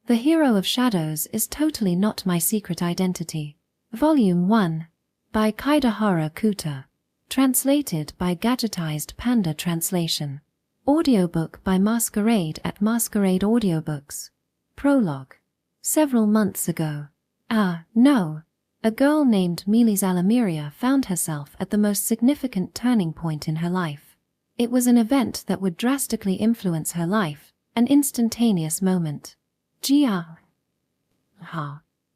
The Hero of Shadows is Totally Not My Secret Identity. Volume 1. By Kaidahara Kuta. Translated by Gadgetized Panda Translation. Audiobook by Masquerade at Masquerade Audiobooks. Prologue. Several months ago. No. A girl named Melis Alamiria found herself at the most significant turning point in her life. It was an event that would drastically influence her life, an instantaneous moment.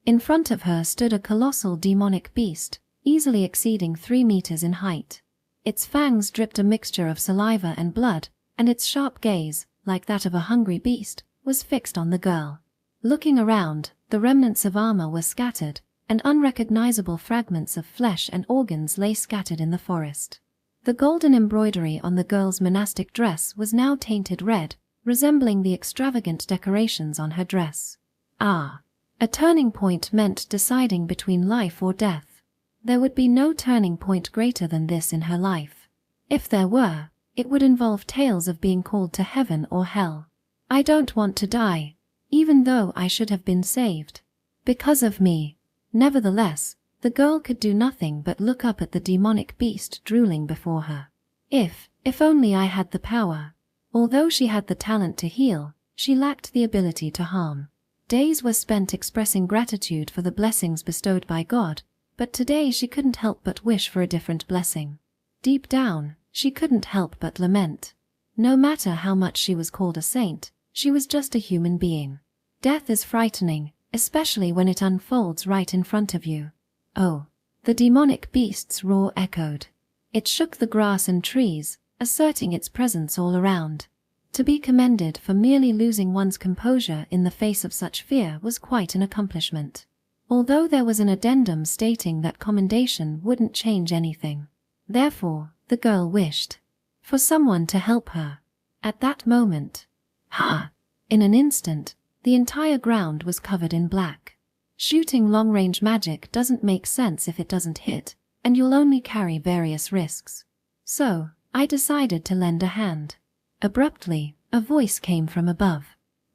In front of her stood a colossal demonic beast, easily exceeding 3 meters in height. Its fangs dripped a mixture of saliva and blood, and its sharp gaze, like that of a hungry beast, was fixed on the girl. Looking around, the remnants of armor were scattered, and unrecognizable fragments of flesh and organs lay scattered in the forest. The golden embroidery on the girl's monastic dress was now tainted red, resembling the extravagant decorations on her dress. A turning point meant deciding between life or death. There would be no turning point greater than this in her life. If there were, it would involve tales of being called to heaven or hell. I don't want to die, even though I should have been saved. Because of me. Nevertheless, the girl could do nothing but look up at the demonic beast drooling before her. If only I had the power. Although she had the talent to heal, she lacked the ability to harm. Days were spent expressing gratitude for the blessings bestowed by God, but today she couldn't help but wish for a different blessing. Deep down, she couldn't help but lament. No matter how much she was called a saint, she was just a human being. Death is frightening, especially when it unfolds right in front of you. Oh, the demonic beast's roar echoed. It shook the grass and trees, asserting its presence all around. To be commended for merely losing one's composure in the face of such fear was quite an accomplishment. Although there was an addendum stating that commendation wouldn't change anything. Therefore, the girl wished for someone to help her. At that moment, in an instant, the entire ground was covered in black. Shooting long-range magic doesn't make sense if it doesn't hit, and you'll only carry various risks. So, I decided to lend a hand. Abruptly, a voice came from above.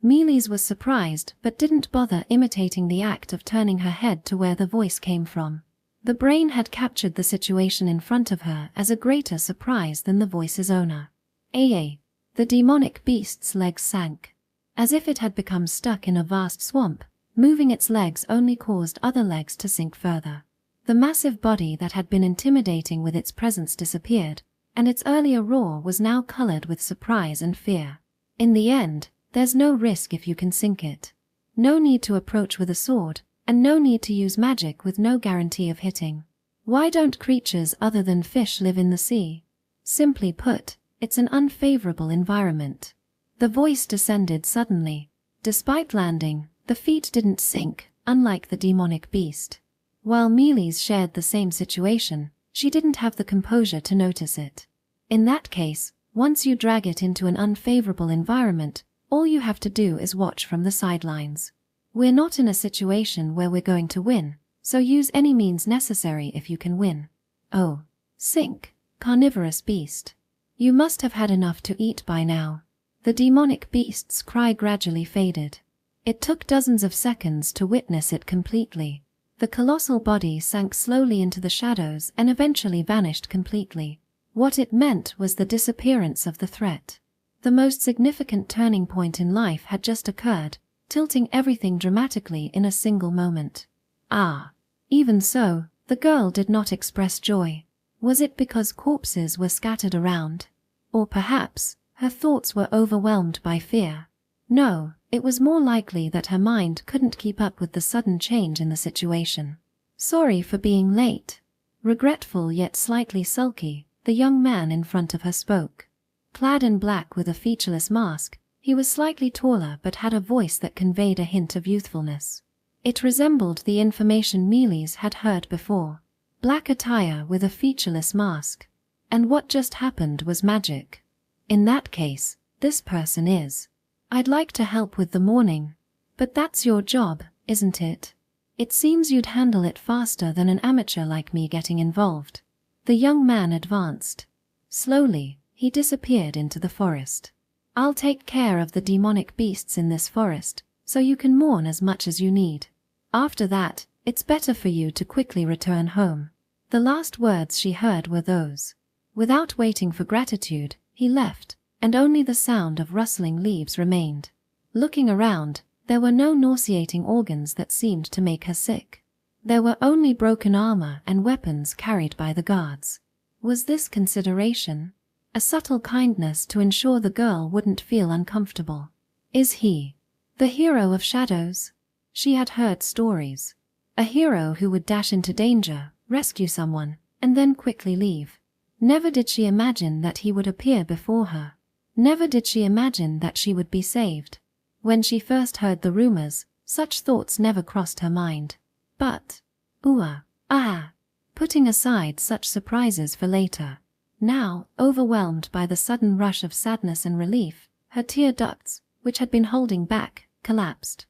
Melis was surprised but didn't bother imitating the act of turning her head to where the voice came from. The brain had captured the situation in front of her as a greater surprise than the voice's owner. The demonic beast's legs sank. As if it had become stuck in a vast swamp, moving its legs only caused other legs to sink further. The massive body that had been intimidating with its presence disappeared, and its earlier roar was now colored with surprise and fear. In the end, there's no risk if you can sink it. No need to approach with a sword, and no need to use magic with no guarantee of hitting. Why don't creatures other than fish live in the sea? Simply put, it's an unfavorable environment. The voice descended suddenly. Despite landing, the feet didn't sink, unlike the demonic beast. While Melis shared the same situation, she didn't have the composure to notice it. In that case, once you drag it into an unfavorable environment, all you have to do is watch from the sidelines. We're not in a situation where we're going to win, so use any means necessary if you can win. Oh, sink, carnivorous beast. You must have had enough to eat by now. The demonic beast's cry gradually faded. It took dozens of seconds to witness it completely. The colossal body sank slowly into the shadows and eventually vanished completely. What it meant was the disappearance of the threat. The most significant turning point in life had just occurred, tilting everything dramatically in a single moment. Even so, the girl did not express joy. Was it because corpses were scattered around? Or perhaps, her thoughts were overwhelmed by fear? No, it was more likely that her mind couldn't keep up with the sudden change in the situation. Sorry for being late. Regretful yet slightly sulky, the young man in front of her spoke. Clad in black with a featureless mask, he was slightly taller but had a voice that conveyed a hint of youthfulness. It resembled the information Melis had heard before. Black attire with a featureless mask. And what just happened was magic. In that case, this person is. I'd like to help with the mourning. But that's your job, isn't it? It seems you'd handle it faster than an amateur like me getting involved. The young man advanced. Slowly, he disappeared into the forest. I'll take care of the demonic beasts in this forest, so you can mourn as much as you need. After that, it's better for you to quickly return home." The last words she heard were those. Without waiting for gratitude, he left, and only the sound of rustling leaves remained. Looking around, there were no nauseating organs that seemed to make her sick. There were only broken armor and weapons carried by the guards. Was this consideration? A subtle kindness to ensure the girl wouldn't feel uncomfortable. Is he the hero of shadows? She had heard stories. A hero who would dash into danger, rescue someone, and then quickly leave. Never did she imagine that he would appear before her. Never did she imagine that she would be saved. When she first heard the rumors, such thoughts never crossed her mind. But, putting aside such surprises for later, now, overwhelmed by the sudden rush of sadness and relief, her tear ducts, which had been holding back, collapsed.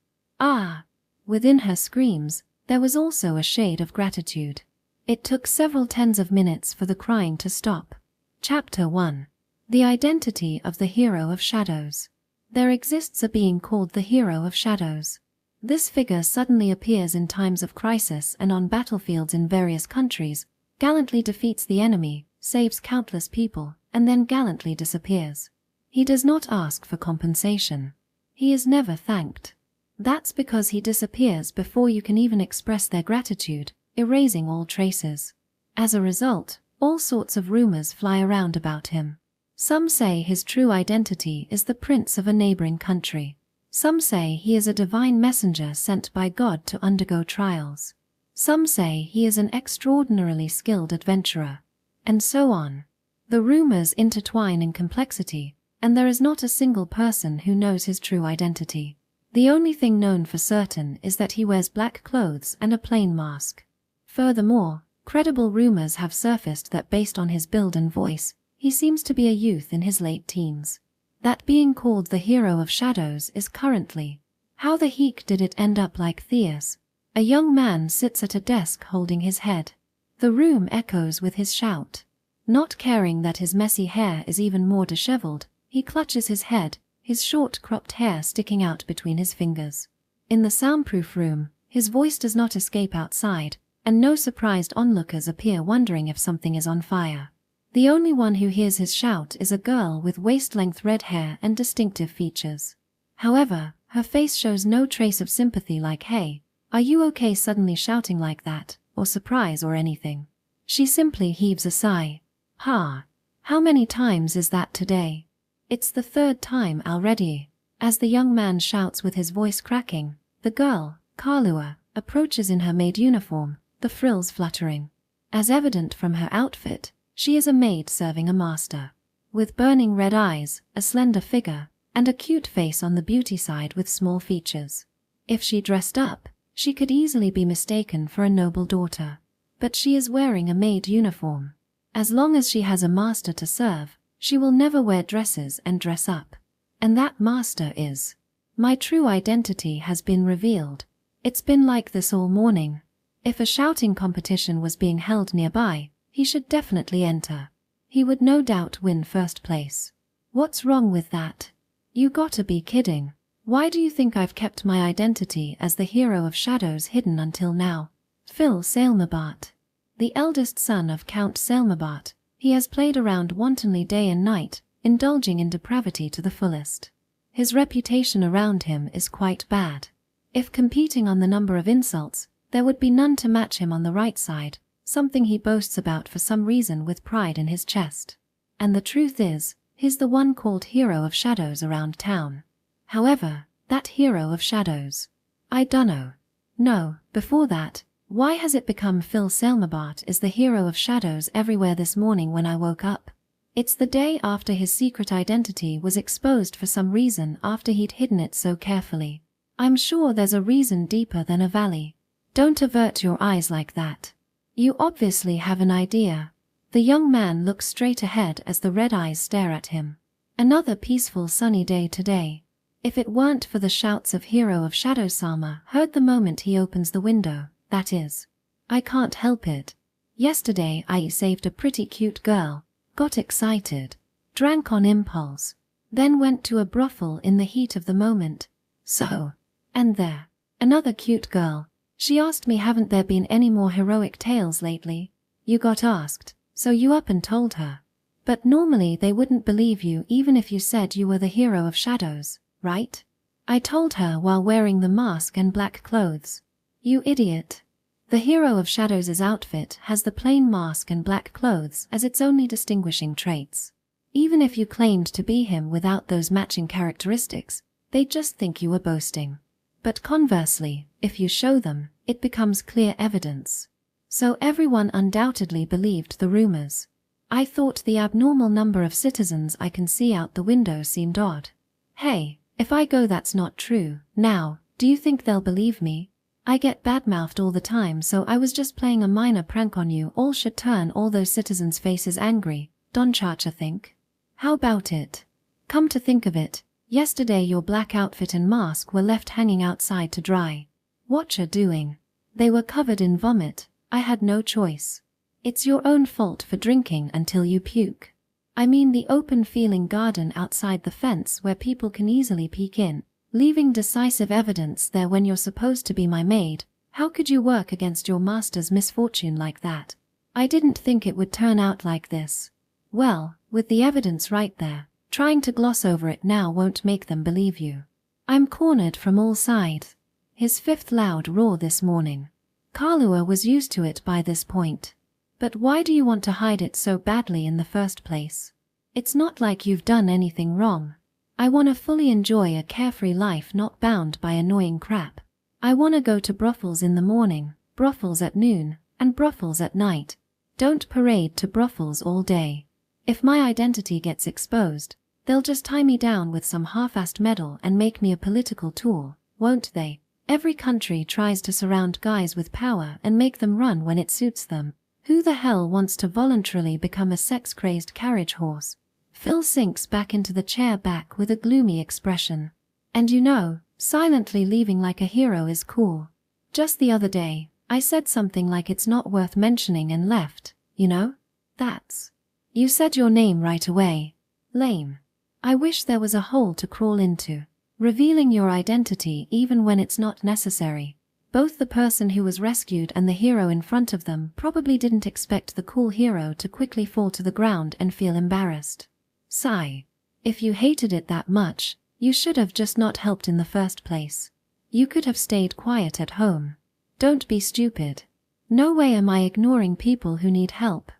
Within her screams, there was also a shade of gratitude. It took several tens of minutes for the crying to stop. Chapter 1. The Identity of the Hero of Shadows. There exists a being called the Hero of Shadows. This figure suddenly appears in times of crisis and on battlefields in various countries, gallantly defeats the enemy, saves countless people, and then gallantly disappears. He does not ask for compensation. He is never thanked. That's because he disappears before you can even express their gratitude, erasing all traces. As a result, all sorts of rumors fly around about him. Some say his true identity is the prince of a neighboring country. Some say he is a divine messenger sent by God to undergo trials. Some say he is an extraordinarily skilled adventurer. And so on. The rumors intertwine in complexity, and there is not a single person who knows his true identity. The only thing known for certain is that he wears black clothes and a plain mask. Furthermore, credible rumors have surfaced that based on his build and voice, he seems to be a youth in his late teens. That being called the Hero of Shadows is currently. How the heck did it end up like Theus? A young man sits at a desk holding his head. The room echoes with his shout. Not caring that his messy hair is even more disheveled, he clutches his head, his short cropped hair sticking out between his fingers. In the soundproof room, his voice does not escape outside, and no surprised onlookers appear wondering if something is on fire. The only one who hears his shout is a girl with waist-length red hair and distinctive features. However, her face shows no trace of sympathy like "Hey, are you okay?" suddenly shouting like that, or surprise or anything. She simply heaves a sigh. How many times is that today? It's the third time already. As the young man shouts with his voice cracking, the girl, Kalua, approaches in her maid uniform, the frills fluttering. As evident from her outfit, she is a maid serving a master. With burning red eyes, a slender figure, and a cute face on the beauty side with small features. If she dressed up, she could easily be mistaken for a noble daughter. But she is wearing a maid uniform. As long as she has a master to serve, she will never wear dresses and dress up. And that master is. My true identity has been revealed. It's been like this all morning. If a shouting competition was being held nearby, he should definitely enter. He would no doubt win first place. What's wrong with that? You gotta be kidding. Why do you think I've kept my identity as the Hero of Shadows hidden until now? Phil Sailmabart. The eldest son of Count Sailmabart, he has played around wantonly day and night, indulging in depravity to the fullest. His reputation around him is quite bad. If competing on the number of insults, there would be none to match him on the right side, something he boasts about for some reason with pride in his chest. And the truth is, he's the one called Hero of Shadows around town. However, that Hero of Shadows. I dunno. No, before that, why has it become Phil Sailmabart is the Hero of Shadows everywhere this morning when I woke up? It's the day after his secret identity was exposed for some reason after he'd hidden it so carefully. I'm sure there's a reason deeper than a valley. Don't avert your eyes like that. You obviously have an idea. The young man looks straight ahead as the red eyes stare at him. Another peaceful sunny day today. If it weren't for the shouts of Hero of Shadows Sama heard the moment he opens the window, that is. I can't help it. Yesterday I saved a pretty cute girl, got excited, drank on impulse, then went to a brothel in the heat of the moment. So, And there. Another cute girl. She asked me, haven't there been any more heroic tales lately? You got asked, so you up and told her. But normally they wouldn't believe you even if you said you were the hero of shadows, right? I told her while wearing the mask and black clothes. You idiot. The hero of shadows' outfit has the plain mask and black clothes as its only distinguishing traits. Even if you claimed to be him without those matching characteristics, they'd just think you were boasting. But conversely, if you show them, it becomes clear evidence. So everyone undoubtedly believed the rumors. I thought the abnormal number of citizens I can see out the window seemed odd. Hey, if I go that's not true, now, do you think they'll believe me? I get badmouthed all the time, so I was just playing a minor prank on you all should turn all those citizens' faces angry, don't Chacha think? How about it? Come to think of it, yesterday your black outfit and mask were left hanging outside to dry. Whatcha doing? They were covered in vomit, I had no choice. It's your own fault for drinking until you puke. I mean the open feeling garden outside the fence where people can easily peek in, leaving decisive evidence there when you're supposed to be my maid. How could you work against your master's misfortune like that? I didn't think it would turn out like this. Well, with the evidence right there, trying to gloss over it now won't make them believe you. I'm cornered from all sides. His fifth loud roar this morning. Kalua was used to it by this point. But why do you want to hide it so badly in the first place? It's not like you've done anything wrong. I want to fully enjoy a carefree life not bound by annoying crap. I want to go to brothels in the morning, brothels at noon, and brothels at night. Don't parade to brothels all day. If my identity gets exposed, they'll just tie me down with some half-assed medal and make me a political tool, won't they? Every country tries to surround guys with power and make them run when it suits them. Who the hell wants to voluntarily become a sex-crazed carriage horse? Phil sinks back into the chair back with a gloomy expression. And you know, silently leaving like a hero is cool. Just the other day, I said something like it's not worth mentioning and left, you know? That's. You said your name right away. Lame. I wish there was a hole to crawl into. Revealing your identity even when it's not necessary. Both the person who was rescued and the hero in front of them probably didn't expect the cool hero to quickly fall to the ground and feel embarrassed. Sigh. If you hated it that much, you should have just not helped in the first place. You could have stayed quiet at home. Don't be stupid. No way am I ignoring people who need help.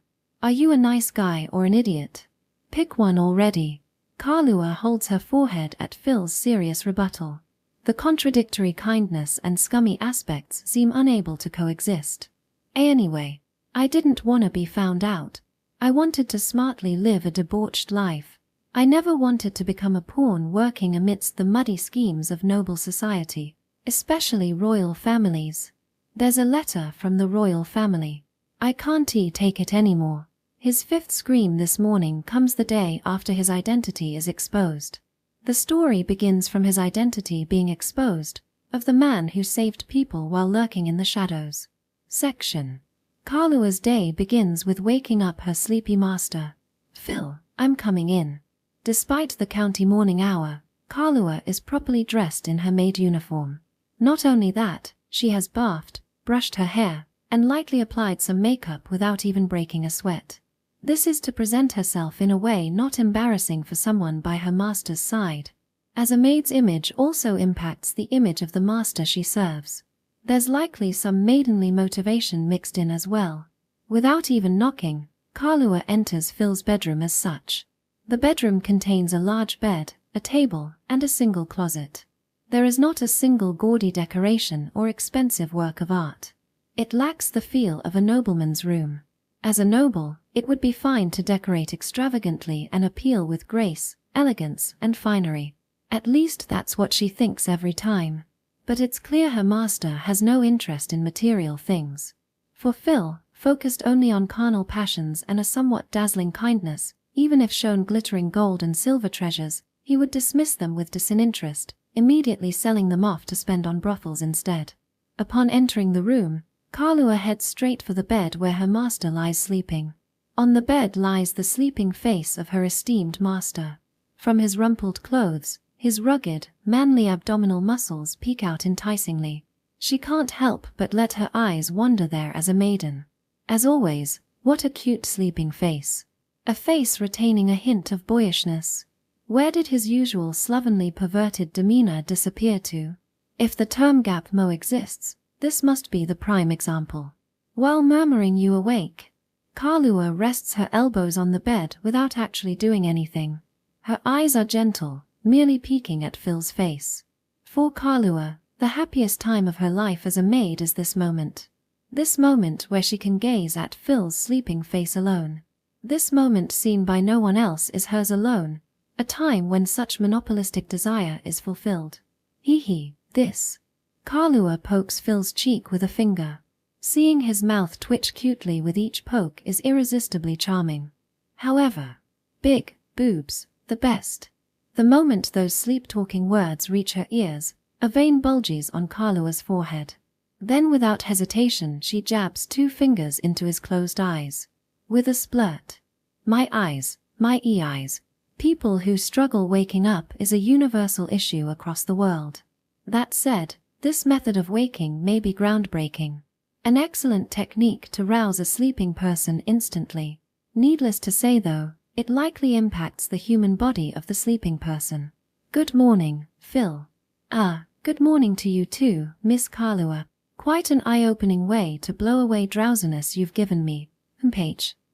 Are you a nice guy or an idiot? Pick one already. Kalua holds her forehead at Phil's serious rebuttal. The contradictory kindness and scummy aspects seem unable to coexist. Anyway, I didn't want to be found out. I wanted to smartly live a debauched life. I never wanted to become a pawn working amidst the muddy schemes of noble society, especially royal families. There's a letter from the royal family. I can't take it anymore. His fifth scream this morning comes the day after his identity is exposed. The story begins from his identity being exposed, of the man who saved people while lurking in the shadows. Section. Kalua's day begins with waking up her sleepy master. Phil, I'm coming in. Despite the county morning hour, Kalua is properly dressed in her maid uniform. Not only that, she has bathed, brushed her hair, and lightly applied some makeup without even breaking a sweat. This is to present herself in a way not embarrassing for someone by her master's side, as a maid's image also impacts the image of the master she serves. There's likely some maidenly motivation mixed in as well. Without even knocking, Kalua enters Phil's bedroom as such. The bedroom contains a large bed, a table, and a single closet. There is not a single gaudy decoration or expensive work of art. It lacks the feel of a nobleman's room. As a noble, it would be fine to decorate extravagantly and appeal with grace, elegance, and finery. At least that's what she thinks every time. But it's clear her master has no interest in material things. For Phil, focused only on carnal passions and a somewhat dazzling kindness, even if shown glittering gold and silver treasures, he would dismiss them with disinterest, immediately selling them off to spend on brothels instead. Upon entering the room, Kalua heads straight for the bed where her master lies sleeping. On the bed lies the sleeping face of her esteemed master. From his rumpled clothes, His rugged, manly abdominal muscles peek out enticingly. She can't help but let her eyes wander there as a maiden. As always, what a cute sleeping face. A face retaining a hint of boyishness. Where did his usual slovenly perverted demeanor disappear to? If the term gap mo exists, this must be the prime example. While murmuring you awake, Kalua rests her elbows on the bed without actually doing anything. Her eyes are gentle, merely peeking at Phil's face. For Kalua, the happiest time of her life as a maid is this moment. This moment where she can gaze at Phil's sleeping face alone. This moment seen by no one else is hers alone, a time when such monopolistic desire is fulfilled. This. Kalua pokes Phil's cheek with a finger. Seeing his mouth twitch cutely with each poke is irresistibly charming. However, big boobs, the best. The moment those sleep-talking words reach her ears, a vein bulges on Kalua's forehead. Then without hesitation she jabs 2 fingers into his closed eyes. With a splurt. My eyes, my eyes. People who struggle waking up is a universal issue across the world. That said, this method of waking may be groundbreaking. An excellent technique to rouse a sleeping person instantly. Needless to say though, it likely impacts the human body of the sleeping person. Good morning, Phil. Good morning to you too, Miss Kalua. Quite an eye-opening way to blow away drowsiness you've given me.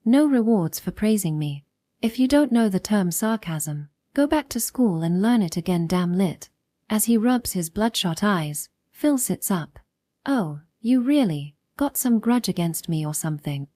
No rewards for praising me. If you don't know the term sarcasm, go back to school and learn it again, damn lit. As he rubs his bloodshot eyes, Phil sits up. Oh, you really got some grudge against me or something?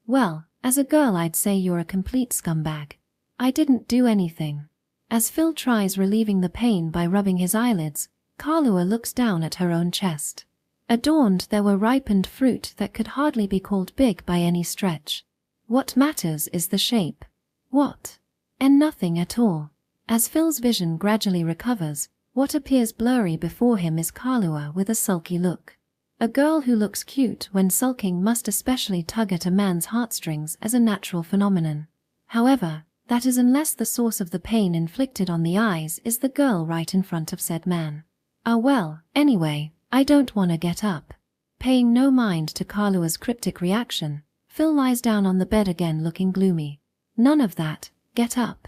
Well, as a girl I'd say you're a complete scumbag. I didn't do anything. As Phil tries relieving the pain by rubbing his eyelids, Kalua looks down at her own chest. Adorned there were ripened fruit that could hardly be called big by any stretch. What matters is the shape. What? And nothing at all. As Phil's vision gradually recovers, what appears blurry before him is Kalua with a sulky look. A girl who looks cute when sulking must especially tug at a man's heartstrings as a natural phenomenon. However, that is unless the source of the pain inflicted on the eyes is the girl right in front of said man. Well, anyway, I don't wanna get up. Paying no mind to Kalua's cryptic reaction, Phil lies down on the bed again looking gloomy. None of that, get up.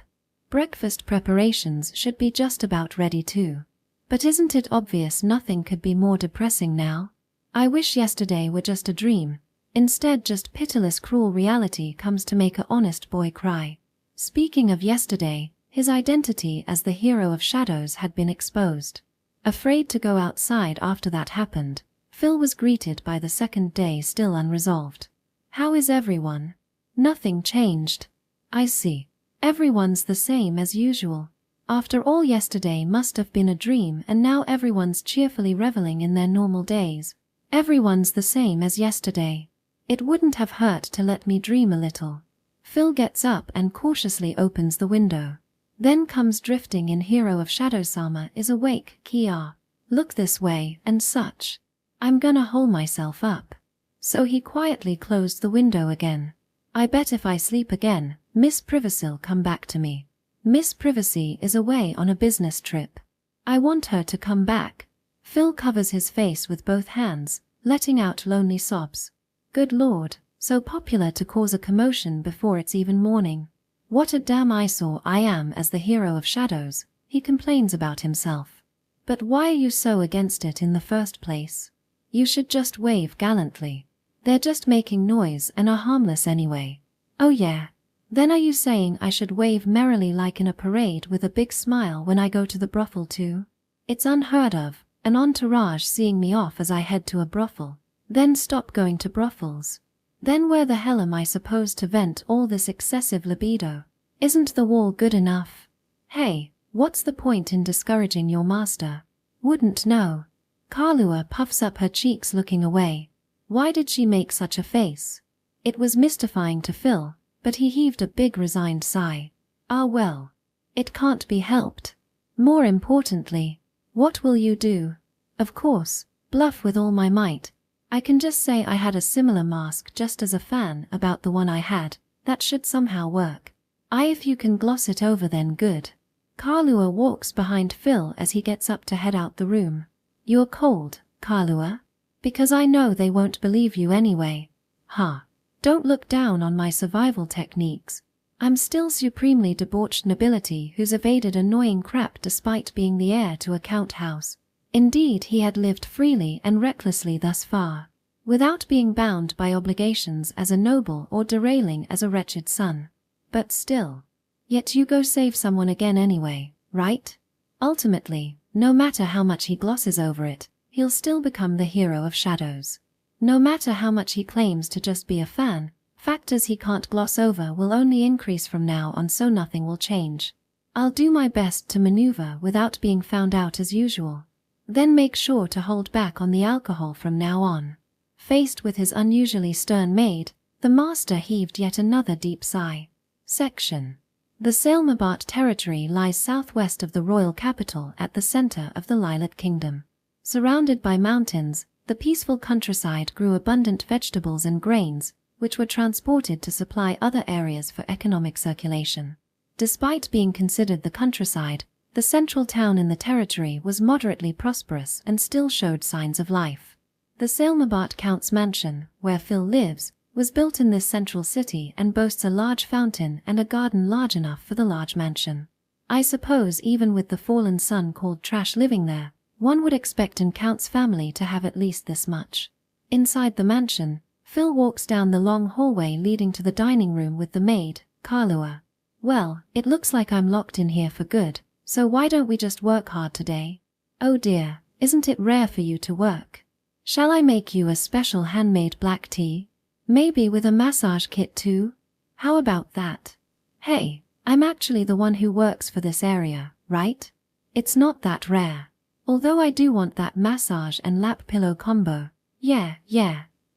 Breakfast preparations should be just about ready too. But isn't it obvious nothing could be more depressing now? I wish yesterday were just a dream. Instead just pitiless cruel reality comes to make a honest boy cry. Speaking of yesterday, his identity as the hero of shadows had been exposed. Afraid to go outside after that happened, Phil was greeted by the second day still unresolved. How is everyone? Nothing changed. I see. Everyone's the same as usual. After all, yesterday must have been a dream and now everyone's cheerfully reveling in their normal days. Everyone's the same as yesterday. It wouldn't have hurt to let me dream a little. Phil gets up and cautiously opens the window. Then comes drifting in Hero of Shadows. Sama is awake. Kia. Look this way and such. I'm gonna hole myself up. So he quietly closed the window again. I bet if I sleep again, Miss Privacy'll come back to me. Miss Privacy is away on a business trip. I want her to come back. Phil covers his face with both hands, letting out lonely sobs. Good Lord, so popular to cause a commotion before it's even morning. What a damn eyesore I am as the hero of shadows, he complains about himself. But why are you so against it in the first place? You should just wave gallantly. They're just making noise and are harmless anyway. Oh yeah. Then are you saying I should wave merrily like in a parade with a big smile when I go to the brothel too? It's unheard of, an entourage seeing me off as I head to a brothel. Then stop going to brothels. Then where the hell am I supposed to vent all this excessive libido? Isn't the wall good enough? Hey, what's the point in discouraging your master? Wouldn't know. Kalua puffs up her cheeks looking away. Why did she make such a face? It was mystifying to Phil, but he heaved a big resigned sigh. Well. It can't be helped. More importantly, what will you do? Of course, bluff with all my might. I can just say I had a similar mask just as a fan about the one I had. That should somehow work. If you can gloss it over then good. Kalua walks behind Phil as he gets up to head out the room. You're cold, Kalua? Because I know they won't believe you anyway. Ha. Don't look down on my survival techniques. I'm still supremely debauched nobility who's evaded annoying crap despite being the heir to a count house. Indeed, he had lived freely and recklessly thus far, without being bound by obligations as a noble or derailing as a wretched son. But still. Yet you go save someone again anyway, right? Ultimately, no matter how much he glosses over it, he'll still become the hero of Shadows. No matter how much he claims to just be a fan, factors he can't gloss over will only increase from now on, so nothing will change. I'll do my best to maneuver without being found out as usual. Then make sure to hold back on the alcohol from now on. Faced with his unusually stern maid, the master heaved yet another deep sigh. Section. The Sailmabat territory lies southwest of the royal capital at the center of the Lilac Kingdom. Surrounded by mountains, the peaceful countryside grew abundant vegetables and grains, which were transported to supply other areas for economic circulation. Despite being considered the countryside, the central town in the territory was moderately prosperous and still showed signs of life. The Sailmabat Count's mansion, where Phil lives, was built in this central city and boasts a large fountain and a garden large enough for the large mansion. I suppose even with the fallen son called Trash living there, one would expect an Count's family to have at least this much. Inside the mansion, Phil walks down the long hallway leading to the dining room with the maid, Kalua. Well, it looks like I'm locked in here for good, so why don't we just work hard today? Oh dear, isn't it rare for you to work? Shall I make you a special handmade black tea? Maybe with a massage kit too? How about that? Hey, I'm actually the one who works for this area, right? It's not that rare. Although I do want that massage and lap pillow combo. Yeah.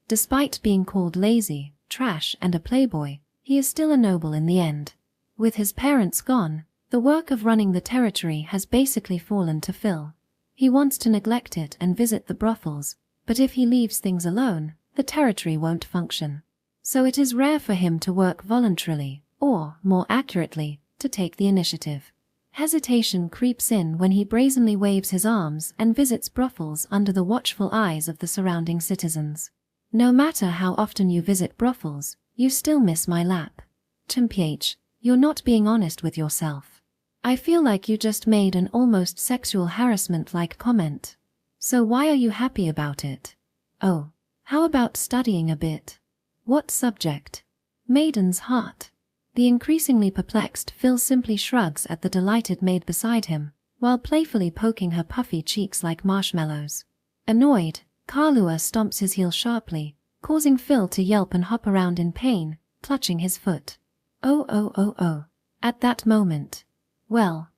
Despite being called lazy, trash and a playboy, he is still a noble in the end. With his parents gone, the work of running the territory has basically fallen to Phil. He wants to neglect it and visit the brothels, but if he leaves things alone, the territory won't function. So it is rare for him to work voluntarily, or, more accurately, to take the initiative. Hesitation creeps in when he brazenly waves his arms and visits brothels under the watchful eyes of the surrounding citizens. No matter how often you visit brothels, you still miss my lap. Chimph, you're not being honest with yourself. I feel like you just made an almost sexual harassment-like comment. So why are you happy about it? Oh, how about studying a bit? What subject? Maiden's heart. The increasingly perplexed Phil simply shrugs at the delighted maid beside him, while playfully poking her puffy cheeks like marshmallows. Annoyed, Kalua stomps his heel sharply, causing Phil to yelp and hop around in pain, clutching his foot. Oh. At that moment. Well,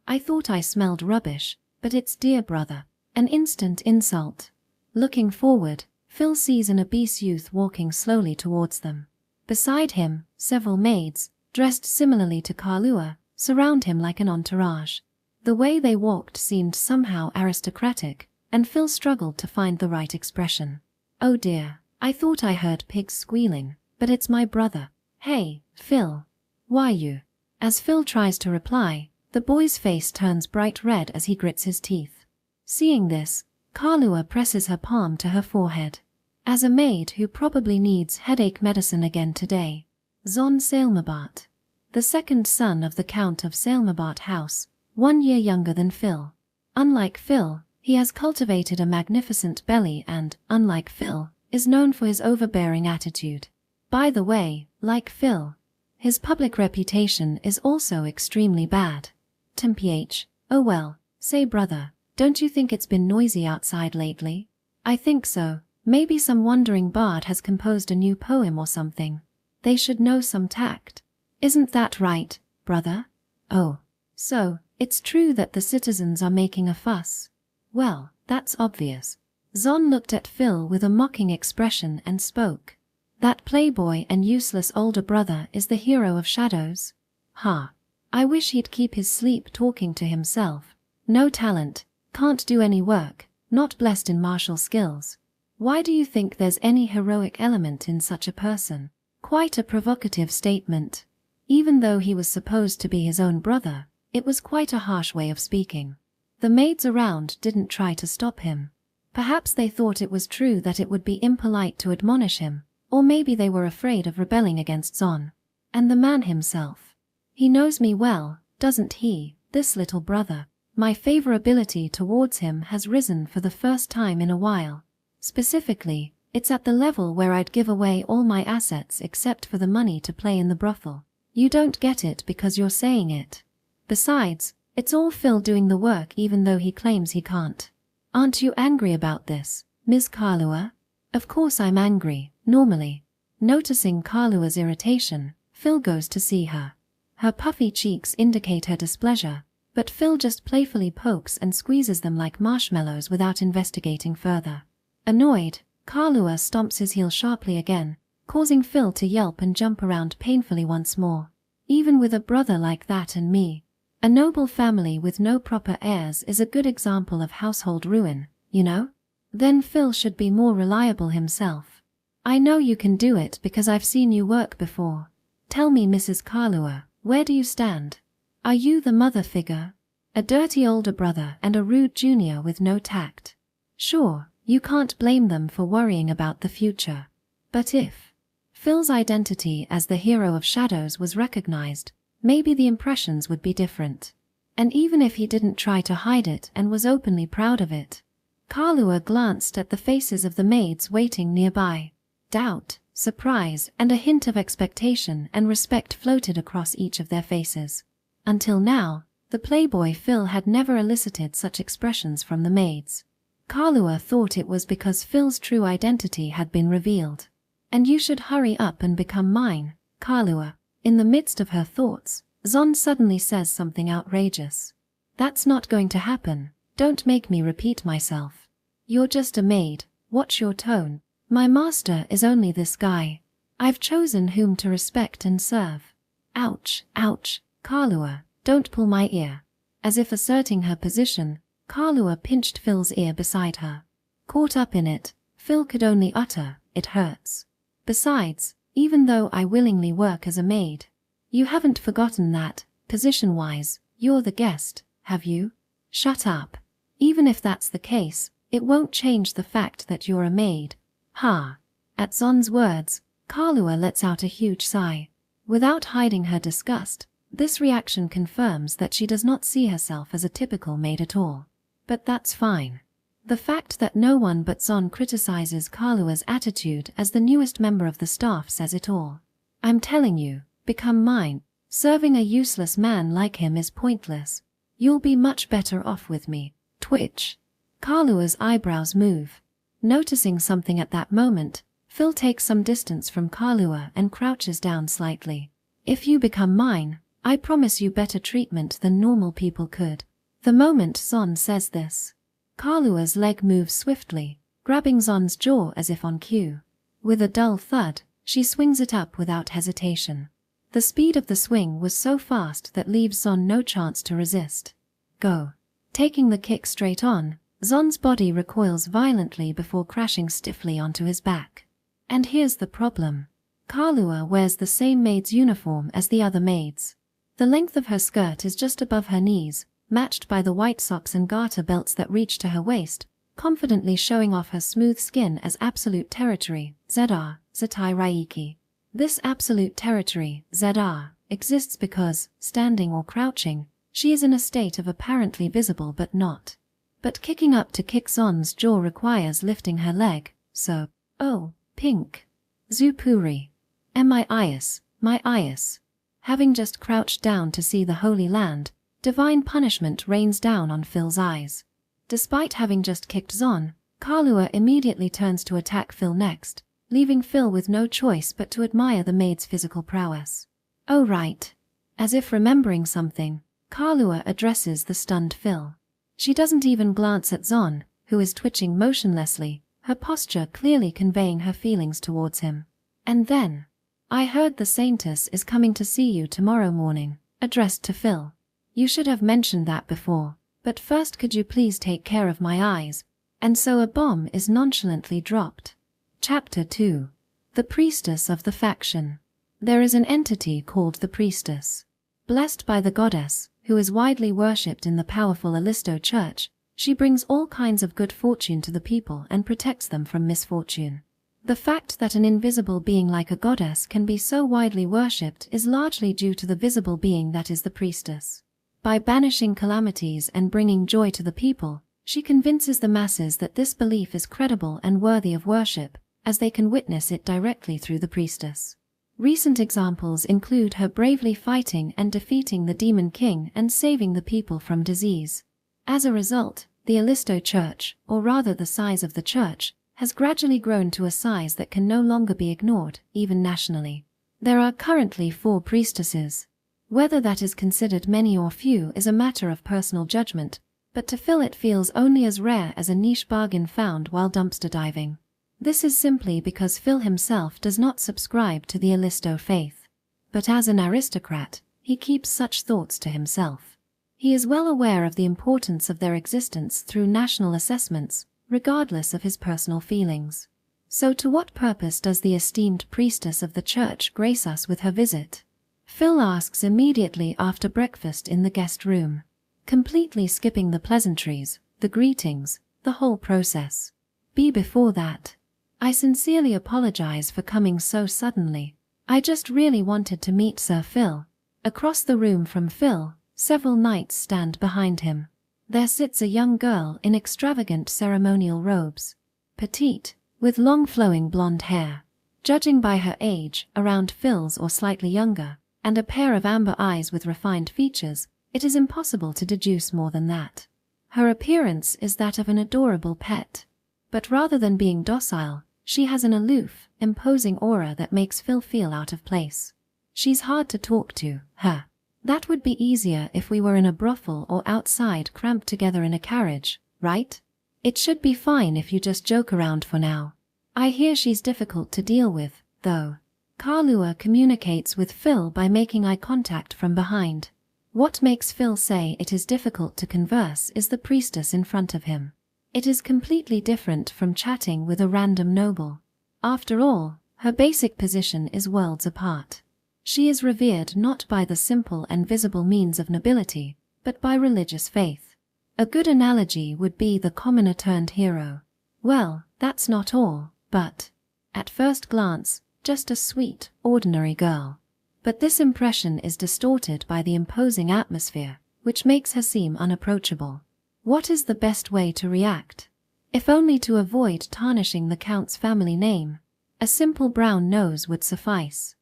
I thought I smelled rubbish, but it's dear brother. An instant insult. Looking forward, Phil sees an obese youth walking slowly towards them. Beside him, several maids, dressed similarly to Kalua, surround him like an entourage. The way they walked seemed somehow aristocratic, and Phil struggled to find the right expression. Oh dear, I thought I heard pigs squealing, but it's my brother. Hey, Phil. Why you? As Phil tries to reply, the boy's face turns bright red as he grits his teeth. Seeing this, Kalua presses her palm to her forehead. As a maid who probably needs headache medicine again today. Zon Sailmabat. The second son of the Count of Sailmabat House, 1 year younger than Phil. Unlike Phil, he has cultivated a magnificent belly and, unlike Phil, is known for his overbearing attitude. By the way, like Phil, his public reputation is also extremely bad. Chimph, oh well, say brother, don't you think it's been noisy outside lately? I think so. Maybe some wandering bard has composed a new poem or something. They should know some tact. Isn't that right, brother? Oh. So, it's true that the citizens are making a fuss. Well, that's obvious. Zon looked at Phil with a mocking expression and spoke. That playboy and useless older brother is the hero of Shadows? Ha. I wish he'd keep his sleep talking to himself. No talent, can't do any work, not blessed in martial skills. Why do you think there's any heroic element in such a person? Quite a provocative statement. Even though he was supposed to be his own brother, It was quite a harsh way of speaking. The maids around didn't try to stop him. Perhaps they thought it was true that it would be impolite to admonish him, or maybe they were afraid of rebelling against Zon. And the man himself. He knows me well, doesn't he, this little brother? My favorability towards him has risen for the first time in a while. Specifically, it's at the level where I'd give away all my assets except for the money to play in the brothel. You don't get it because you're saying it. Besides, it's all Phil doing the work even though he claims he can't. Aren't you angry about this, Ms. Kalua? Of course I'm angry, normally. Noticing Kalua's irritation, Phil goes to see her. Her puffy cheeks indicate her displeasure, but Phil just playfully pokes and squeezes them like marshmallows without investigating further. Annoyed, Kalua stomps his heel sharply again, causing Phil to yelp and jump around painfully once more. Even with a brother like that and me. A noble family with no proper heirs is a good example of household ruin, you know? Then Phil should be more reliable himself. I know you can do it because I've seen you work before. Tell me, Mrs. Kalua, where do you stand? Are you the mother figure? A dirty older brother and a rude junior with no tact. Sure, you can't blame them for worrying about the future. But if Phil's identity as the hero of Shadows was recognized, maybe the impressions would be different. And even if he didn't try to hide it and was openly proud of it. Kalua glanced at the faces of the maids waiting nearby. Doubt, surprise, and a hint of expectation and respect floated across each of their faces. Until now, the Playboy Phil had never elicited such expressions from the maids. Kalua thought it was because Phil's true identity had been revealed. And you should hurry up and become mine, Kalua. In the midst of her thoughts, Zon suddenly says something outrageous. That's not going to happen, don't make me repeat myself. You're just a maid, watch your tone. My master is only this guy. I've chosen whom to respect and serve. Ouch, ouch, Kalua, don't pull my ear. As if asserting her position, Kalua pinched Phil's ear beside her. Caught up in it, Phil could only utter, "It hurts." Besides, even though I willingly work as a maid, you haven't forgotten that, position-wise, you're the guest, have you? Shut up. Even if that's the case, it won't change the fact that you're a maid. Ha! At Zon's words, Kalua lets out a huge sigh. Without hiding her disgust, this reaction confirms that she does not see herself as a typical maid at all. But that's fine. The fact that no one but Zon criticizes Kalua's attitude as the newest member of the staff says it all. I'm telling you, become mine. Serving a useless man like him is pointless. You'll be much better off with me. Twitch. Kalua's eyebrows move. Noticing something at that moment, Phil takes some distance from Kalua and crouches down slightly. If you become mine, I promise you better treatment than normal people could. The moment Zon says this, Kalua's leg moves swiftly, grabbing Zon's jaw as if on cue. With a dull thud, she swings it up without hesitation. The speed of the swing was so fast that leaves Zon no chance to resist. Go. Taking the kick straight on, Zon's body recoils violently before crashing stiffly onto his back. And here's the problem. Kalua wears the same maid's uniform as the other maids. The length of her skirt is just above her knees, matched by the white socks and garter belts that reach to her waist, confidently showing off her smooth skin as absolute territory, ZR, Zatai Raiki. This absolute territory, ZR, exists because, standing or crouching, she is in a state of apparently visible but not. But kicking up to kick Zon's jaw requires lifting her leg, so, oh, pink. Zupuri. My eyes. Having just crouched down to see the Holy Land, divine punishment rains down on Phil's eyes. Despite having just kicked Zon, Kalua immediately turns to attack Phil next, leaving Phil with no choice but to admire the maid's physical prowess. Oh right. As if remembering something, Kalua addresses the stunned Phil. She doesn't even glance at Zon, who is twitching motionlessly, her posture clearly conveying her feelings towards him. And then, I heard the Saintess is coming to see you tomorrow morning, addressed to Phil. You should have mentioned that before, but first could you please take care of my eyes? And so a bomb is nonchalantly dropped. Chapter 2. The Priestess of the Faction. There is an entity called the Priestess. Blessed by the goddess, who is widely worshipped in the powerful Alisto Church. She brings all kinds of good fortune to the people and protects them from misfortune. The fact that an invisible being like a goddess can be so widely worshipped is largely due to the visible being that is the priestess. By banishing calamities and bringing joy to the people, she convinces the masses that this belief is credible and worthy of worship, as they can witness it directly through the priestess. Recent examples include her bravely fighting and defeating the demon king and saving the people from disease. As a result, the Alisto Church, or rather the size of the church, has gradually grown to a size that can no longer be ignored, even nationally. There are currently 4 priestesses. Whether that is considered many or few is a matter of personal judgment, but to Phil it feels only as rare as a niche bargain found while dumpster diving. This is simply because Phil himself does not subscribe to the Alisto faith. But as an aristocrat, he keeps such thoughts to himself. He is well aware of the importance of their existence through national assessments, regardless of his personal feelings. So to what purpose does the esteemed priestess of the church grace us with her visit? Phil asks immediately after breakfast in the guest room, completely skipping the pleasantries, the greetings, the whole process. Before that, I sincerely apologize for coming so suddenly. I just really wanted to meet Sir Phil. Across the room from Phil, several knights stand behind him. There sits a young girl in extravagant ceremonial robes. Petite, with long flowing blonde hair. Judging by her age, around Phil's or slightly younger, and a pair of amber eyes with refined features, it is impossible to deduce more than that. Her appearance is that of an adorable pet. But rather than being docile, she has an aloof, imposing aura that makes Phil feel out of place. She's hard to talk to, her. That would be easier if we were in a brothel or outside cramped together in a carriage, right? It should be fine if you just joke around for now. I hear she's difficult to deal with, though. Kalua communicates with Phil by making eye contact from behind. What makes Phil say it is difficult to converse is the priestess in front of him. It is completely different from chatting with a random noble. After all, her basic position is worlds apart. She is revered not by the simple and visible means of nobility, but by religious faith. A good analogy would be the commoner turned hero. Well, that's not all, but, at first glance, just a sweet, ordinary girl. But this impression is distorted by the imposing atmosphere, which makes her seem unapproachable. What is the best way to react? If only to avoid tarnishing the Count's family name. A simple brown nose would suffice.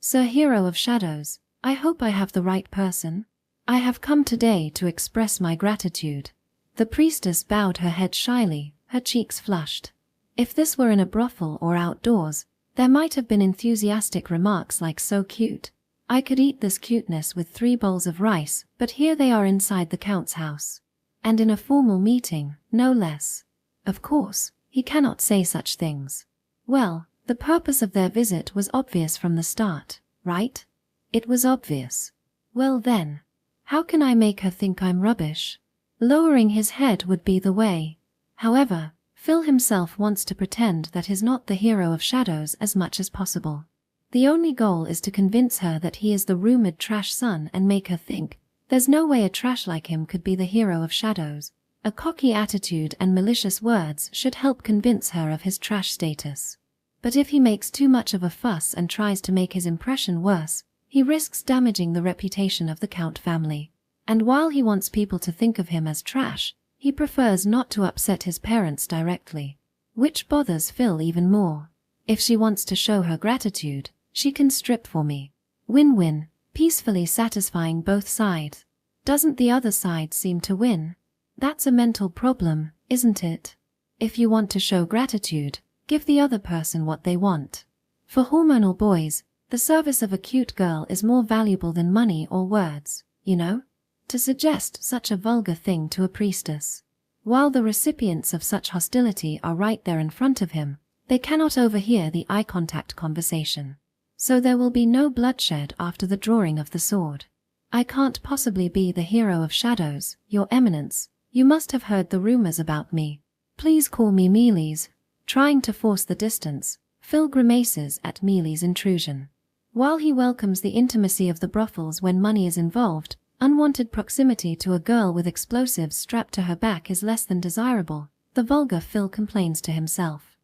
Sir Hero of Shadows, I hope I have the right person. I have come today to express my gratitude. The priestess bowed her head shyly, her cheeks flushed. If this were in a brothel or outdoors, there might have been enthusiastic remarks like "so cute. I could eat this cuteness with 3 bowls of rice," but here they are inside the Count's house. And in a formal meeting, no less. Of course, he cannot say such things. Well, the purpose of their visit was obvious from the start, right? It was obvious. Well then, how can I make her think I'm rubbish? Lowering his head would be the way. However, Phil himself wants to pretend that he's not the hero of Shadows as much as possible. The only goal is to convince her that he is the rumored trash son and make her think, there's no way a trash like him could be the hero of Shadows. A cocky attitude and malicious words should help convince her of his trash status. But if he makes too much of a fuss and tries to make his impression worse, he risks damaging the reputation of the Count family. And while he wants people to think of him as trash, he prefers not to upset his parents directly. Which bothers Phil even more. If she wants to show her gratitude, she can strip for me. Win-win, peacefully satisfying both sides. Doesn't the other side seem to win? That's a mental problem, isn't it? If you want to show gratitude, give the other person what they want. For hormonal boys, the service of a cute girl is more valuable than money or words, you know? To suggest such a vulgar thing to a priestess. While the recipients of such hostility are right there in front of him, they cannot overhear the eye contact conversation. So there will be no bloodshed after the drawing of the sword. I can't possibly be the hero of Shadows, Your Eminence. You must have heard the rumors about me. Please call me Mealy's. Trying to force the distance, Phil grimaces at Mealy's intrusion. While he welcomes the intimacy of the brothels when money is involved, Unwanted proximity to a girl with explosives strapped to her back is less than desirable, the vulgar Phil complains to himself.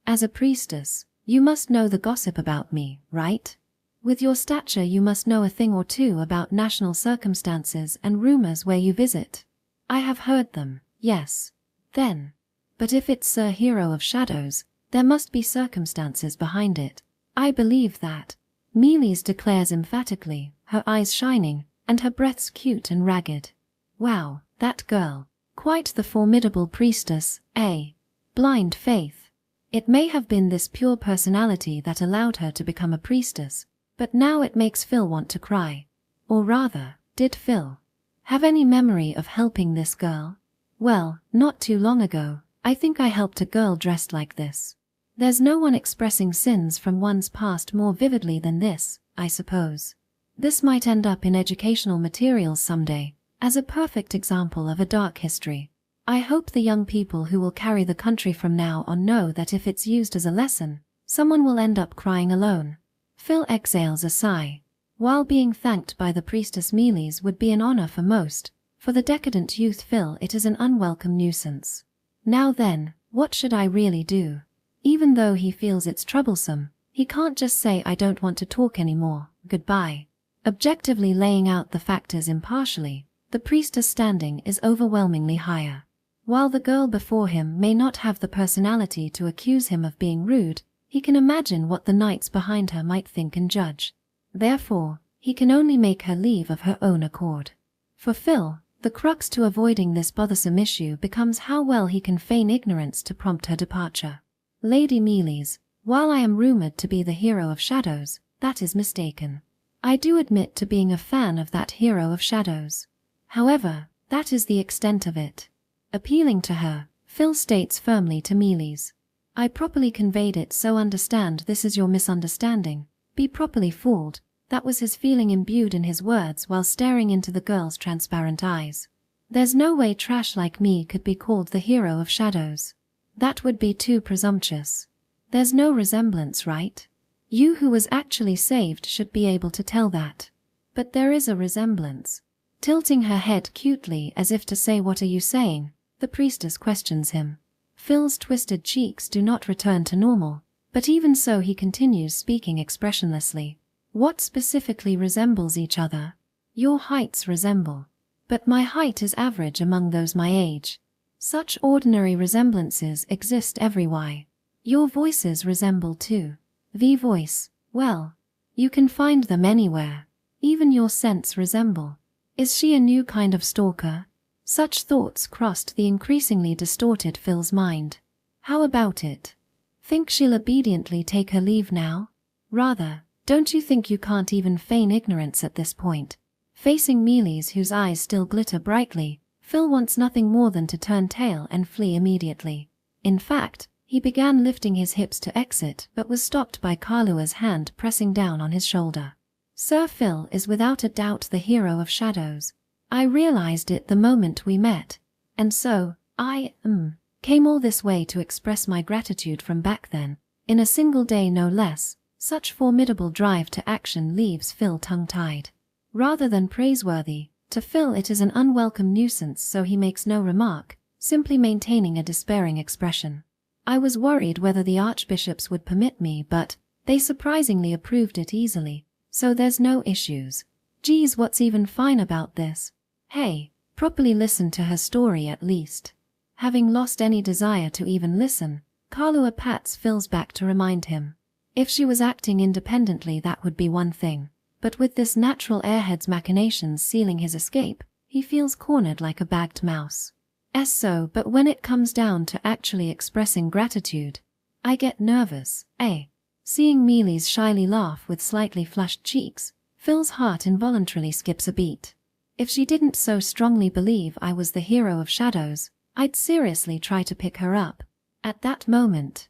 As a priestess, you must know the gossip about me, right? With your stature you must know a thing or two about national circumstances and rumors where you visit. I have heard them, yes. Then. But if it's Sir Hero of Shadows, there must be circumstances behind it. I believe that. Mealy's declares emphatically, her eyes shining, and her breaths cute and ragged. Wow, that girl. Quite the formidable priestess, eh? Blind faith. It may have been this pure personality that allowed her to become a priestess, but now it makes Phil want to cry. Or rather, did Phil have any memory of helping this girl? Well, not too long ago, I think I helped a girl dressed like this. There's no one expressing sins from one's past more vividly than this, I suppose. This might end up in educational materials someday, as a perfect example of a dark history. I hope the young people who will carry the country from now on know that if it's used as a lesson, someone will end up crying alone. Phil exhales a sigh. While being thanked by the priestess Mealy's would be an honor for most, for the decadent youth Phil it is an unwelcome nuisance. Now then, what should I really do? Even though he feels it's troublesome, he can't just say I don't want to talk anymore, goodbye. Objectively laying out the factors impartially, the priestess standing is overwhelmingly higher. While the girl before him may not have the personality to accuse him of being rude, he can imagine what the knights behind her might think and judge. Therefore, he can only make her leave of her own accord. For Phil, the crux to avoiding this bothersome issue becomes how well he can feign ignorance to prompt her departure. Lady Mealy's, while I am rumored to be the hero of shadows, that is mistaken. I do admit to being a fan of that hero of shadows. However, that is the extent of it. Appealing to her, Phil states firmly to Mealy's, I properly conveyed it, so understand this is your misunderstanding. Be properly fooled. That was his feeling imbued in his words while staring into the girl's transparent eyes. There's no way trash like me could be called the hero of shadows. That would be too presumptuous. There's no resemblance, right? You who was actually saved should be able to tell that. But there is a resemblance. Tilting her head cutely as if to say what are you saying, the priestess questions him. Phil's twisted cheeks do not return to normal, but even so he continues speaking expressionlessly. What specifically resembles each other? Your heights resemble. But my height is average among those my age. Such ordinary resemblances exist everywhere. Your voices resemble too. The voice, well, you can find them anywhere. Even your scents resemble. Is she a new kind of stalker? Such thoughts crossed the increasingly distorted Phil's mind. How about it? Think she'll obediently take her leave now? Rather, don't you think you can't even feign ignorance at this point? Facing Mealy's, whose eyes still glitter brightly, Phil wants nothing more than to turn tail and flee immediately. In fact, he began lifting his hips to exit but was stopped by Kalua's hand pressing down on his shoulder. Sir Phil is without a doubt the hero of shadows. I realized it the moment we met, and so, I came all this way to express my gratitude from back then, in a single day no less. Such formidable drive to action leaves Phil tongue-tied. Rather than praiseworthy, to Phil it is an unwelcome nuisance, so he makes no remark, simply maintaining a despairing expression. I was worried whether the archbishops would permit me, but they surprisingly approved it easily, so there's no issues. Geez, what's even fine about this? Hey, properly listen to her story at least. Having lost any desire to even listen, Kalua pats Phil's back to remind him. If she was acting independently that would be one thing, but with this natural airhead's machinations sealing his escape, he feels cornered like a bagged mouse. But when it comes down to actually expressing gratitude, I get nervous, Seeing Mealy's shyly laugh with slightly flushed cheeks, Phil's heart involuntarily skips a beat. If she didn't so strongly believe I was the hero of shadows, I'd seriously try to pick her up. At that moment,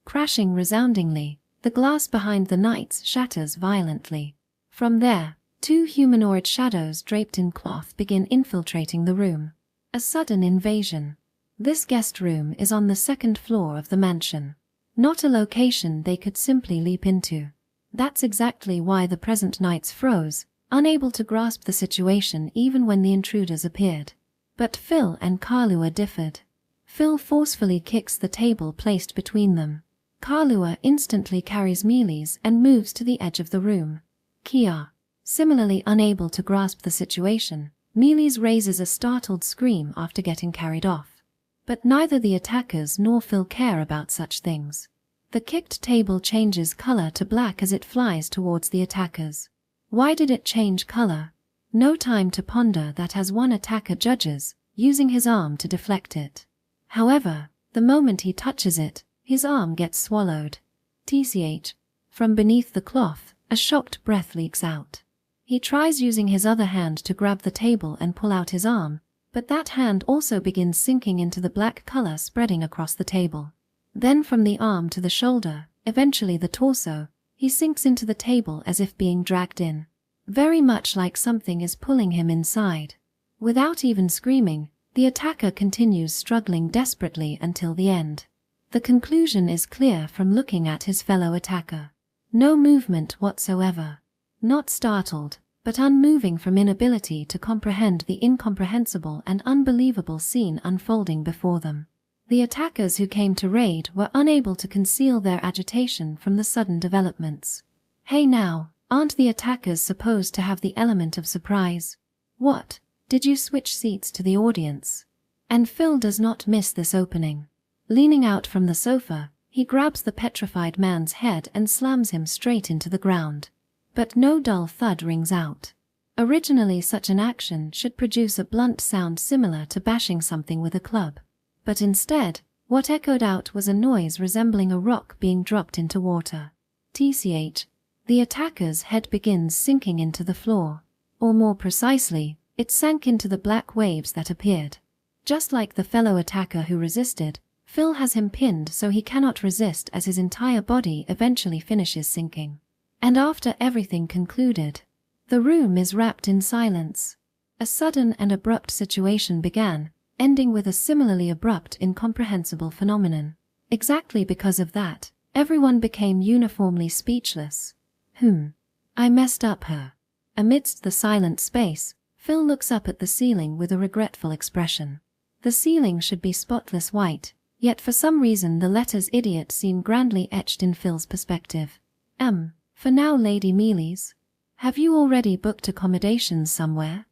crashing resoundingly, the glass behind the knights shatters violently. From there, two humanoid shadows draped in cloth begin infiltrating the room. A sudden invasion. This guest room is on the second floor of the mansion. not a location they could simply leap into. That's exactly why the present knights froze, unable to grasp the situation even when the intruders appeared. But Phil and Kalua differed. Phil forcefully kicks the table placed between them. Kalua instantly carries Mealy's and moves to the edge of the room. Kia, similarly unable to grasp the situation, Mealy's raises a startled scream after getting carried off. But neither the attackers nor Phil care about such things. The kicked table changes color to black as it flies towards the attackers. Why did it change color? No time to ponder that as one attacker judges, using his arm to deflect it. However, the moment he touches it, his arm gets swallowed. Tch. From beneath the cloth, a shocked breath leaks out. He tries using his other hand to grab the table and pull out his arm, but that hand also begins sinking into the black color spreading across the table. Then from the arm to the shoulder, eventually the torso, he sinks into the table as if being dragged in. Very much like something is pulling him inside. Without even screaming, the attacker continues struggling desperately until the end. The conclusion is clear from looking at his fellow attacker. No movement whatsoever. Not startled, but unmoving from inability to comprehend the incomprehensible and unbelievable scene unfolding before them. The attackers who came to raid were unable to conceal their agitation from the sudden developments. Hey now, aren't the attackers supposed to have the element of surprise? What? Did you switch seats to the audience? And Phil does not miss this opening. Leaning out from the sofa, he grabs the petrified man's head and slams him straight into the ground. But no dull thud rings out. Originally such an action should produce a blunt sound similar to bashing something with a club. But instead, what echoed out was a noise resembling a rock being dropped into water. Tch. The attacker's head begins sinking into the floor. Or more precisely, it sank into the black waves that appeared. Just like the fellow attacker who resisted, Phil has him pinned so he cannot resist as his entire body eventually finishes sinking. And after everything concluded, the room is wrapped in silence. A sudden and abrupt situation began, ending with a similarly abrupt, incomprehensible phenomenon. Exactly because of that, everyone became uniformly speechless. I messed up her. Amidst the silent space, Phil looks up at the ceiling with a regretful expression. The ceiling should be spotless white, yet for some reason the letters idiot seem grandly etched in Phil's perspective. For now, Lady Mealy's. Have you already booked accommodations somewhere?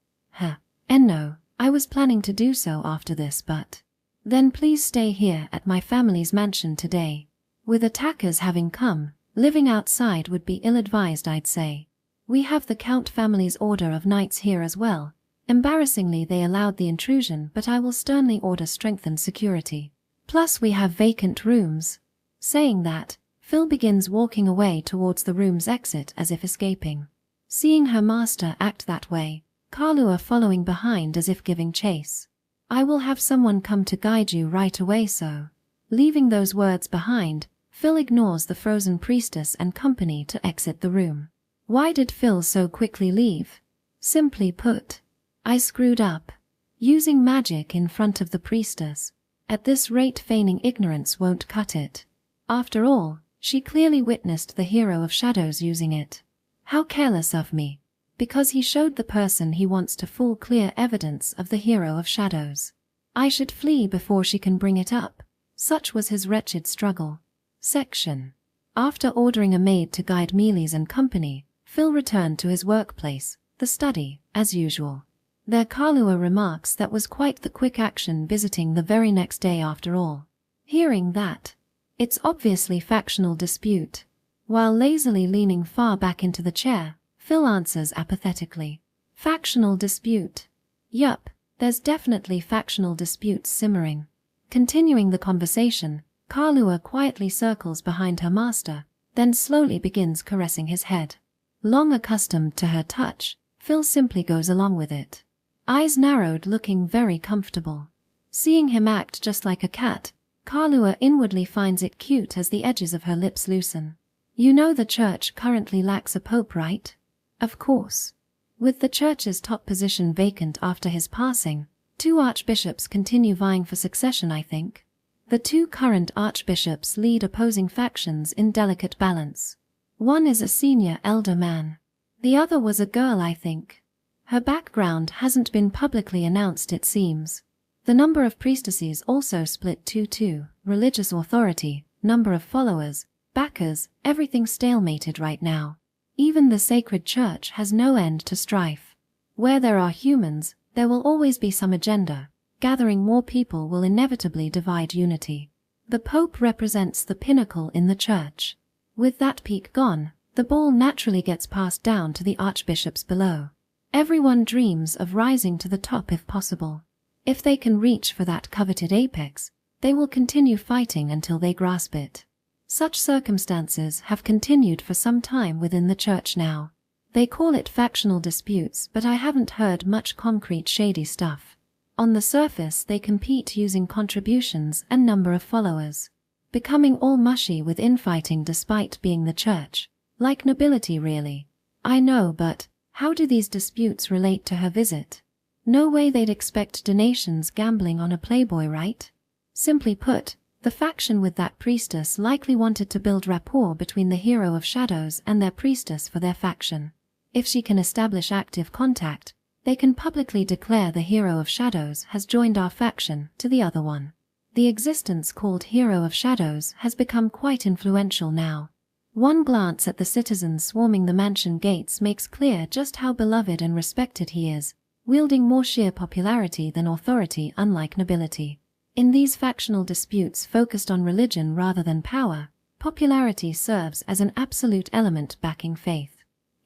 No, I was planning to do so after this, but... Then please stay here at my family's mansion today. With attackers having come, living outside would be ill-advised, I'd say. We have the Count family's order of knights here as well. Embarrassingly, they allowed the intrusion, but I will sternly order strengthened security. Plus we have vacant rooms. Saying that, Phil begins walking away towards the room's exit as if escaping. Seeing her master act that way, Kalua following behind as if giving chase. I will have someone come to guide you right away, so. Leaving those words behind, Phil ignores the frozen priestess and company to exit the room. Why did Phil so quickly leave? Simply put, I screwed up. Using magic in front of the priestess. At this rate, feigning ignorance won't cut it. After all, she clearly witnessed the hero of shadows using it. How careless of me. Because he showed the person he wants to fool clear evidence of the hero of shadows. I should flee before she can bring it up. Such was his wretched struggle. Section. After ordering a maid to guide Mealy's and company, Phil returned to his workplace, the study, as usual. There Kalua remarks that was quite the quick action visiting the very next day after all. Hearing that, it's obviously factional dispute. While lazily leaning far back into the chair, Phil answers apathetically. Factional dispute. Yup, there's definitely factional disputes simmering. Continuing the conversation, Kalua quietly circles behind her master, then slowly begins caressing his head. Long accustomed to her touch, Phil simply goes along with it. Eyes narrowed, looking very comfortable. Seeing him act just like a cat, Kalua inwardly finds it cute as the edges of her lips loosen. You know the church currently lacks a pope, right? Of course. With the church's top position vacant after his passing, 2 archbishops continue vying for succession, I think. The two current archbishops lead opposing factions in delicate balance. One is a senior elder man. The other was a girl, I think. Her background hasn't been publicly announced, it seems. The number of priestesses also split 2-2, religious authority, number of followers, backers, everything stalemated right now. Even the sacred church has no end to strife. Where there are humans, there will always be some agenda. Gathering more people will inevitably divide unity. The Pope represents the pinnacle in the church. With that peak gone, the ball naturally gets passed down to the archbishops below. Everyone dreams of rising to the top if possible. If they can reach for that coveted apex, they will continue fighting until they grasp it. Such circumstances have continued for some time within the church now. They call it factional disputes, but I haven't heard much concrete shady stuff. On the surface, they compete using contributions and number of followers, becoming all mushy with infighting despite being the church. Like nobility, really. I know, but how do these disputes relate to her visit? No way they'd expect donations gambling on a Playboy, right? Simply put, the faction with that priestess likely wanted to build rapport between the hero of shadows and their priestess for their faction. If she can establish active contact, they can publicly declare the hero of shadows has joined our faction to the other one. The existence called hero of shadows has become quite influential now. One glance at the citizens swarming the mansion gates makes clear just how beloved and respected he is, wielding more sheer popularity than authority, unlike nobility. In these factional disputes focused on religion rather than power, popularity serves as an absolute element backing faith.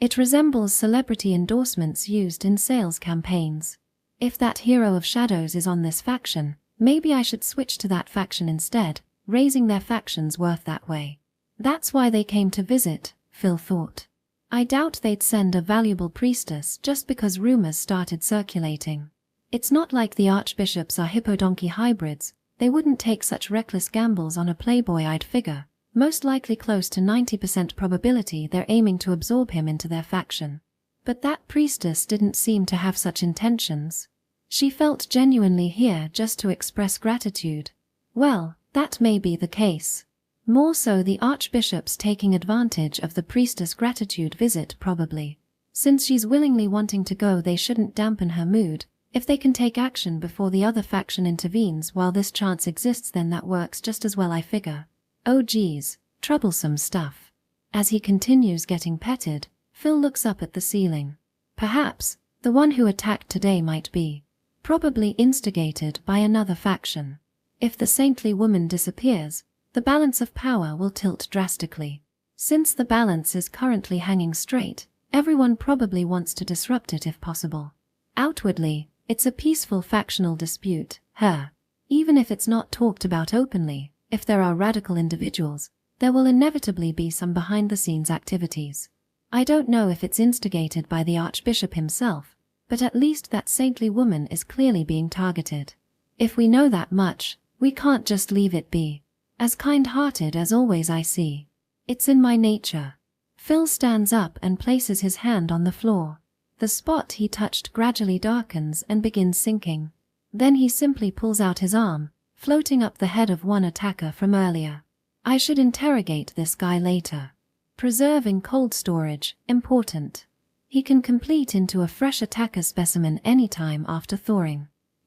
It resembles celebrity endorsements used in sales campaigns. If that hero of shadows is on this faction, maybe I should switch to that faction instead, raising their faction's worth that way. That's why they came to visit, Phil thought. I doubt they'd send a valuable priestess just because rumors started circulating. It's not like the archbishops are hippodonkey hybrids. They wouldn't take such reckless gambles on a Playboy, I'd figure. Most likely close to 90% probability they're aiming to absorb him into their faction. But that priestess didn't seem to have such intentions. She felt genuinely here just to express gratitude. Well, that may be the case. More so the archbishop's taking advantage of the priestess' gratitude visit probably. Since she's willingly wanting to go, they shouldn't dampen her mood. If they can take action before the other faction intervenes while this chance exists, then that works just as well, I figure. Oh geez, troublesome stuff. As he continues getting petted, Phil looks up at the ceiling. Perhaps, the one who attacked today might be. Probably instigated by another faction. If the saintly woman disappears, the balance of power will tilt drastically. Since the balance is currently hanging straight, everyone probably wants to disrupt it if possible. Outwardly, it's a peaceful factional dispute, even if it's not talked about openly. If there are radical individuals, there will inevitably be some behind-the-scenes activities. I don't know if it's instigated by the Archbishop himself, but at least that saintly woman is clearly being targeted. If we know that much, we can't just leave it be. As kind-hearted as always, I see. It's in my nature. Phil stands up and places his hand on the floor. The spot he touched gradually darkens and begins sinking. Then he simply pulls out his arm, floating up the head of one attacker from earlier. I should interrogate this guy later. Preserve in cold storage, important. He can complete into a fresh attacker specimen anytime after thawing.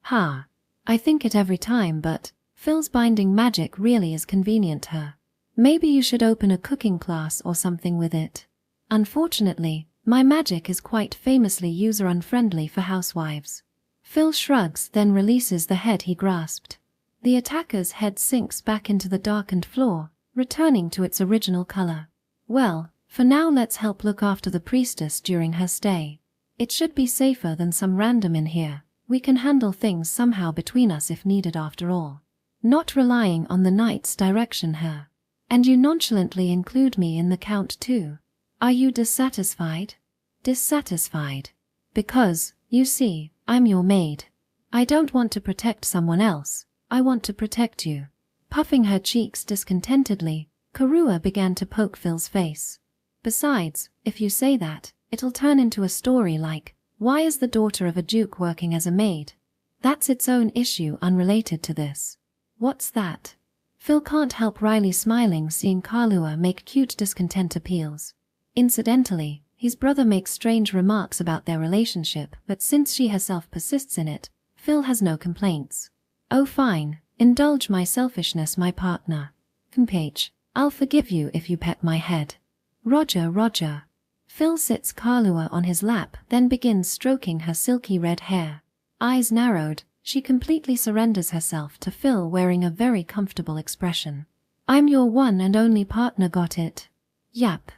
I think it every time, but Phil's binding magic really is convenient her. Maybe you should open a cooking class or something with it. Unfortunately, my magic is quite famously user-unfriendly for housewives. Phil shrugs, then releases the head he grasped. The attacker's head sinks back into the darkened floor, returning to its original color. Well, for now let's help look after the priestess during her stay. It should be safer than some random in here. We can handle things somehow between us if needed after all. Not relying on the knight's direction her. And you nonchalantly include me in the count too. Are you dissatisfied? Dissatisfied. Because, you see, I'm your maid. I don't want to protect someone else. I want to protect you. Puffing her cheeks discontentedly, Karua began to poke Phil's face. Besides, if you say that, it'll turn into a story like, why is the daughter of a duke working as a maid? That's its own issue unrelated to this. What's that? Phil can't help wryly smiling seeing Kalua make cute discontent appeals. Incidentally, his brother makes strange remarks about their relationship, but since she herself persists in it, Phil has no complaints. Oh fine, indulge my selfishness my partner. Compage, I'll forgive you if you pet my head. Roger, Roger. Phil sits Kalua on his lap, then begins stroking her silky red hair. Eyes narrowed, she completely surrenders herself to Phil wearing a very comfortable expression. I'm your one and only partner, got it? Yap.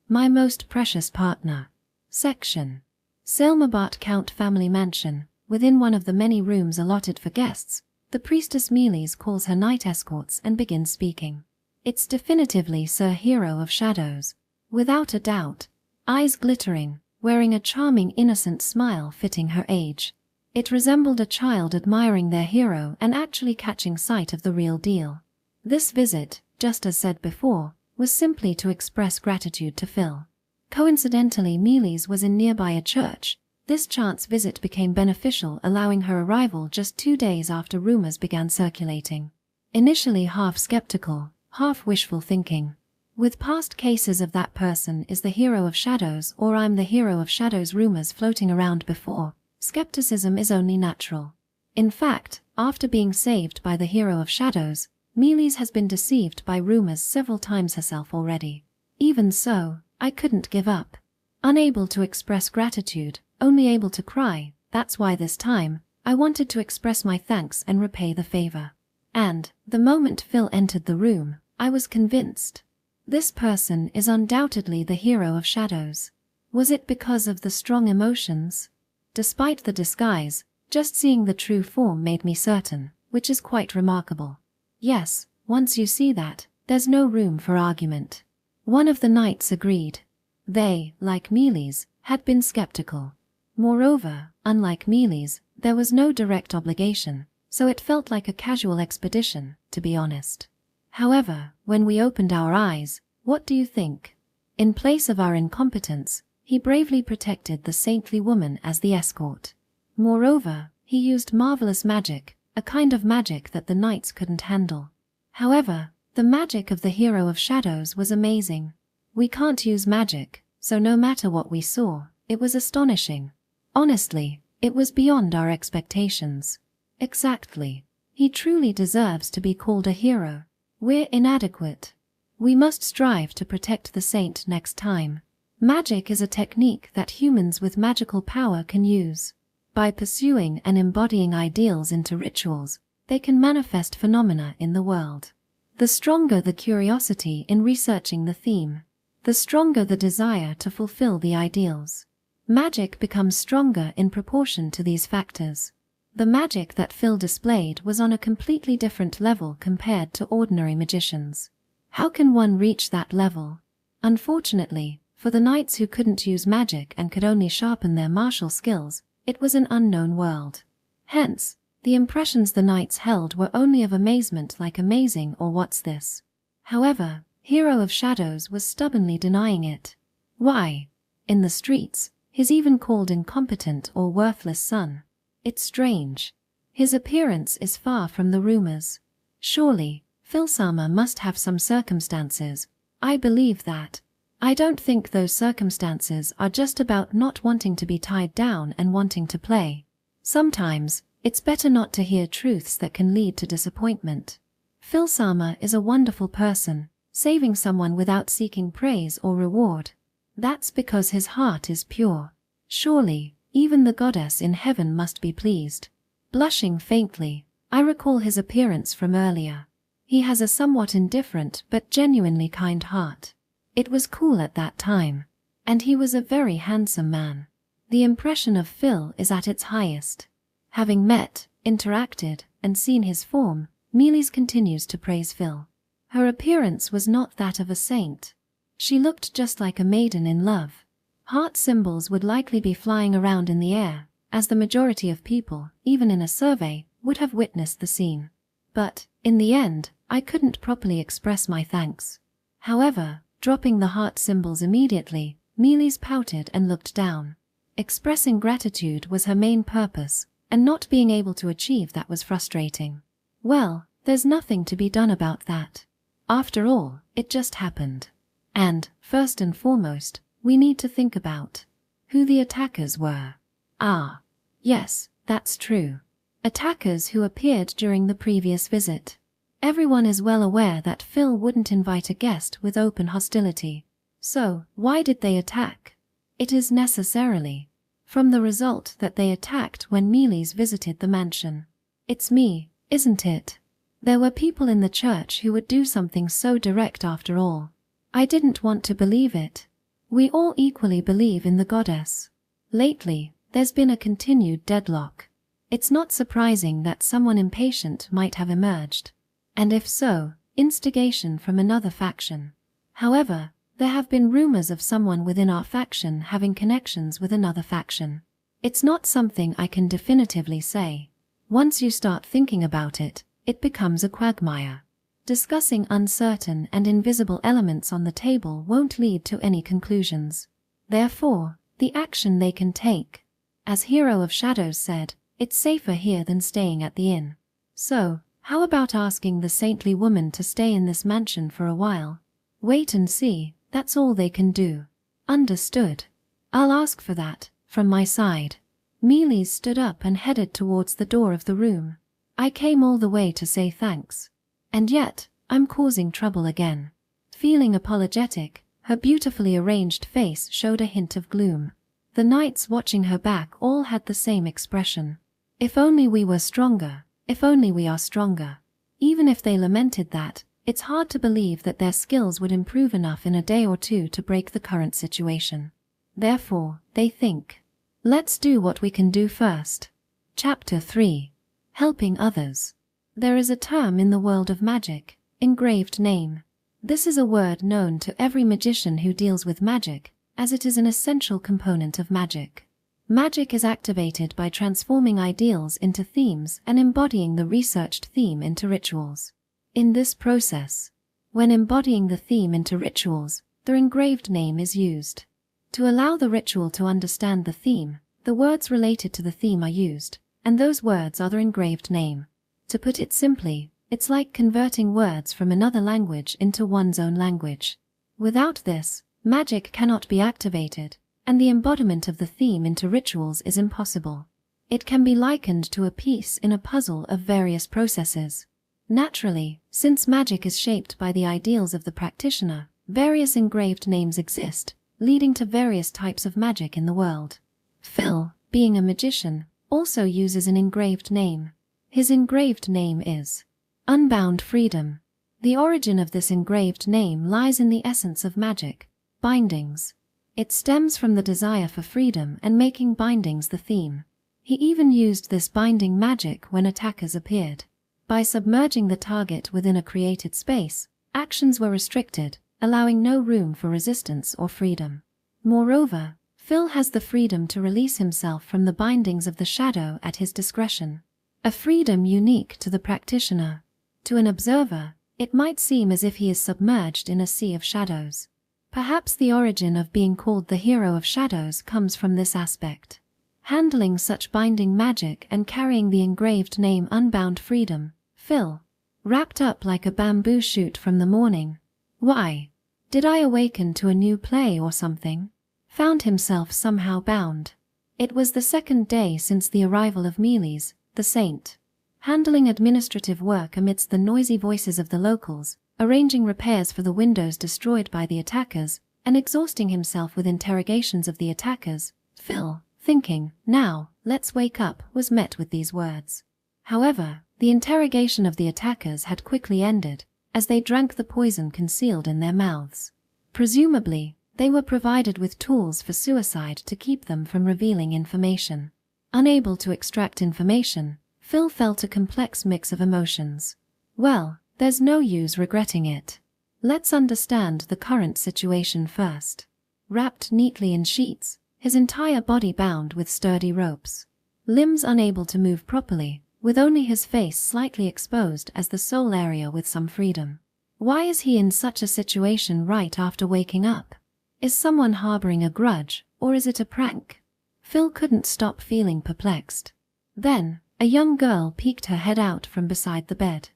My most precious partner. Section. Selmabat Count Family Mansion. Within one of the many rooms allotted for guests, the priestess Mealy's calls her night escorts and begins speaking. It's definitively Sir Hero of Shadows. Without a doubt. Eyes glittering, wearing a charming innocent smile fitting her age. It resembled a child admiring their hero and actually catching sight of the real deal. This visit, just as said before, was simply to express gratitude to Phil. Coincidentally, Mealy's was in nearby a church. This chance visit became beneficial, allowing her arrival just 2 days after rumors began circulating. Initially half skeptical, half wishful thinking. With past cases of that person is the hero of shadows or I'm the hero of shadows rumors floating around before, skepticism is only natural. In fact, after being saved by the hero of shadows, Mealy's has been deceived by rumors several times herself already. Even so, I couldn't give up. Unable to express gratitude, only able to cry, that's why this time, I wanted to express my thanks and repay the favor. And, the moment Phil entered the room, I was convinced. This person is undoubtedly the hero of shadows. Was it because of the strong emotions? Despite the disguise, just seeing the true form made me certain, which is quite remarkable. Yes, once you see that, there's no room for argument. One of the knights agreed. They, like Mealy's, had been skeptical. Moreover, unlike Mealy's, there was no direct obligation, so it felt like a casual expedition, to be honest. However, when we opened our eyes, what do you think? In place of our incompetence, he bravely protected the saintly woman as the escort. Moreover, he used marvelous magic, a kind of magic that the knights couldn't handle. However, the magic of the hero of shadows was amazing. We can't use magic, so no matter what we saw, it was astonishing. Honestly, it was beyond our expectations. Exactly. He truly deserves to be called a hero. We're inadequate. We must strive to protect the saint next time. Magic is a technique that humans with magical power can use. By pursuing and embodying ideals into rituals, they can manifest phenomena in the world. The stronger the curiosity in researching the theme, the stronger the desire to fulfill the ideals. Magic becomes stronger in proportion to these factors. The magic that Phil displayed was on a completely different level compared to ordinary magicians. How can one reach that level? Unfortunately, for the knights who couldn't use magic and could only sharpen their martial skills, it was an unknown world. Hence, the impressions the knights held were only of amazement, like amazing or what's this. However, Hero of Shadows was stubbornly denying it. Why? In the streets, he's even called incompetent or worthless son. It's strange. His appearance is far from the rumors. Surely, Philsama must have some circumstances. I believe that. I don't think those circumstances are just about not wanting to be tied down and wanting to play. Sometimes, it's better not to hear truths that can lead to disappointment. Philsama is a wonderful person, saving someone without seeking praise or reward. That's because his heart is pure. Surely, even the goddess in heaven must be pleased. Blushing faintly, I recall his appearance from earlier. He has a somewhat indifferent but genuinely kind heart. It was cool at that time. And he was a very handsome man. The impression of Phil is at its highest. Having met, interacted, and seen his form, Mealy's continues to praise Phil. Her appearance was not that of a saint. She looked just like a maiden in love. Heart symbols would likely be flying around in the air, as the majority of people, even in a survey, would have witnessed the scene. But, in the end, I couldn't properly express my thanks. However, dropping the heart symbols immediately, Mealy's pouted and looked down. Expressing gratitude was her main purpose, and not being able to achieve that was frustrating. Well, There's nothing to be done about that. After all, it just happened. And, first and foremost, we need to think about who the attackers were. Ah, yes, that's true. Attackers who appeared during the previous visit. Everyone is well aware that Phil wouldn't invite a guest with open hostility. So, why did they attack? It is necessarily from the result that they attacked when Mealy's visited the mansion. It's me, isn't it? There were people in the church who would do something so direct after all. I didn't want to believe it. We all equally believe in the goddess. Lately, there's been a continued deadlock. It's not surprising that someone impatient might have emerged. And if so, instigation from another faction. However, there have been rumors of someone within our faction having connections with another faction. It's not something I can definitively say. Once you start thinking about it, it becomes a quagmire. Discussing uncertain and invisible elements on the table won't lead to any conclusions. Therefore, the action they can take. As Hero of Shadows said, it's safer here than staying at the inn. So, how about asking the saintly woman to stay in this mansion for a while? Wait and see, that's all they can do. Understood. I'll ask for that, from my side. Mealy's stood up and headed towards the door of the room. I came all the way to say thanks. And yet, I'm causing trouble again. Feeling apologetic, her beautifully arranged face showed a hint of gloom. The knights watching her back all had the same expression. If only we were stronger, if only we are stronger. Even if they lamented that, it's hard to believe that their skills would improve enough in a day or two to break the current situation. Therefore, they think. Let's do what we can do first. Chapter 3. Helping others. There is a term in the world of magic, engraved name. This is a word known to every magician who deals with magic, as it is an essential component of magic. Magic is activated by transforming ideals into themes and embodying the researched theme into rituals. In this process, when embodying the theme into rituals, the engraved name is used. To allow the ritual to understand the theme, the words related to the theme are used, and those words are the engraved name. To put it simply, it's like converting words from another language into one's own language. Without this, magic cannot be activated, and the embodiment of the theme into rituals is impossible. It can be likened to a piece in a puzzle of various processes. Naturally, since magic is shaped by the ideals of the practitioner, various engraved names exist, leading to various types of magic in the world. Phil, being a magician, also uses an engraved name. His engraved name is Unbound Freedom. The origin of this engraved name lies in the essence of magic, bindings. It stems from the desire for freedom and making bindings the theme. He even used this binding magic when attackers appeared. By submerging the target within a created space, actions were restricted, allowing no room for resistance or freedom. Moreover, Phil has the freedom to release himself from the bindings of the shadow at his discretion. A freedom unique to the practitioner. To an observer, it might seem as if he is submerged in a sea of shadows. Perhaps the origin of being called the Hero of Shadows comes from this aspect. Handling such binding magic and carrying the engraved name Unbound Freedom, Phil, wrapped up like a bamboo shoot from the morning. Why? Did I awaken to a new play or something? Found himself somehow bound. It was the second day since the arrival of Mealy's, the saint. Handling administrative work amidst the noisy voices of the locals, arranging repairs for the windows destroyed by the attackers, and exhausting himself with interrogations of the attackers, Phil, thinking, now, let's wake up, was met with these words. However, the interrogation of the attackers had quickly ended, as they drank the poison concealed in their mouths. Presumably, they were provided with tools for suicide to keep them from revealing information. Unable to extract information, Phil felt a complex mix of emotions. Well, there's no use regretting it. Let's understand the current situation first. Wrapped neatly in sheets, his entire body bound with sturdy ropes. Limbs unable to move properly, with only his face slightly exposed as the sole area with some freedom. Why is he in such a situation right after waking up? Is someone harboring a grudge, or is it a prank? Phil couldn't stop feeling perplexed. Then, a young girl peeked her head out from beside the bed.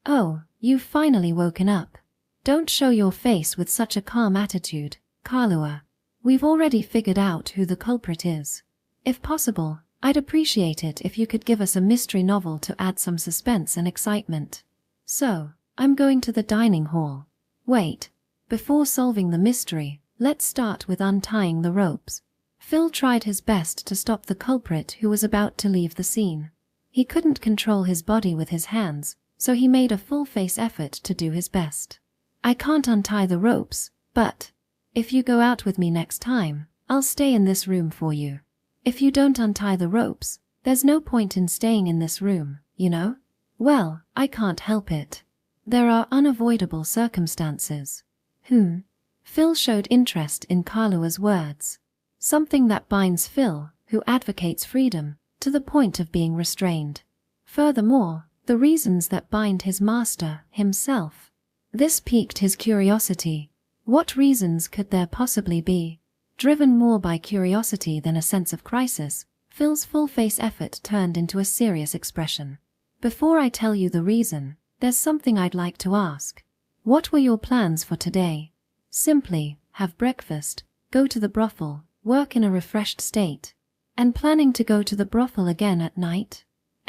Oh, you've finally woken up. Don't show your face with such a calm attitude, Kalua. We've already figured out who the culprit is. If possible, I'd appreciate it if you could give us a mystery novel to add some suspense and excitement. So, I'm going to the dining hall. Wait. Before solving the mystery, let's start with untying the ropes. Phil tried his best to stop the culprit who was about to leave the scene. He couldn't control his body with his hands, so he made a full-face effort to do his best. I can't untie the ropes, but if you go out with me next time, I'll stay in this room for you. If you don't untie the ropes, there's no point in staying in this room, you know? Well, I can't help it. There are unavoidable circumstances. Phil showed interest in Kalua's words. Something that binds Phil, who advocates freedom, to the point of being restrained. Furthermore, the reasons that bind his master, himself. This piqued his curiosity. What reasons could there possibly be? Driven more by curiosity than a sense of crisis, Phil's full-face effort turned into a serious expression. Before I tell you the reason, there's something I'd like to ask. What were your plans for today? Simply, have breakfast, go to the brothel, work in a refreshed state. And planning to go to the brothel again at night?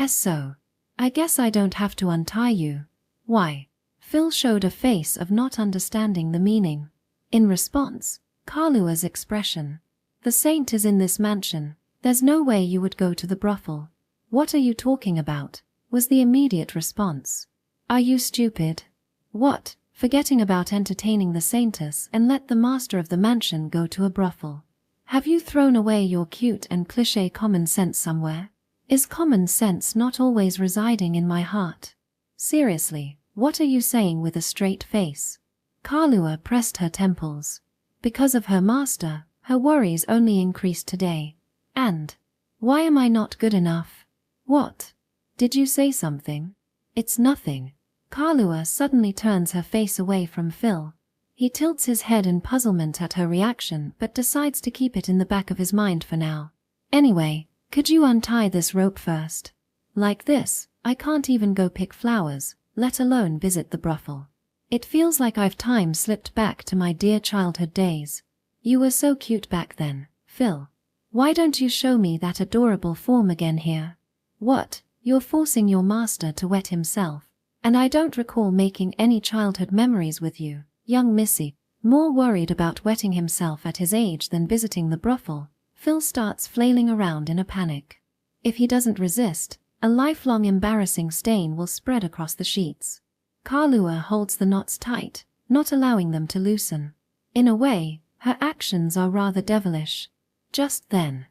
So. I guess I don't have to untie you. Why? Phil showed a face of not understanding the meaning. In response, Kalua's expression. The saint is in this mansion. There's no way you would go to the brothel. What are you talking about? Was the immediate response. Are you stupid? What? Forgetting about entertaining the saintess and let the master of the mansion go to a brothel. Have you thrown away your cute and cliché common sense somewhere? Is common sense not always residing in my heart? Seriously, what are you saying with a straight face? Kalua pressed her temples. Because of her master, her worries only increased today. And why am I not good enough? What? Did you say something? It's nothing. Kalua suddenly turns her face away from Phil. He tilts his head in puzzlement at her reaction but decides to keep it in the back of his mind for now. Anyway, could you untie this rope first? Like this, I can't even go pick flowers, let alone visit the brothel. It feels like I've time slipped back to my dear childhood days. You were so cute back then, Phil. Why don't you show me that adorable form again here? What? You're forcing your master to wet himself. And I don't recall making any childhood memories with you, young missy. More worried about wetting himself at his age than visiting the brothel, Phil starts flailing around in a panic. If he doesn't resist, a lifelong embarrassing stain will spread across the sheets. Kalua holds the knots tight, not allowing them to loosen. In a way, her actions are rather devilish. Just then.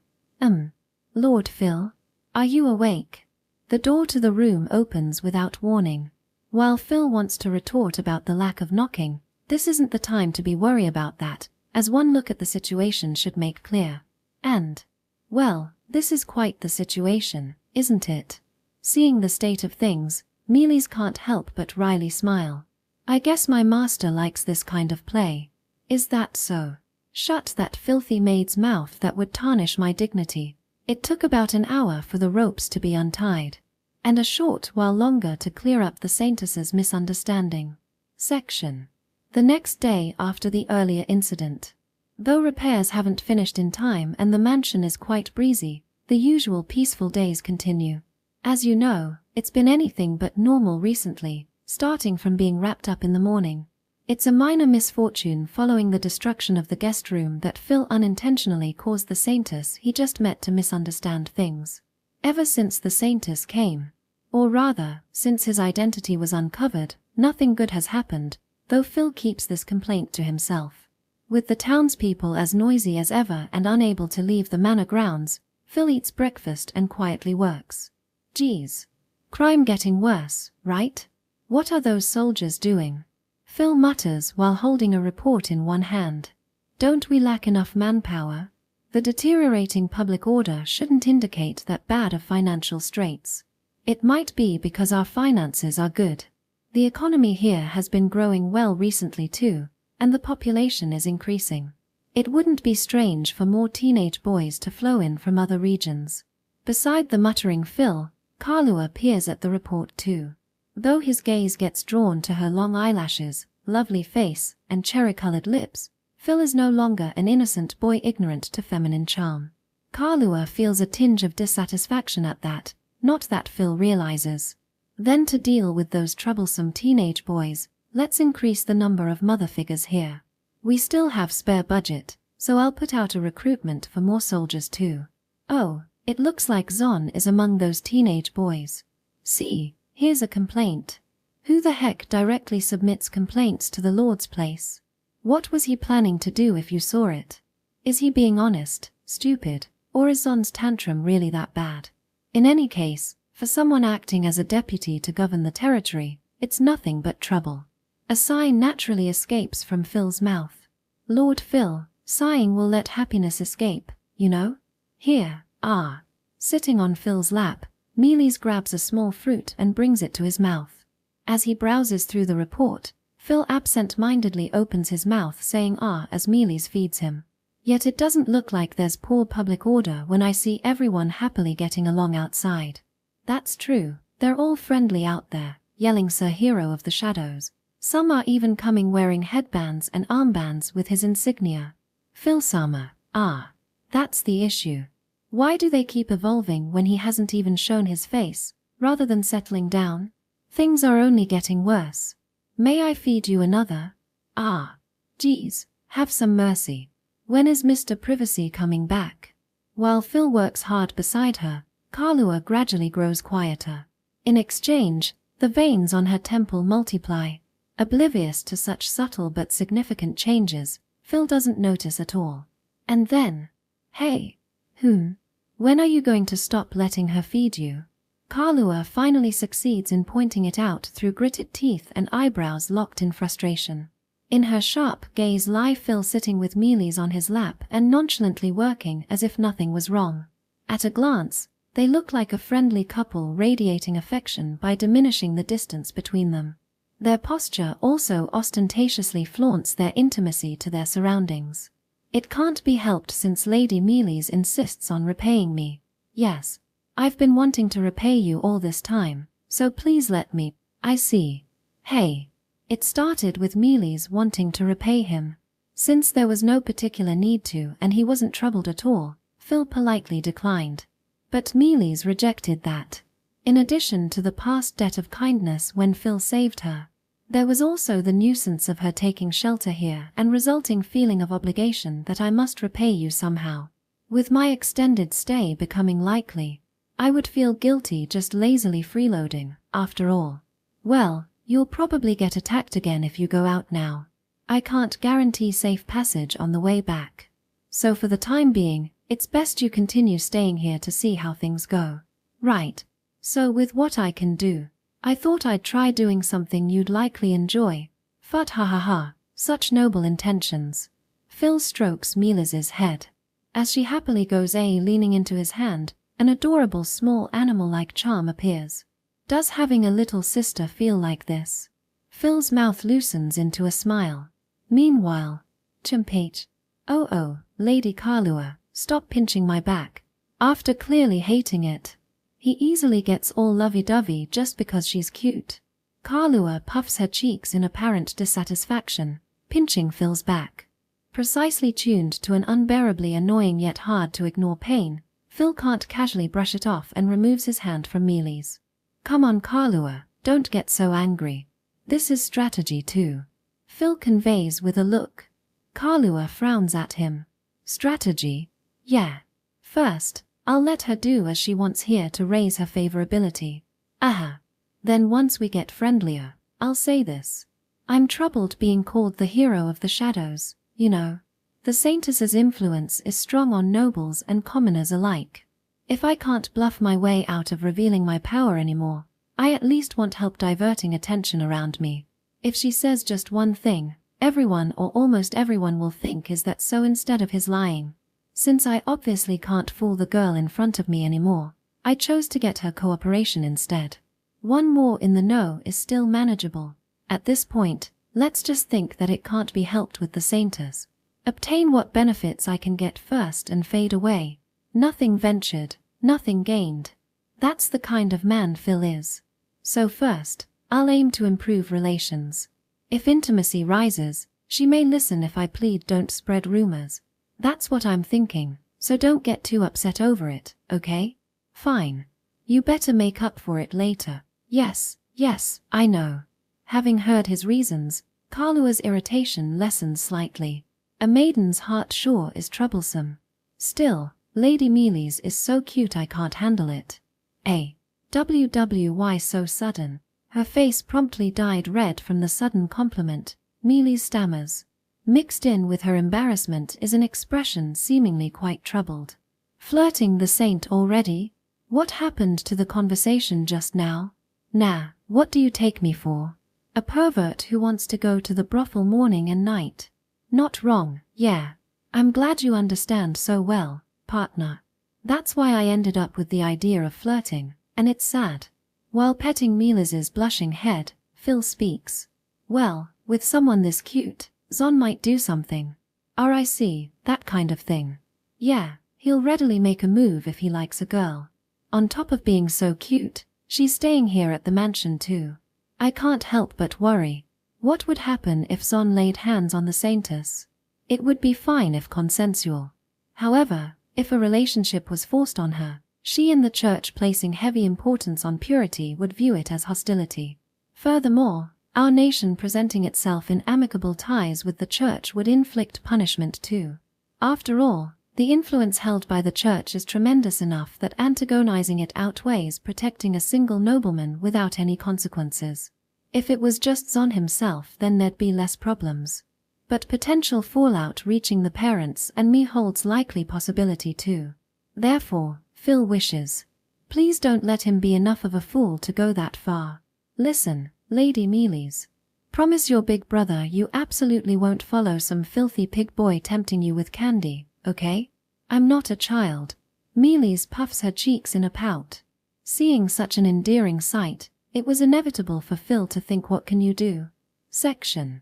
Lord Phil? Are you awake? The door to the room opens without warning. While Phil wants to retort about the lack of knocking, this isn't the time to be worried about that, as one look at the situation should make clear. And, well, this is quite the situation, isn't it? Seeing the state of things, Mealy's can't help but wryly smile. I guess my master likes this kind of play. Is that so? Shut that filthy maid's mouth, that would tarnish my dignity. It took about an hour for the ropes to be untied, and a short while longer to clear up the saintess's misunderstanding. Section. The next day after the earlier incident. Though repairs haven't finished in time and the mansion is quite breezy, the usual peaceful days continue. As you know, it's been anything but normal recently, starting from being wrapped up in the morning. It's a minor misfortune following the destruction of the guest room that Phil unintentionally caused the saintess he just met to misunderstand things. Ever since the saintess came, or rather, since his identity was uncovered, nothing good has happened, though Phil keeps this complaint to himself. With the townspeople as noisy as ever and unable to leave the manor grounds, Phil eats breakfast and quietly works. Geez. Crime getting worse, right? What are those soldiers doing? Phil mutters while holding a report in one hand. Don't we lack enough manpower? The deteriorating public order shouldn't indicate that bad of financial straits. It might be because our finances are good. The economy here has been growing well recently too, and the population is increasing. It wouldn't be strange for more teenage boys to flow in from other regions. Beside the muttering Phil, Kalua peers at the report too. Though his gaze gets drawn to her long eyelashes, lovely face, and cherry-colored lips, Phil is no longer an innocent boy ignorant to feminine charm. Kalua feels a tinge of dissatisfaction at that, not that Phil realizes. Then to deal with those troublesome teenage boys, let's increase the number of mother figures here. We still have spare budget, so I'll put out a recruitment for more soldiers too. Oh, it looks like Zon is among those teenage boys. See, here's a complaint. Who the heck directly submits complaints to the Lord's place? What was he planning to do if you saw it? Is he being honest, stupid, or is Zon's tantrum really that bad? In any case, for someone acting as a deputy to govern the territory, it's nothing but trouble. A sigh naturally escapes from Phil's mouth. Lord Phil, sighing will let happiness escape, you know? Here, ah. Sitting on Phil's lap, Mealy's grabs a small fruit and brings it to his mouth. As he browses through the report, Phil absent-mindedly opens his mouth saying ah as Mealy's feeds him. Yet it doesn't look like there's poor public order when I see everyone happily getting along outside. That's true, they're all friendly out there, yelling Sir Hero of the Shadows. Some are even coming wearing headbands and armbands with his insignia. Phil-sama, ah. That's the issue. Why do they keep evolving when he hasn't even shown his face, rather than settling down? Things are only getting worse. May I feed you another? Ah. Geez, have some mercy. When is Mr. Privacy coming back? While Phil works hard beside her, Kalua gradually grows quieter. In exchange, the veins on her temple multiply. Oblivious to such subtle but significant changes, Phil doesn't notice at all. And then, hey. When are you going to stop letting her feed you? Kalua finally succeeds in pointing it out through gritted teeth and eyebrows locked in frustration. In her sharp gaze lie Phil sitting with Mealy's on his lap and nonchalantly working as if nothing was wrong. At a glance, they look like a friendly couple radiating affection by diminishing the distance between them. Their posture also ostentatiously flaunts their intimacy to their surroundings. It can't be helped since Lady Mealy's insists on repaying me. Yes, I've been wanting to repay you all this time, so please let me. I see. Hey. It started with Mealy's wanting to repay him. Since there was no particular need to and he wasn't troubled at all, Phil politely declined. But Mealy's rejected that. In addition to the past debt of kindness when Phil saved her, there was also the nuisance of her taking shelter here and resulting feeling of obligation that I must repay you somehow. With my extended stay becoming likely, I would feel guilty just lazily freeloading, after all. Well, you'll probably get attacked again if you go out now. I can't guarantee safe passage on the way back. So for the time being, it's best you continue staying here to see how things go. Right. So with what I can do, I thought I'd try doing something you'd likely enjoy. Fut ha ha ha, such noble intentions. Phil strokes Mealy's head. As she happily goes leaning into his hand, an adorable small animal-like charm appears. Does having a little sister feel like this? Phil's mouth loosens into a smile. Meanwhile, Chimpate. Oh, Lady Kalua, stop pinching my back. After clearly hating it. He easily gets all lovey-dovey just because she's cute. Kalua puffs her cheeks in apparent dissatisfaction, pinching Phil's back. Precisely tuned to an unbearably annoying yet hard-to-ignore pain, Phil can't casually brush it off and removes his hand from Mealy's. Come on Kalua, don't get so angry. This is strategy too. Phil conveys with a look. Kalua frowns at him. Strategy? Yeah. First, I'll let her do as she wants here to raise her favorability. Aha. Then once we get friendlier, I'll say this. I'm troubled being called the hero of the shadows, you know. The Saintess's influence is strong on nobles and commoners alike. If I can't bluff my way out of revealing my power anymore, I at least want help diverting attention around me. If she says just one thing, everyone or almost everyone will think is that so instead of his lying. Since I obviously can't fool the girl in front of me anymore, I chose to get her cooperation instead. One more in the know is still manageable. At this point, let's just think that it can't be helped with the Saintess. Obtain what benefits I can get first and fade away. Nothing ventured, nothing gained. That's the kind of man Phil is. So first, I'll aim to improve relations. If intimacy rises, she may listen if I plead don't spread rumors. That's what I'm thinking, so don't get too upset over it, okay? Fine. You better make up for it later. Yes, I know. Having heard his reasons, Kalua's irritation lessens slightly. A maiden's heart sure is troublesome. Still, Lady Mealy's is so cute I can't handle it. Why so sudden? Her face promptly dyed red from the sudden compliment. Mealy stammers. Mixed in with her embarrassment is an expression seemingly quite troubled. Flirting the saint already? What happened to the conversation just now? Nah, what do you take me for? A pervert who wants to go to the brothel morning and night. Not wrong, yeah. I'm glad you understand so well, partner. That's why I ended up with the idea of flirting, and it's sad. While petting Mealy's blushing head, Phil speaks. Well, with someone this cute, Zon might do something. RIC, that kind of thing. Yeah, he'll readily make a move if he likes a girl. On top of being so cute, she's staying here at the mansion too. I can't help but worry. What would happen if Zon laid hands on the saintess? It would be fine if consensual. However, if a relationship was forced on her, she in the church placing heavy importance on purity would view it as hostility. Furthermore, our nation presenting itself in amicable ties with the church would inflict punishment too. After all, the influence held by the church is tremendous enough that antagonizing it outweighs protecting a single nobleman without any consequences. If it was just Zon himself, then there'd be less problems. But potential fallout reaching the parents and me holds likely possibility too. Therefore, Phil wishes. Please don't let him be enough of a fool to go that far. Listen, Lady Mealy's. Promise your big brother you absolutely won't follow some filthy pig boy tempting you with candy, okay? I'm not a child. Mealy's puffs her cheeks in a pout. Seeing such an endearing sight, it was inevitable for Phil to think, what can you do? Section.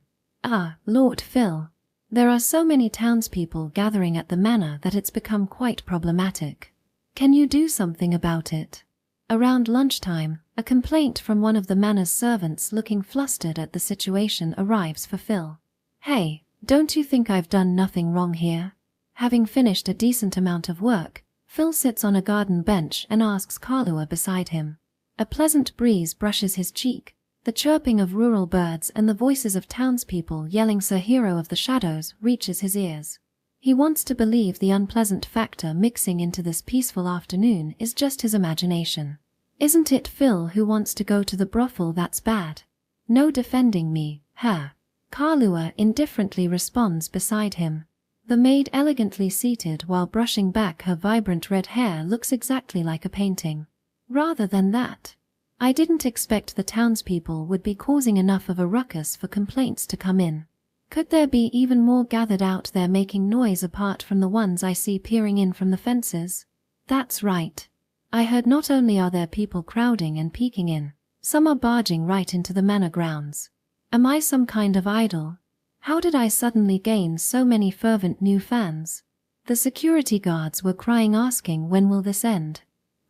Lord Phil. There are so many townspeople gathering at the manor that it's become quite problematic. Can you do something about it? Around lunchtime, a complaint from one of the manor's servants looking flustered at the situation arrives for Phil. Hey, don't you think I've done nothing wrong here? Having finished a decent amount of work, Phil sits on a garden bench and asks Kalua beside him. A pleasant breeze brushes his cheek. The chirping of rural birds and the voices of townspeople yelling Sir Hero of the Shadows reaches his ears. He wants to believe the unpleasant factor mixing into this peaceful afternoon is just his imagination. Isn't it Phil who wants to go to the brothel that's bad? No defending me, her. Kalua indifferently responds beside him. The maid elegantly seated while brushing back her vibrant red hair looks exactly like a painting. Rather than that, I didn't expect the townspeople would be causing enough of a ruckus for complaints to come in. Could there be even more gathered out there making noise apart from the ones I see peering in from the fences? That's right. I heard not only are there people crowding and peeking in, some are barging right into the manor grounds. Am I some kind of idol? How did I suddenly gain so many fervent new fans? The security guards were crying asking when will this end?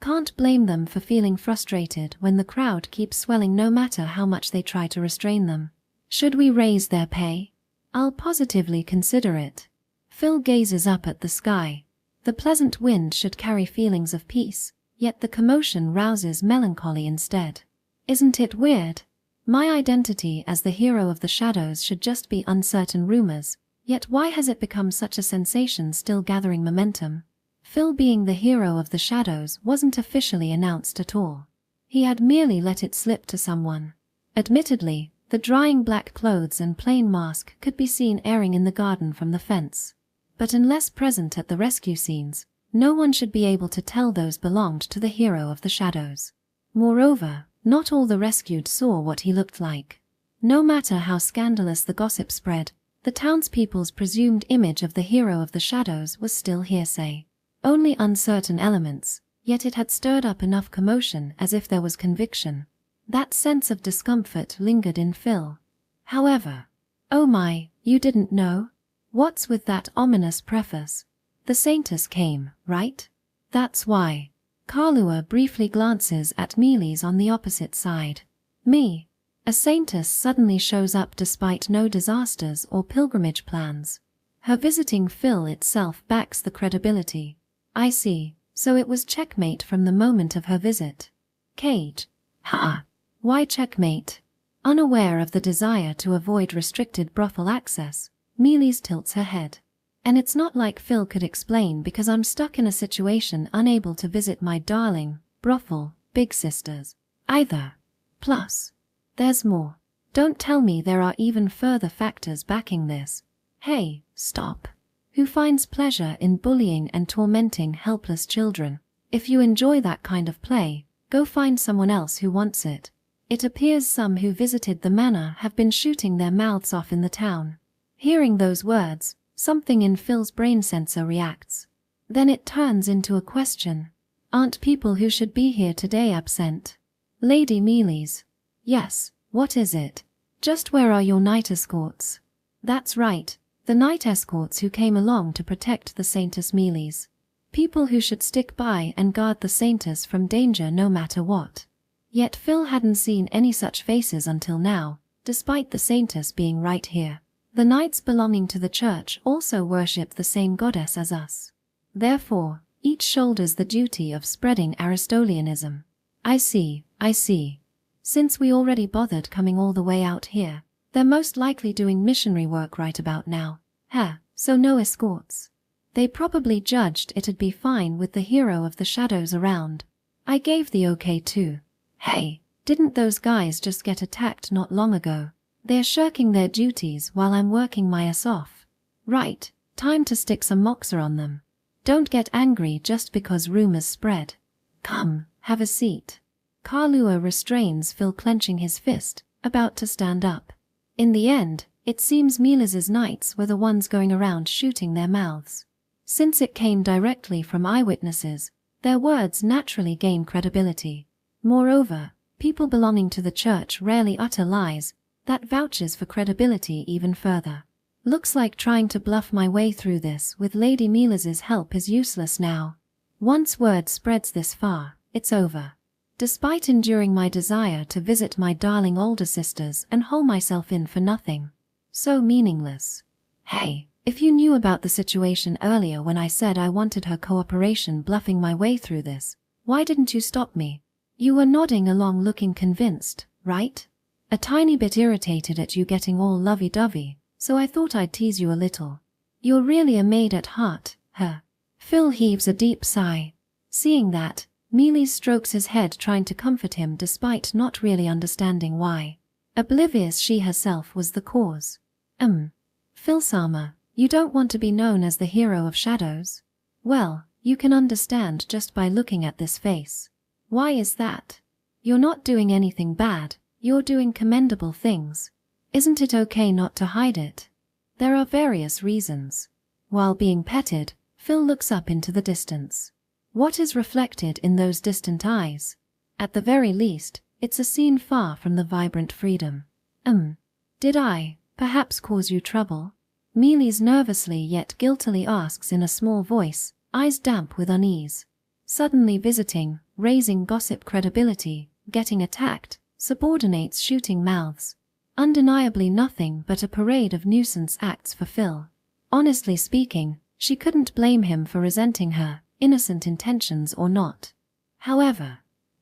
Can't blame them for feeling frustrated when the crowd keeps swelling no matter how much they try to restrain them. Should we raise their pay? I'll positively consider it. Phil gazes up at the sky. The pleasant wind should carry feelings of peace, yet the commotion rouses melancholy instead. Isn't it weird? My identity as the hero of the shadows should just be uncertain rumors, yet why has it become such a sensation still gathering momentum? Phil being the hero of the shadows wasn't officially announced at all. He had merely let it slip to someone. Admittedly, the drying black clothes and plain mask could be seen airing in the garden from the fence. But unless present at the rescue scenes, no one should be able to tell those belonged to the hero of the shadows. Moreover, not all the rescued saw what he looked like. No matter how scandalous the gossip spread, the townspeople's presumed image of the hero of the shadows was still hearsay. Only uncertain elements, yet it had stirred up enough commotion as if there was conviction. That sense of discomfort lingered in Phil. However, oh my, you didn't know? What's with that ominous preface? The saintess came, right? That's why. Kalua briefly glances at Mealy's on the opposite side. Me? A saintess suddenly shows up despite no disasters or pilgrimage plans. Her visiting Phil itself backs the credibility. I see, so it was checkmate from the moment of her visit. Cage. Ha! Why checkmate? Unaware of the desire to avoid restricted brothel access, Mealy's tilts her head. And it's not like Phil could explain because I'm stuck in a situation unable to visit my darling, brothel, big sisters, either. Plus, there's more. Don't tell me there are even further factors backing this. Hey, stop. Who finds pleasure in bullying and tormenting helpless children? If you enjoy that kind of play, go find someone else who wants it. It appears some who visited the manor have been shooting their mouths off in the town. Hearing those words, something in Phil's brain sensor reacts. Then it turns into a question. Aren't people who should be here today absent? Lady Mealy's. Yes, what is it? Just where are your night escorts? That's right, the night escorts who came along to protect the Saintess Mealy's. People who should stick by and guard the Saintess from danger no matter what. Yet Phil hadn't seen any such faces until now, despite the Saintess being right here. The knights belonging to the church also worship the same goddess as us. Therefore, each shoulders the duty of spreading Aristotelianism. I see. Since we already bothered coming all the way out here, they're most likely doing missionary work right about now. So no escorts. They probably judged it'd be fine with the hero of the shadows around. I gave the okay too. Hey, didn't those guys just get attacked not long ago? They're shirking their duties while I'm working my ass off. Right, time to stick some moxer on them. Don't get angry just because rumors spread. Come, have a seat. Kalua restrains Phil clenching his fist, about to stand up. In the end, it seems Mealy's knights were the ones going around shooting their mouths. Since it came directly from eyewitnesses, their words naturally gain credibility. Moreover, people belonging to the church rarely utter lies. That vouches for credibility even further. Looks like trying to bluff my way through this with Lady Mealy's help is useless now. Once word spreads this far, it's over. Despite enduring my desire to visit my darling older sisters and hole myself in for nothing. So meaningless. Hey, if you knew about the situation earlier when I said I wanted her cooperation bluffing my way through this, why didn't you stop me? You were nodding along looking convinced, right? A tiny bit irritated at you getting all lovey-dovey, so I thought I'd tease you a little. You're really a maid at heart, huh? Phil heaves a deep sigh. Seeing that, Mealy strokes his head trying to comfort him despite not really understanding why. Oblivious she herself was the cause. Phil Sama, you don't want to be known as the hero of shadows? Well, you can understand just by looking at this face. Why is that? You're not doing anything bad, you're doing commendable things. Isn't it okay not to hide it? There are various reasons. While being petted, Phil looks up into the distance. What is reflected in those distant eyes? At the very least, it's a scene far from the vibrant freedom. Did I, perhaps, cause you trouble? Mealy's nervously yet guiltily asks in a small voice, eyes damp with unease. Suddenly visiting, raising gossip credibility, getting attacked, subordinates shooting mouths. Undeniably nothing but a parade of nuisance acts for Phil. Honestly speaking, she couldn't blame him for resenting her, innocent intentions or not. However,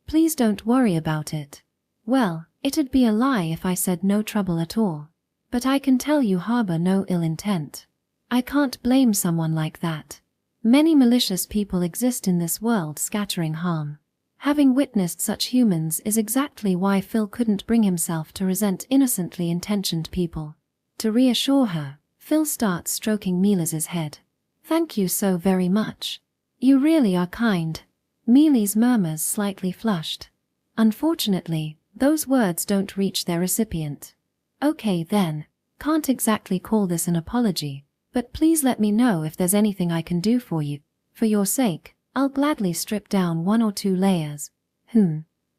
please don't worry about it. Well, it'd be a lie if I said no trouble at all. But I can tell you harbor no ill intent. I can't blame someone like that. Many malicious people exist in this world scattering harm. Having witnessed such humans is exactly why Phil couldn't bring himself to resent innocently intentioned people. To reassure her, Phil starts stroking Mealy's head. Thank you so very much. You really are kind. Mealy's murmurs slightly flushed. Unfortunately, those words don't reach their recipient. Okay then, can't exactly call this an apology, but please let me know if there's anything I can do for you. For your sake, I'll gladly strip down 1 or 2 layers.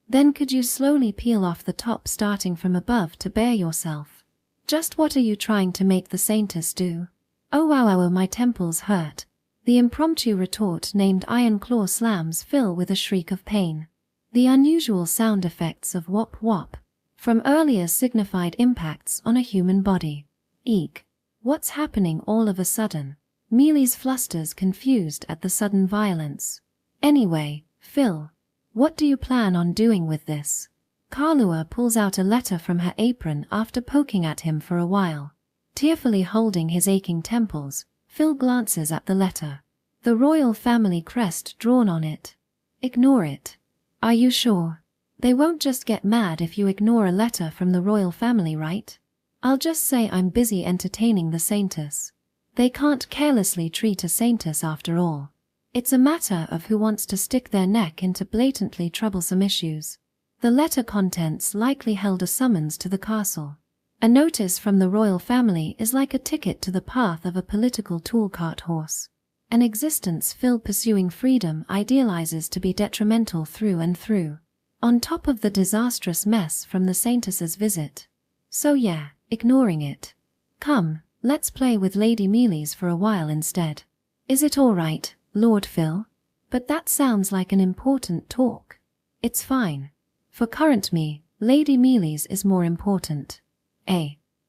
Then could you slowly peel off the top starting from above to bare yourself? Just what are you trying to make the Saintess do? Oh wow, my temples hurt. The impromptu retort named Iron Claw slams Phil with a shriek of pain. The unusual sound effects of whop whop, from earlier signified impacts on a human body. Eek. What's happening all of a sudden? Mealy's flusters confused at the sudden violence. Anyway, Phil, what do you plan on doing with this? Kalua pulls out a letter from her apron after poking at him for a while. Tearfully holding his aching temples, Phil glances at the letter. The royal family crest drawn on it. Ignore it. Are you sure? They won't just get mad if you ignore a letter from the royal family, right? I'll just say I'm busy entertaining the saintess. They can't carelessly treat a saintess after all. It's a matter of who wants to stick their neck into blatantly troublesome issues. The letter contents likely held a summons to the castle. A notice from the royal family is like a ticket to the path of a political tool-cart horse. An existence Phil pursuing freedom idealizes to be detrimental through and through. On top of the disastrous mess from the saintess's visit. So yeah, ignoring it. Come, let's play with Lady Mealy's for a while instead. Is it all right, Lord Phil? But that sounds like an important talk. It's fine. For current me, Lady Mealy's is more important.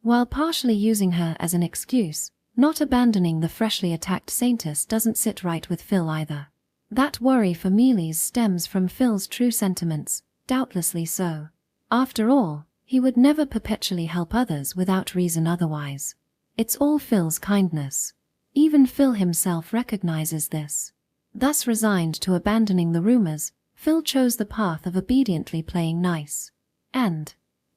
While partially using her as an excuse, not abandoning the freshly attacked saintess doesn't sit right with Phil either. That worry for Mealy's stems from Phil's true sentiments, doubtlessly so. After all, he would never perpetually help others without reason otherwise. It's all Phil's kindness. Even Phil himself recognizes this. Thus resigned to abandoning the rumors, Phil chose the path of obediently playing nice. And,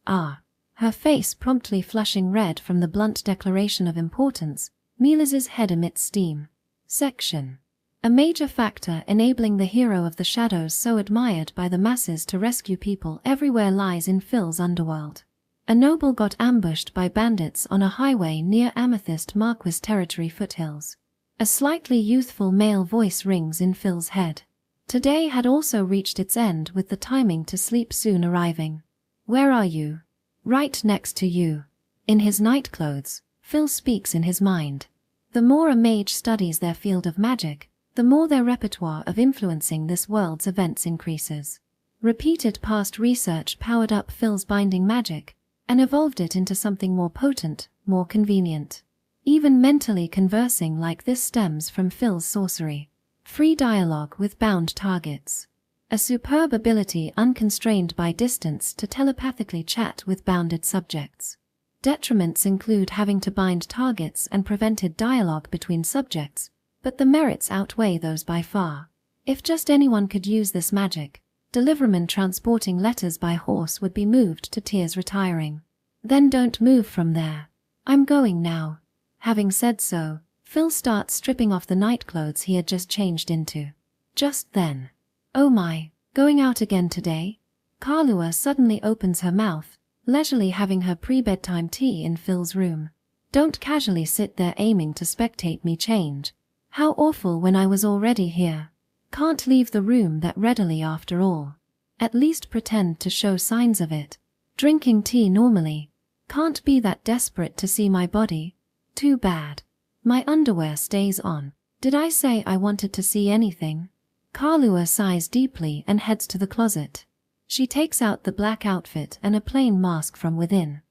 her face promptly flushing red from the blunt declaration of importance, Mealy's head emits steam. Section. A major factor enabling the hero of the shadows so admired by the masses to rescue people everywhere lies in Phil's underworld. A noble got ambushed by bandits on a highway near Amethyst Marquis territory foothills. A slightly youthful male voice rings in Phil's head. Today had also reached its end with the timing to sleep soon arriving. Where are you? Right next to you. In his nightclothes, Phil speaks in his mind. The more a mage studies their field of magic, the more their repertoire of influencing this world's events increases. Repeated past research powered up Phil's binding magic, and evolved it into something more potent, more convenient. Even mentally conversing like this stems from Phil's sorcery. Free dialogue with bound targets. A superb ability unconstrained by distance to telepathically chat with bounded subjects. Detriments include having to bind targets and prevented dialogue between subjects, but the merits outweigh those by far. If just anyone could use this magic, Deliverman transporting letters by horse would be moved to tears retiring. Then don't move from there. I'm going now. Having said so, Phil starts stripping off the nightclothes he had just changed into. Just then. Oh my, going out again today? Kalua suddenly opens her mouth, leisurely having her pre-bedtime tea in Phil's room. Don't casually sit there aiming to spectate me change. How awful when I was already here. Can't leave the room that readily after all. At least pretend to show signs of it. Drinking tea normally. Can't be that desperate to see my body. Too bad. My underwear stays on. Did I say I wanted to see anything? Kalua sighs deeply and heads to the closet. She takes out the black outfit and a plain mask from within.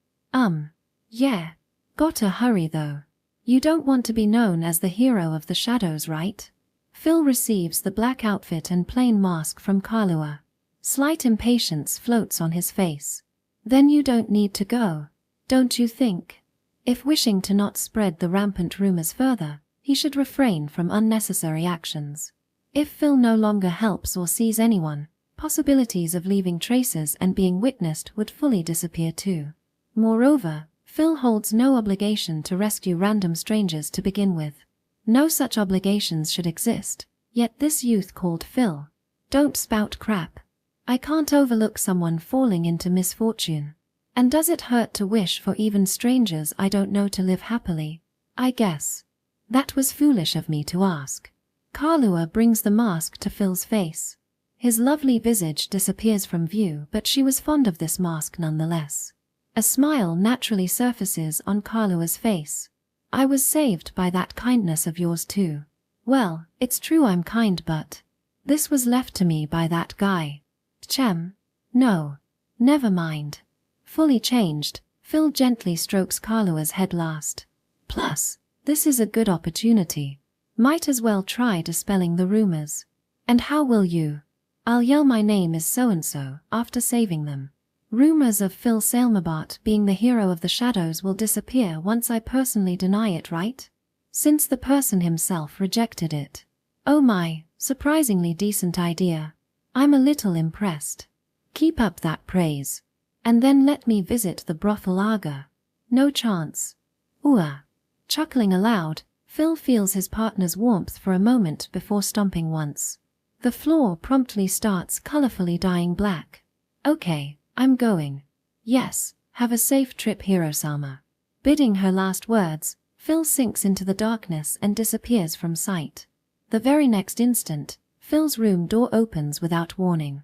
Yeah. Gotta hurry though. You don't want to be known as the hero of the shadows, right? Phil receives the black outfit and plain mask from Kalua. Slight impatience floats on his face. Then you don't need to go, don't you think? If wishing to not spread the rampant rumors further, he should refrain from unnecessary actions. If Phil no longer helps or sees anyone, possibilities of leaving traces and being witnessed would fully disappear too. Moreover, Phil holds no obligation to rescue random strangers to begin with. No such obligations should exist, yet this youth called Phil. Don't spout crap. I can't overlook someone falling into misfortune. And does it hurt to wish for even strangers I don't know to live happily? I guess. That was foolish of me to ask. Kalua brings the mask to Phil's face. His lovely visage disappears from view, but she was fond of this mask nonetheless. A smile naturally surfaces on Kalua's face. I was saved by that kindness of yours too. Well, it's true I'm kind, but this was left to me by that guy. Chem? No. Never mind. Fully changed, Phil gently strokes Kalua's head last. Plus, this is a good opportunity. Might as well try dispelling the rumors. And how will you? I'll yell my name is so-and-so after saving them. Rumors of Phil Sailmabart being the hero of the shadows will disappear once I personally deny it, right? Since the person himself rejected it. Oh my, surprisingly decent idea. I'm a little impressed. Keep up that praise. And then let me visit the brothel aga. No chance. Ooh. Chuckling aloud, Phil feels his partner's warmth for a moment before stomping once. The floor promptly starts colorfully dyeing black. Okay, I'm going. Yes, have a safe trip, Hiro-sama. Bidding her last words, Phil sinks into the darkness and disappears from sight. The very next instant, Phil's room door opens without warning.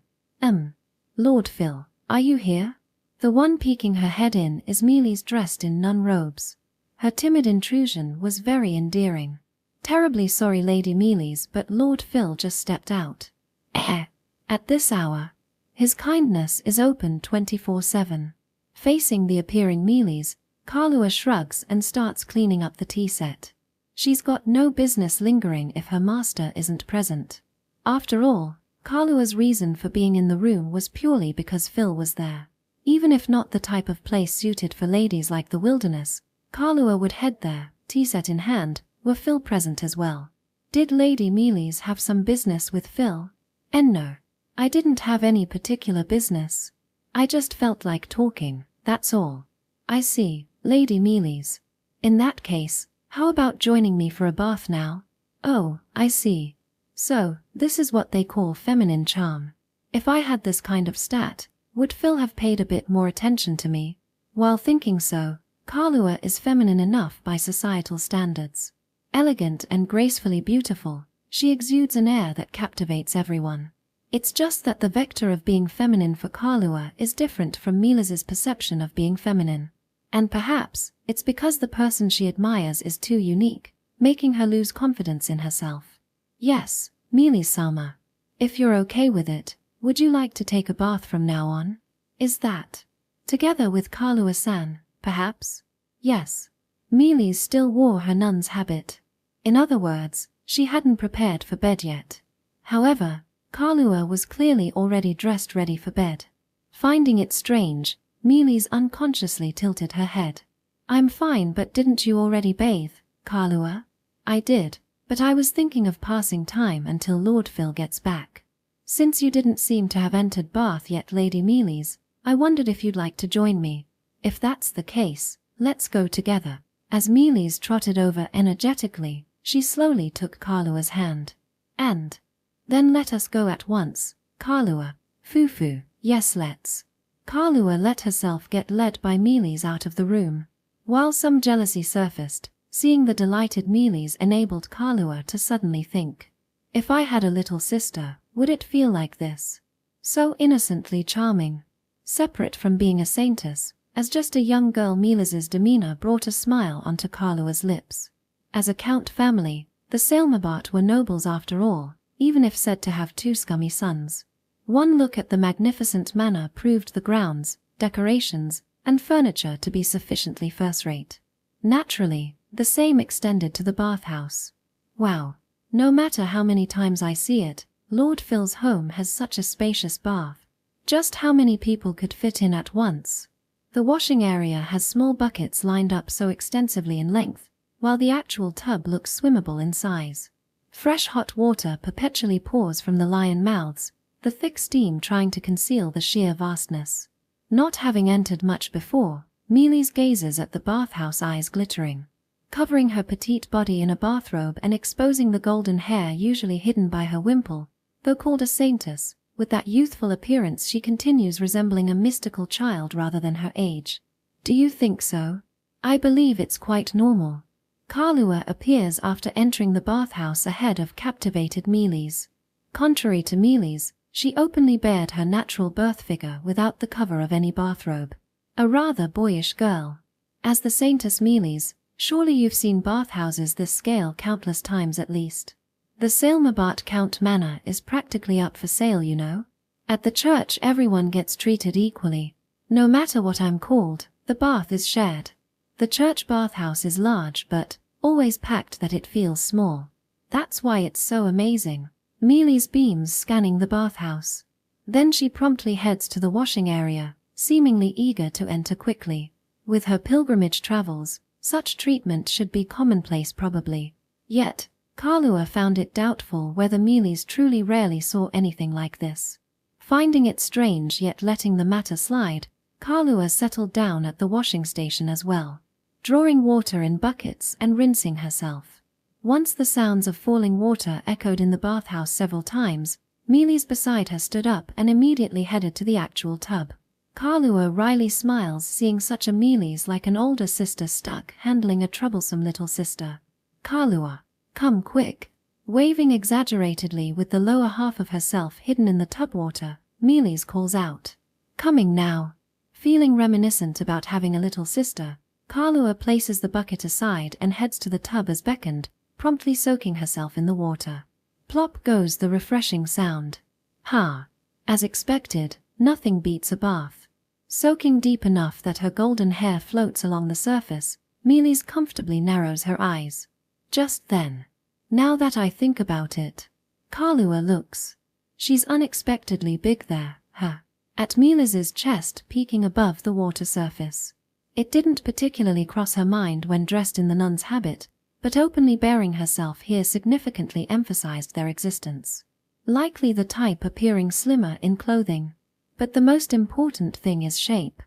Lord Phil, are you here? The one peeking her head in is Mealy's, dressed in nun robes. Her timid intrusion was very endearing. Terribly sorry, Lady Mealy's, but Lord Phil just stepped out. At this hour. His kindness is open 24/7. Facing the appearing Mealy's, Kalua shrugs and starts cleaning up the tea set. She's got no business lingering if her master isn't present. After all, Kalua's reason for being in the room was purely because Phil was there. Even if not the type of place suited for ladies like the wilderness, Kalua would head there, tea set in hand, were Phil present as well. Did Lady Mealy's have some business with Phil? No. I didn't have any particular business. I just felt like talking, that's all. I see, Lady Mealy's. In that case, how about joining me for a bath now? Oh, I see. So, this is what they call feminine charm. If I had this kind of stat, would Phil have paid a bit more attention to me? While thinking so, Kalua is feminine enough by societal standards. Elegant and gracefully beautiful, she exudes an air that captivates everyone. It's just that the vector of being feminine for Kalua is different from Mealy's perception of being feminine. And perhaps, it's because the person she admires is too unique, making her lose confidence in herself. Yes, Mealy-sama. If you're okay with it, would you like to take a bath from now on? Is that? Together with Kalua-san, perhaps? Yes. Mealy still wore her nun's habit. In other words, she hadn't prepared for bed yet. However, Kalua was clearly already dressed ready for bed. Finding it strange, Mealy's unconsciously tilted her head. I'm fine, but didn't you already bathe, Kalua? I did, but I was thinking of passing time until Lord Phil gets back. Since you didn't seem to have entered bath yet, Lady Mealy's, I wondered if you'd like to join me. If that's the case, let's go together. As Mealy's trotted over energetically, she slowly took Kalua's hand. And then let us go at once, Kalua. Foo-foo, yes let's. Kalua let herself get led by Mealy's out of the room. While some jealousy surfaced, seeing the delighted Mealy's enabled Kalua to suddenly think. If I had a little sister, would it feel like this? So innocently charming. Separate from being a saintess, as just a young girl, Mealy's demeanor brought a smile onto Kalua's lips. As a count family, the Sailmabart were nobles after all, even if said to have 2 scummy sons. One look at the magnificent manor proved the grounds, decorations, and furniture to be sufficiently first-rate. Naturally, the same extended to the bathhouse. Wow. No matter how many times I see it, Lord Phil's home has such a spacious bath. Just how many people could fit in at once? The washing area has small buckets lined up so extensively in length, while the actual tub looks swimmable in size. Fresh hot water perpetually pours from the lion mouths, the thick steam trying to conceal the sheer vastness. Not having entered much before, Mealy's gazes at the bathhouse, eyes glittering. Covering her petite body in a bathrobe and exposing the golden hair usually hidden by her wimple, though called a saintess, with that youthful appearance she continues resembling a mystical child rather than her age. Do you think so? I believe it's quite normal. Kalua appears after entering the bathhouse ahead of captivated Mealy's. Contrary to Mealy's, she openly bared her natural birth figure without the cover of any bathrobe. A rather boyish girl. As the saintess Mealy's, surely you've seen bathhouses this scale countless times at least. The Sailmabart Count Manor is practically up for sale, you know. At the church everyone gets treated equally. No matter what I'm called, the bath is shared. The church bathhouse is large but always packed that it feels small. That's why it's so amazing. Mealy's beams scanning the bathhouse. Then she promptly heads to the washing area, seemingly eager to enter quickly. With her pilgrimage travels, such treatment should be commonplace probably. Yet, Kalua found it doubtful whether Mealy's truly rarely saw anything like this. Finding it strange yet letting the matter slide, Kalua settled down at the washing station as well, drawing water in buckets and rinsing herself. Once the sounds of falling water echoed in the bathhouse several times, Mealy's beside her stood up and immediately headed to the actual tub. Kalua wryly smiles seeing such a Mealy's like an older sister stuck handling a troublesome little sister. Kalua, come quick. Waving exaggeratedly with the lower half of herself hidden in the tub water, Mealy's calls out. Coming now. Feeling reminiscent about having a little sister, Kalua places the bucket aside and heads to the tub as beckoned, promptly soaking herself in the water. Plop goes the refreshing sound. Ha! As expected, nothing beats a bath. Soaking deep enough that her golden hair floats along the surface, Mealy's comfortably narrows her eyes. Just then. Now that I think about it, Kalua looks. She's unexpectedly big there, at Mealy's chest peeking above the water surface. It didn't particularly cross her mind when dressed in the nun's habit, but openly baring herself here significantly emphasized their existence. Likely the type appearing slimmer in clothing. But the most important thing is shape.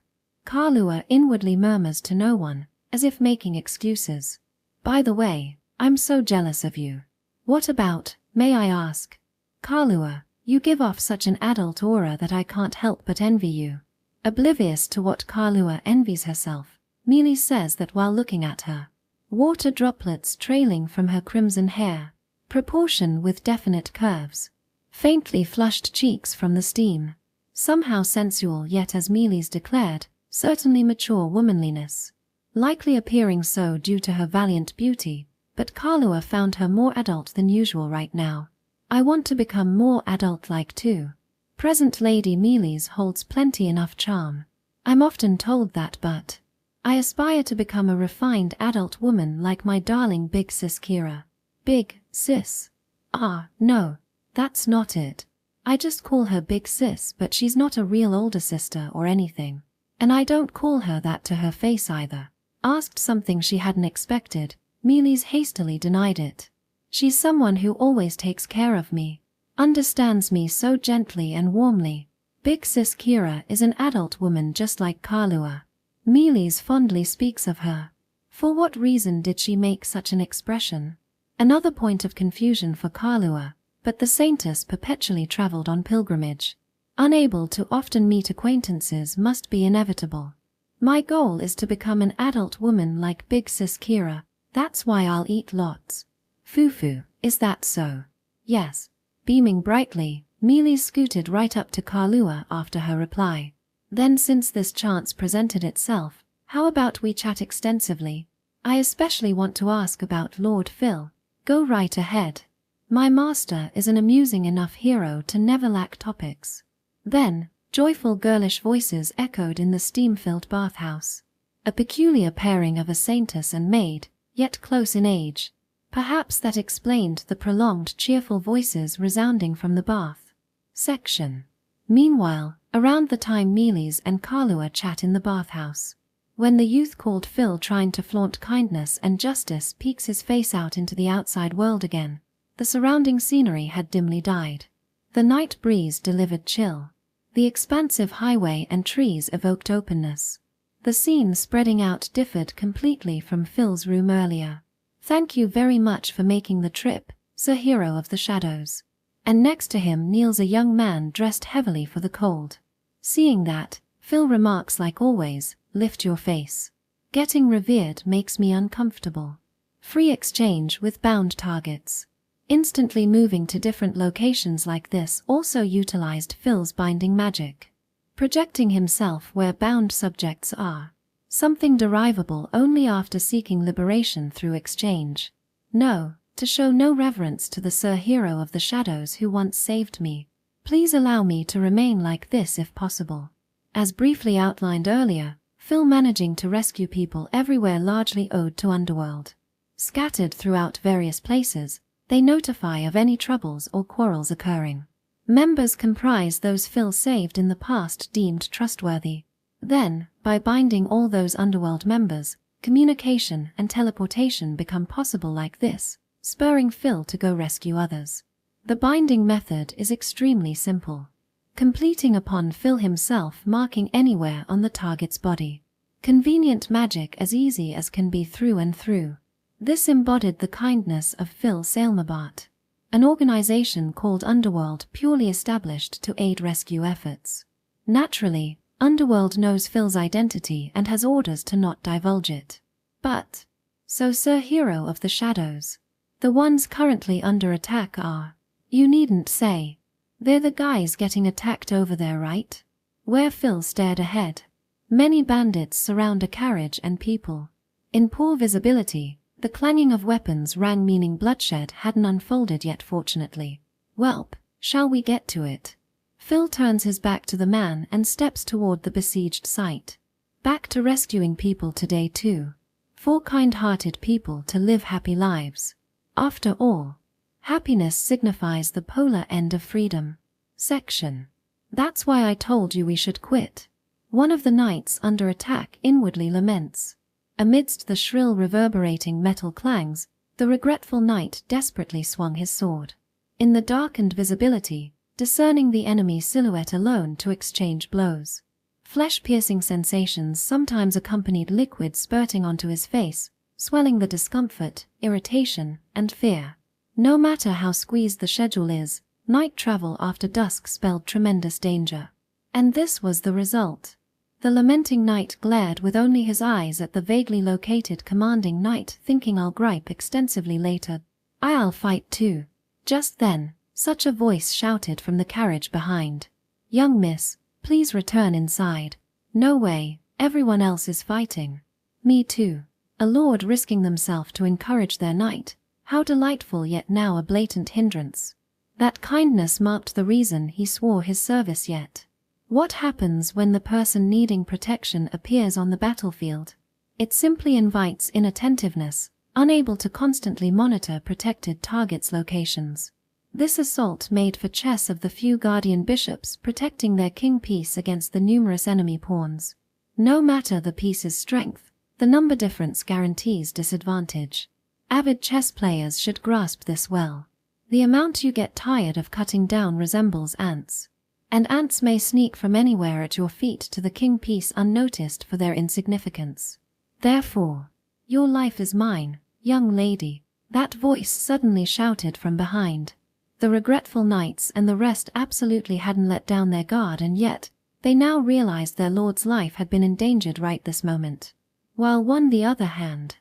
Kalua inwardly murmurs to no one, as if making excuses. By the way, I'm so jealous of you. What about, may I ask? Kalua, you give off such an adult aura that I can't help but envy you. Oblivious to what Kalua envies herself, Mealy says that while looking at her. Water droplets trailing from her crimson hair, proportion with definite curves. Faintly flushed cheeks from the steam. Somehow sensual yet as Mealy's declared, certainly mature womanliness. Likely appearing so due to her valiant beauty, but Kalua found her more adult than usual right now. I want to become more adult-like too. Present Lady Mealy's holds plenty enough charm. I'm often told that but I aspire to become a refined adult woman like my darling big sis Kira. Big sis? Ah, no, that's not it. I just call her big sis but she's not a real older sister or anything. And I don't call her that to her face either. Asked something she hadn't expected, Mealy's hastily denied it. She's someone who always takes care of me, understands me so gently and warmly. Big sis Kira is an adult woman just like Kalua. Mealy's fondly speaks of her. For what reason did she make such an expression? Another point of confusion for Kalua, but the saintess perpetually traveled on pilgrimage. Unable to often meet acquaintances must be inevitable. My goal is to become an adult woman like big sis Kira, that's why I'll eat lots. Fufu, is that so? Yes. Beaming brightly, Mealy scooted right up to Kalua after her reply. Then since this chance presented itself, how about we chat extensively? I especially want to ask about Lord Phil. Go right ahead. My master is an amusing enough hero to never lack topics. Then, joyful girlish voices echoed in the steam-filled bathhouse. A peculiar pairing of a saintess and maid, yet close in age. Perhaps that explained the prolonged cheerful voices resounding from the bath section. Meanwhile, around the time Mealy's and Kalua chat in the bathhouse. When the youth called Phil trying to flaunt kindness and justice peeks his face out into the outside world again, the surrounding scenery had dimly died. The night breeze delivered chill. The expansive highway and trees evoked openness. The scene spreading out differed completely from Phil's room earlier. Thank you very much for making the trip, Sir Hero of the Shadows. And next to him kneels a young man dressed heavily for the cold. Seeing that, Phil remarks like always, lift your face. Getting revered makes me uncomfortable. Free exchange with bound targets. Instantly moving to different locations like this also utilized Phil's binding magic. Projecting himself where bound subjects are. Something derivable only after seeking liberation through exchange. No, to show no reverence to the Sir Hero of the Shadows who once saved me. Please allow me to remain like this if possible. As briefly outlined earlier, Phil managing to rescue people everywhere largely owed to Underworld. Scattered throughout various places, they notify of any troubles or quarrels occurring. Members comprise those Phil saved in the past deemed trustworthy. Then, by binding all those Underworld members, communication and teleportation become possible like this, spurring Phil to go rescue others. The binding method is extremely simple, completing upon Phil himself marking anywhere on the target's body. Convenient magic as easy as can be through and through. This embodied the kindness of Phil Sailmabat, an organization called Underworld purely established to aid rescue efforts. Naturally, Underworld knows Phil's identity and has orders to not divulge it. But, so Sir Hero of the Shadows, the ones currently under attack are, you needn't say, they're the guys getting attacked over there, right? Where Phil stared ahead. Many bandits surround a carriage and people. In poor visibility, the clanging of weapons rang, meaning bloodshed hadn't unfolded yet, fortunately. Welp, shall we get to it? Phil turns his back to the man and steps toward the besieged site. Back to rescuing people today too. 4 kind-hearted people to live happy lives. After all, happiness signifies the polar end of freedom. Section. That's why I told you we should quit. One of the knights under attack inwardly laments. Amidst the shrill reverberating metal clangs, the regretful knight desperately swung his sword. In the darkened visibility, discerning the enemy silhouette alone to exchange blows. Flesh-piercing sensations sometimes accompanied liquid spurting onto his face, swelling the discomfort, irritation, and fear. No matter how squeezed the schedule is, night travel after dusk spelled tremendous danger. And this was the result. The lamenting knight glared with only his eyes at the vaguely located commanding knight, thinking, I'll gripe extensively later. I'll fight too. Just then, such a voice shouted from the carriage behind. Young miss, please return inside. No way, everyone else is fighting. Me too. A lord risking themselves to encourage their knight. How delightful, yet now a blatant hindrance. That kindness marked the reason he swore his service yet. What happens when the person needing protection appears on the battlefield? It simply invites inattentiveness, unable to constantly monitor protected targets' locations. This assault made for chess of the few guardian bishops protecting their king piece against the numerous enemy pawns. No matter the piece's strength, the number difference guarantees disadvantage. Avid chess players should grasp this well. The amount you get tired of cutting down resembles ants. And ants may sneak from anywhere at your feet to the king piece unnoticed for their insignificance. Therefore, your life is mine, young lady, that voice suddenly shouted from behind. The regretful knights and the rest absolutely hadn't let down their guard, and yet, they now realized their lord's life had been endangered right this moment. While on the other hand,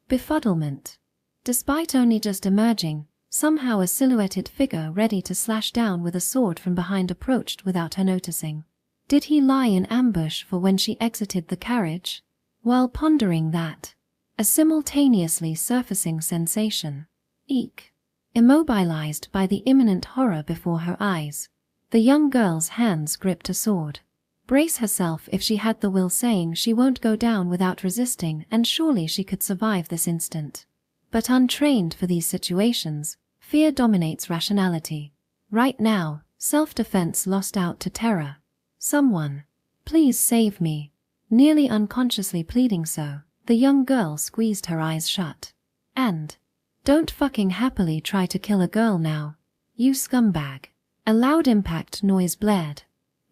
befuddlement. Despite only just emerging, somehow a silhouetted figure ready to slash down with a sword from behind approached without her noticing. Did he lie in ambush for when she exited the carriage? While pondering that, a simultaneously surfacing sensation. Eek. Immobilized by the imminent horror before her eyes, the young girl's hands gripped a sword. Brace herself if she had the will, saying she won't go down without resisting, and surely she could survive this instant. But untrained for these situations, fear dominates rationality. Right now, self-defense lost out to terror. Someone, please save me. Nearly unconsciously pleading so, the young girl squeezed her eyes shut. And, don't fucking happily try to kill a girl now, you scumbag. A loud impact noise blared.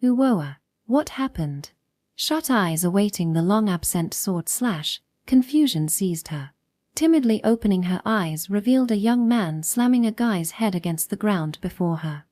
Uwoa, what happened? Shut eyes awaiting the long-absent sword slash, confusion seized her. Timidly opening her eyes revealed a young man slamming a guy's head against the ground before her.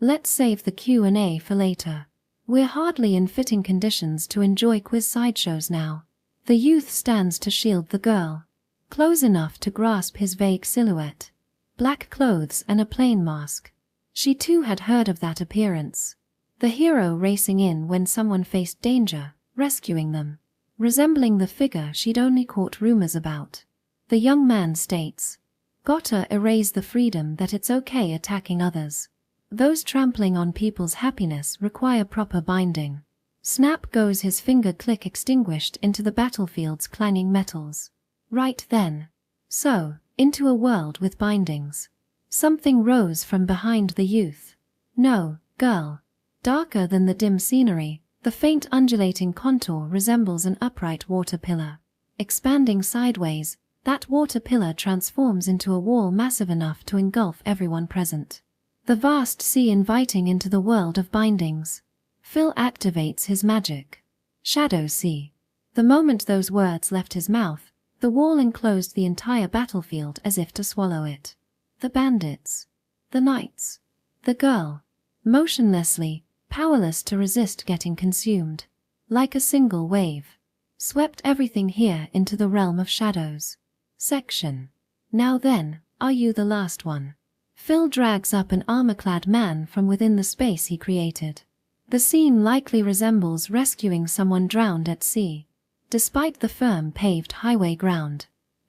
Let's save the Q&A for later. We're hardly in fitting conditions to enjoy quiz sideshows now. The youth stands to shield the girl. Close enough to grasp his vague silhouette. Black clothes and a plain mask. She too had heard of that appearance. The hero racing in when someone faced danger, rescuing them. Resembling the figure she'd only caught rumors about. The young man states, "Gotta erase the freedom that it's okay attacking others. Those trampling on people's happiness require proper binding. Snap goes his finger, click, extinguished into the battlefield's clanging metals. Right then. So, into a world with bindings. Something rose from behind the youth. No, girl. Darker than the dim scenery, the faint undulating contour resembles an upright water pillar. Expanding sideways, that water pillar transforms into a wall massive enough to engulf everyone present. The vast sea inviting into the world of bindings. Phil activates his magic. Shadow Sea. The moment those words left his mouth, the wall enclosed the entire battlefield as if to swallow it. The bandits. The knights. The girl. Motionlessly, powerless to resist getting consumed. Like a single wave. Swept everything here into the realm of shadows. Section. Now then, are you the last one? Phil drags up an armor-clad man from within the space he created. The scene likely resembles rescuing someone drowned at sea. Despite the firm paved highway ground.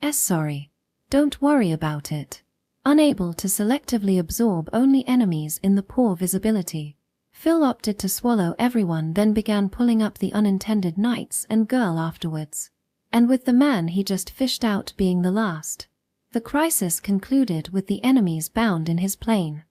Sorry. Don't worry about it. Unable to selectively absorb only enemies in the poor visibility, Phil opted to swallow everyone, then began pulling up the unintended knights and girl afterwards. And with the man he just fished out being the last. The crisis concluded with the enemies bound in his plane.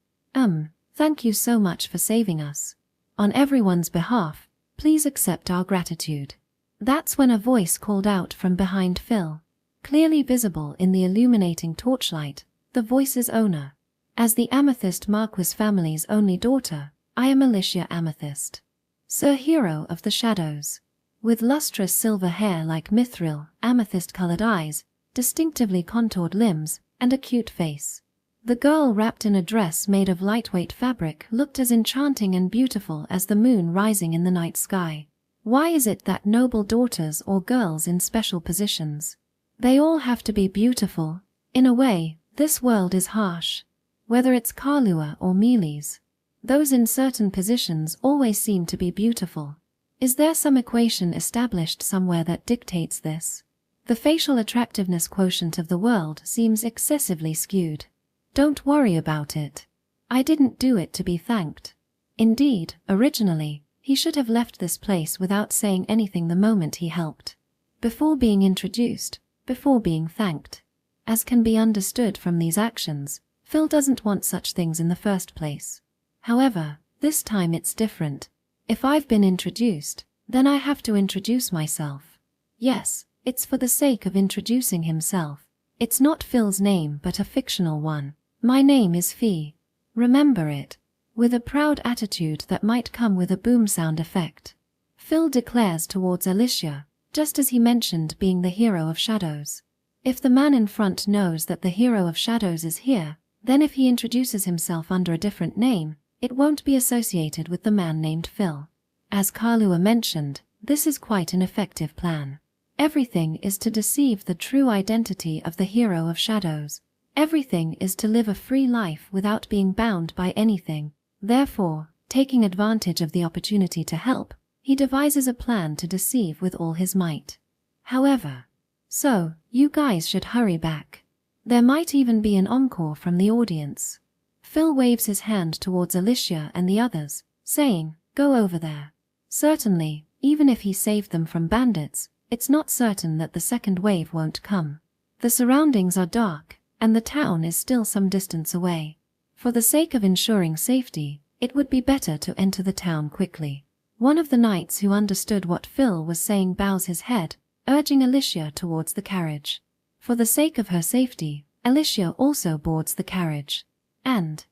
Thank you so much for saving us. On everyone's behalf, please accept our gratitude. That's when a voice called out from behind Phil. Clearly visible in the illuminating torchlight, the voice's owner. As the Amethyst Marquis family's only daughter, I am Alicia Amethyst. Sir Hero of the Shadows. With lustrous silver hair like mithril, amethyst-colored eyes, distinctively contoured limbs, and a cute face. The girl, wrapped in a dress made of lightweight fabric, looked as enchanting and beautiful as the moon rising in the night sky. Why is it that noble daughters or girls in special positions, they all have to be beautiful? In a way, this world is harsh. Whether it's Kalua or Mealy's, those in certain positions always seem to be beautiful. Is there some equation established somewhere that dictates this? The facial attractiveness quotient of the world seems excessively skewed. Don't worry about it. I didn't do it to be thanked. Indeed, originally, he should have left this place without saying anything the moment he helped. Before being introduced, before being thanked. As can be understood from these actions, Phil doesn't want such things in the first place. However, this time it's different. If I've been introduced, then I have to introduce myself. Yes, it's for the sake of introducing himself. It's not Phil's name but a fictional one. My name is Fee. Remember it. With a proud attitude that might come with a boom sound effect. Phil declares towards Alicia, just as he mentioned being the hero of shadows. If the man in front knows that the hero of shadows is here, then if he introduces himself under a different name, it won't be associated with the man named Phil. As Kalua mentioned, this is quite an effective plan. Everything is to deceive the true identity of the hero of shadows. Everything is to live a free life without being bound by anything. Therefore, taking advantage of the opportunity to help, he devises a plan to deceive with all his might. However, so, you guys should hurry back. There might even be an encore from the audience. Phil waves his hand towards Alicia and the others, saying, go over there. Certainly, even if he saved them from bandits, it's not certain that the second wave won't come. The surroundings are dark, and the town is still some distance away. For the sake of ensuring safety, it would be better to enter the town quickly. One of the knights who understood what Phil was saying bows his head, urging Alicia towards the carriage. For the sake of her safety, Alicia also boards the carriage. And,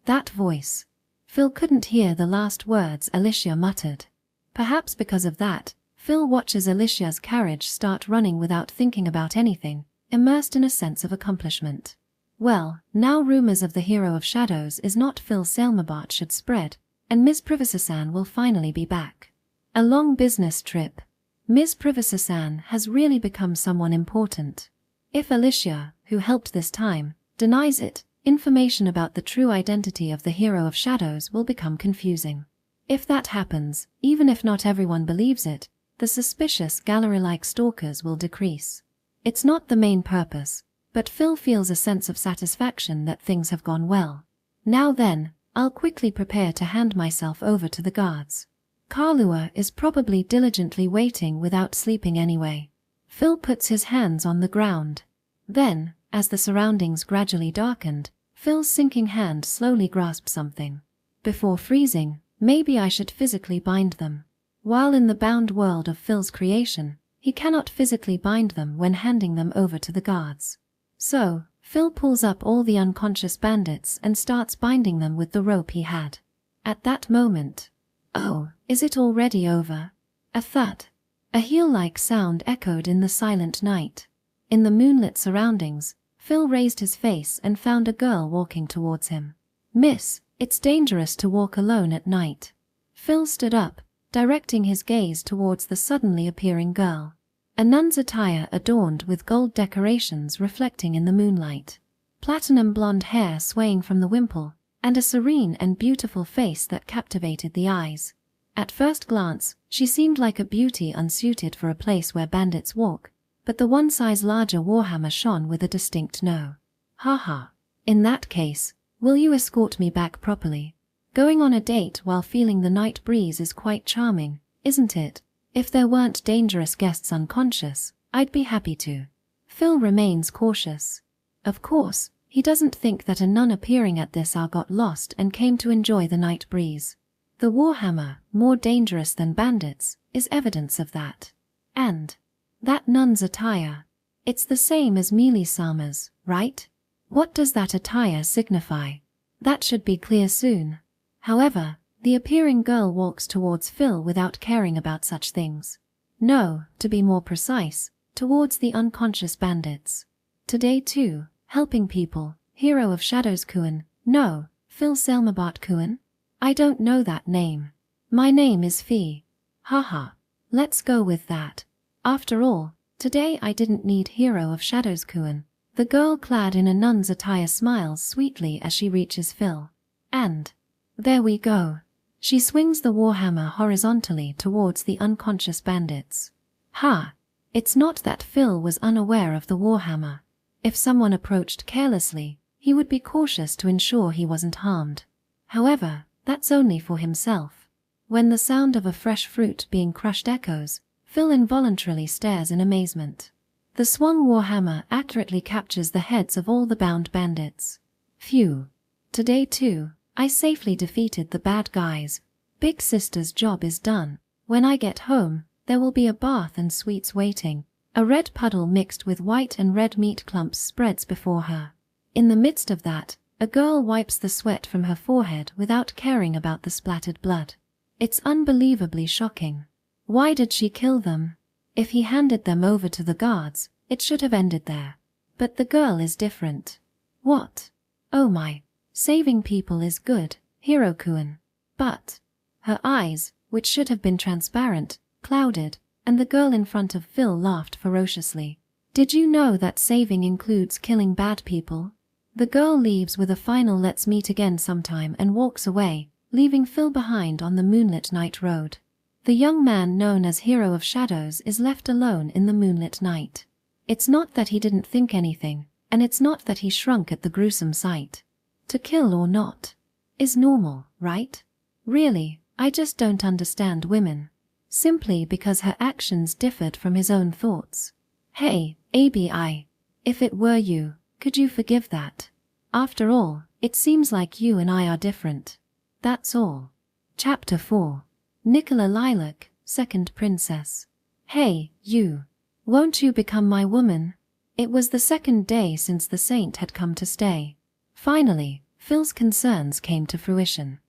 that voice. Phil couldn't hear the last words Alicia muttered. Perhaps because of that, Phil watches Alicia's carriage start running without thinking about anything, immersed in a sense of accomplishment. Well, now rumors of the hero of shadows is not Phil Selmabart should spread, and Ms. Privacy-san will finally be back. A long business trip. Ms. Privacy-san has really become someone important. If Alicia, who helped this time, denies it, information about the true identity of the hero of shadows will become confusing. If that happens, even if not everyone believes it, the suspicious gallery-like stalkers will decrease. It's not the main purpose, but Phil feels a sense of satisfaction that things have gone well. Now then, I'll quickly prepare to hand myself over to the guards. Kalua is probably diligently waiting without sleeping anyway. Phil puts his hands on the ground. Then, as the surroundings gradually darkened, Phil's sinking hand slowly grasped something. Before freezing, maybe I should physically bind them. While in the bound world of Phil's creation, he cannot physically bind them when handing them over to the guards. So, Phil pulls up all the unconscious bandits and starts binding them with the rope he had. At that moment, oh, is it already over? A thud. A heel-like sound echoed in the silent night. In the moonlit surroundings, Phil raised his face and found a girl walking towards him. "Miss, it's dangerous to walk alone at night." Phil stood up, directing his gaze towards the suddenly appearing girl. A nun's attire adorned with gold decorations reflecting in the moonlight. Platinum blonde hair swaying from the wimple, and a serene and beautiful face that captivated the eyes. At first glance, she seemed like a beauty unsuited for a place where bandits walk, but the one size larger warhammer shone with a distinct no. "Haha. In that case, will you escort me back properly? Going on a date while feeling the night breeze is quite charming, isn't it? If there weren't dangerous guests unconscious, I'd be happy to." Phil remains cautious. Of course, he doesn't think that a nun appearing at this hour got lost and came to enjoy the night breeze. The warhammer, more dangerous than bandits, is evidence of that. And that nun's attire. It's the same as Melisama's, right? What does that attire signify? That should be clear soon. However, the appearing girl walks towards Phil without caring about such things. No, to be more precise, towards the unconscious bandits. Today too, helping people, hero of shadows Kuan. No, Phil Selmabart Kuan? I don't know that name. My name is Fee. Haha. Let's go with that. After all, today I didn't need hero of shadows Kuan. The girl clad in a nun's attire smiles sweetly as she reaches Phil. And there we go. She swings the warhammer horizontally towards the unconscious bandits. Ha! It's not that Phil was unaware of the warhammer. If someone approached carelessly, he would be cautious to ensure he wasn't harmed. However, that's only for himself. When the sound of a fresh fruit being crushed echoes, Phil involuntarily stares in amazement. The swung warhammer accurately captures the heads of all the bound bandits. Phew. Today too, I safely defeated the bad guys. Big sister's job is done. When I get home, there will be a bath and sweets waiting. A red puddle mixed with white and red meat clumps spreads before her. In the midst of that, a girl wipes the sweat from her forehead without caring about the splattered blood. It's unbelievably shocking. Why did she kill them? If he handed them over to the guards, it should have ended there. But the girl is different. What? Oh my. Saving people is good, Hiro-kun. But her eyes, which should have been transparent, clouded, and the girl in front of Phil laughed ferociously. Did you know that saving includes killing bad people? The girl leaves with a final "let's meet again sometime" and walks away, leaving Phil behind on the moonlit night road. The young man known as Hero of Shadows is left alone in the moonlit night. It's not that he didn't think anything, and it's not that he shrunk at the gruesome sight. To kill or not is normal, right? Really, I just don't understand women. Simply because her actions differed from his own thoughts. Hey, ABI. If it were you, could you forgive that? After all, it seems like you and I are different. That's all. Chapter 4. Nicola Lilac, Second Princess. Hey, you. Won't you become my woman? It was the second day since the saint had come to stay. Finally, Phil's concerns came to fruition.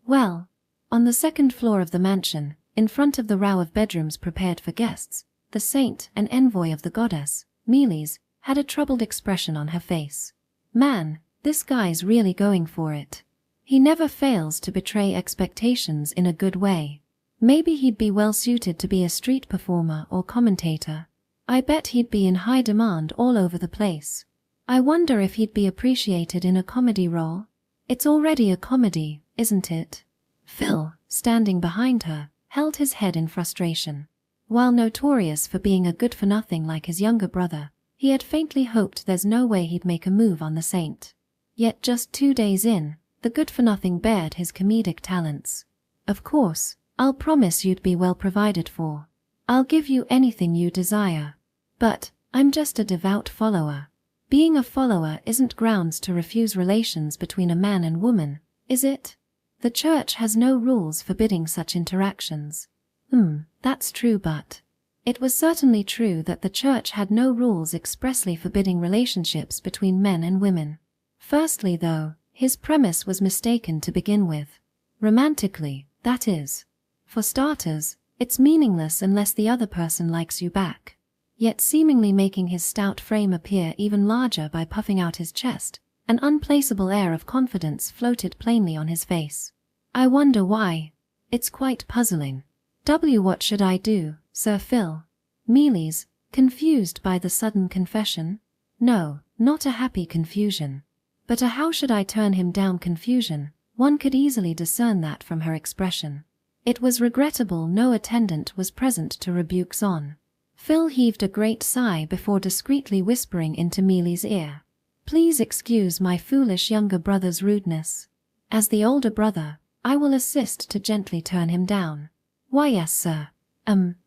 Well. On the second floor of the mansion, in front of the row of bedrooms prepared for guests, the saint, an envoy of the goddess, Melis, had a troubled expression on her face. Man, this guy's really going for it. He never fails to betray expectations in a good way. Maybe he'd be well suited to be a street performer or commentator. I bet he'd be in high demand all over the place. I wonder if he'd be appreciated in a comedy role. It's already a comedy, isn't it? Phil, standing behind her, held his head in frustration. While notorious for being a good-for-nothing like his younger brother, he had faintly hoped there's no way he'd make a move on the saint. Yet just 2 days in, the good-for-nothing bared his comedic talents. "Of course, I'll promise you'd be well provided for. I'll give you anything you desire. But I'm just a devout follower. Being a follower isn't grounds to refuse relations between a man and woman, is it? The church has no rules forbidding such interactions." That's true, but it was certainly true that the church had no rules expressly forbidding relationships between men and women. Firstly, though, his premise was mistaken to begin with. Romantically, that is. For starters, it's meaningless unless the other person likes you back. Yet seemingly making his stout frame appear even larger by puffing out his chest, an unplaceable air of confidence floated plainly on his face. "I wonder why. It's quite puzzling. What should I do, Sir Phil?" Mealy's, confused by the sudden confession. No, not a happy confusion. But a how should I turn him down confusion. One could easily discern that from her expression. It was regrettable no attendant was present to rebuke Zon. Phil heaved a great sigh before discreetly whispering into Mealy's ear. "Please excuse my foolish younger brother's rudeness. As the older brother, I will assist to gently turn him down." "Why yes, sir.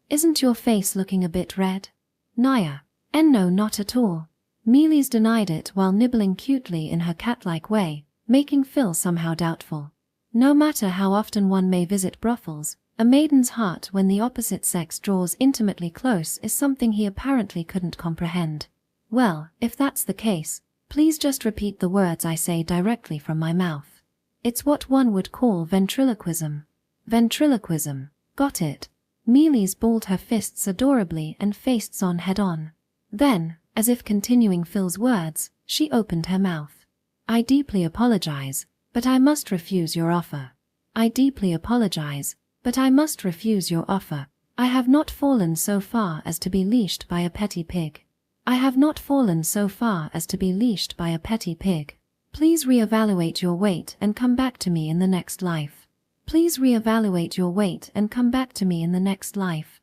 Isn't your face looking a bit red?" "Naya. No, not at all." Mealy's denied it while nibbling cutely in her cat-like way, making Phil somehow doubtful. No matter how often one may visit brothels, a maiden's heart when the opposite sex draws intimately close is something he apparently couldn't comprehend. "Well, if that's the case, please just repeat the words I say directly from my mouth. It's what one would call ventriloquism." "Ventriloquism. Got it." Mealy's balled her fists adorably and faced Zon head-on. Then, as if continuing Phil's words, she opened her mouth. "I deeply apologize, but I must refuse your offer. I deeply apologize, but I must refuse your offer. I have not fallen so far as to be leashed by a petty pig. I have not fallen so far as to be leashed by a petty pig. Please reevaluate your weight and come back to me in the next life. Please reevaluate your weight and come back to me in the next life."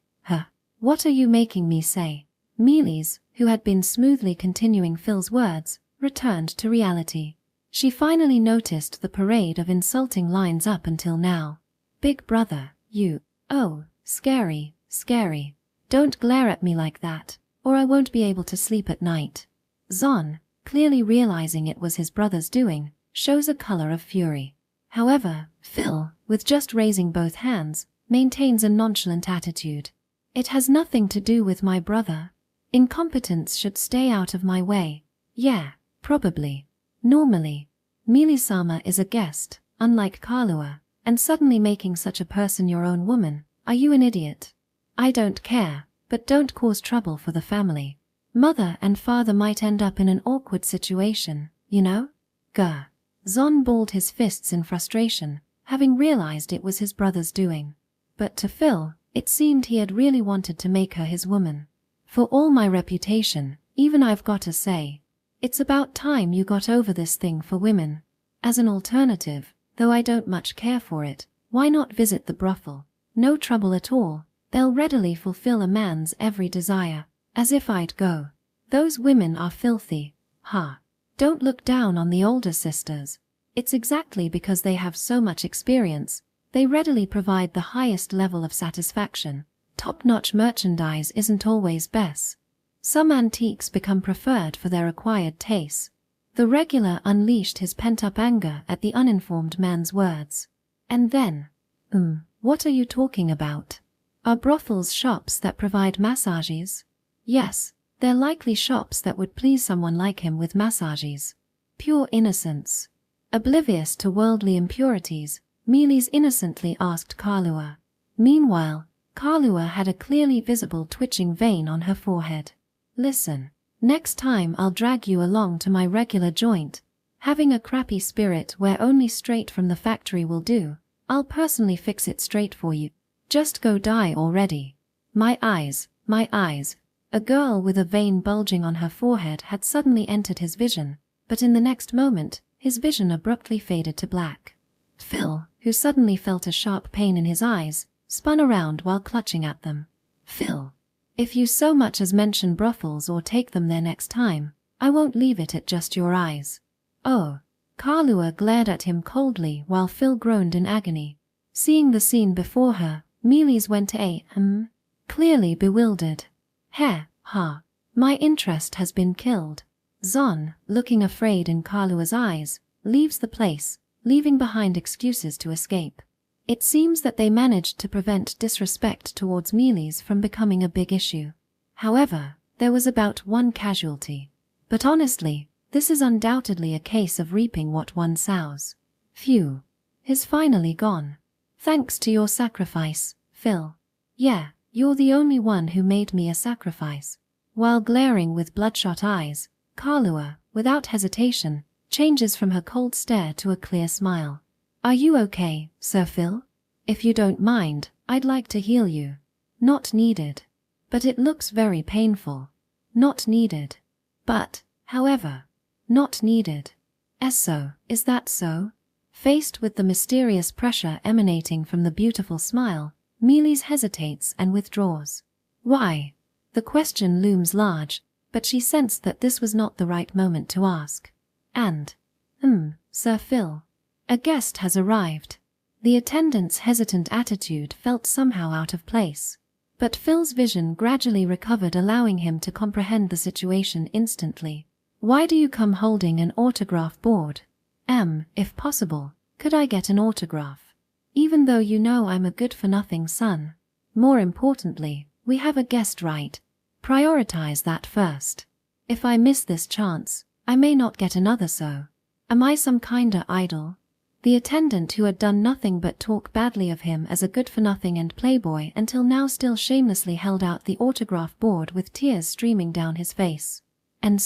What are you making me say?" Mealy's, who had been smoothly continuing Phil's words, returned to reality. She finally noticed the parade of insulting lines up until now. "Big brother, you. Oh, scary, scary. Don't glare at me like that, or I won't be able to sleep at night." Zon, clearly realizing it was his brother's doing, shows a color of fury. However, Phil, with just raising both hands, maintains a nonchalant attitude. "It has nothing to do with my brother. Incompetence should stay out of my way." "Yeah, probably. Normally. Mealy-sama is a guest, unlike Kahlua, and suddenly making such a person your own woman. Are you an idiot?" "I don't care, but don't cause trouble for the family. Mother and father might end up in an awkward situation, you know?" "Gah." Zon balled his fists in frustration, having realized it was his brother's doing. But to Phil, it seemed he had really wanted to make her his woman. "For all my reputation, even I've got to say, it's about time you got over this thing for women. As an alternative, though I don't much care for it, why not visit the brothel? No trouble at all. They'll readily fulfill a man's every desire. As if I'd go. Those women are filthy. Ha. Don't look down on the older sisters. It's exactly because they have so much experience. They readily provide the highest level of satisfaction. Top-notch merchandise isn't always best. Some antiques become preferred for their acquired tastes." The regular unleashed his pent-up anger at the uninformed man's words. And then, what are you talking about? Are brothels shops that provide massages?" "Yes, they're likely shops that would please someone like him with massages." Pure innocence. Oblivious to worldly impurities, Mealy's innocently asked Kahlua. Meanwhile, Kahlua had a clearly visible twitching vein on her forehead. "Listen, next time I'll drag you along to my regular joint. Having a crappy spirit where only straight from the factory will do, I'll personally fix it straight for you. Just go die already." My eyes, my eyes. A girl with a vein bulging on her forehead had suddenly entered his vision, but in the next moment, his vision abruptly faded to black. Phil, who suddenly felt a sharp pain in his eyes, spun around while clutching at them. "Phil, if you so much as mention brothels or take them there next time, I won't leave it at just your eyes." "Oh, Kalua glared at him coldly while Phil groaned in agony. Seeing the scene before her, Mealy's went clearly bewildered. Ha, my interest has been killed. Zon, looking afraid in Kalua's eyes, leaves the place, leaving behind excuses to escape. It seems that they managed to prevent disrespect towards Mealy's from becoming a big issue. However, there was about one casualty. But honestly, this is undoubtedly a case of reaping what one sows. Phew. He's finally gone. Thanks to your sacrifice, Phil. Yeah, you're the only one who made me a sacrifice. While glaring with bloodshot eyes, Kalua, without hesitation, changes from her cold stare to a clear smile. Are you okay, Sir Phil? If you don't mind, I'd like to heal you. Not needed. But it looks very painful. Not needed. But, however, not needed. So, is that so? Faced with the mysterious pressure emanating from the beautiful smile, Mealy's hesitates and withdraws. Why? The question looms large, but she sensed that this was not the right moment to ask. And, Sir Phil. A guest has arrived. The attendant's hesitant attitude felt somehow out of place. But Phil's vision gradually recovered, allowing him to comprehend the situation instantly. Why do you come holding an autograph board? If possible, could I get an autograph? Even though you know I'm a good-for-nothing son. More importantly, we have a guest right. Prioritize that first. If I miss this chance, I may not get another, so. Am I some kinda idol? The attendant, who had done nothing but talk badly of him as a good-for-nothing and playboy until now, still shamelessly held out the autograph board with tears streaming down his face. And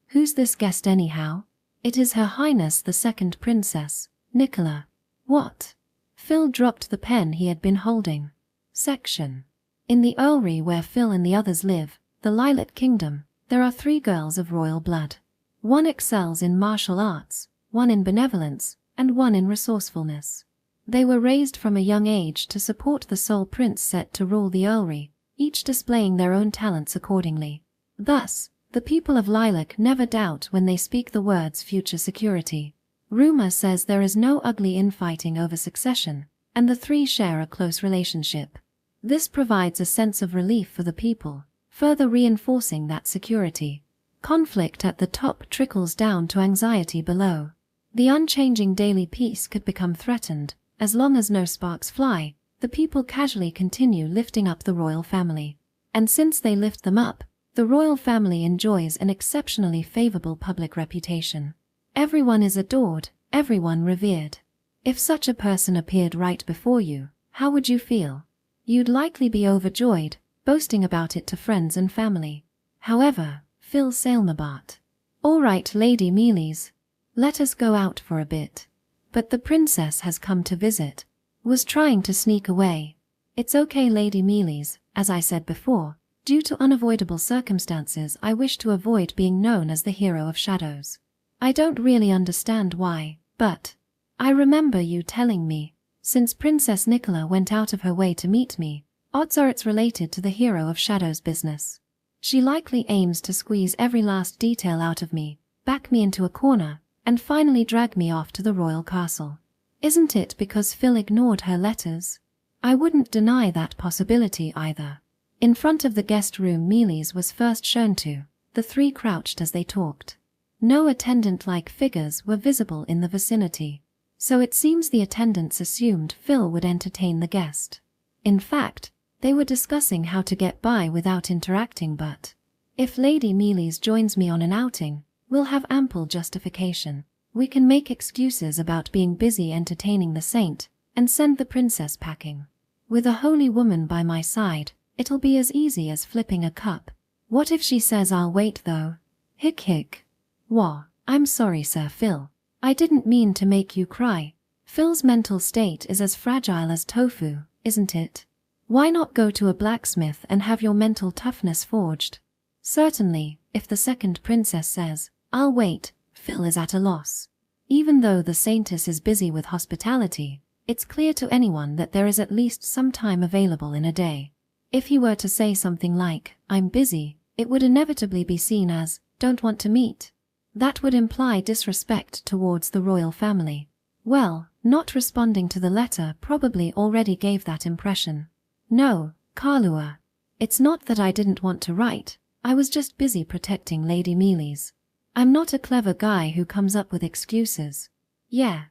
who's this guest anyhow? It is Her Highness the Second Princess, Nicola. What? Phil dropped the pen he had been holding. Section. In the Earlry where Phil and the others live, the Lilac Kingdom, there are 3 girls of royal blood. One excels in martial arts, one in benevolence, and one in resourcefulness. They were raised from a young age to support the sole prince set to rule the Earlry, each displaying their own talents accordingly. Thus, the people of Lilac never doubt when they speak the words future security. Rumor says there is no ugly infighting over succession, and the 3 share a close relationship. This provides a sense of relief for the people, further reinforcing that security. Conflict at the top trickles down to anxiety below. The unchanging daily peace could become threatened. As long as no sparks fly, the people casually continue lifting up the royal family. And since they lift them up, the royal family enjoys an exceptionally favorable public reputation. Everyone is adored, everyone revered. If such a person appeared right before you, how would you feel? You'd likely be overjoyed, boasting about it to friends and family. However, Phil Sailmabat. All right, Lady Mealy's. Let us go out for a bit. But the princess has come to visit. Was trying to sneak away. It's okay, Lady Mealy's, as I said before. Due to unavoidable circumstances, I wish to avoid being known as the hero of shadows. I don't really understand why, but I remember you telling me, since Princess Nicola went out of her way to meet me, odds are it's related to the hero of shadows business. She likely aims to squeeze every last detail out of me, back me into a corner, and finally drag me off to the royal castle. Isn't it because Phil ignored her letters? I wouldn't deny that possibility either. In front of the guest room Mealy's was first shown to, the 3 crouched as they talked. No attendant-like figures were visible in the vicinity, so it seems the attendants assumed Phil would entertain the guest. In fact, they were discussing how to get by without interacting, but if Lady Mealy's joins me on an outing, we'll have ample justification. We can make excuses about being busy entertaining the saint, and send the princess packing. With a holy woman by my side, it'll be as easy as flipping a cup. What if she says I'll wait though? Hick hick. Wah, I'm sorry, Sir Phil. I didn't mean to make you cry. Phil's mental state is as fragile as tofu, isn't it? Why not go to a blacksmith and have your mental toughness forged? Certainly, if the second princess says, I'll wait, Phil is at a loss. Even though the saintess is busy with hospitality, it's clear to anyone that there is at least some time available in a day. If he were to say something like, I'm busy, it would inevitably be seen as, don't want to meet. That would imply disrespect towards the royal family. Well, not responding to the letter probably already gave that impression. No, Kalua. It's not that I didn't want to write, I was just busy protecting Lady Mealy's. I'm not a clever guy who comes up with excuses. Yeah,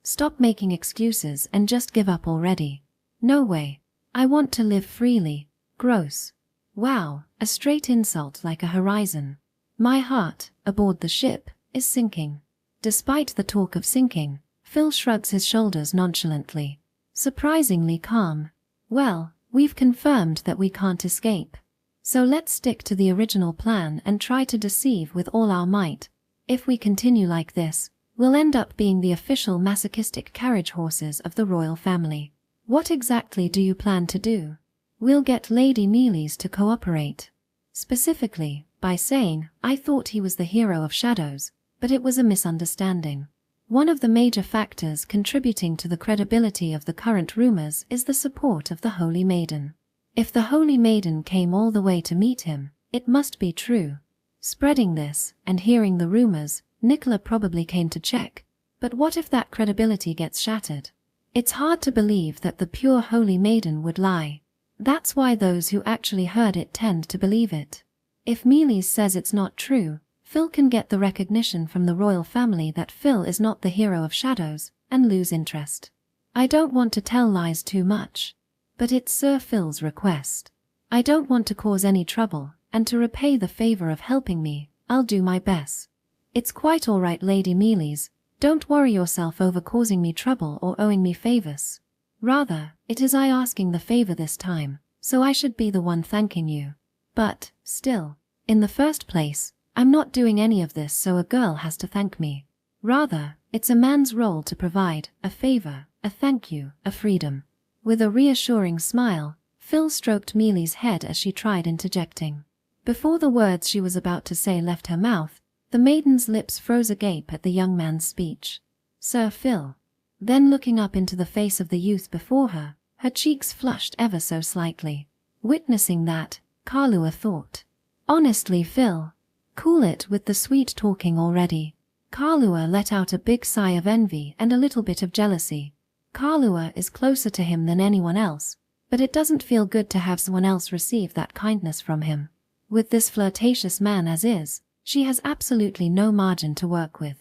stop making excuses and just give up already. No way. I want to live freely. Gross. Wow, a straight insult like a horizon. My heart, aboard the ship, is sinking. Despite the talk of sinking, Phil shrugs his shoulders nonchalantly. Surprisingly calm. Well, we've confirmed that we can't escape. So let's stick to the original plan and try to deceive with all our might. If we continue like this, we'll end up being the official masochistic carriage horses of the royal family. What exactly do you plan to do? We'll get Lady Mealy's to cooperate. Specifically, by saying, I thought he was the hero of shadows, but it was a misunderstanding. One of the major factors contributing to the credibility of the current rumors is the support of the Holy Maiden. If the Holy Maiden came all the way to meet him, it must be true. Spreading this, and hearing the rumors, Nicola probably came to check. But what if that credibility gets shattered? It's hard to believe that the pure Holy Maiden would lie. That's why those who actually heard it tend to believe it. If Mealy's says it's not true, Phil can get the recognition from the royal family that Phil is not the hero of shadows, and lose interest. I don't want to tell lies too much. But it's Sir Phil's request. I don't want to cause any trouble, and to repay the favor of helping me, I'll do my best. It's quite alright, Lady Mealy's, don't worry yourself over causing me trouble or owing me favors. Rather, it is I asking the favor this time, so I should be the one thanking you. But, still, in the first place, I'm not doing any of this so a girl has to thank me. Rather, it's a man's role to provide a favor, a thank you, a freedom. With a reassuring smile, Phil stroked Mealy's head as she tried interjecting. Before the words she was about to say left her mouth, the maiden's lips froze agape at the young man's speech. Sir Phil. Then looking up into the face of the youth before her, her cheeks flushed ever so slightly. Witnessing that, Kalua thought. Honestly, Phil. Cool it with the sweet talking already. Kalua let out a big sigh of envy and a little bit of jealousy. Kalua is closer to him than anyone else, but it doesn't feel good to have someone else receive that kindness from him. With this flirtatious man as is, she has absolutely no margin to work with.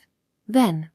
Then,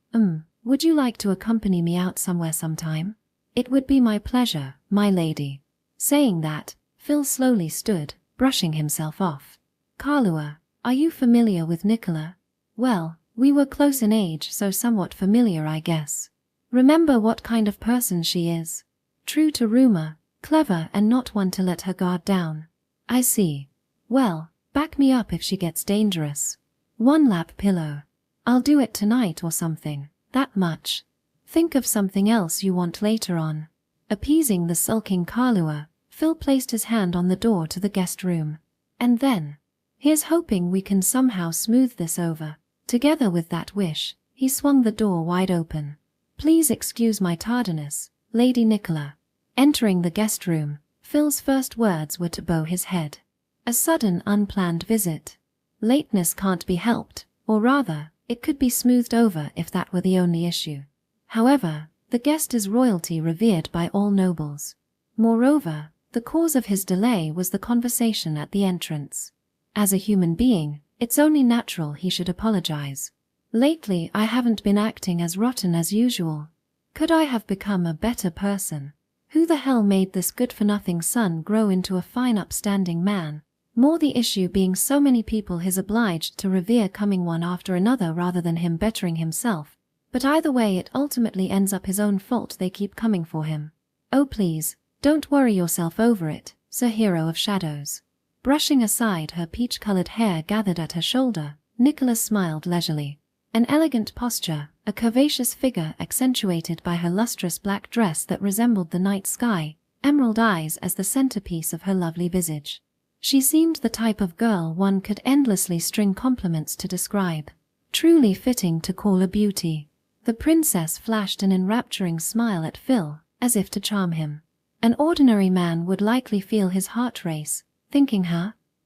would you like to accompany me out somewhere sometime? It would be my pleasure, my lady. Saying that, Phil slowly stood, brushing himself off. Kalua, are you familiar with Nicola? Well, we were close in age, so somewhat familiar, I guess. Remember what kind of person she is. True to rumor, clever and not one to let her guard down. I see. Well, back me up if she gets dangerous. One lap pillow. I'll do it tonight or something, that much. Think of something else you want later on. Appeasing the sulking Kalua, Phil placed his hand on the door to the guest room. And then, here's hoping we can somehow smooth this over. Together with that wish, he swung the door wide open. Please excuse my tardiness, Lady Nicola. Entering the guest room, Phil's first words were to bow his head. A sudden unplanned visit. Lateness can't be helped, or rather, it could be smoothed over if that were the only issue. However, the guest is royalty revered by all nobles. Moreover, the cause of his delay was the conversation at the entrance. As a human being, it's only natural he should apologize. Lately I haven't been acting as rotten as usual. Could I have become a better person? Who the hell made this good-for-nothing son grow into a fine upstanding man? More the issue being so many people he's obliged to revere coming one after another rather than him bettering himself. But either way it ultimately ends up his own fault they keep coming for him. Oh please, don't worry yourself over it, Sir Hero of Shadows. Brushing aside her peach-colored hair gathered at her shoulder, Nicola smiled leisurely. An elegant posture, a curvaceous figure accentuated by her lustrous black dress that resembled the night sky, emerald eyes as the centerpiece of her lovely visage. She seemed the type of girl one could endlessly string compliments to describe. Truly fitting to call a beauty. The princess flashed an enrapturing smile at Phil, as if to charm him. An ordinary man would likely feel his heart race, thinking,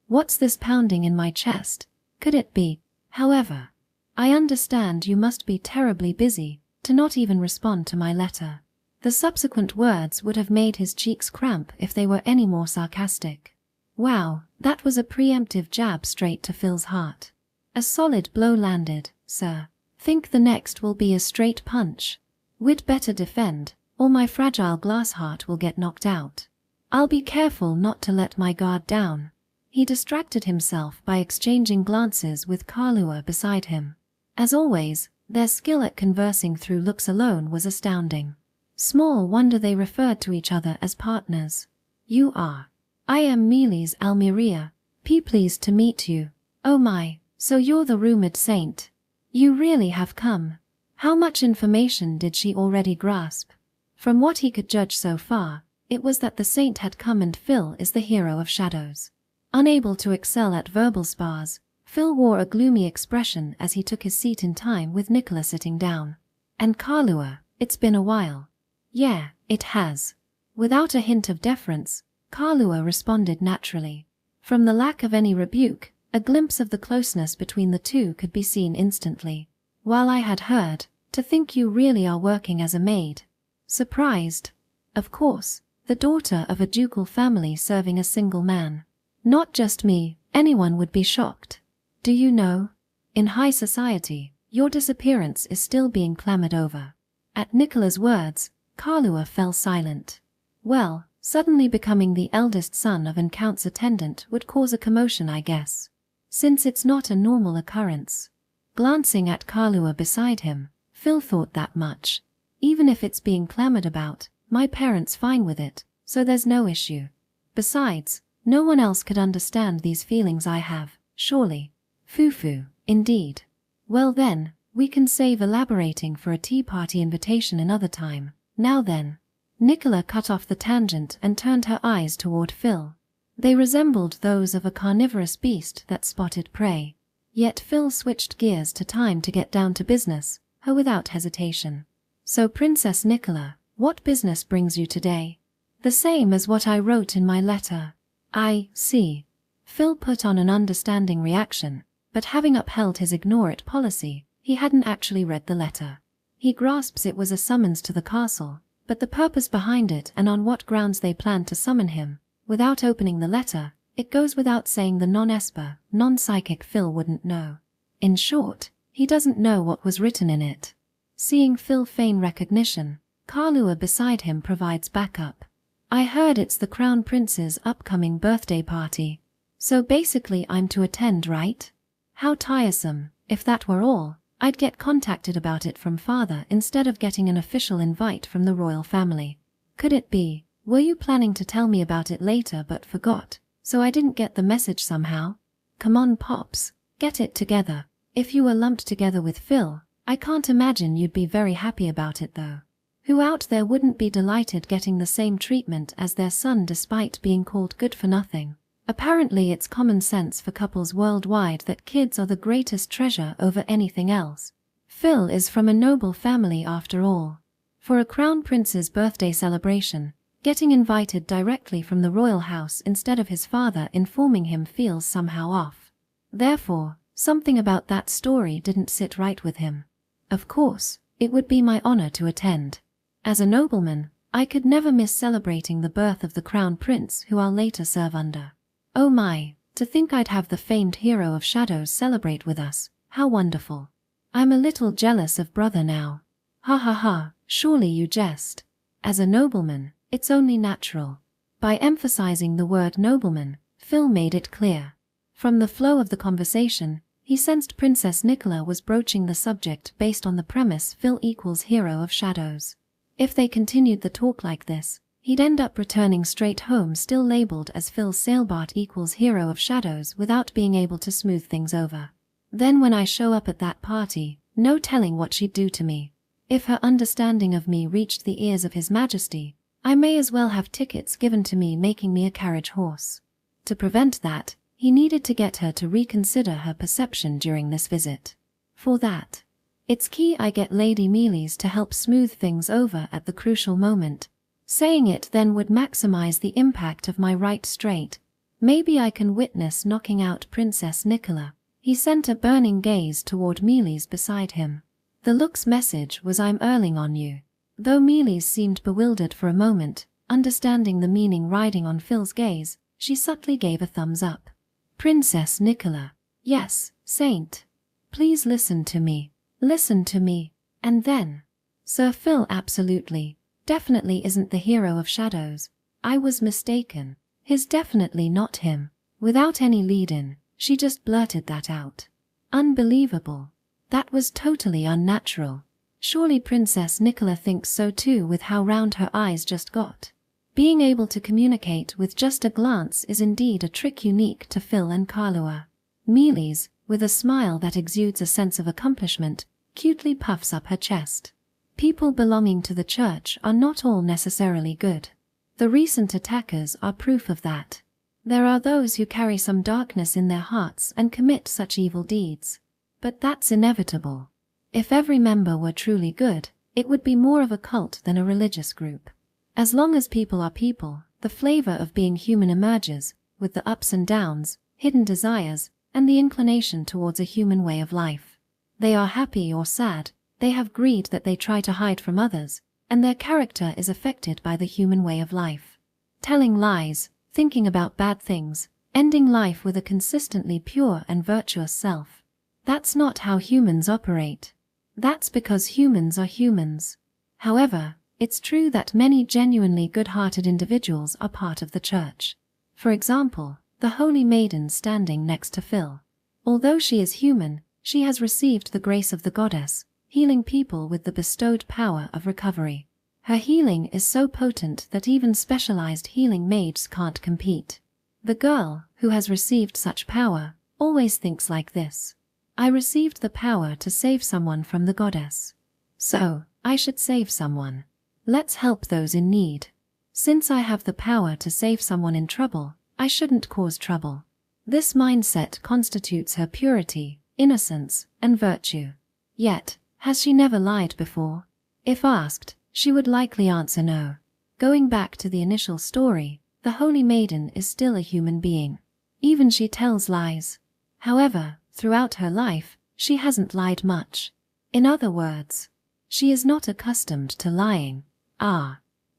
what's this pounding in my chest? Could it be? However, I understand you must be terribly busy to not even respond to my letter. The subsequent words would have made his cheeks cramp if they were any more sarcastic. Wow, that was a preemptive jab straight to Phil's heart. A solid blow landed, sir. Think the next will be a straight punch. We'd better defend, or my fragile glass heart will get knocked out. I'll be careful not to let my guard down. He distracted himself by exchanging glances with Kalua beside him. As always, their skill at conversing through looks alone was astounding. Small wonder they referred to each other as partners. You are. I am Mealy's Almeria. Pleased to meet you. Oh my, so you're the rumored saint. You really have come. How much information did she already grasp? From what he could judge so far, it was that the saint had come and Phil is the hero of shadows. Unable to excel at verbal spars, Phil wore a gloomy expression as he took his seat in time with Nicola sitting down. And Kalua, it's been a while. Yeah, it has. Without a hint of deference, Kalua responded naturally. From the lack of any rebuke, a glimpse of the closeness between the two could be seen instantly. While I had heard, to think you really are working as a maid. Surprised. Of course, the daughter of a ducal family serving a single man. Not just me, anyone would be shocked. Do you know? In high society, your disappearance is still being clamored over. At Nicola's words, Kalua fell silent. Well, suddenly becoming the eldest son of an count's attendant would cause a commotion, I guess. Since it's not a normal occurrence. Glancing at Kalua beside him, Phil thought that much. Even if it's being clamored about, my parents fine with it, so there's no issue. Besides, no one else could understand these feelings I have, surely. Foo-foo, indeed. Well then, we can save elaborating for a tea party invitation another time. Now then. Nicola cut off the tangent and turned her eyes toward Phil. They resembled those of a carnivorous beast that spotted prey. Yet Phil switched gears to time to get down to business, her without hesitation. So Princess Nicola, what business brings you today? The same as what I wrote in my letter. I see. Phil put on an understanding reaction, but having upheld his ignore it policy, he hadn't actually read the letter. He grasps it was a summons to the castle, but the purpose behind it and on what grounds they planned to summon him, without opening the letter, it goes without saying the non-esper, non-psychic Phil wouldn't know. In short, he doesn't know what was written in it. Seeing Phil feign recognition, Kalua beside him provides backup. I heard it's the Crown Prince's upcoming birthday party. So basically I'm to attend, right? How tiresome. If that were all, I'd get contacted about it from father instead of getting an official invite from the royal family. Could it be, were you planning to tell me about it later but forgot, so I didn't get the message somehow? Come on, Pops, get it together. If you were lumped together with Phil, I can't imagine you'd be very happy about it though. Who out there wouldn't be delighted getting the same treatment as their son despite being called good for nothing? Apparently it's common sense for couples worldwide that kids are the greatest treasure over anything else. Phil is from a noble family after all. For a crown prince's birthday celebration, getting invited directly from the royal house instead of his father informing him feels somehow off. Therefore, something about that story didn't sit right with him. Of course, it would be my honor to attend. As a nobleman, I could never miss celebrating the birth of the crown prince who I'll later serve under. Oh my, to think I'd have the famed hero of shadows celebrate with us, how wonderful. I'm a little jealous of brother now. Ha ha ha, surely you jest. As a nobleman, it's only natural. By emphasizing the word nobleman, Phil made it clear. From the flow of the conversation, he sensed Princess Nicola was broaching the subject based on the premise Phil equals hero of shadows. If they continued the talk like this, he'd end up returning straight home still labeled as Phil's sailbart equals hero of shadows without being able to smooth things over. Then when I show up at that party, no telling what she'd do to me. If her understanding of me reached the ears of His Majesty, I may as well have tickets given to me making me a carriage horse. To prevent that, he needed to get her to reconsider her perception during this visit. For that, it's key I get Lady Mealy's to help smooth things over at the crucial moment. Saying it then would maximize the impact of my right straight. Maybe I can witness knocking out Princess Nicola. He sent a burning gaze toward Mealy's beside him. The look's message was "I'm earling on you." Though Mealy's seemed bewildered for a moment, understanding the meaning riding on Phil's gaze, she subtly gave a thumbs up. "Princess Nicola." "Yes, Saint. Please listen to me. Listen to me." And then, "Sir Phil absolutely, definitely isn't the hero of Shadows. I was mistaken. He's definitely not him." Without any lead-in, she just blurted that out. Unbelievable. That was totally unnatural. Surely Princess Nicola thinks so too with how round her eyes just got. Being able to communicate with just a glance is indeed a trick unique to Phil and Kahlua. Mealy's, with a smile that exudes a sense of accomplishment, cutely puffs up her chest. People belonging to the church are not all necessarily good. The recent attackers are proof of that. There are those who carry some darkness in their hearts and commit such evil deeds. But that's inevitable. If every member were truly good, it would be more of a cult than a religious group. As long as people are people, the flavor of being human emerges, with the ups and downs, hidden desires, and the inclination towards a human way of life. They are happy or sad, they have greed that they try to hide from others, and their character is affected by the human way of life. Telling lies, thinking about bad things, ending life with a consistently pure and virtuous self. That's not how humans operate. That's because humans are humans. However, it's true that many genuinely good-hearted individuals are part of the church. For example, the Holy Maiden standing next to Phil. Although she is human, she has received the grace of the goddess, healing people with the bestowed power of recovery. Her healing is so potent that even specialized healing maids can't compete. The girl, who has received such power, always thinks like this. I received the power to save someone from the goddess. So, I should save someone. Let's help those in need. Since I have the power to save someone in trouble, I shouldn't cause trouble. This mindset constitutes her purity, innocence, and virtue. Yet, has she never lied before? If asked, she would likely answer no. Going back to the initial story, the Holy Maiden is still a human being. Even she tells lies. However, throughout her life, she hasn't lied much. In other words, she is not accustomed to lying.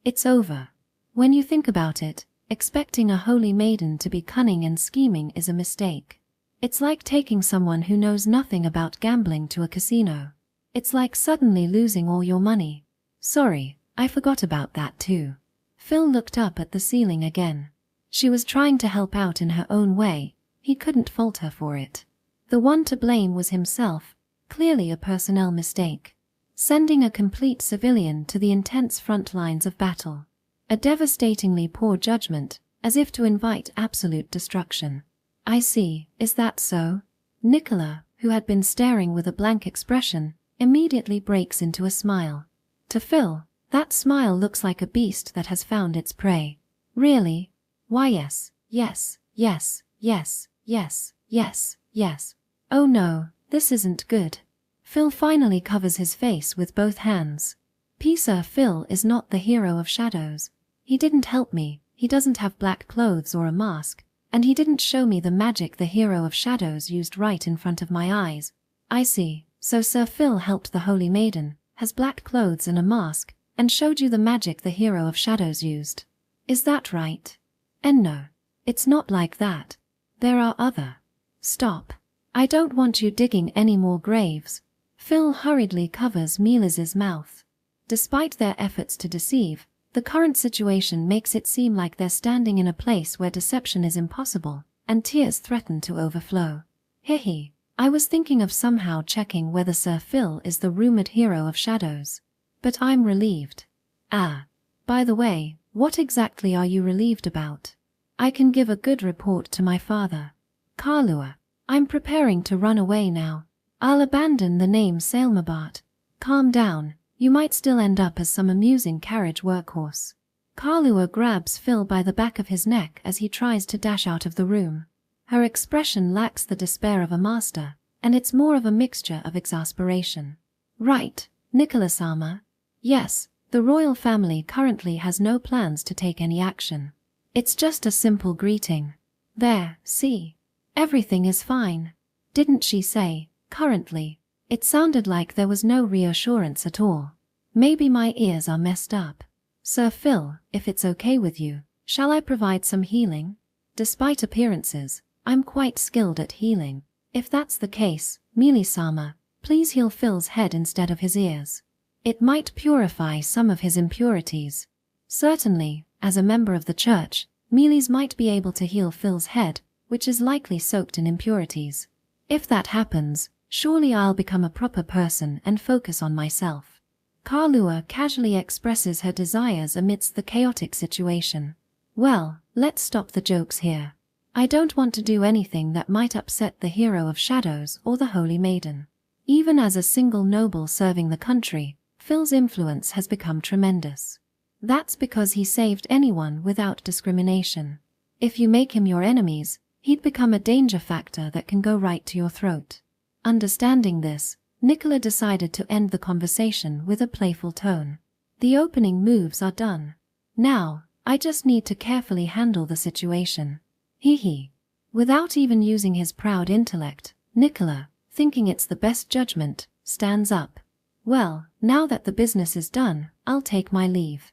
It's over. When you think about it, expecting a holy maiden to be cunning and scheming is a mistake. It's like taking someone who knows nothing about gambling to a casino. It's like suddenly losing all your money. Sorry, I forgot about that too. Phil looked up at the ceiling again. She was trying to help out in her own way. He couldn't fault her for it. The one to blame was himself, clearly a personnel mistake. Sending a complete civilian to the intense front lines of battle. A devastatingly poor judgment, as if to invite absolute destruction. I see, is that so? Nicola, who had been staring with a blank expression, immediately breaks into a smile. To Phil, that smile looks like a beast that has found its prey. Really? Why yes, yes, yes, yes, yes, yes, yes. Oh no, this isn't good. Phil finally covers his face with both hands. Sir Phil is not the hero of Shadows. He didn't help me, he doesn't have black clothes or a mask, and he didn't show me the magic the hero of Shadows used right in front of my eyes. I see, so Sir Phil helped the Holy Maiden, has black clothes and a mask, and showed you the magic the hero of Shadows used. Is that right? And no, it's not like that. There are other. Stop. I don't want you digging any more graves. Phil hurriedly covers Mealy's mouth. Despite their efforts to deceive, the current situation makes it seem like they're standing in a place where deception is impossible, and tears threaten to overflow. Hehe, I was thinking of somehow checking whether Sir Phil is the rumored hero of Shadows. But I'm relieved. By the way, what exactly are you relieved about? I can give a good report to my father. Kahlua, I'm preparing to run away now. I'll abandon the name Salmabart. Calm down, you might still end up as some amusing carriage workhorse. Kahlua grabs Phil by the back of his neck as he tries to dash out of the room. Her expression lacks the despair of a master, and it's more of a mixture of exasperation. Right, Nicola-sama. Yes, the royal family currently has no plans to take any action. It's just a simple greeting. There, see. Everything is fine. Didn't she say, currently? It sounded like there was no reassurance at all. Maybe my ears are messed up. Sir Phil, if it's okay with you, shall I provide some healing? Despite appearances, I'm quite skilled at healing. If that's the case, Mealy-sama, please heal Phil's head instead of his ears. It might purify some of his impurities. Certainly, as a member of the church, Mealy's might be able to heal Phil's head, which is likely soaked in impurities. If that happens, surely I'll become a proper person and focus on myself. Kalua casually expresses her desires amidst the chaotic situation. Well, let's stop the jokes here. I don't want to do anything that might upset the hero of shadows or the holy maiden. Even as a single noble serving the country, Phil's influence has become tremendous. That's because he saved anyone without discrimination. If you make him your enemies, he'd become a danger factor that can go right to your throat. Understanding this, Nicola decided to end the conversation with a playful tone. The opening moves are done. Now, I just need to carefully handle the situation. Hee hee. Without even using his proud intellect, Nicola, thinking it's the best judgment, stands up. Well, now that the business is done, I'll take my leave.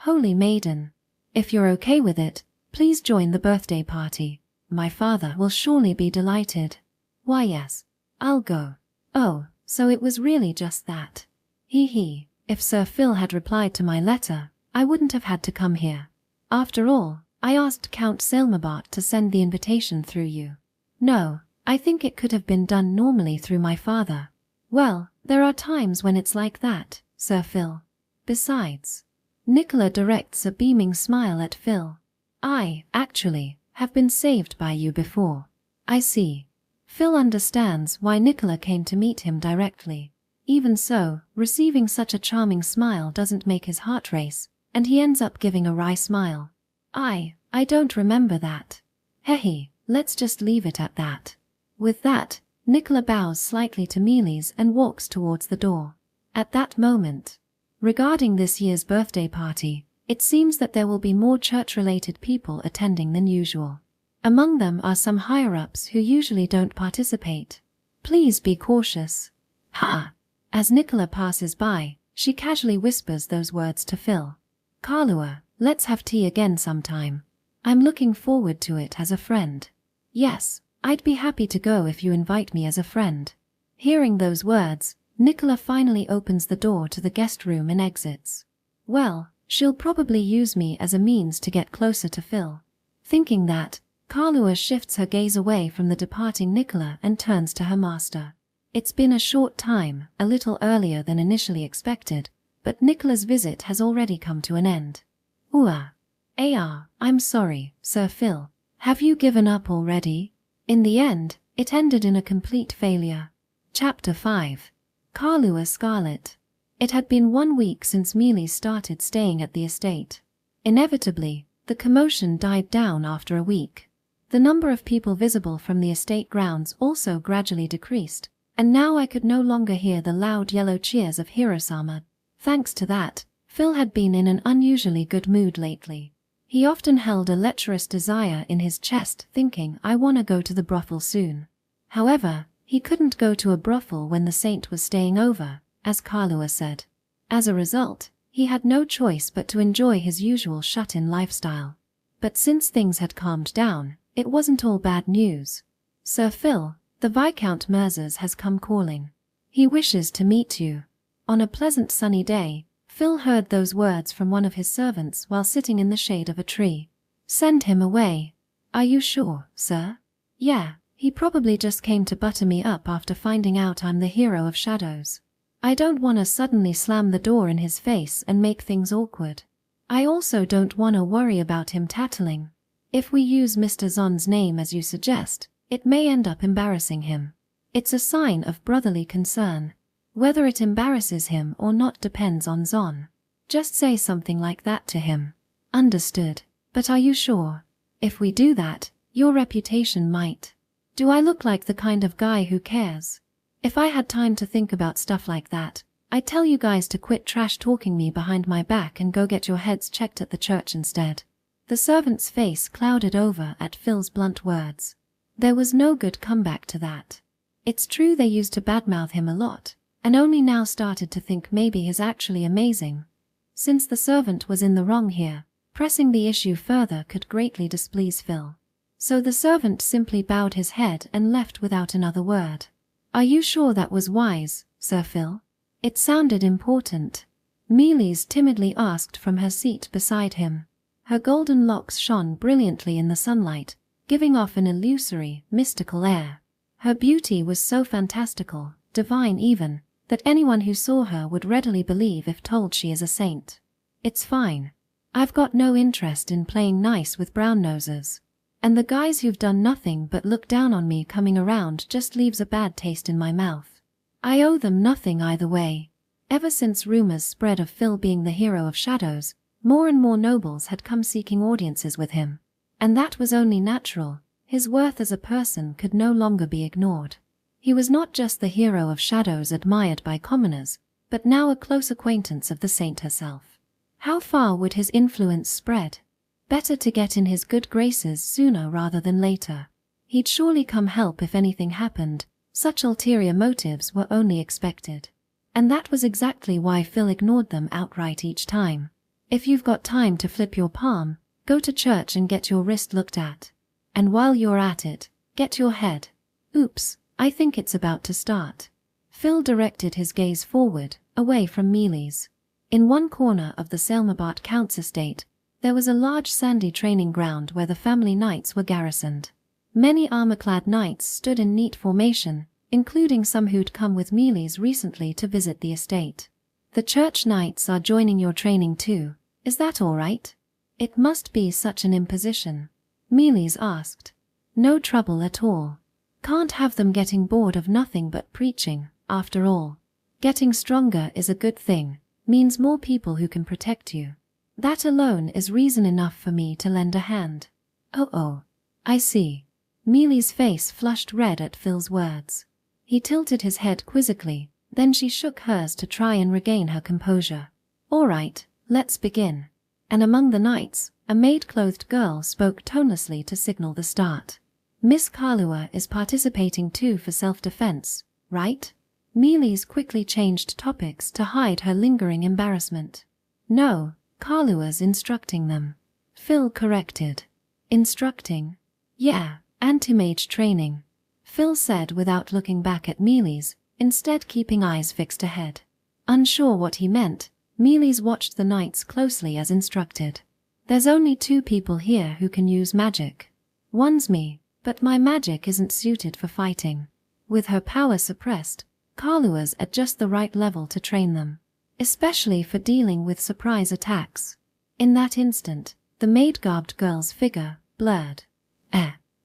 Holy maiden. If you're okay with it, please join the birthday party. My father will surely be delighted. Why yes, I'll go. Oh, so it was really just that. Hee hee. If Sir Phil had replied to my letter, I wouldn't have had to come here. After all, I asked Count Selmabart to send the invitation through you. No, I think it could have been done normally through my father. Well, there are times when it's like that, Sir Phil. Besides, Nicola directs a beaming smile at Phil. I, actually, have been saved by you before. I see. Phil understands why Nicola came to meet him directly. Even so, receiving such a charming smile doesn't make his heart race, and he ends up giving a wry smile. I don't remember that. Hehe, let's just leave it at that. With that, Nicola bows slightly to Mealy's and walks towards the door. At that moment, regarding this year's birthday party, it seems that there will be more church-related people attending than usual. Among them are some higher-ups who usually don't participate. Please be cautious. Ha! As Nicola passes by, she casually whispers those words to Phil. Kalua, let's have tea again sometime. I'm looking forward to it as a friend. Yes, I'd be happy to go if you invite me as a friend. Hearing those words, Nicola finally opens the door to the guest room and exits. Well, she'll probably use me as a means to get closer to Phil. Thinking that, Kalua shifts her gaze away from the departing Nicola and turns to her master. It's been a short time, a little earlier than initially expected, but Nicola's visit has already come to an end. I'm sorry, Sir Phil. Have you given up already? In the end, it ended in a complete failure. Chapter 5. Kalua Scarlet. It had been 1 week since Mealy started staying at the estate. Inevitably, the commotion died down after a week. The number of people visible from the estate grounds also gradually decreased, and now I could no longer hear the loud yellow cheers of Hirosama. Thanks to that, Phil had been in an unusually good mood lately. He often held a lecherous desire in his chest, thinking, I wanna go to the brothel soon. However, he couldn't go to a brothel when the saint was staying over, as Kalua said. As a result, he had no choice but to enjoy his usual shut-in lifestyle. But since things had calmed down, it wasn't all bad news. Sir Phil, the Viscount Merzers has come calling. He wishes to meet you. On a pleasant sunny day, Phil heard those words from one of his servants while sitting in the shade of a tree. Send him away. Are you sure, sir? Yeah, he probably just came to butter me up after finding out I'm the hero of shadows. I don't want to suddenly slam the door in his face and make things awkward. I also don't want to worry about him tattling. If we use Mr. Zon's name as you suggest, it may end up embarrassing him. It's a sign of brotherly concern. Whether it embarrasses him or not depends on Zon. Just say something like that to him. Understood. But are you sure? If we do that, your reputation might. Do I look like the kind of guy who cares? If I had time to think about stuff like that, I'd tell you guys to quit trash-talking me behind my back and go get your heads checked at the church instead. The servant's face clouded over at Phil's blunt words. There was no good comeback to that. It's true they used to badmouth him a lot, and only now started to think maybe he's actually amazing. Since the servant was in the wrong here, pressing the issue further could greatly displease Phil. So the servant simply bowed his head and left without another word. "Are you sure that was wise, Sir Phil?" It sounded important. Mealy's timidly asked from her seat beside him. Her golden locks shone brilliantly in the sunlight, giving off an illusory, mystical air. Her beauty was so fantastical, divine even, that anyone who saw her would readily believe if told she is a saint. "It's fine. I've got no interest in playing nice with brown noses. And the guys who've done nothing but look down on me coming around just leaves a bad taste in my mouth. I owe them nothing either way." Ever since rumors spread of Phil being the hero of shadows, more and more nobles had come seeking audiences with him. And that was only natural. His worth as a person could no longer be ignored. He was not just the hero of shadows admired by commoners, but now a close acquaintance of the saint herself. How far would his influence spread? Better to get in his good graces sooner rather than later. He'd surely come help if anything happened. Such ulterior motives were only expected. And that was exactly why Phil ignored them outright each time. If you've got time to flip your palm, go to church and get your wrist looked at. And while you're at it, get your head. Oops, I think it's about to start. Phil directed his gaze forward, away from Mealy's. In one corner of the Selmabart Count's estate, there was a large sandy training ground where the family knights were garrisoned. Many armor-clad knights stood in neat formation, including some who'd come with Mealy's recently to visit the estate. "The church knights are joining your training too, is that all right?" "It must be such an imposition," Mealy's asked. "No trouble at all. Can't have them getting bored of nothing but preaching, after all. Getting stronger is a good thing, means more people who can protect you. That alone is reason enough for me to lend a hand." Oh, I see." Mealy's face flushed red at Phil's words. He tilted his head quizzically, then she shook hers to try and regain her composure. "All right, let's begin." And among the knights, a maid-clothed girl spoke tonelessly to signal the start. "Miss Kalua is participating too for self-defense, right?" Mealy's quickly changed topics to hide her lingering embarrassment. "No, Kalua's instructing them," Phil corrected. "Instructing?" "Yeah, anti-mage training," Phil said without looking back at Mealy's, instead keeping eyes fixed ahead. Unsure what he meant, Mealy's watched the knights closely as instructed. "There's only 2 people here who can use magic. One's me, but my magic isn't suited for fighting." With her power suppressed, Kalua's at just the right level to train them, especially for dealing with surprise attacks. In that instant, the maid-garbed girl's figure blurred.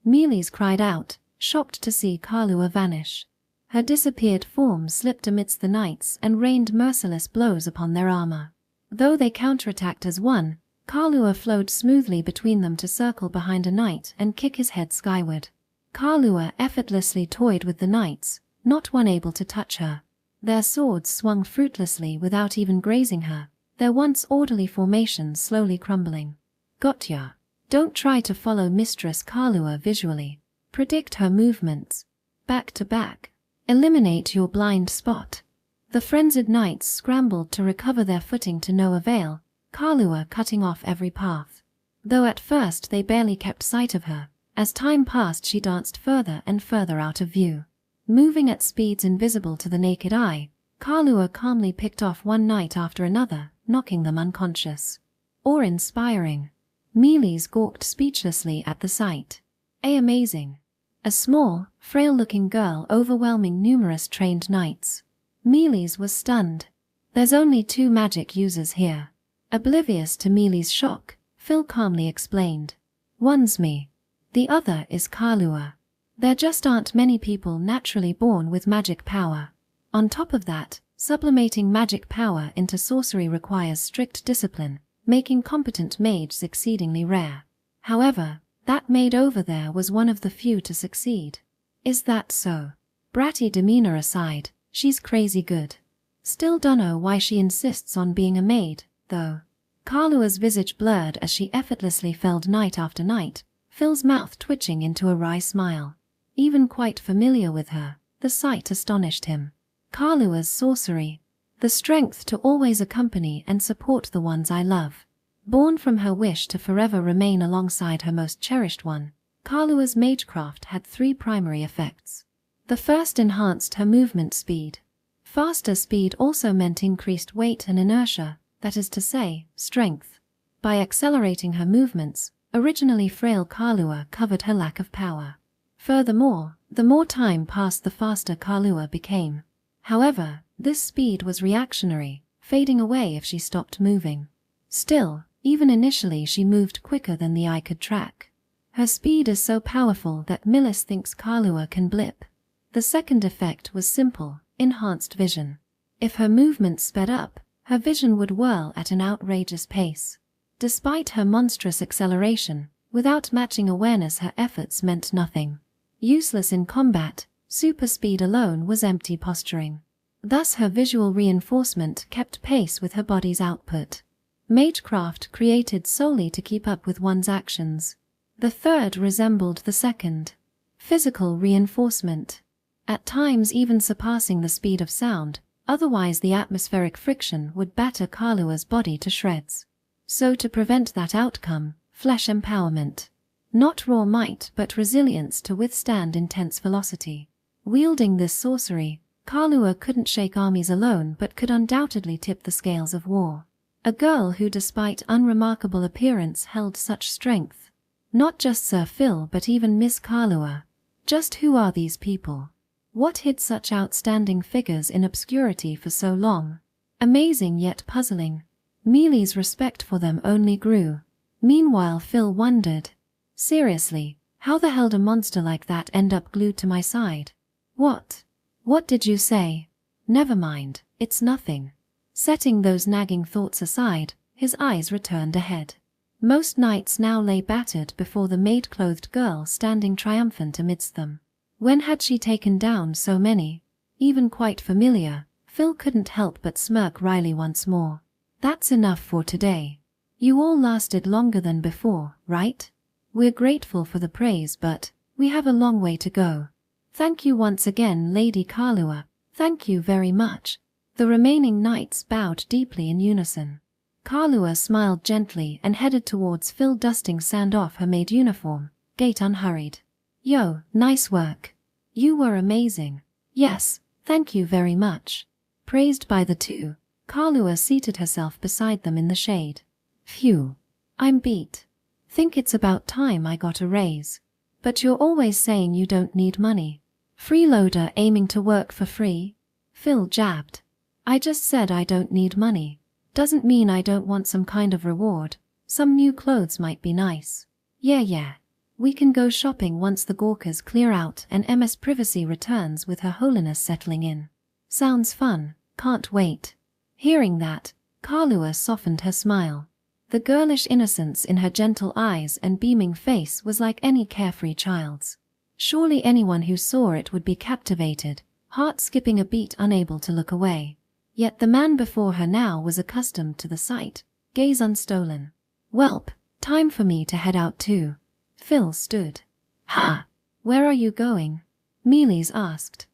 Mealy's cried out, shocked to see Kalua vanish. Her disappeared form slipped amidst the knights and rained merciless blows upon their armor. Though they counterattacked as one, Kalua flowed smoothly between them to circle behind a knight and kick his head skyward. Kalua effortlessly toyed with the knights, not one able to touch her. Their swords swung fruitlessly without even grazing her, their once orderly formation slowly crumbling. "Gotcha. Don't try to follow Mistress Kalua visually. Predict her movements. Back to back. Eliminate your blind spot." The frenzied knights scrambled to recover their footing to no avail, Kalua cutting off every path. Though at first they barely kept sight of her, as time passed she danced further and further out of view. Moving at speeds invisible to the naked eye, Kalua calmly picked off one knight after another, knocking them unconscious. Awe-inspiring. Mealy's gawked speechlessly at the sight. Amazing. A small, frail-looking girl overwhelming numerous trained knights. Mealy's was stunned. "There's only 2 magic users here." Oblivious to Mealy's shock, Phil calmly explained. "One's me. The other is Kalua. There just aren't many people naturally born with magic power. On top of that, sublimating magic power into sorcery requires strict discipline, making competent mages exceedingly rare. However, that maid over there was one of the few to succeed." "Is that so?" Bratty demeanor aside, she's crazy good. Still dunno why she insists on being a maid, though. Kalua's visage blurred as she effortlessly felled knight after knight, Phil's mouth twitching into a wry smile. Even quite familiar with her, The sight astonished him. Kalua's sorcery. The strength to always accompany and support the ones I love. Born from her wish to forever remain alongside her most cherished one, Kalua's magecraft had 3 primary effects. The first enhanced her movement speed. Faster speed also meant increased weight and inertia, that is to say, strength. By accelerating her movements, originally frail Kalua covered her lack of power. Furthermore, the more time passed, the faster Kalua became. However, this speed was reactionary, fading away if she stopped moving. Still, even initially she moved quicker than the eye could track. Her speed is so powerful that Millis thinks Kalua can blip. The second effect was simple, enhanced vision. If her movements sped up, her vision would whirl at an outrageous pace. Despite her monstrous acceleration, without matching awareness her efforts meant nothing. Useless in combat, super speed alone was empty posturing. Thus her visual reinforcement kept pace with her body's output. Magecraft created solely to keep up with one's actions. The third resembled the second. Physical reinforcement. At times even surpassing the speed of sound, otherwise the atmospheric friction would batter Kalua's body to shreds. So to prevent that outcome, flesh empowerment. Not raw might but resilience to withstand intense velocity. Wielding this sorcery, Kalua couldn't shake armies alone but could undoubtedly tip the scales of war. A girl who despite unremarkable appearance held such strength. Not just Sir Phil but even Miss Kalua. Just who are these people? What hid such outstanding figures in obscurity for so long? Amazing yet puzzling. Mealy's respect for them only grew. Meanwhile Phil wondered. Seriously, how the hell did a monster like that end up glued to my side? What? What did you say? Never mind, it's nothing. Setting those nagging thoughts aside, his eyes returned ahead. Most knights now lay battered before the maid-clothed girl standing triumphant amidst them. When had she taken down so many? Even quite familiar, Phil couldn't help but smirk wryly once more. That's enough for today. You all lasted longer than before, right? We're grateful for the praise but we have a long way to go. Thank you once again, Lady Kalua. Thank you very much. The remaining knights bowed deeply in unison. Kalua smiled gently and headed towards Phil, dusting sand off her maid uniform, gait unhurried. Yo, nice work. You were amazing. Yes, thank you very much. Praised by the two, Kalua seated herself beside them in the shade. Phew. I'm beat. Think it's about time I got a raise. But you're always saying you don't need money. Freeloader aiming to work for free? Phil jabbed. I just said I don't need money. Doesn't mean I don't want some kind of reward. Some new clothes might be nice. Yeah. We can go shopping once the Gawkers clear out and MS Privacy returns with Her Holiness settling in. Sounds fun, can't wait. Hearing that, Kalua softened her smile. The girlish innocence in her gentle eyes and beaming face was like any carefree child's. Surely anyone who saw it would be captivated, heart skipping a beat, unable to look away. Yet the man before her now was accustomed to the sight, gaze unstolen. Welp, time for me to head out too. Phil stood. Ha! Where are you going? Mealy's asked.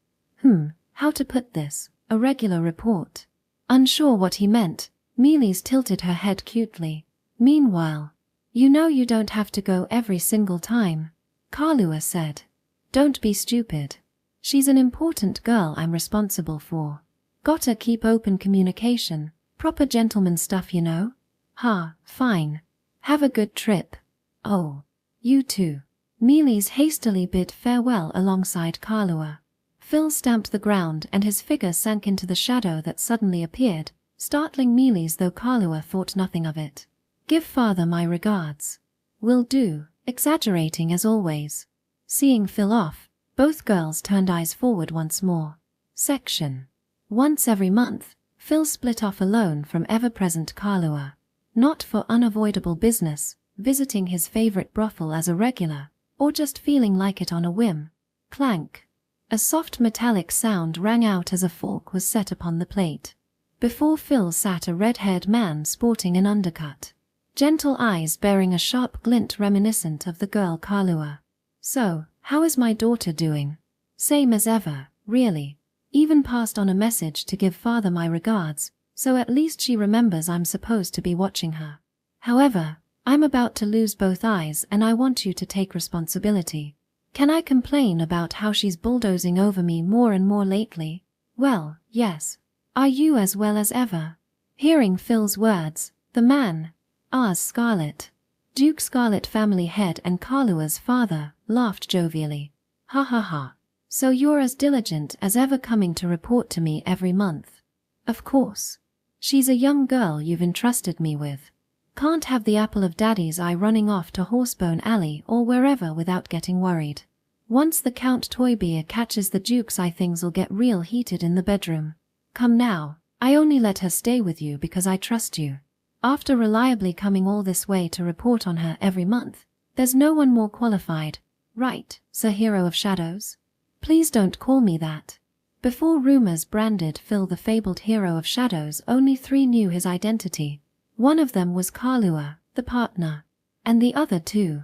How to put this? A regular report. Unsure what he meant, Mealy's tilted her head cutely. Meanwhile, you know you don't have to go every single time, Kalua said. Don't be stupid. She's an important girl I'm responsible for. Gotta keep open communication, proper gentleman stuff, you know? Ha, fine. Have a good trip. Oh. You too. Mealy's hastily bid farewell alongside Kalua. Phil stamped the ground and his figure sank into the shadow that suddenly appeared, startling Mealy's, though Kalua thought nothing of it. Give father my regards. Will do, exaggerating as always. Seeing Phil off, both girls turned eyes forward once more. Section. Once every month, Phil split off alone from ever-present Kalua. Not for unavoidable business, visiting his favorite brothel as a regular, or just feeling like it on a whim. Clank. A soft metallic sound rang out as a fork was set upon the plate. Before Phil sat a red-haired man sporting an undercut. Gentle eyes bearing a sharp glint reminiscent of the girl Kalua. So, how is my daughter doing? Same as ever, really. Even passed on a message to give father my regards, so at least she remembers I'm supposed to be watching her. However, I'm about to lose both eyes and I want you to take responsibility. Can I complain about how she's bulldozing over me more and more lately? Well, yes. Are you as well as ever? Hearing Phil's words, the man, Ars Scarlet, Duke Scarlet family head and Kalua's father, laughed jovially. Ha ha ha. So you're as diligent as ever coming to report to me every month. Of course. She's a young girl you've entrusted me with. Can't have the apple of daddy's eye running off to Horsebone Alley or wherever without getting worried. Once the Count Toybeer catches the Duke's eye, things'll get real heated in the bedroom. Come now, I only let her stay with you because I trust you. After reliably coming all this way to report on her every month, there's no one more qualified, right, Sir Hero of Shadows? Please don't call me that. Before rumors branded Phil the fabled Hero of Shadows, only 3 knew his identity. One of them was Kalua, the partner. And the other 2.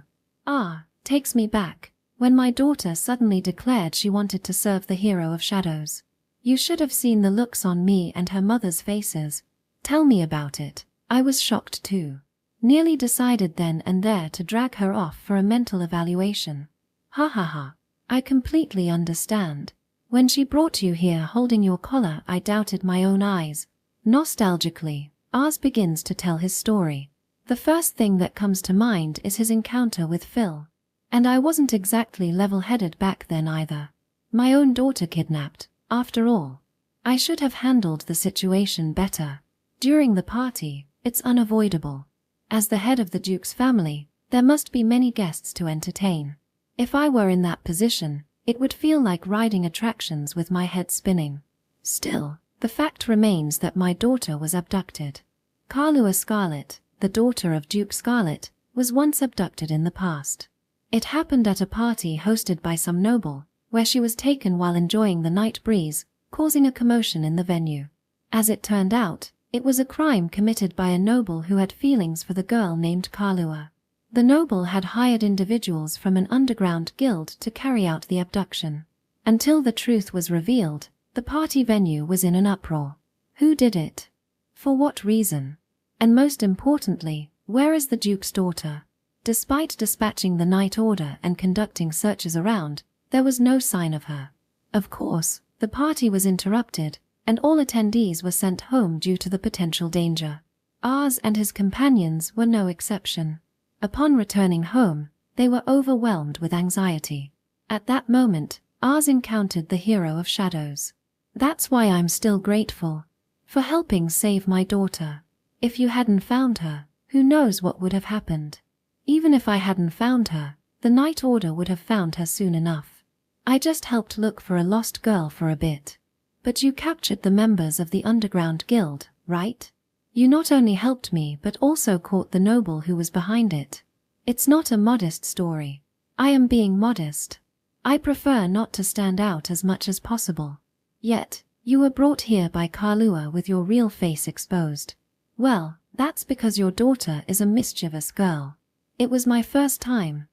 Takes me back, when my daughter suddenly declared she wanted to serve the Hero of Shadows. You should have seen the looks on me and her mother's faces. Tell me about it. I was shocked too. Nearly decided then and there to drag her off for a mental evaluation. Ha ha ha. I completely understand. When she brought you here holding your collar, I doubted my own eyes. Nostalgically, Ars begins to tell his story. The first thing that comes to mind is his encounter with Phil. And I wasn't exactly level-headed back then either. My own daughter kidnapped, after all. I should have handled the situation better. During the party, it's unavoidable. As the head of the Duke's family, there must be many guests to entertain. If I were in that position, it would feel like riding attractions with my head spinning. Still, the fact remains that my daughter was abducted. Kalua Scarlet, the daughter of Duke Scarlet, was once abducted in the past. It happened at a party hosted by some noble, where she was taken while enjoying the night breeze, causing a commotion in the venue. As it turned out, it was a crime committed by a noble who had feelings for the girl named Kalua. The noble had hired individuals from an underground guild to carry out the abduction. Until the truth was revealed, the party venue was in an uproar. Who did it? For what reason? And most importantly, where is the Duke's daughter? Despite dispatching the night order and conducting searches around, there was no sign of her. Of course, the party was interrupted, and all attendees were sent home due to the potential danger. Ars and his companions were no exception. Upon returning home, they were overwhelmed with anxiety. At that moment, Ars encountered the Hero of Shadows. That's why I'm still grateful. For helping save my daughter. If you hadn't found her, who knows what would have happened. Even if I hadn't found her, the Night Order would have found her soon enough. I just helped look for a lost girl for a bit. But you captured the members of the Underground Guild, right? You not only helped me but also caught the noble who was behind it. It's not a modest story. I am being modest. I prefer not to stand out as much as possible. Yet, you were brought here by Kalua with your real face exposed. Well, that's because your daughter is a mischievous girl. It was my first time,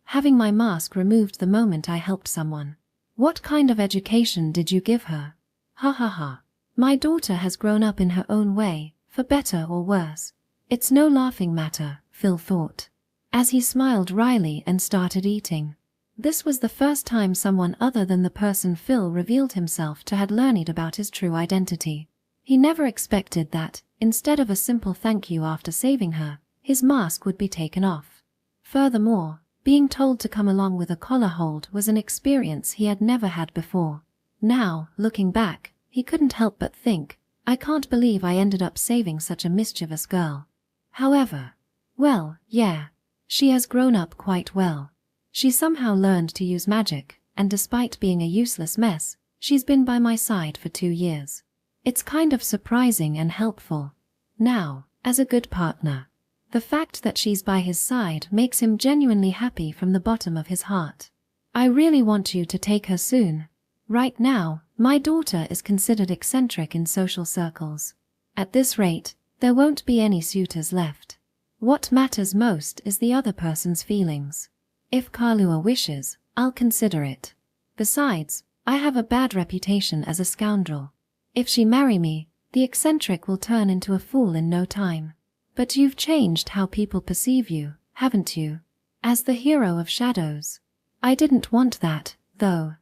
having my mask removed the moment I helped someone. What kind of education did you give her? Ha ha ha. My daughter has grown up in her own way, for better or worse. It's no laughing matter, Phil thought, as he smiled wryly and started eating. This was the first time someone other than the person Phil revealed himself to had learned about his true identity. He never expected that, instead of a simple thank you after saving her, his mask would be taken off. Furthermore, being told to come along with a collar hold was an experience he had never had before. Now, looking back, he couldn't help but think, I can't believe I ended up saving such a mischievous girl. However, well, yeah, she has grown up quite well. She somehow learned to use magic, and despite being a useless mess, she's been by my side for 2 years. It's kind of surprising and helpful. Now, as a good partner, the fact that she's by his side makes him genuinely happy from the bottom of his heart. I really want you to take her soon. Right now, my daughter is considered eccentric in social circles. At this rate, there won't be any suitors left. What matters most is the other person's feelings. If Kalua wishes, I'll consider it. Besides, I have a bad reputation as a scoundrel. If she marry me, the eccentric will turn into a fool in no time. But you've changed how people perceive you, haven't you? As the hero of shadows. I didn't want that, though.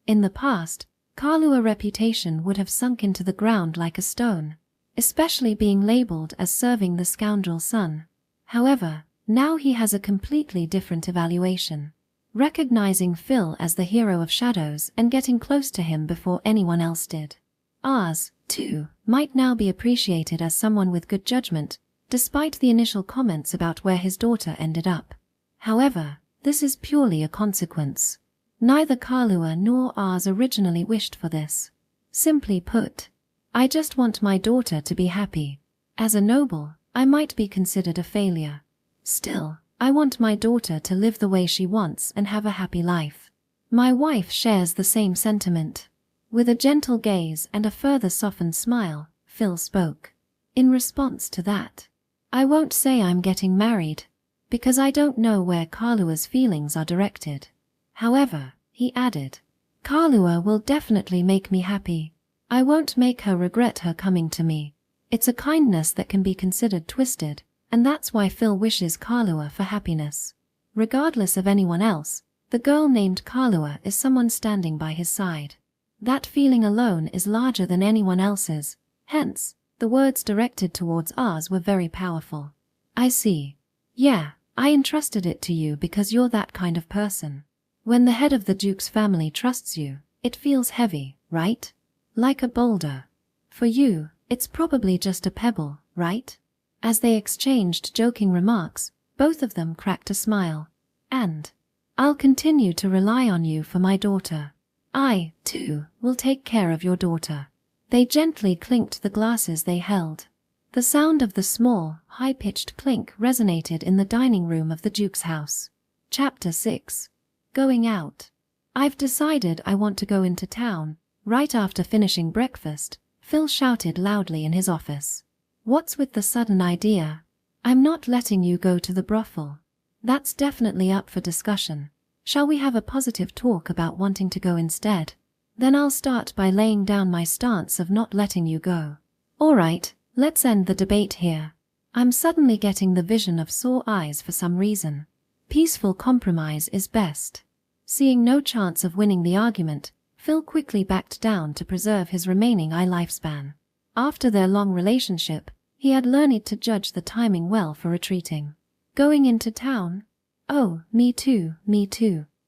In the past, Kalua's reputation would have sunk into the ground like a stone, especially being labeled as serving the scoundrel's son. However, now he has a completely different evaluation. Recognizing Phil as the hero of shadows and getting close to him before anyone else did. Ours, too, might now be appreciated as someone with good judgment, despite the initial comments about where his daughter ended up. However, this is purely a consequence. Neither Kalua nor ours originally wished for this. Simply put, I just want my daughter to be happy. As a noble, I might be considered a failure. Still, I want my daughter to live the way she wants and have a happy life. My wife shares the same sentiment. With a gentle gaze and a further softened smile, Phil spoke. In response to that, I won't say I'm getting married, because I don't know where Kalua's feelings are directed. However, he added, Kalua will definitely make me happy. I won't make her regret her coming to me. It's a kindness that can be considered twisted, and that's why Phil wishes Kalua for happiness. Regardless of anyone else, the girl named Kalua is someone standing by his side. That feeling alone is larger than anyone else's, hence, the words directed towards ours were very powerful. I see. Yeah, I entrusted it to you because you're that kind of person. When the head of the Duke's family trusts you, it feels heavy, right? Like a boulder. For you, it's probably just a pebble, right? As they exchanged joking remarks, both of them cracked a smile. And, I'll continue to rely on you for my daughter. I, too, will take care of your daughter. They gently clinked the glasses they held. The sound of the small, high-pitched clink resonated in the dining room of the Duke's house. Chapter 6. Going out. I've decided I want to go into town. Right after finishing breakfast, Phil shouted loudly in his office. What's with the sudden idea? I'm not letting you go to the brothel. That's definitely up for discussion. Shall we have a positive talk about wanting to go instead? Then I'll start by laying down my stance of not letting you go. Alright, let's end the debate here. I'm suddenly getting the vision of sore eyes for some reason. Peaceful compromise is best. Seeing no chance of winning the argument, Phil quickly backed down to preserve his remaining eye lifespan. After their long relationship, he had learned to judge the timing well for retreating. Going into town? Oh, me too.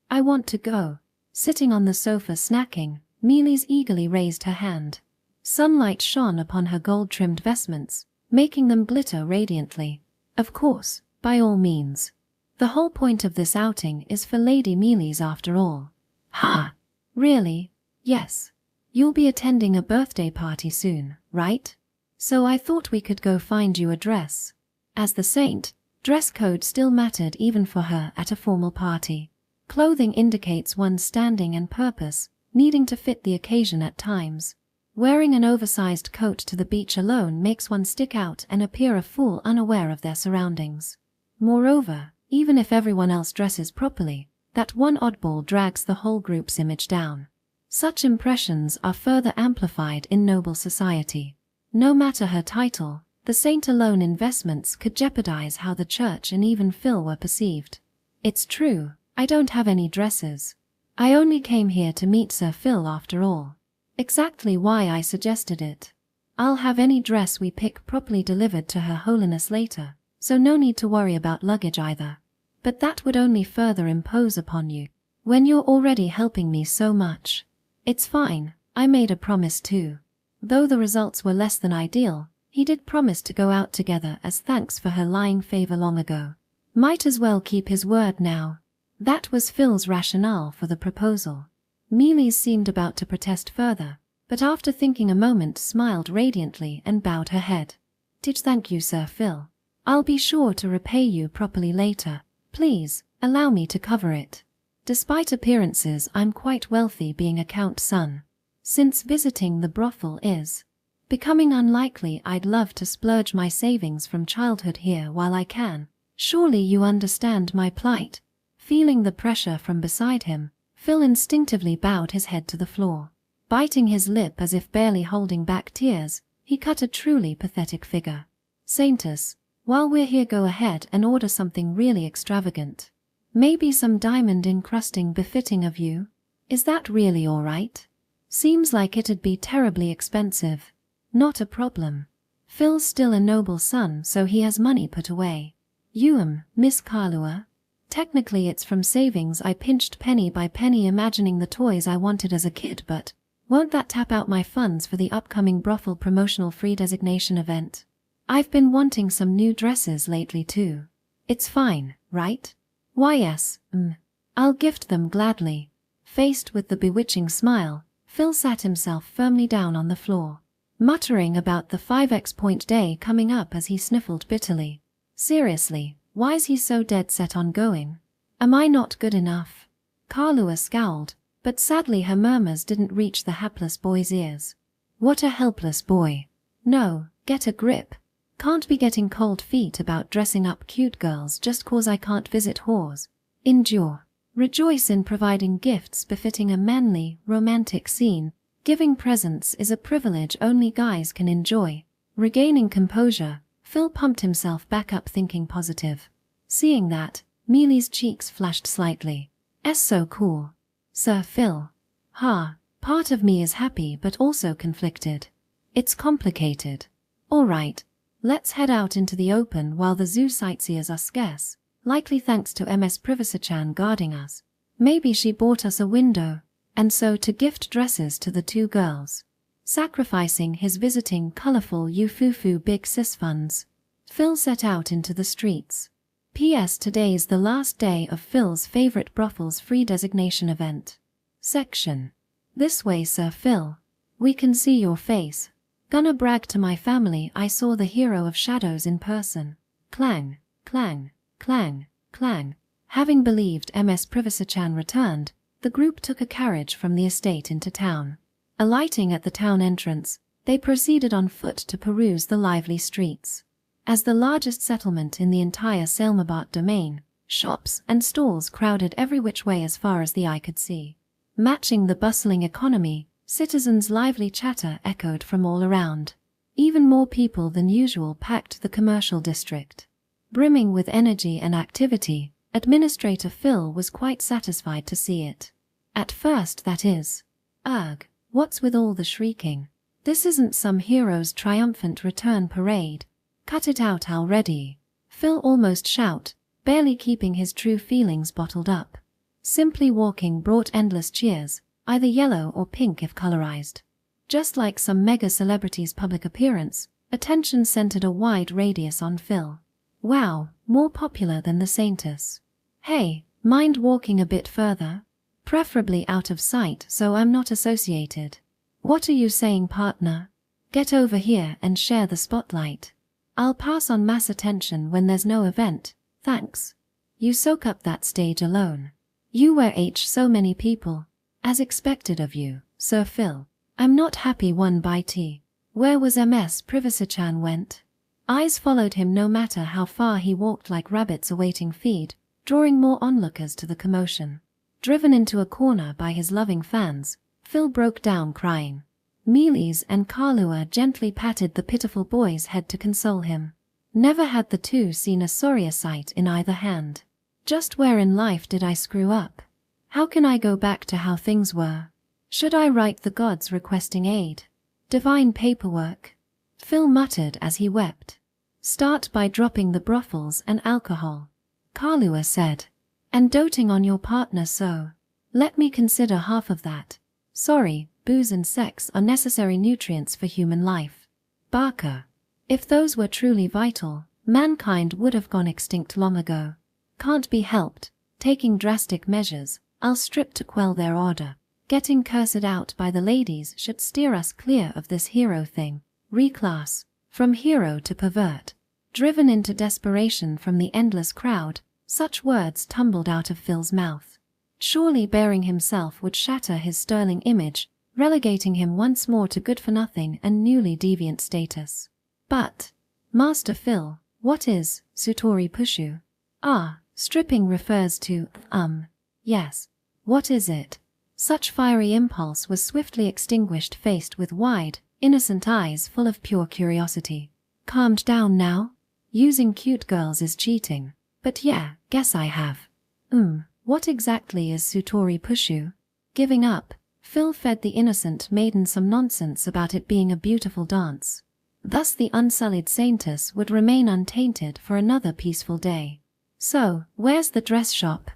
I want to go. Sitting on the sofa snacking, Mealy's eagerly raised her hand. Sunlight shone upon her gold-trimmed vestments, making them glitter radiantly. Of course, by all means. The whole point of this outing is for Lady Mealy's after all. Ha! Really? Yes. You'll be attending a birthday party soon, right? So I thought we could go find you a dress. As the saint, dress code still mattered even for her at a formal party. Clothing indicates one's standing and purpose, needing to fit the occasion at times. Wearing an oversized coat to the beach alone makes one stick out and appear a fool unaware of their surroundings. Moreover, even if everyone else dresses properly, that one oddball drags the whole group's image down. Such impressions are further amplified in noble society. No matter her title, the saint alone investments could jeopardize how the church and even Phil were perceived. It's true, I don't have any dresses. I only came here to meet Sir Phil after all. Exactly why I suggested it. I'll have any dress we pick properly delivered to Her Holiness later, so no need to worry about luggage either. But that would only further impose upon you, when you're already helping me so much. It's fine, I made a promise too. Though the results were less than ideal, he did promise to go out together as thanks for her lying favor long ago. Might as well keep his word now. That was Phil's rationale for the proposal. Mealy's seemed about to protest further, but after thinking a moment smiled radiantly and bowed her head. Thank you, Sir Phil. I'll be sure to repay you properly later. Please, allow me to cover it. Despite appearances, I'm quite wealthy being a count's son. Since visiting the brothel is becoming unlikely, I'd love to splurge my savings from childhood here while I can. Surely you understand my plight. Feeling the pressure from beside him, Phil instinctively bowed his head to the floor. Biting his lip as if barely holding back tears, he cut a truly pathetic figure. Saintess, while we're here, go ahead and order something really extravagant. Maybe some diamond encrusting befitting of you? Is that really alright? Seems like it'd be terribly expensive. Not a problem. Phil's still a noble son, so he has money put away. Miss Kalua? Technically it's from savings I pinched penny by penny imagining the toys I wanted as a kid, but won't that tap out my funds for the upcoming brothel promotional free designation event? I've been wanting some new dresses lately too. It's fine, right? Why yes, I'll gift them gladly. Faced with the bewitching smile, Phil sat himself firmly down on the floor, muttering about the 5x point day coming up as he sniffled bitterly. Seriously, why's he so dead set on going? Am I not good enough? Kalua scowled, but sadly her murmurs didn't reach the hapless boy's ears. What a helpless boy. No, get a grip. Can't be getting cold feet about dressing up cute girls just cause I can't visit whores. Endure. Rejoice in providing gifts befitting a manly, romantic scene. Giving presents is a privilege only guys can enjoy. Regaining composure, Phil pumped himself back up, thinking positive. Seeing that, Mealy's cheeks flashed slightly. So cool. Sir Phil. Part of me is happy but also conflicted. It's complicated. Alright, let's head out into the open while the zoo sightseers are scarce. Likely thanks to Ms. Privacy-chan guarding us. Maybe she bought us a window, and so to gift dresses to the two girls. Sacrificing his visiting colorful Ufufu big sis funds, Phil set out into the streets. P.S. Today's the last day of Phil's favorite brothel's free designation event. Section. This way, Sir Phil. We can see your face. Gonna brag to my family I saw the hero of shadows in person. Clang, clang. Clang, clang. Having believed Ms. Privacy-chan returned, the group took a carriage from the estate into town. Alighting at the town entrance, they proceeded on foot to peruse the lively streets. As the largest settlement in the entire Salmabat domain, shops and stalls crowded every which way as far as the eye could see. Matching the bustling economy, citizens' lively chatter echoed from all around. Even more people than usual packed the commercial district. Brimming with energy and activity, Administrator Phil was quite satisfied to see it. At first, that is. Ugh, what's with all the shrieking? This isn't some hero's triumphant return parade. Cut it out already. Phil almost shout, barely keeping his true feelings bottled up. Simply walking brought endless cheers, either yellow or pink if colorized. Just like some mega celebrity's public appearance, attention centered a wide radius on Phil. Wow, more popular than the Saintess. Hey, mind walking a bit further? Preferably out of sight so I'm not associated. What are you saying, partner? Get over here and share the spotlight. I'll pass on mass attention when there's no event, thanks. You soak up that stage alone. You wear so many people. As expected of you, Sir Phil. I'm not happy one bitey. Where was Ms. Privacy-chan went? Eyes followed him no matter how far he walked, like rabbits awaiting feed, drawing more onlookers to the commotion. Driven into a corner by his loving fans, Phil broke down crying. Mealy's and Kalua gently patted the pitiful boy's head to console him. Never had the two seen a sorrier sight in either hand. Just where in life did I screw up? How can I go back to how things were? Should I write the gods requesting aid? Divine paperwork? Phil muttered as he wept. Start by dropping the brothels and alcohol. Kalua said. And doting on your partner so. Let me consider half of that. Sorry, booze and sex are necessary nutrients for human life. Barker. If those were truly vital, mankind would have gone extinct long ago. Can't be helped. Taking drastic measures, I'll strip to quell their ardor. Getting cursed out by the ladies should steer us clear of this hero thing. Reclass. From hero to pervert. Driven into desperation from the endless crowd, such words tumbled out of Phil's mouth. Surely bearing himself would shatter his sterling image, relegating him once more to good-for-nothing and newly deviant status. But, Master Phil, what is Sutori Pushu? Stripping refers to, yes. What is it? Such fiery impulse was swiftly extinguished, faced with wide, innocent eyes full of pure curiosity. Calmed down now? Using cute girls is cheating. But yeah, guess I have. What exactly is Sutori Pushu? Giving up, Phil fed the innocent maiden some nonsense about it being a beautiful dance. Thus the unsullied saintess would remain untainted for another peaceful day. So, where's the dress shop?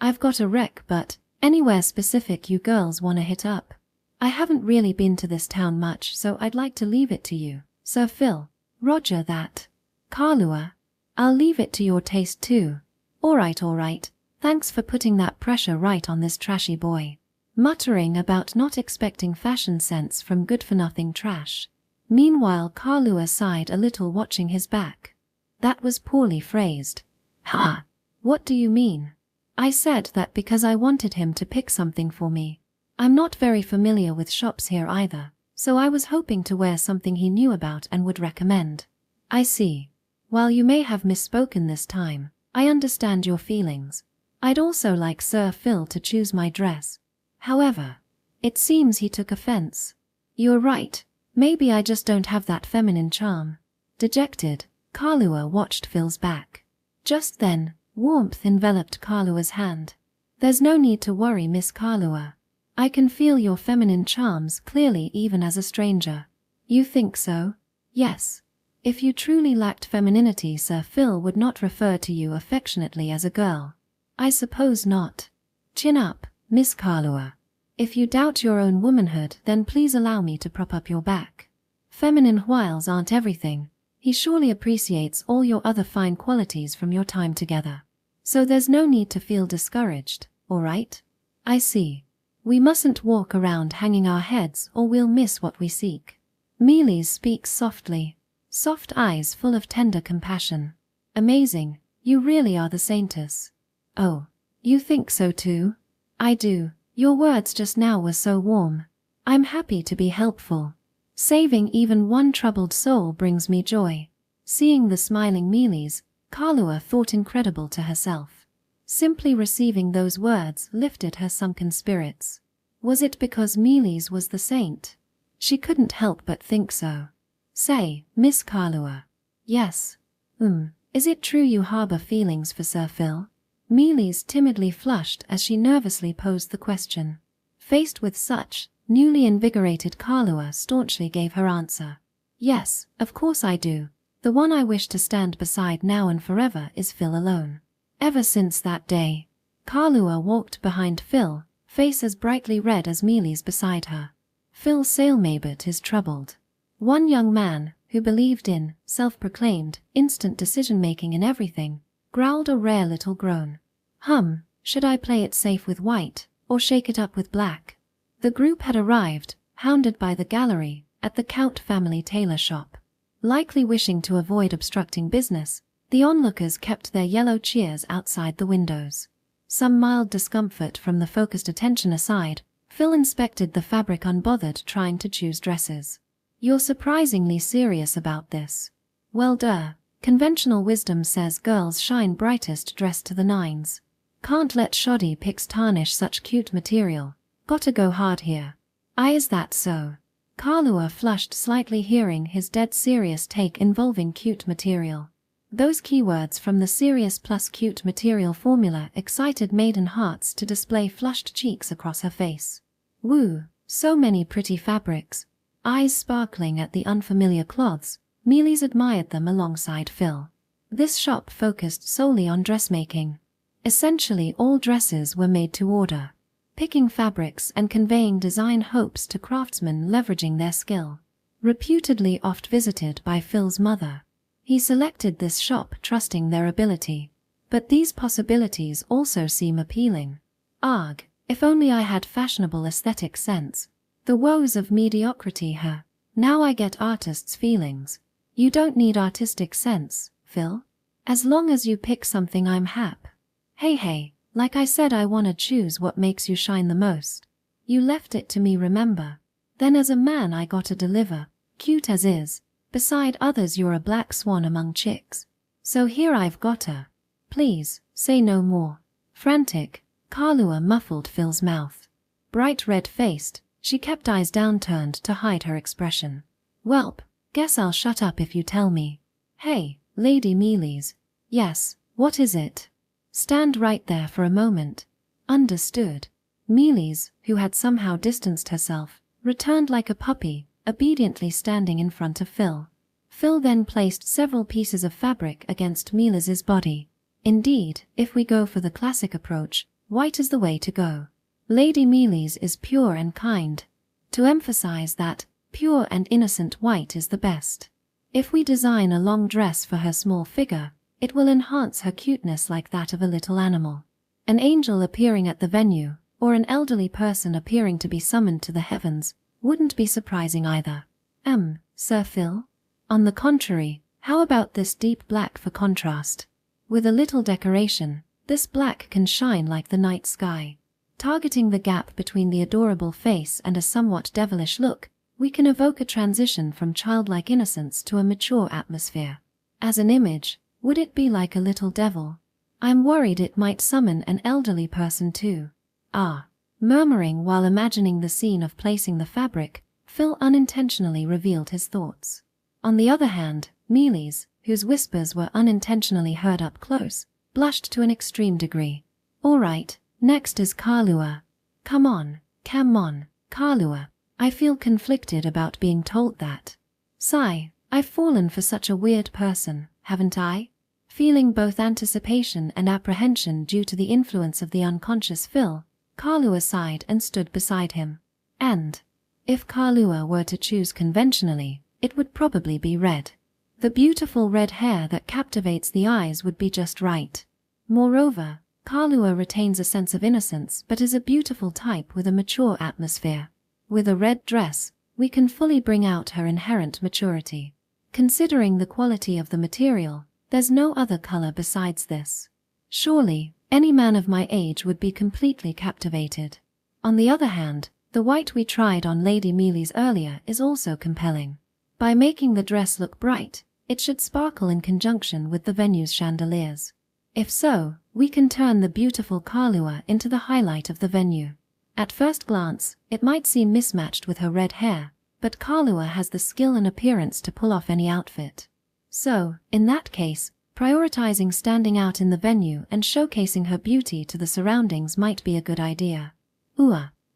I've got a rec, but anywhere specific you girls wanna hit up? I haven't really been to this town much, so I'd like to leave it to you, Sir Phil. Roger that. Kahlua, I'll leave it to your taste too. Alright. Thanks for putting that pressure right on this trashy boy. Muttering about not expecting fashion sense from good-for-nothing trash. Meanwhile Kahlua sighed a little, watching his back. That was poorly phrased. Ha! What do you mean? I said that because I wanted him to pick something for me. I'm not very familiar with shops here either, so I was hoping to wear something he knew about and would recommend. I see. While you may have misspoken this time, I understand your feelings. I'd also like Sir Phil to choose my dress. However, it seems he took offense. You're right, maybe I just don't have that feminine charm. Dejected, Kahlua watched Phil's back. Just then, warmth enveloped Kahlua's hand. There's no need to worry, Miss Kahlua. I can feel your feminine charms clearly even as a stranger. You think so? Yes. If you truly lacked femininity, Sir Phil would not refer to you affectionately as a girl. I suppose not. Chin up, Miss Kahlua. If you doubt your own womanhood, then please allow me to prop up your back. Feminine wiles aren't everything. He surely appreciates all your other fine qualities from your time together. So there's no need to feel discouraged, alright? I see. We mustn't walk around hanging our heads or we'll miss what we seek. Mealy's speaks softly. Soft eyes full of tender compassion. Amazing, you really are the saintess. Oh, you think so too? I do. Your words just now were so warm. I'm happy to be helpful. Saving even one troubled soul brings me joy. Seeing the smiling Mealy's, Kahlua thought incredible to herself. Simply receiving those words lifted her sunken spirits. Was it because Mealy's was the saint? She couldn't help but think so. Say, Miss Kahlua. Yes. Is it true you harbor feelings for Sir Phil? Mealy's timidly flushed as she nervously posed the question. Faced with such, newly invigorated, Kahlua staunchly gave her answer. Yes, of course I do. The one I wish to stand beside now and forever is Phil alone. Ever since that day, Kahlua walked behind Phil, face as brightly red as Mealy's beside her. Phil's sailmabit is troubled. One young man, who believed in self-proclaimed instant decision-making in everything, growled a rare little groan. Should I play it safe with white, or shake it up with black? The group had arrived, hounded by the gallery, at the Count family tailor shop. Likely wishing to avoid obstructing business, the onlookers kept their yellow cheers outside the windows. Some mild discomfort from the focused attention aside, Phil inspected the fabric unbothered, trying to choose dresses. You're surprisingly serious about this. Well conventional wisdom says girls shine brightest dressed to the nines. Can't let shoddy pics tarnish such cute material. Gotta go hard here. Is that so? Kahlua flushed slightly, hearing his dead serious take involving cute material. Those keywords from the serious plus cute material formula excited maiden hearts to display flushed cheeks across her face. Woo, so many pretty fabrics. Eyes sparkling at the unfamiliar cloths, Mealy's admired them alongside Phil. This shop focused solely on dressmaking. Essentially all dresses were made to order, picking fabrics and conveying design hopes to craftsmen leveraging their skill. Reputedly oft visited by Phil's mother, he selected this shop trusting their ability. But these possibilities also seem appealing. Arg, if only I had fashionable aesthetic sense. The woes of mediocrity. Now I get artists' feelings. You don't need artistic sense, Phil. As long as you pick something, I'm hap. Hey, like I said, I wanna choose what makes you shine the most. You left it to me, remember? Then as a man I gotta deliver, cute as is. Beside others you're a black swan among chicks. So here I've gotta. Please, say no more. Frantic, Kalua muffled Phil's mouth. Bright red-faced, she kept eyes downturned to hide her expression. Welp, guess I'll shut up if you tell me. Hey, Lady Mealy's. Yes, what is it? Stand right there for a moment. Understood. Mealy's, who had somehow distanced herself, returned like a puppy, obediently standing in front of Phil. Phil then placed several pieces of fabric against Mealy's body. Indeed, if we go for the classic approach, white is the way to go. Lady Mealy's is pure and kind. To emphasize that, pure and innocent white is the best. If we design a long dress for her small figure, it will enhance her cuteness like that of a little animal. An angel appearing at the venue, or an elderly person appearing to be summoned to the heavens, wouldn't be surprising either. Sir Phil? On the contrary, how about this deep black for contrast? With a little decoration, this black can shine like the night sky. Targeting the gap between the adorable face and a somewhat devilish look, we can evoke a transition from childlike innocence to a mature atmosphere. As an image, would it be like a little devil? I'm worried it might summon an elderly person too. Murmuring while imagining the scene of placing the fabric, Phil unintentionally revealed his thoughts. On the other hand, Mealy's, whose whispers were unintentionally heard up close, blushed to an extreme degree. All right, next is Kalua. Come on, Kalua. I feel conflicted about being told that. Sigh, I've fallen for such a weird person, haven't I? Feeling both anticipation and apprehension due to the influence of the unconscious Phil, Kalua sighed and stood beside him. And, if Kalua were to choose conventionally, it would probably be red. The beautiful red hair that captivates the eyes would be just right. Moreover, Kalua retains a sense of innocence but is a beautiful type with a mature atmosphere. With a red dress, we can fully bring out her inherent maturity. Considering the quality of the material, there's no other color besides this. Surely, any man of my age would be completely captivated. On the other hand, the white we tried on Lady Mealy's earlier is also compelling. By making the dress look bright, it should sparkle in conjunction with the venue's chandeliers. If so, we can turn the beautiful Kalua into the highlight of the venue. At first glance, it might seem mismatched with her red hair, but Kalua has the skill and appearance to pull off any outfit. So, in that case, prioritizing standing out in the venue and showcasing her beauty to the surroundings might be a good idea.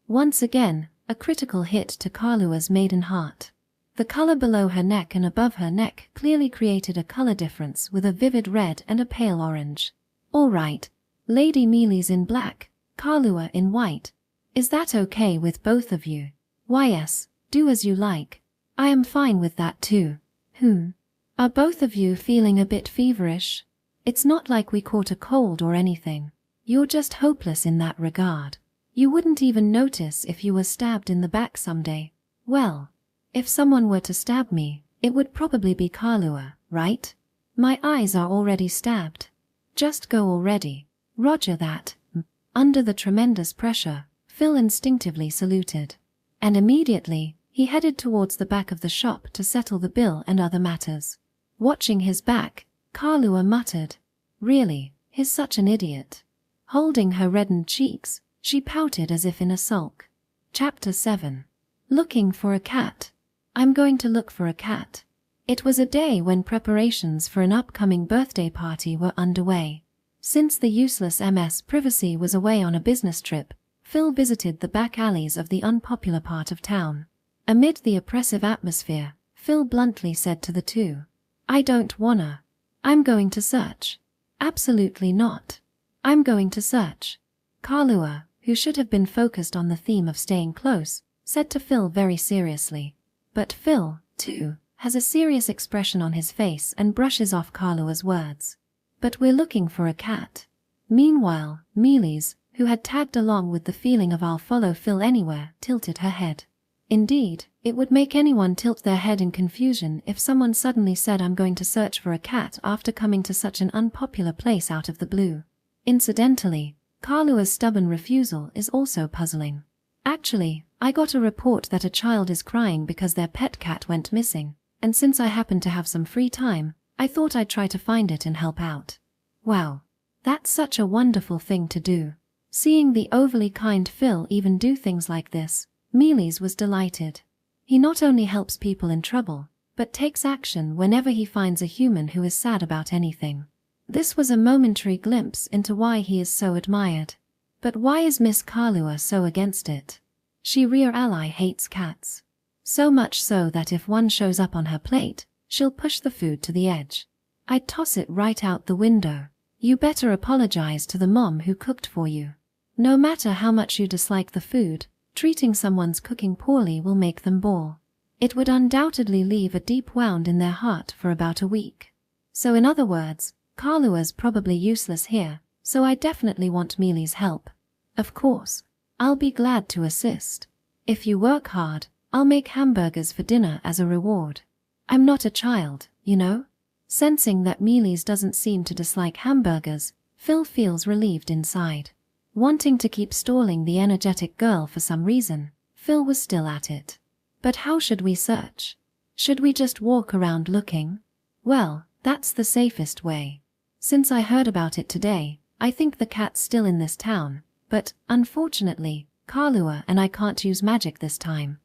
Once again, a critical hit to Kalua's maiden heart. The color below her neck and above her neck clearly created a color difference with a vivid red and a pale orange. All right, Lady Mealy's in black, Kalua in white. Is that okay with both of you? Why yes, do as you like. I am fine with that too. Are both of you feeling a bit feverish? It's not like we caught a cold or anything. You're just hopeless in that regard. You wouldn't even notice if you were stabbed in the back someday. Well, if someone were to stab me, it would probably be Kalua, right? My eyes are already stabbed. Just go already. Roger that. Under the tremendous pressure, Phil instinctively saluted. And immediately, he headed towards the back of the shop to settle the bill and other matters. Watching his back, Kalua muttered, "Really, he's such an idiot." Holding her reddened cheeks, she pouted as if in a sulk. Chapter 7. Looking for a cat. I'm going to look for a cat. It was a day when preparations for an upcoming birthday party were underway. Since the useless Ms. Privacy was away on a business trip, Phil visited the back alleys of the unpopular part of town. Amid the oppressive atmosphere, Phil bluntly said to the two, "I don't wanna. I'm going to search." "Absolutely not. I'm going to search." Kalua, who should have been focused on the theme of staying close, said to Phil very seriously. But Phil, too, has a serious expression on his face and brushes off Kalua's words. "But we're looking for a cat." Meanwhile, Mealy's, who had tagged along with the feeling of "I'll follow Phil anywhere," tilted her head. Indeed, it would make anyone tilt their head in confusion if someone suddenly said "I'm going to search for a cat" after coming to such an unpopular place out of the blue. Incidentally, Kalua's stubborn refusal is also puzzling. "Actually, I got a report that a child is crying because their pet cat went missing, and since I happen to have some free time, I thought I'd try to find it and help out." Wow. That's such a wonderful thing to do. Seeing the overly kind Phil even do things like this, Mealy's was delighted. He not only helps people in trouble, but takes action whenever he finds a human who is sad about anything. This was a momentary glimpse into why he is so admired. But why is Miss Kalua so against it? She real ally hates cats. So much so that if one shows up on her plate, she'll push the food to the edge. I'd toss it right out the window. You better apologize to the mom who cooked for you. No matter how much you dislike the food, treating someone's cooking poorly will make them bawl. It would undoubtedly leave a deep wound in their heart for about a week. So in other words, Kalua's probably useless here, so I definitely want Mealy's help. Of course, I'll be glad to assist. If you work hard, I'll make hamburgers for dinner as a reward. I'm not a child, you know? Sensing that Mealy's doesn't seem to dislike hamburgers, Phil feels relieved inside. Wanting to keep stalling the energetic girl for some reason, Phil was still at it. But how should we search? Should we just walk around looking? Well, that's the safest way. Since I heard about it today, I think the cat's still in this town, but, unfortunately, Kalua and I can't use magic this time.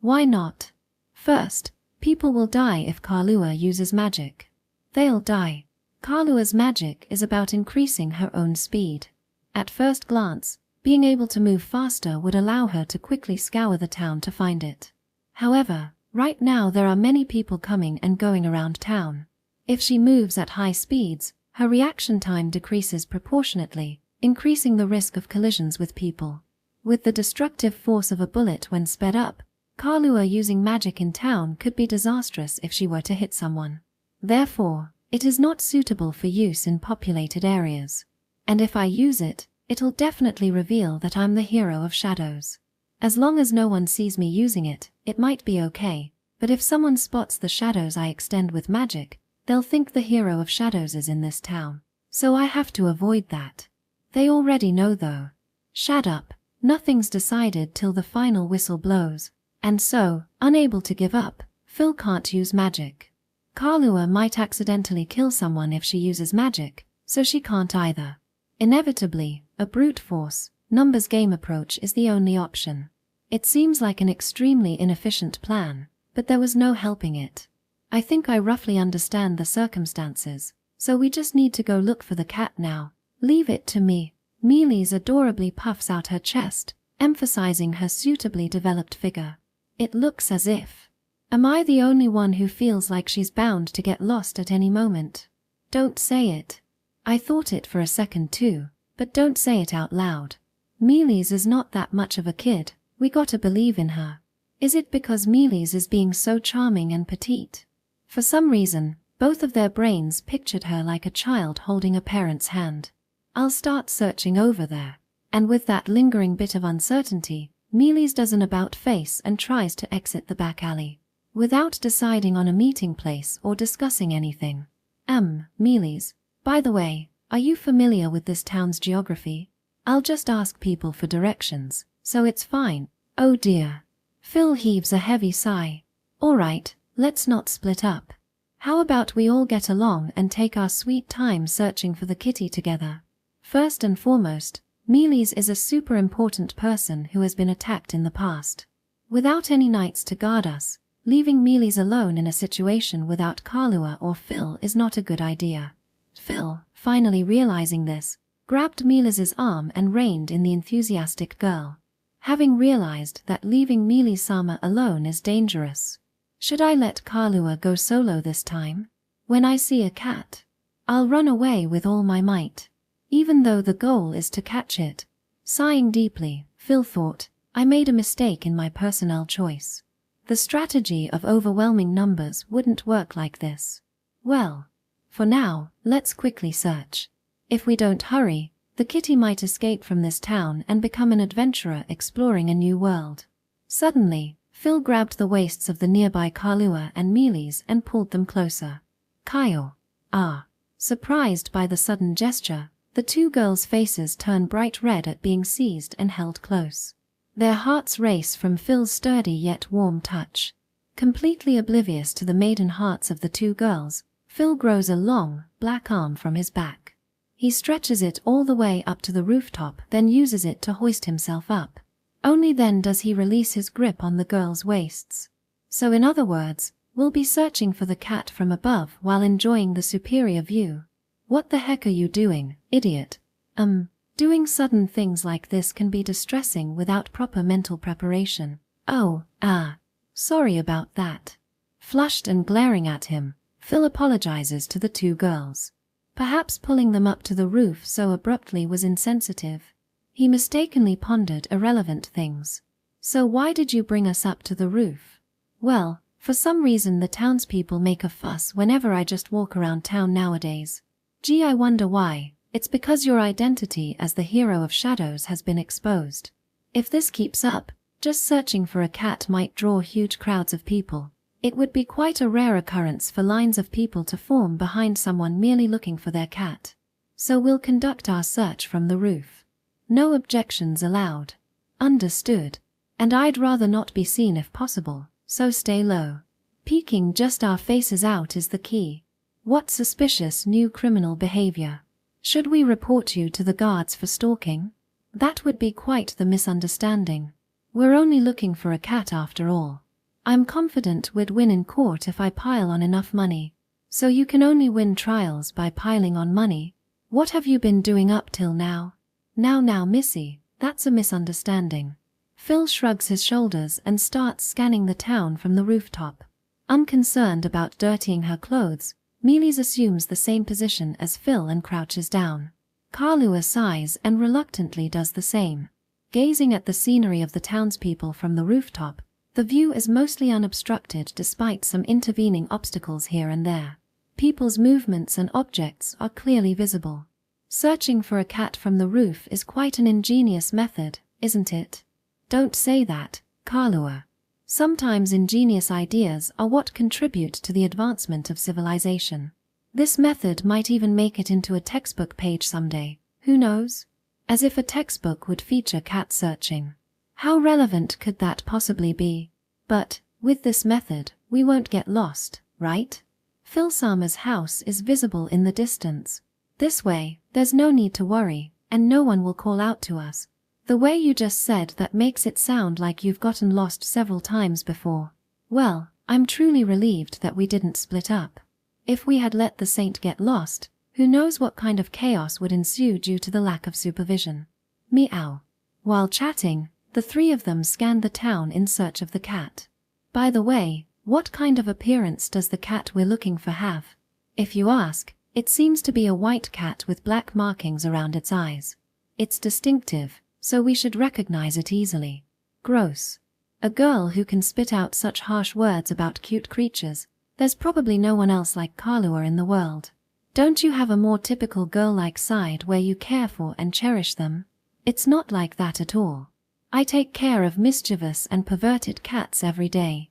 Why not? First, people will die if Kalua uses magic. They'll die. Kalua's magic is about increasing her own speed. At first glance, being able to move faster would allow her to quickly scour the town to find it. However, right now there are many people coming and going around town. If she moves at high speeds, her reaction time decreases proportionately, increasing the risk of collisions with people. With the destructive force of a bullet when sped up, Kalua using magic in town could be disastrous if she were to hit someone. Therefore, it is not suitable for use in populated areas. And if I use it, it'll definitely reveal that I'm the hero of shadows. As long as no one sees me using it, it might be okay, but if someone spots the shadows I extend with magic, they'll think the hero of shadows is in this town. So I have to avoid that. They already know though. Shut up, nothing's decided till the final whistle blows. And so, unable to give up, Phil can't use magic. Kalua might accidentally kill someone if she uses magic, so she can't either. Inevitably, a brute force, numbers game approach is the only option. It seems like an extremely inefficient plan, but there was no helping it. I think I roughly understand the circumstances, so we just need to go look for the cat now. Leave it to me. Mealy's adorably puffs out her chest, emphasizing her suitably developed figure. It looks as if. Am I the only one who feels like she's bound to get lost at any moment? Don't say it. I thought it for a second too, but don't say it out loud. Mealy's is not that much of a kid, we gotta believe in her. Is it because Mealy's is being so charming and petite? For some reason, both of their brains pictured her like a child holding a parent's hand. I'll start searching over there. And with that lingering bit of uncertainty, Mealy's does an about-face and tries to exit the back alley. Without deciding on a meeting place or discussing anything. Mealy's, by the way, are you familiar with this town's geography? I'll just ask people for directions, so it's fine. Oh dear. Phil heaves a heavy sigh. Alright, let's not split up. How about we all get along and take our sweet time searching for the kitty together? First and foremost, Mealy's is a super important person who has been attacked in the past. Without any knights to guard us, leaving Mealy's alone in a situation without Kalua or Phil is not a good idea. Phil, finally realizing this, grabbed Mealy's arm and reined in the enthusiastic girl. Having realized that leaving Mealy-sama alone is dangerous. Should I let Kalua go solo this time? When I see a cat, I'll run away with all my might. Even though the goal is to catch it. Sighing deeply, Phil thought, I made a mistake in my personnel choice. The strategy of overwhelming numbers wouldn't work like this. Well, for now, let's quickly search. If we don't hurry, the kitty might escape from this town and become an adventurer exploring a new world. Suddenly, Phil grabbed the waists of the nearby Kalua and Mealy's and pulled them closer. Kyle. Surprised by the sudden gesture, the two girls' faces turn bright red at being seized and held close. Their hearts race from Phil's sturdy yet warm touch. Completely oblivious to the maiden hearts of the two girls, Phil grows a long, black arm from his back. He stretches it all the way up to the rooftop, then uses it to hoist himself up. Only then does he release his grip on the girls' waists. So in other words, we'll be searching for the cat from above while enjoying the superior view. What the heck are you doing, idiot? Doing sudden things like this can be distressing without proper mental preparation. Oh, sorry about that. Flushed and glaring at him, Phil apologizes to the two girls. Perhaps pulling them up to the roof so abruptly was insensitive. He mistakenly pondered irrelevant things. So why did you bring us up to the roof? Well, for some reason the townspeople make a fuss whenever I just walk around town nowadays. Gee, I wonder why. It's because your identity as the hero of shadows has been exposed. If this keeps up, just searching for a cat might draw huge crowds of people. It would be quite a rare occurrence for lines of people to form behind someone merely looking for their cat. So we'll conduct our search from the roof. No objections allowed. Understood. And I'd rather not be seen if possible, so stay low. Peeking just our faces out is the key. What suspicious new criminal behavior. Should we report you to the guards for stalking? That would be quite the misunderstanding. We're only looking for a cat after all. I'm confident we'd win in court if I pile on enough money. So you can only win trials by piling on money. What have you been doing up till now? Now, missy, that's a misunderstanding. Phil shrugs his shoulders and starts scanning the town from the rooftop. Unconcerned about dirtying her clothes, Mealy's assumes the same position as Phil and crouches down. Kalua sighs and reluctantly does the same. Gazing at the scenery of the townspeople from the rooftop, the view is mostly unobstructed despite some intervening obstacles here and there. People's movements and objects are clearly visible. Searching for a cat from the roof is quite an ingenious method, isn't it? Don't say that, Kalua. Sometimes ingenious ideas are what contribute to the advancement of civilization. This method might even make it into a textbook page someday, who knows? As if a textbook would feature cat searching. How relevant could that possibly be? But, with this method, we won't get lost, right? Phil Sama's house is visible in the distance. This way, there's no need to worry, and no one will call out to us. The way you just said that makes it sound like you've gotten lost several times before. Well, I'm truly relieved that we didn't split up. If we had let the saint get lost, who knows what kind of chaos would ensue due to the lack of supervision. Meow. While chatting, the three of them scanned the town in search of the cat. By the way, what kind of appearance does the cat we're looking for have? If you ask, it seems to be a white cat with black markings around its eyes. It's distinctive, so we should recognize it easily. Gross. A girl who can spit out such harsh words about cute creatures, there's probably no one else like Kalua in the world. Don't you have a more typical girl-like side where you care for and cherish them? It's not like that at all. I take care of mischievous and perverted cats every day.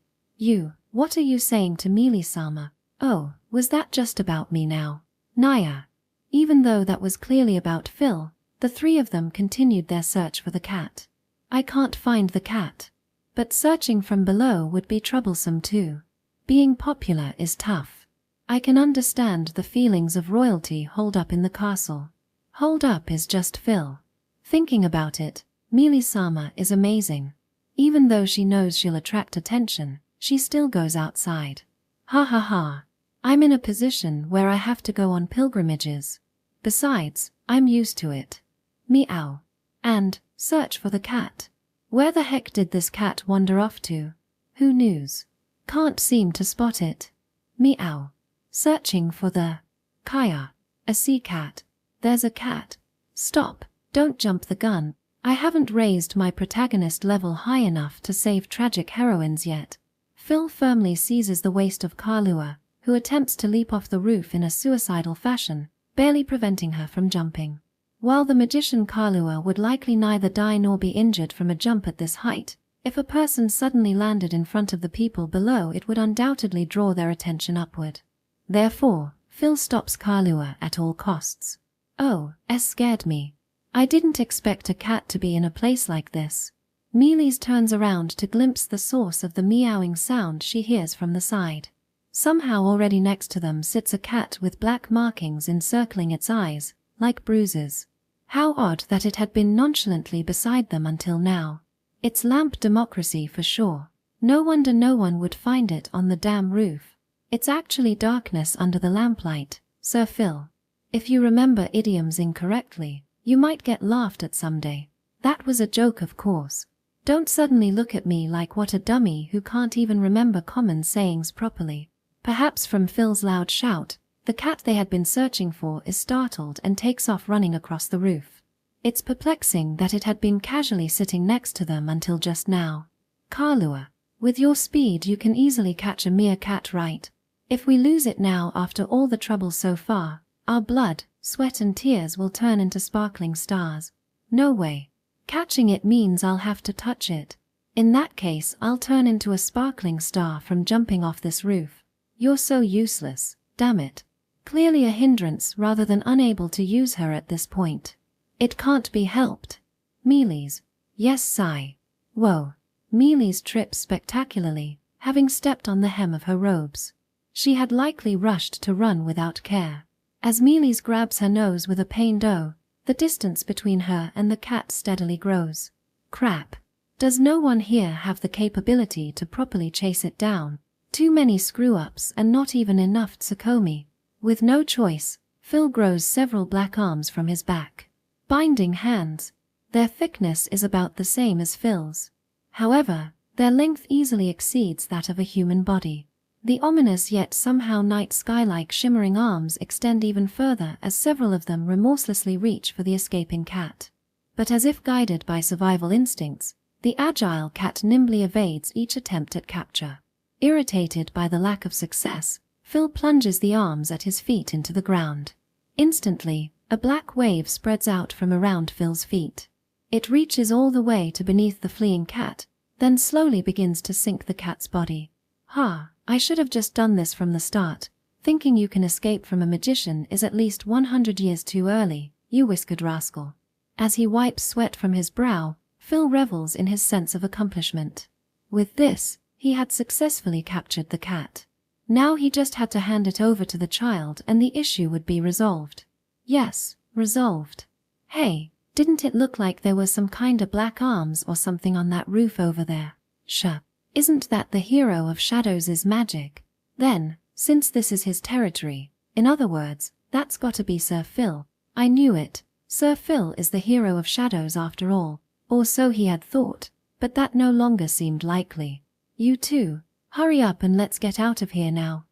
What are you saying to Mealy-sama? Oh, was that just about me now? Naya. Even though that was clearly about Phil, the three of them continued their search for the cat. I can't find the cat. But searching from below would be troublesome too. Being popular is tough. I can understand the feelings of royalty holed up in the castle. Holed up is just Phil. Thinking about it, Mealy-sama is amazing. Even though she knows she'll attract attention, she still goes outside. Ha ha ha. I'm in a position where I have to go on pilgrimages. Besides, I'm used to it. Meow. And, search for the cat. Where the heck did this cat wander off to? Who knows? Can't seem to spot it. Meow. Searching for the Kaya. A sea cat. There's a cat. Stop, don't jump the gun. I haven't raised my protagonist level high enough to save tragic heroines yet. Phil firmly seizes the waist of Kalua, who attempts to leap off the roof in a suicidal fashion, barely preventing her from jumping. While the magician Kalua would likely neither die nor be injured from a jump at this height, if a person suddenly landed in front of the people below, it would undoubtedly draw their attention upward. Therefore, Phil stops Kalua at all costs. Oh, scared me. I didn't expect a cat to be in a place like this. Mealy's turns around to glimpse the source of the meowing sound she hears from the side. Somehow already next to them sits a cat with black markings encircling its eyes, like bruises. How odd that it had been nonchalantly beside them until now. It's lamp democracy for sure. No wonder no one would find it on the damn roof. It's actually darkness under the lamplight, Sir Phil. If you remember idioms incorrectly, you might get laughed at someday. That was a joke, of course. Don't suddenly look at me like what a dummy who can't even remember common sayings properly. Perhaps from Phil's loud shout, the cat they had been searching for is startled and takes off running across the roof. It's perplexing that it had been casually sitting next to them until just now. Kalua, with your speed you can easily catch a meerkat, right? If we lose it now after all the trouble so far, our blood, sweat and tears will turn into sparkling stars. No way. Catching it means I'll have to touch it. In that case I'll turn into a sparkling star from jumping off this roof. You're so useless, damn it. Clearly a hindrance rather than unable to use her at this point. It can't be helped. Mealy's. Yes, sigh. Whoa. Mealy's tripped spectacularly, having stepped on the hem of her robes. She had likely rushed to run without care. As Mealy's grabs her nose with a pained "oh," the distance between her and the cat steadily grows. Crap. Does no one here have the capability to properly chase it down? Too many screw-ups and not even enough Tsukomi. With no choice, Phil grows several black arms from his back. Binding hands. Their thickness is about the same as Phil's. However, their length easily exceeds that of a human body. The ominous yet somehow night sky-like shimmering arms extend even further as several of them remorselessly reach for the escaping cat. But as if guided by survival instincts, the agile cat nimbly evades each attempt at capture. Irritated by the lack of success, Phil plunges the arms at his feet into the ground. Instantly, a black wave spreads out from around Phil's feet. It reaches all the way to beneath the fleeing cat, then slowly begins to sink the cat's body. I should have just done this from the start. Thinking you can escape from a magician is at least 100 years too early, you whiskered rascal. As he wipes sweat from his brow, Phil revels in his sense of accomplishment. With this, he had successfully captured the cat. Now he just had to hand it over to the child and the issue would be resolved. Yes, resolved. Hey, didn't it look like there were some kinda black arms or something on that roof over there? Isn't that the hero of Shadows' magic? Then, since this is his territory, in other words, that's gotta be Sir Phil. I knew it. Sir Phil is the hero of Shadows after all, or so he had thought, but that no longer seemed likely. You two, hurry up and let's get out of here now.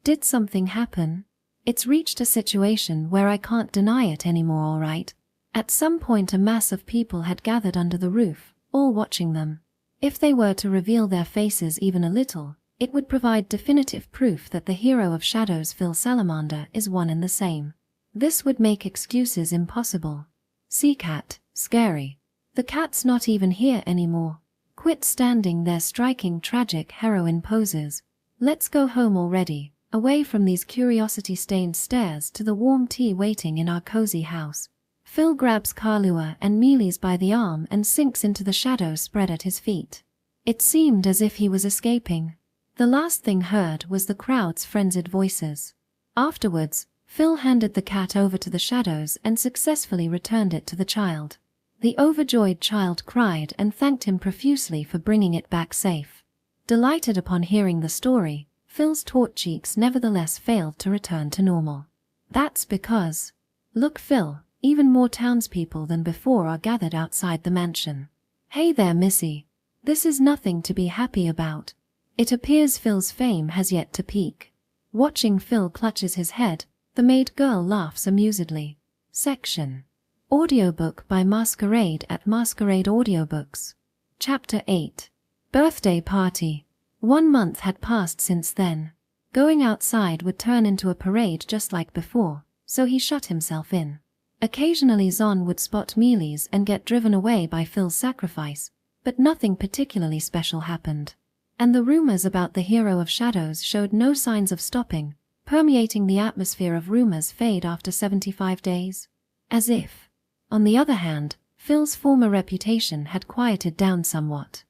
Did something happen? It's reached a situation where I can't deny it anymore, alright? At some point a mass of people had gathered under the roof, all watching them. If they were to reveal their faces even a little, it would provide definitive proof that the hero of Shadows, Phil Salamander, is one and the same. This would make excuses impossible. Sea cat, scary. The cat's not even here anymore. Quit standing there striking tragic heroine poses. Let's go home already, away from these curiosity-stained stares to the warm tea waiting in our cozy house. Phil grabs Kalua and Mealy's by the arm and sinks into the shadow spread at his feet. It seemed as if he was escaping. The last thing heard was the crowd's frenzied voices. Afterwards, Phil handed the cat over to the shadows and successfully returned it to the child. The overjoyed child cried and thanked him profusely for bringing it back safe. Delighted upon hearing the story, Phil's taut cheeks nevertheless failed to return to normal. That's because... Look, Phil, even more townspeople than before are gathered outside the mansion. Hey there, Missy. This is nothing to be happy about. It appears Phil's fame has yet to peak. Watching Phil clutches his head, the maid girl laughs amusedly. Section. Audiobook by Masquerade at Masquerade Audiobooks. Chapter 8. Birthday Party. 1 month had passed since then. Going outside would turn into a parade just like before, so he shut himself in. Occasionally Zon would spot Mealy's and get driven away by Phil's sacrifice, but nothing particularly special happened. And the rumors about the hero of Shadows showed no signs of stopping, permeating the atmosphere of rumors fade after 75 days. As if. On the other hand, Phil's former reputation had quieted down somewhat.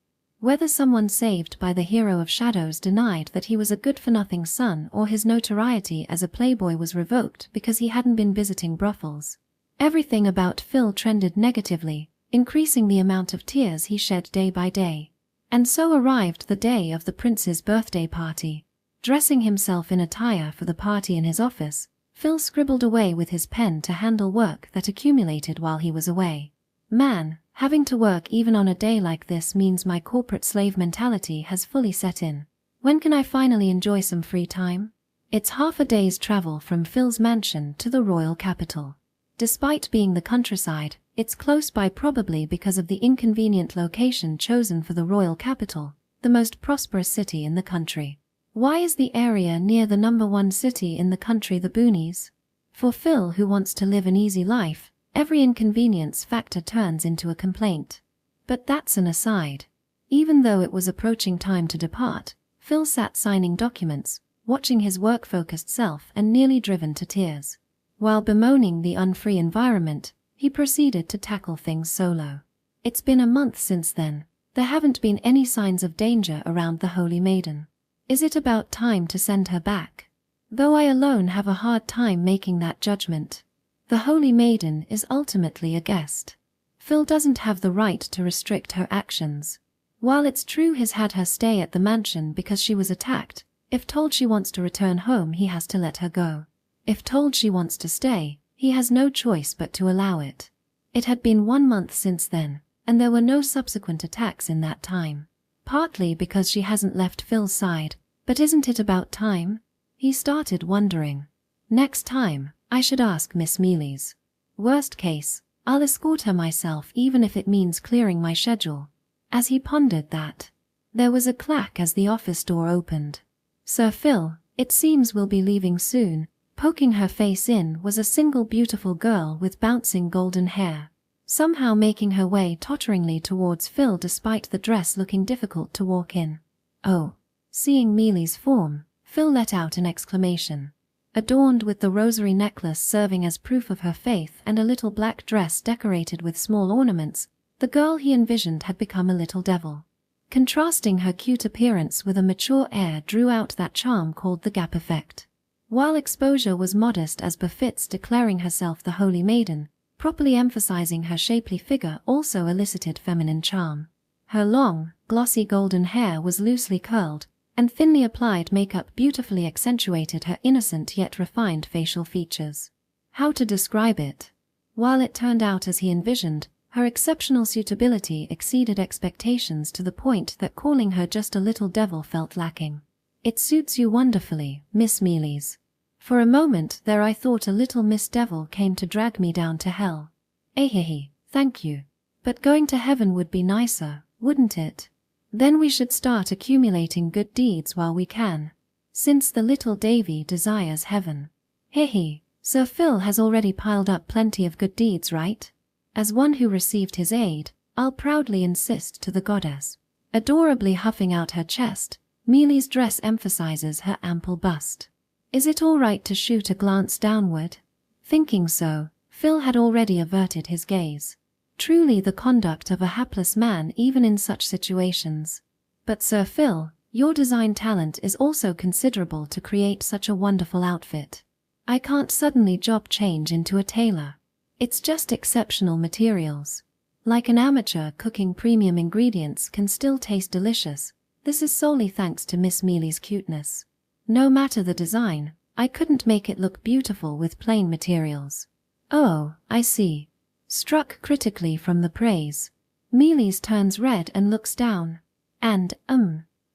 Whether someone saved by the hero of Shadows denied that he was a good-for-nothing son, or his notoriety as a playboy was revoked because he hadn't been visiting brothels. Everything about Phil trended negatively, increasing the amount of tears he shed day by day. And so arrived the day of the prince's birthday party. Dressing himself in attire for the party in his office, Phil scribbled away with his pen to handle work that accumulated while he was away. Man, having to work even on a day like this means my corporate slave mentality has fully set in. When can I finally enjoy some free time? It's half a day's travel from Phil's mansion to the royal capital. Despite being the countryside, it's close by probably because of the inconvenient location chosen for the royal capital, the most prosperous city in the country. Why is the area near the #1 city in the country the boonies? For Phil, who wants to live an easy life, every inconvenience factor turns into a complaint. But that's an aside. Even though it was approaching time to depart, Phil sat signing documents, watching his work-focused self and nearly driven to tears. While bemoaning the unfree environment, he proceeded to tackle things solo. It's been a month since then. There haven't been any signs of danger around the Holy Maiden. Is it about time to send her back? Though I alone have a hard time making that judgment. The Holy Maiden is ultimately a guest. Phil doesn't have the right to restrict her actions. While it's true he's had her stay at the mansion because she was attacked, if told she wants to return home he has to let her go. If told she wants to stay, he has no choice but to allow it. It had been 1 month since then, and there were no subsequent attacks in that time. Partly because she hasn't left Phil's side, but isn't it about time? He started wondering. Next time, I should ask Miss Mealy's. Worst case, I'll escort her myself even if it means clearing my schedule. As he pondered that, there was a clack as the office door opened. Sir Phil, it seems we'll be leaving soon. Poking her face in was a single beautiful girl with bouncing golden hair, somehow making her way totteringly towards Phil despite the dress looking difficult to walk in. Oh. Seeing Mealy's form, Phil let out an exclamation. Adorned with the rosary necklace serving as proof of her faith and a little black dress decorated with small ornaments, the girl he envisioned had become a little devil. Contrasting her cute appearance with a mature air drew out that charm called the gap effect. While exposure was modest as befits declaring herself the Holy Maiden, properly emphasizing her shapely figure also elicited feminine charm. Her long, glossy golden hair was loosely curled, and thinly applied makeup beautifully accentuated her innocent yet refined facial features. How to describe it? While it turned out as he envisioned, her exceptional suitability exceeded expectations to the point that calling her just a little devil felt lacking. It suits you wonderfully, Miss Mealy's. For a moment there I thought a little Miss Devil came to drag me down to hell. Ahihi, thank you. But going to heaven would be nicer, wouldn't it? Then we should start accumulating good deeds while we can. Since the little Davy desires heaven. Hehe, Sir Phil has already piled up plenty of good deeds, right? As one who received his aid, I'll proudly insist to the goddess. Adorably huffing out her chest, Mealy's dress emphasizes her ample bust. Is it all right to shoot a glance downward? Thinking so, Phil had already averted his gaze. Truly the conduct of a hapless man even in such situations. But Sir Phil, your design talent is also considerable to create such a wonderful outfit. I can't suddenly job change into a tailor. It's just exceptional materials. Like an amateur cooking premium ingredients can still taste delicious. This is solely thanks to Miss Mealy's cuteness. No matter the design, I couldn't make it look beautiful with plain materials. Oh, I see. Struck critically from the praise, Mealy's turns red and looks down. And,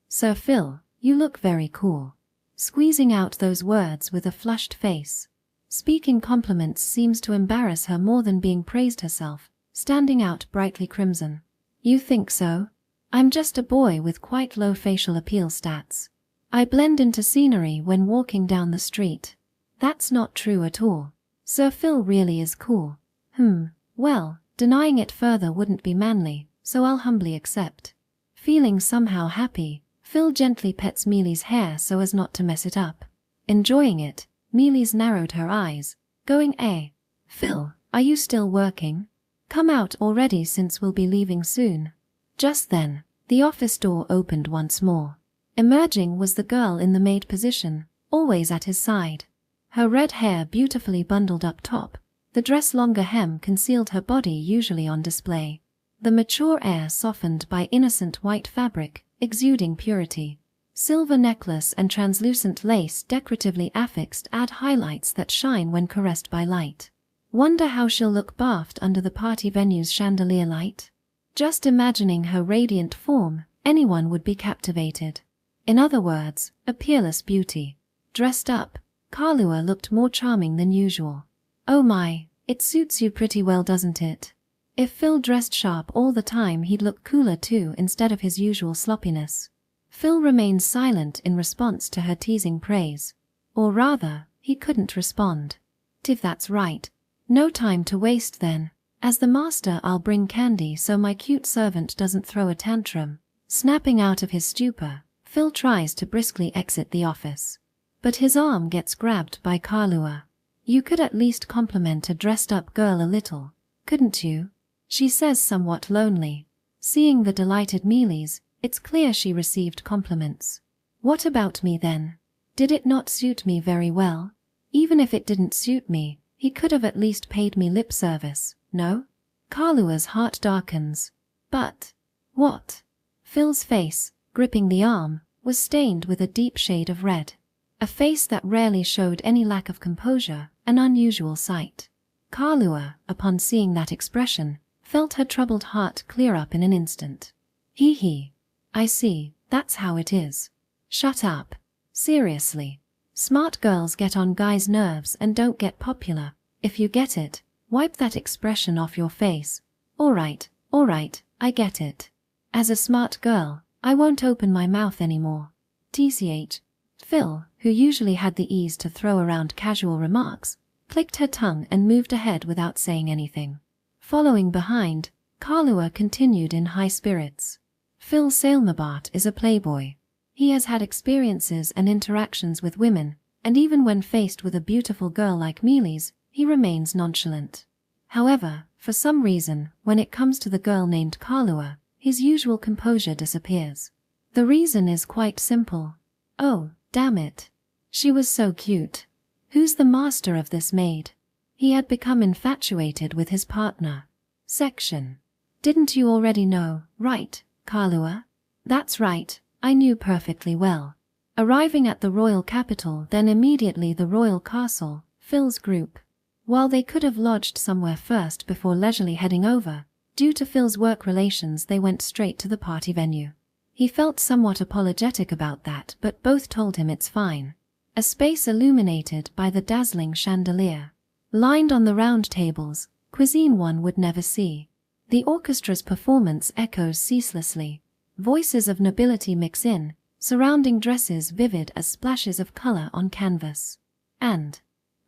Sir Phil, you look very cool. Squeezing out those words with a flushed face. Speaking compliments seems to embarrass her more than being praised herself, standing out brightly crimson. You think so? I'm just a boy with quite low facial appeal stats. I blend into scenery when walking down the street. That's not true at all. Sir Phil really is cool. Well, denying it further wouldn't be manly, so I'll humbly accept. Feeling somehow happy, Phil gently pets Mealy's hair so as not to mess it up. Enjoying it, Mealy's narrowed her eyes, going, Phil, are you still working? Come out already since we'll be leaving soon. Just then, The office door opened once more. Emerging was the girl in the maid position, always at his side. Her red hair beautifully bundled up top, the dress longer hem concealed her body usually on display. The mature air softened by innocent white fabric, exuding purity. Silver necklace and translucent lace decoratively affixed add highlights that shine when caressed by light. Wonder how she'll look bathed under the party venue's chandelier light? Just imagining her radiant form, anyone would be captivated. In other words, a peerless beauty. Dressed up, Kalua looked more charming than usual. Oh my, it suits you pretty well, doesn't it? If Phil dressed sharp all the time, he'd look cooler too instead of his usual sloppiness. Phil remained silent in response to her teasing praise. Or rather, he couldn't respond. If that's right. No time to waste then. As the master, I'll bring candy so my cute servant doesn't throw a tantrum. Snapping out of his stupor, Phil tries to briskly exit the office. But his arm gets grabbed by Kalua. You could at least compliment a dressed-up girl a little, couldn't you? She says somewhat lonely. Seeing the delighted Mealies, it's clear she received compliments. What about me then? Did it not suit me very well? Even if it didn't suit me, he could have at least paid me lip service, no? Kalua's heart darkens. But what? Phil's face, gripping the arm, was stained with a deep shade of red. A face that rarely showed any lack of composure, an unusual sight. Kalua, upon seeing that expression, felt her troubled heart clear up in an instant. Hee. I see, that's how it is. Shut up. Seriously. Smart girls get on guys' nerves and don't get popular. If you get it, wipe that expression off your face. Alright, I get it. As a smart girl, I won't open my mouth anymore. TCH. Phil, who usually had the ease to throw around casual remarks, clicked her tongue and moved ahead without saying anything. Following behind, Kalua continued in high spirits. Phil Sailmabart is a playboy. He has had experiences and interactions with women, and even when faced with a beautiful girl like Mealies, he remains nonchalant. However, for some reason, when it comes to the girl named Kalua, his usual composure disappears. The reason is quite simple. Oh, damn it. She was so cute. Who's the master of this maid? He had become infatuated with his partner. Section. Didn't you already know, right, Kalua? That's right, I knew perfectly well. Arriving at the royal capital, then immediately the royal castle, Phil's group. While they could have lodged somewhere first before leisurely heading over, due to Phil's work relations they went straight to the party venue. He felt somewhat apologetic about that, but both told him it's fine. A space illuminated by the dazzling chandelier. Lined on the round tables, cuisine one would never see. The orchestra's performance echoes ceaselessly. Voices of nobility mix in, surrounding dresses vivid as splashes of color on canvas. And,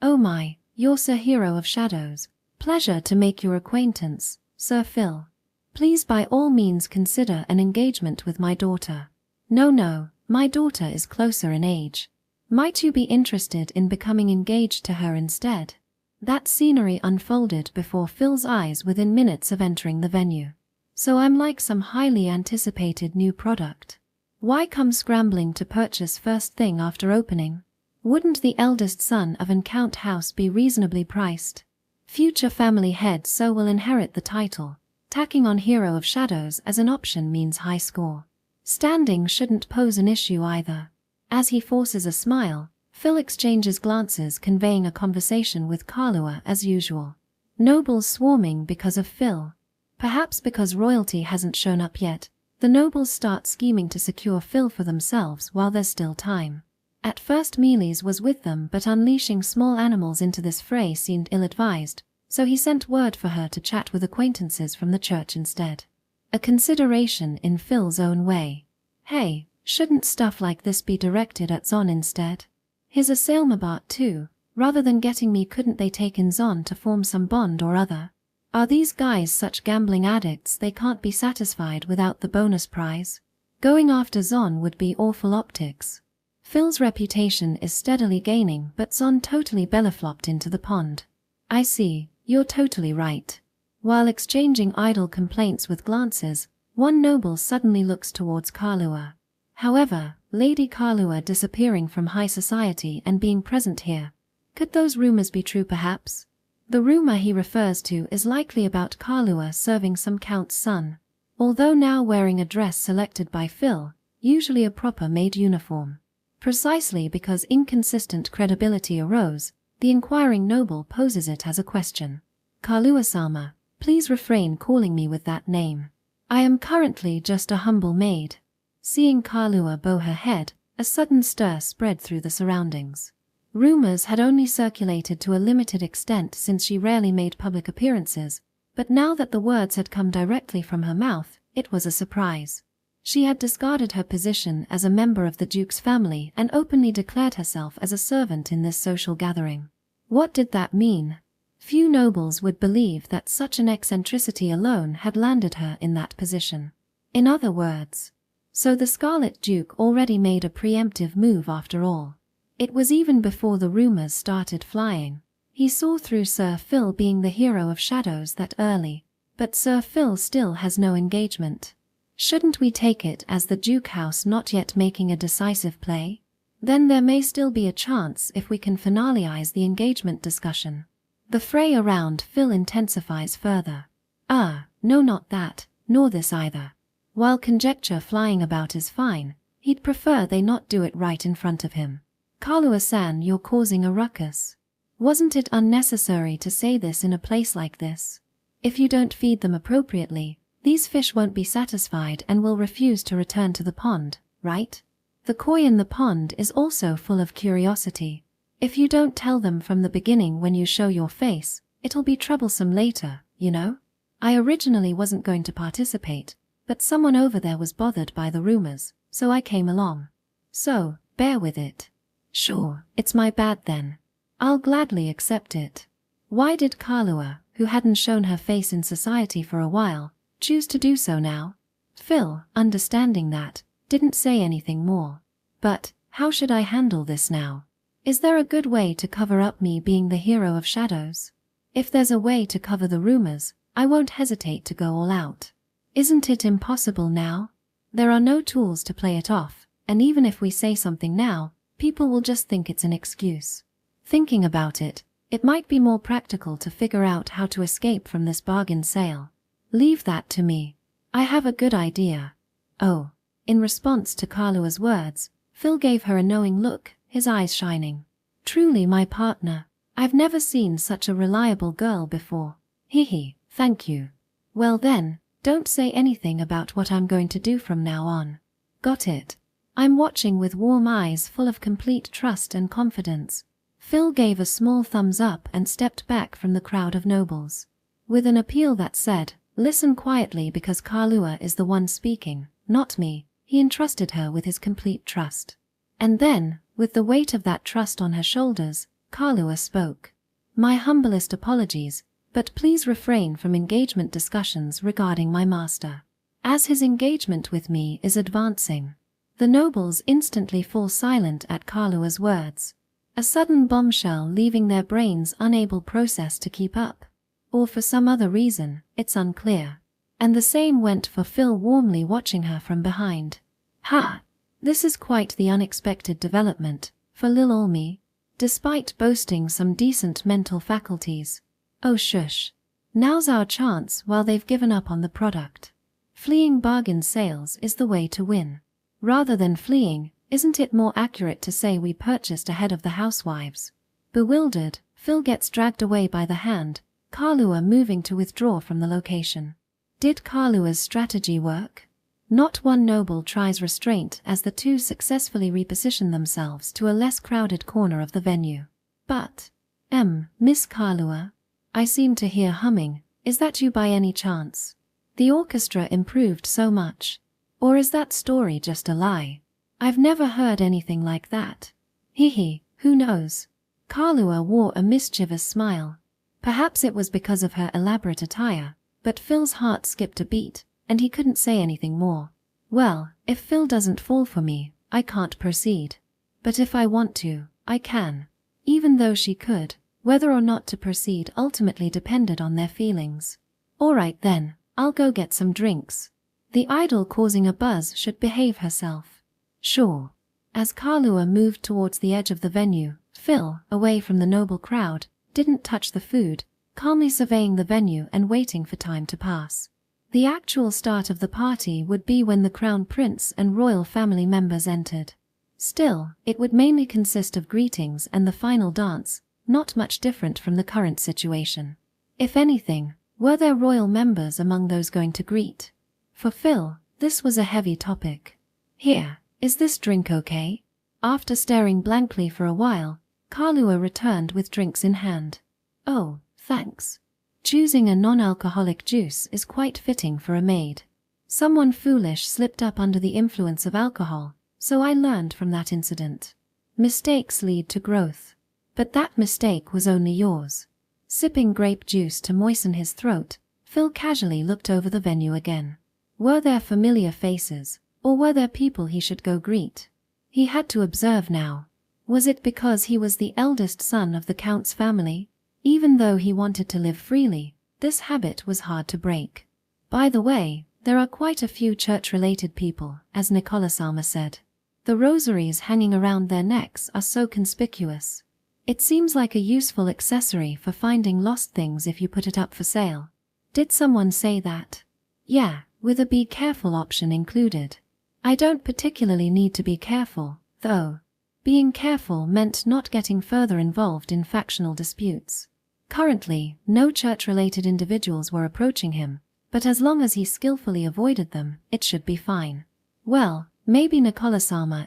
oh my, you're Sir Hero of Shadows. Pleasure to make your acquaintance, Sir Phil. Please by all means consider an engagement with my daughter. No, my daughter is closer in age. Might you be interested in becoming engaged to her instead? That scenery unfolded before Phil's eyes within minutes of entering the venue. So I'm like some highly anticipated new product. Why come scrambling to purchase first thing after opening? Wouldn't the eldest son of an count house be reasonably priced? Future family head so will inherit the title. Tacking on Hero of Shadows as an option means high score. Standing shouldn't pose an issue either. As he forces a smile, Phil exchanges glances conveying a conversation with Kalua as usual. Nobles swarming because of Phil. Perhaps because royalty hasn't shown up yet, the nobles start scheming to secure Phil for themselves while there's still time. At first Mealies was with them, but unleashing small animals into this fray seemed ill-advised, so he sent word for her to chat with acquaintances from the church instead. A consideration in Phil's own way. Hey, shouldn't stuff like this be directed at Zon instead? He's a Sailmabart too. Rather than getting me, couldn't they take in Zon to form some bond or other? Are these guys such gambling addicts they can't be satisfied without the bonus prize? Going after Zon would be awful optics. Phil's reputation is steadily gaining, but Zon totally bellaflopped into the pond. I see, you're totally right. While exchanging idle complaints with glances, One noble suddenly looks towards Kalua. However, Lady Kalua disappearing from high society and being present here. Could those rumors be true perhaps? The rumor he refers to is likely about Kalua serving some count's son, although now wearing a dress selected by Phil, usually a proper maid uniform. Precisely because inconsistent credibility arose, the inquiring noble poses it as a question. Kalua-sama, please refrain calling me with that name. I am currently just a humble maid. Seeing Kalua bow her head, a sudden stir spread through the surroundings. Rumors had only circulated to a limited extent since she rarely made public appearances, but now that the words had come directly from her mouth, it was a surprise. She had discarded her position as a member of the Duke's family and openly declared herself as a servant in this social gathering. What did that mean? Few nobles would believe that such an eccentricity alone had landed her in that position. In other words, so the Scarlet Duke already made a preemptive move after all. It was even before the rumors started flying. He saw through Sir Phil being the hero of shadows that early, but Sir Phil still has no engagement. Shouldn't we take it as the Duke House not yet making a decisive play? Then there may still be a chance if we can finalize the engagement discussion. The fray around Phil intensifies further. No, not that, nor this either. While conjecture flying about is fine, he'd prefer they not do it right in front of him. Kalua-san, you're causing a ruckus. Wasn't it unnecessary to say this in a place like this? If you don't feed them appropriately, these fish won't be satisfied and will refuse to return to the pond, right? The koi in the pond is also full of curiosity. If you don't tell them from the beginning when you show your face, it'll be troublesome later, you know? I originally wasn't going to participate, but someone over there was bothered by the rumors, so I came along. So, bear with it. Sure, it's my bad then. I'll gladly accept it. Why did Kalua, who hadn't shown her face in society for a while, choose to do so now? Phil, understanding that, didn't say anything more. But, how should I handle this now? Is there a good way to cover up me being the hero of shadows? If there's a way to cover the rumors, I won't hesitate to go all out. Isn't it impossible now? There are no tools to play it off, and even if we say something now, people will just think it's an excuse. Thinking about it, it might be more practical to figure out how to escape from this bargain sale. Leave that to me. I have a good idea. Oh. In response to Kalua's words, Phil gave her a knowing look, his eyes shining. Truly my partner. I've never seen such a reliable girl before. Hee, thank you. Well then, don't say anything about what I'm going to do from now on. Got it. I'm watching with warm eyes full of complete trust and confidence. Phil gave a small thumbs up and stepped back from the crowd of nobles. With an appeal that said, listen quietly because Kalua is the one speaking, not me, he entrusted her with his complete trust. And then, with the weight of that trust on her shoulders, Kalua spoke. My humblest apologies, but please refrain from engagement discussions regarding my master. As his engagement with me is advancing. The nobles instantly fall silent at Kalua's words. A sudden bombshell leaving their brains unable process to keep up. Or for some other reason, it's unclear. And the same went for Phil warmly watching her from behind. Ha! This is quite the unexpected development, for Lil Olmi, despite boasting some decent mental faculties. Oh shush. Now's our chance while they've given up on the product. Fleeing bargain sales is the way to win. Rather than fleeing, isn't it more accurate to say we purchased ahead of the housewives? Bewildered, Phil gets dragged away by the hand, Kalua moving to withdraw from the location. Did Kalua's strategy work? Not one noble tries restraint as the two successfully reposition themselves to a less crowded corner of the venue. But, Miss Kalua? I seem to hear humming, is that you by any chance? The orchestra improved so much. Or is that story just a lie? I've never heard anything like that. Hee, who knows? Kalua wore a mischievous smile. Perhaps it was because of her elaborate attire, but Phil's heart skipped a beat, and he couldn't say anything more. Well, if Phil doesn't fall for me, I can't proceed. But if I want to, I can. Even though she could, whether or not to proceed ultimately depended on their feelings. Alright then, I'll go get some drinks. The idol causing a buzz should behave herself. Sure. As Kalua moved towards the edge of the venue, Phil, away from the noble crowd, didn't touch the food, calmly surveying the venue and waiting for time to pass. The actual start of the party would be when the crown prince and royal family members entered. Still, it would mainly consist of greetings and the final dance, not much different from the current situation. If anything, were there royal members among those going to greet? For Phil, this was a heavy topic. Here, is this drink okay? After staring blankly for a while, Kalua returned with drinks in hand. Oh, thanks. Choosing a non-alcoholic juice is quite fitting for a maid. Someone foolish slipped up under the influence of alcohol, so I learned from that incident. Mistakes lead to growth. But that mistake was only yours. Sipping grape juice to moisten his throat, Phil casually looked over the venue again. Were there familiar faces, or were there people he should go greet? He had to observe now. Was it because he was the eldest son of the Count's family? Even though he wanted to live freely, this habit was hard to break. By the way, there are quite a few church-related people, as Nicola said. The rosaries hanging around their necks are so conspicuous. It seems like a useful accessory for finding lost things if you put it up for sale. Did someone say that? Yeah, with a be careful option included. I don't particularly need to be careful, though. Being careful meant not getting further involved in factional disputes. Currently, no church-related individuals were approaching him, but as long as he skillfully avoided them, it should be fine. Well, maybe Nicola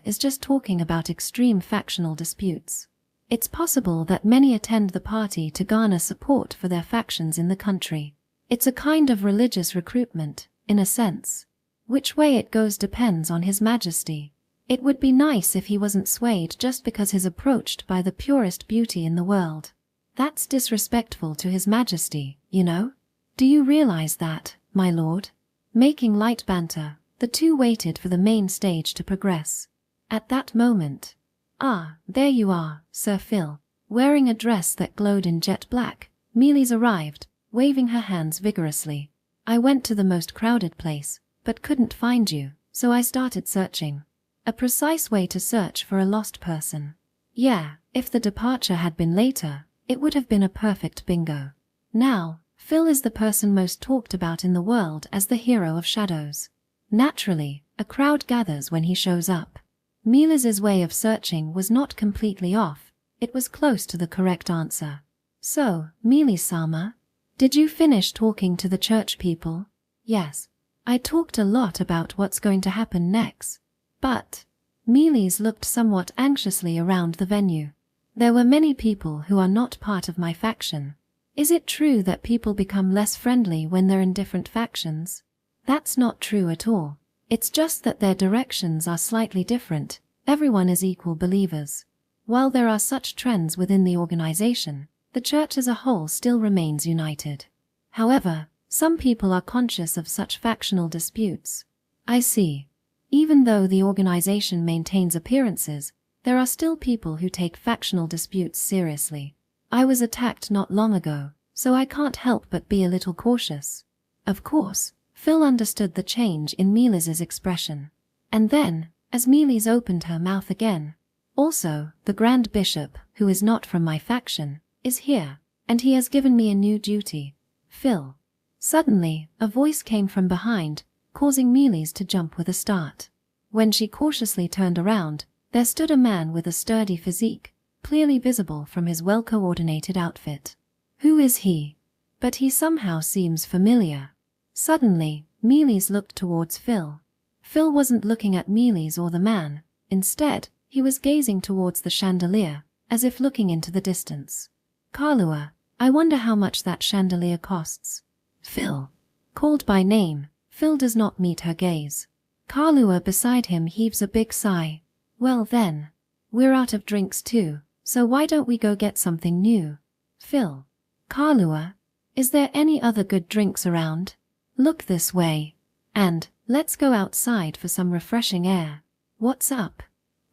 is just talking about extreme factional disputes. It's possible that many attend the party to garner support for their factions in the country. It's a kind of religious recruitment, in a sense. Which way it goes depends on His Majesty. It would be nice if he wasn't swayed just because he's approached by the purest beauty in the world. That's disrespectful to His Majesty, you know? Do you realize that, my lord? Making light banter, the two waited for the main stage to progress. At that moment, ah, there you are, Sir Phil. Wearing a dress that glowed in jet black, Mealy's arrived, waving her hands vigorously. I went to the most crowded place, but couldn't find you, so I started searching. A precise way to search for a lost person. Yeah, if the departure had been later, it would have been a perfect bingo. Now, Phil is the person most talked about in the world as the hero of shadows. Naturally, a crowd gathers when he shows up. Mealy's way of searching was not completely off, it was close to the correct answer. So, Mealy-sama, did you finish talking to the church people? Yes. I talked a lot about what's going to happen next. But Mealy's looked somewhat anxiously around the venue. There were many people who are not part of my faction. Is it true that people become less friendly when they're in different factions? That's not true at all. It's just that their directions are slightly different. Everyone is equal believers. While there are such trends within the organization, the church as a whole still remains united. However, some people are conscious of such factional disputes. I see. Even though the organization maintains appearances, there are still people who take factional disputes seriously. I was attacked not long ago, so I can't help but be a little cautious. Of course, Phil understood the change in Mealy's expression. And then, as Mealy's opened her mouth again, also, the Grand Bishop, who is not from my faction, is here, and he has given me a new duty. Phil. Suddenly, a voice came from behind, causing Mealy's to jump with a start. When she cautiously turned around, there stood a man with a sturdy physique, clearly visible from his well-coordinated outfit. Who is he? But he somehow seems familiar. Suddenly, Mealy's looked towards Phil. Phil wasn't looking at Mealy's or the man. Instead, he was gazing towards the chandelier, as if looking into the distance. Kalua, I wonder how much that chandelier costs. Phil. Called by name, Phil does not meet her gaze. Kalua beside him heaves a big sigh. Well then, we're out of drinks too, so why don't we go get something new? Phil. Kalua, is there any other good drinks around? Look this way. And, let's go outside for some refreshing air. What's up?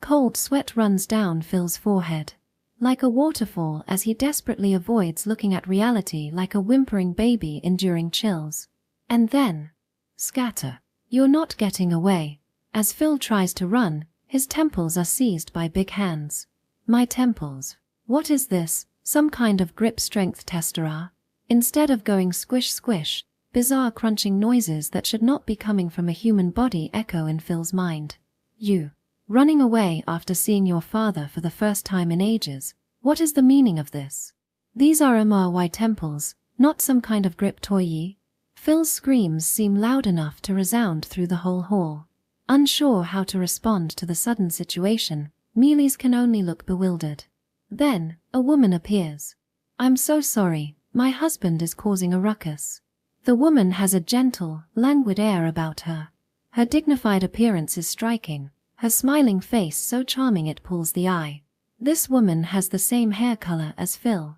Cold sweat runs down Phil's forehead. Like a waterfall as he desperately avoids looking at reality like a whimpering baby enduring chills. And then, scatter. You're not getting away. As Phil tries to run, his temples are seized by big hands. My temples. What is this? Some kind of grip strength tester? Instead of going squish squish, bizarre crunching noises that should not be coming from a human body echo in Phil's mind. You. Running away after seeing your father for the first time in ages. What is the meaning of this? These are MRY temples, not some kind of grip toy. Phil's screams seem loud enough to resound through the whole hall. Unsure how to respond to the sudden situation, Mealy's can only look bewildered. Then, a woman appears. I'm so sorry, my husband is causing a ruckus. The woman has a gentle, languid air about her. Her dignified appearance is striking, her smiling face so charming it pulls the eye. This woman has the same hair color as Phil.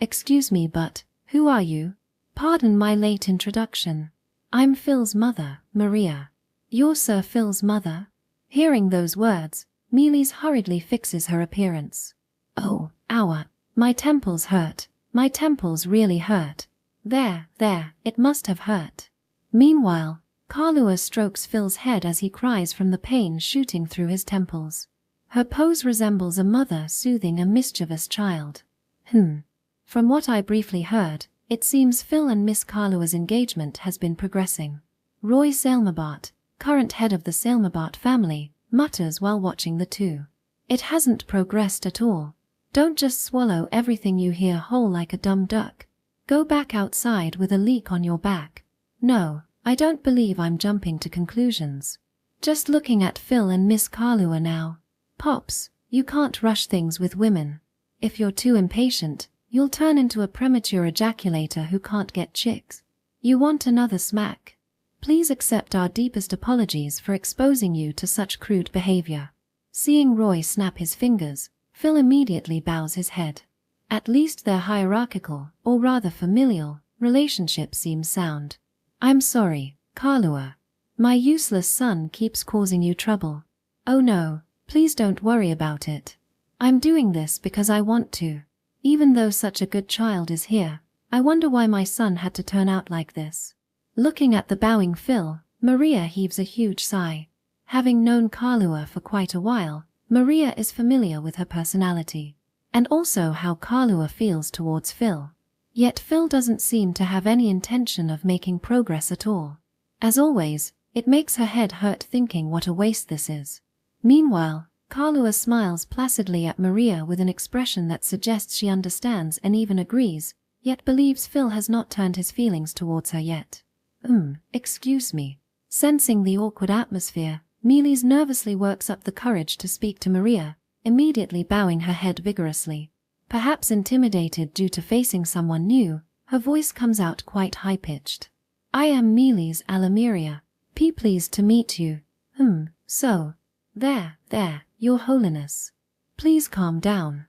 Excuse me, but who are you? Pardon my late introduction. I'm Phil's mother, Maria. You're Sir Phil's mother? Hearing those words, Mealy's hurriedly fixes her appearance. Oh, ow, my temples hurt. My temples really hurt. There, it must have hurt. Meanwhile, Kalua strokes Phil's head as he cries from the pain shooting through his temples. Her pose resembles a mother soothing a mischievous child. From what I briefly heard, it seems Phil and Miss Kalua's engagement has been progressing. Roy Sailmabart, current head of the Sailmabart family, mutters while watching the two. It hasn't progressed at all. Don't just swallow everything you hear whole like a dumb duck. Go back outside with a leak on your back. No, I don't believe I'm jumping to conclusions. Just looking at Phil and Miss Kalua now. Pops, you can't rush things with women. If you're too impatient, you'll turn into a premature ejaculator who can't get chicks. You want another smack? Please accept our deepest apologies for exposing you to such crude behavior. Seeing Roy snap his fingers, Phil immediately bows his head. At least their hierarchical, or rather familial, relationship seems sound. I'm sorry, Kalua. My useless son keeps causing you trouble. Oh no, please don't worry about it. I'm doing this because I want to. Even though such a good child is here, I wonder why my son had to turn out like this. Looking at the bowing Phil, Maria heaves a huge sigh. Having known Kalua for quite a while, Maria is familiar with her personality, and also how Kalua feels towards Phil. Yet Phil doesn't seem to have any intention of making progress at all. As always, it makes her head hurt thinking what a waste this is. Meanwhile, Kalua smiles placidly at Maria with an expression that suggests she understands and even agrees, yet believes Phil has not turned his feelings towards her yet. Excuse me. Sensing the awkward atmosphere, Mealy's nervously works up the courage to speak to Maria, immediately bowing her head vigorously. Perhaps intimidated due to facing someone new, her voice comes out quite high-pitched. I am Mealy's Alameria. Pleased to meet you. So. There, Your Holiness. Please calm down.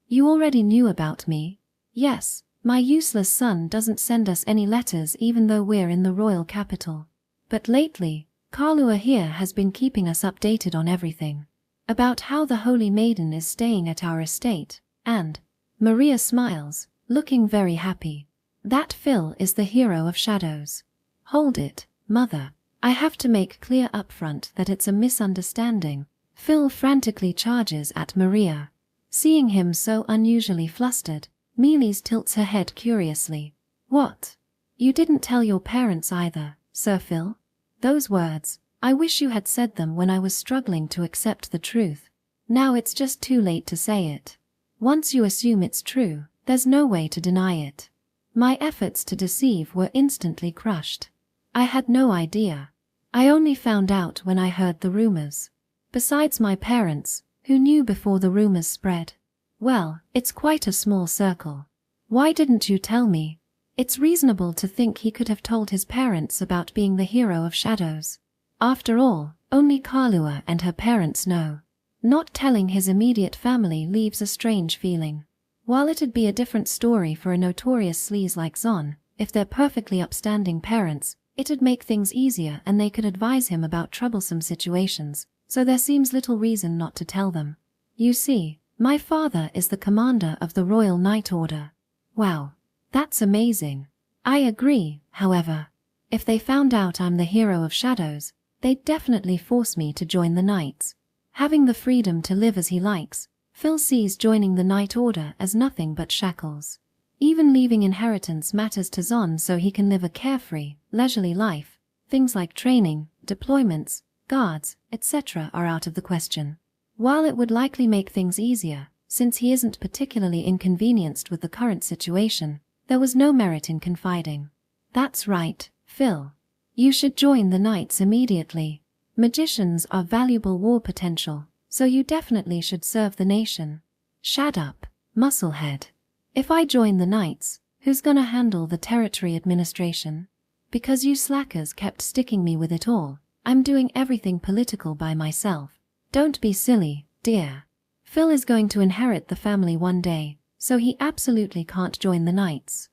You already knew about me? Yes, my useless son doesn't send us any letters even though we're in the royal capital. But lately, Kalua here has been keeping us updated on everything. About how the Holy Maiden is staying at our estate, and Maria smiles, looking very happy. That Phil is the hero of shadows. Hold it, Mother. I have to make clear upfront that it's a misunderstanding. Phil frantically charges at Maria. Seeing him so unusually flustered, Mealy's tilts her head curiously. What? You didn't tell your parents either, Sir Phil? Those words, I wish you had said them when I was struggling to accept the truth. Now it's just too late to say it. Once you assume it's true, there's no way to deny it. My efforts to deceive were instantly crushed. I had no idea. I only found out when I heard the rumors. Besides my parents, who knew before the rumors spread. Well, it's quite a small circle. Why didn't you tell me? It's reasonable to think he could have told his parents about being the hero of shadows. After all, only Kalua and her parents know. Not telling his immediate family leaves a strange feeling. While it'd be a different story for a notorious sleaze like Zon, if they're perfectly upstanding parents, it'd make things easier and they could advise him about troublesome situations, so there seems little reason not to tell them. You see, my father is the commander of the Royal Knight Order. Wow, that's amazing. I agree, however. If they found out I'm the hero of shadows, they'd definitely force me to join the Knights. Having the freedom to live as he likes, Phil sees joining the Knight Order as nothing but shackles. Even leaving inheritance matters to Zon so he can live a carefree, leisurely life. Things like training, deployments, guards, etc. are out of the question. While it would likely make things easier, since he isn't particularly inconvenienced with the current situation, there was no merit in confiding. That's right, Phil. You should join the Knights immediately. Magicians are valuable war potential, so you definitely should serve the nation. Shut up, musclehead. If I join the Knights, who's gonna handle the territory administration? Because you slackers kept sticking me with it all, I'm doing everything political by myself. Don't be silly, dear. Phil is going to inherit the family one day, so he absolutely can't join the Knights.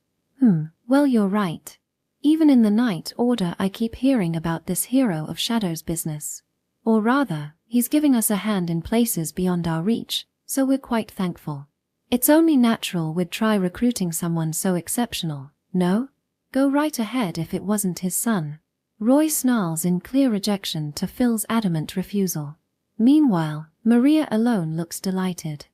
Well, you're right. Even in the Knight Order I keep hearing about this hero of shadows business. Or rather, he's giving us a hand in places beyond our reach, so we're quite thankful. It's only natural we'd try recruiting someone so exceptional, no? Go right ahead if it wasn't his son. Roy snarls in clear rejection to Phil's adamant refusal. Meanwhile, Maria alone looks delighted.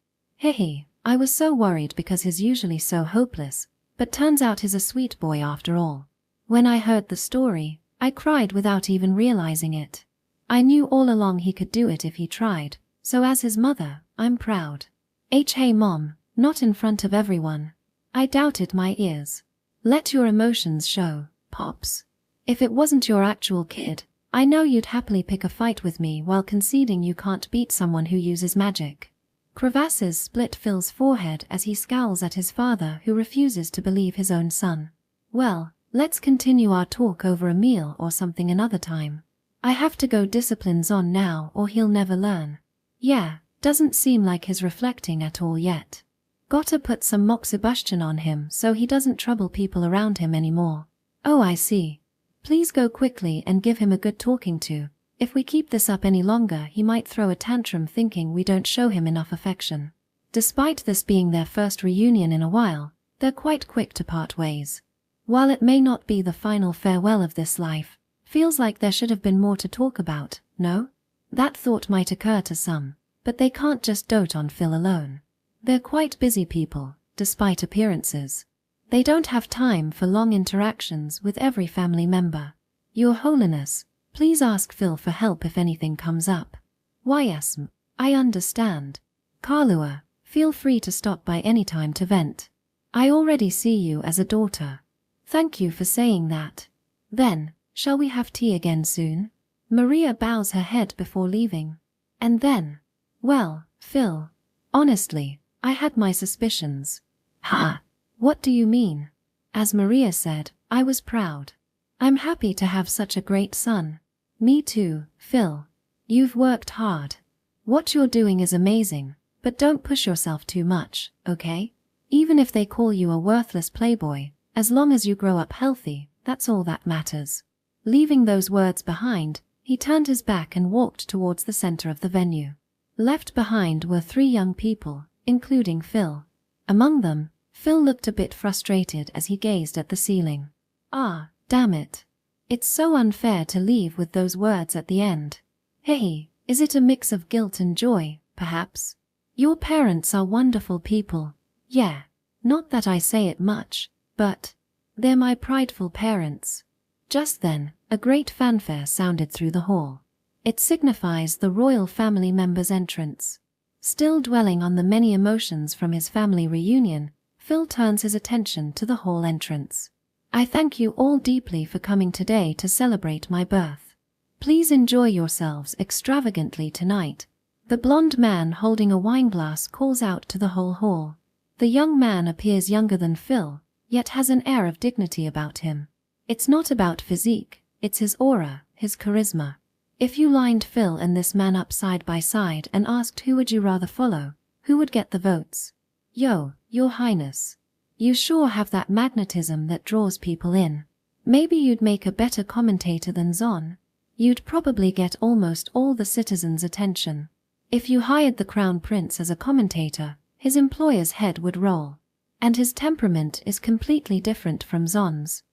Hehe, I was so worried because he's usually so hopeless, but turns out he's a sweet boy after all. When I heard the story, I cried without even realizing it. I knew all along he could do it if he tried, so as his mother, I'm proud. Hey mom, not in front of everyone. I doubted my ears. Let your emotions show, Pops. If it wasn't your actual kid, I know you'd happily pick a fight with me while conceding you can't beat someone who uses magic. Crevasses split Phil's forehead as he scowls at his father who refuses to believe his own son. Well, let's continue our talk over a meal or something another time. I have to go discipline Zon now or he'll never learn. Yeah, doesn't seem like he's reflecting at all yet. Gotta put some moxibustion on him so he doesn't trouble people around him anymore. Oh, I see. Please go quickly and give him a good talking to. If we keep this up any longer he might throw a tantrum thinking we don't show him enough affection. Despite this being their first reunion in a while, they're quite quick to part ways. While it may not be the final farewell of this life, feels like there should have been more to talk about, no? That thought might occur to some, but they can't just dote on Phil alone. They're quite busy people, despite appearances. They don't have time for long interactions with every family member. Your Holiness, please ask Phil for help if anything comes up. Why yes, I understand. Kalua, feel free to stop by any time to vent. I already see you as a daughter. Thank you for saying that. Then, shall we have tea again soon? Maria bows her head before leaving. And then, well, Phil, honestly, I had my suspicions. Ha! What do you mean? As Maria said, I was proud. I'm happy to have such a great son. Me too, Phil. You've worked hard. What you're doing is amazing, but don't push yourself too much, okay? Even if they call you a worthless playboy, as long as you grow up healthy, that's all that matters. Leaving those words behind, he turned his back and walked towards the center of the venue. Left behind were 3 young people, including Phil. Among them, Phil looked a bit frustrated as he gazed at the ceiling. Ah, damn it. It's so unfair to leave with those words at the end. Hey, is it a mix of guilt and joy, perhaps? Your parents are wonderful people. Yeah, not that I say it much, but they're my prideful parents. Just then, a great fanfare sounded through the hall. It signifies the royal family member's entrance. Still dwelling on the many emotions from his family reunion, Phil turns his attention to the hall entrance. I thank you all deeply for coming today to celebrate my birth. Please enjoy yourselves extravagantly tonight. The blonde man holding a wineglass calls out to the whole hall. The young man appears younger than Phil, yet has an air of dignity about him. It's not about physique, it's his aura, his charisma. If you lined Phil and this man up side by side and asked who would you rather follow, who would get the votes? Yo, Your Highness. You sure have that magnetism that draws people in. Maybe you'd make a better commentator than Zon. You'd probably get almost all the citizens' attention. If you hired the Crown Prince as a commentator, his employer's head would roll. And his temperament is completely different from Zon's.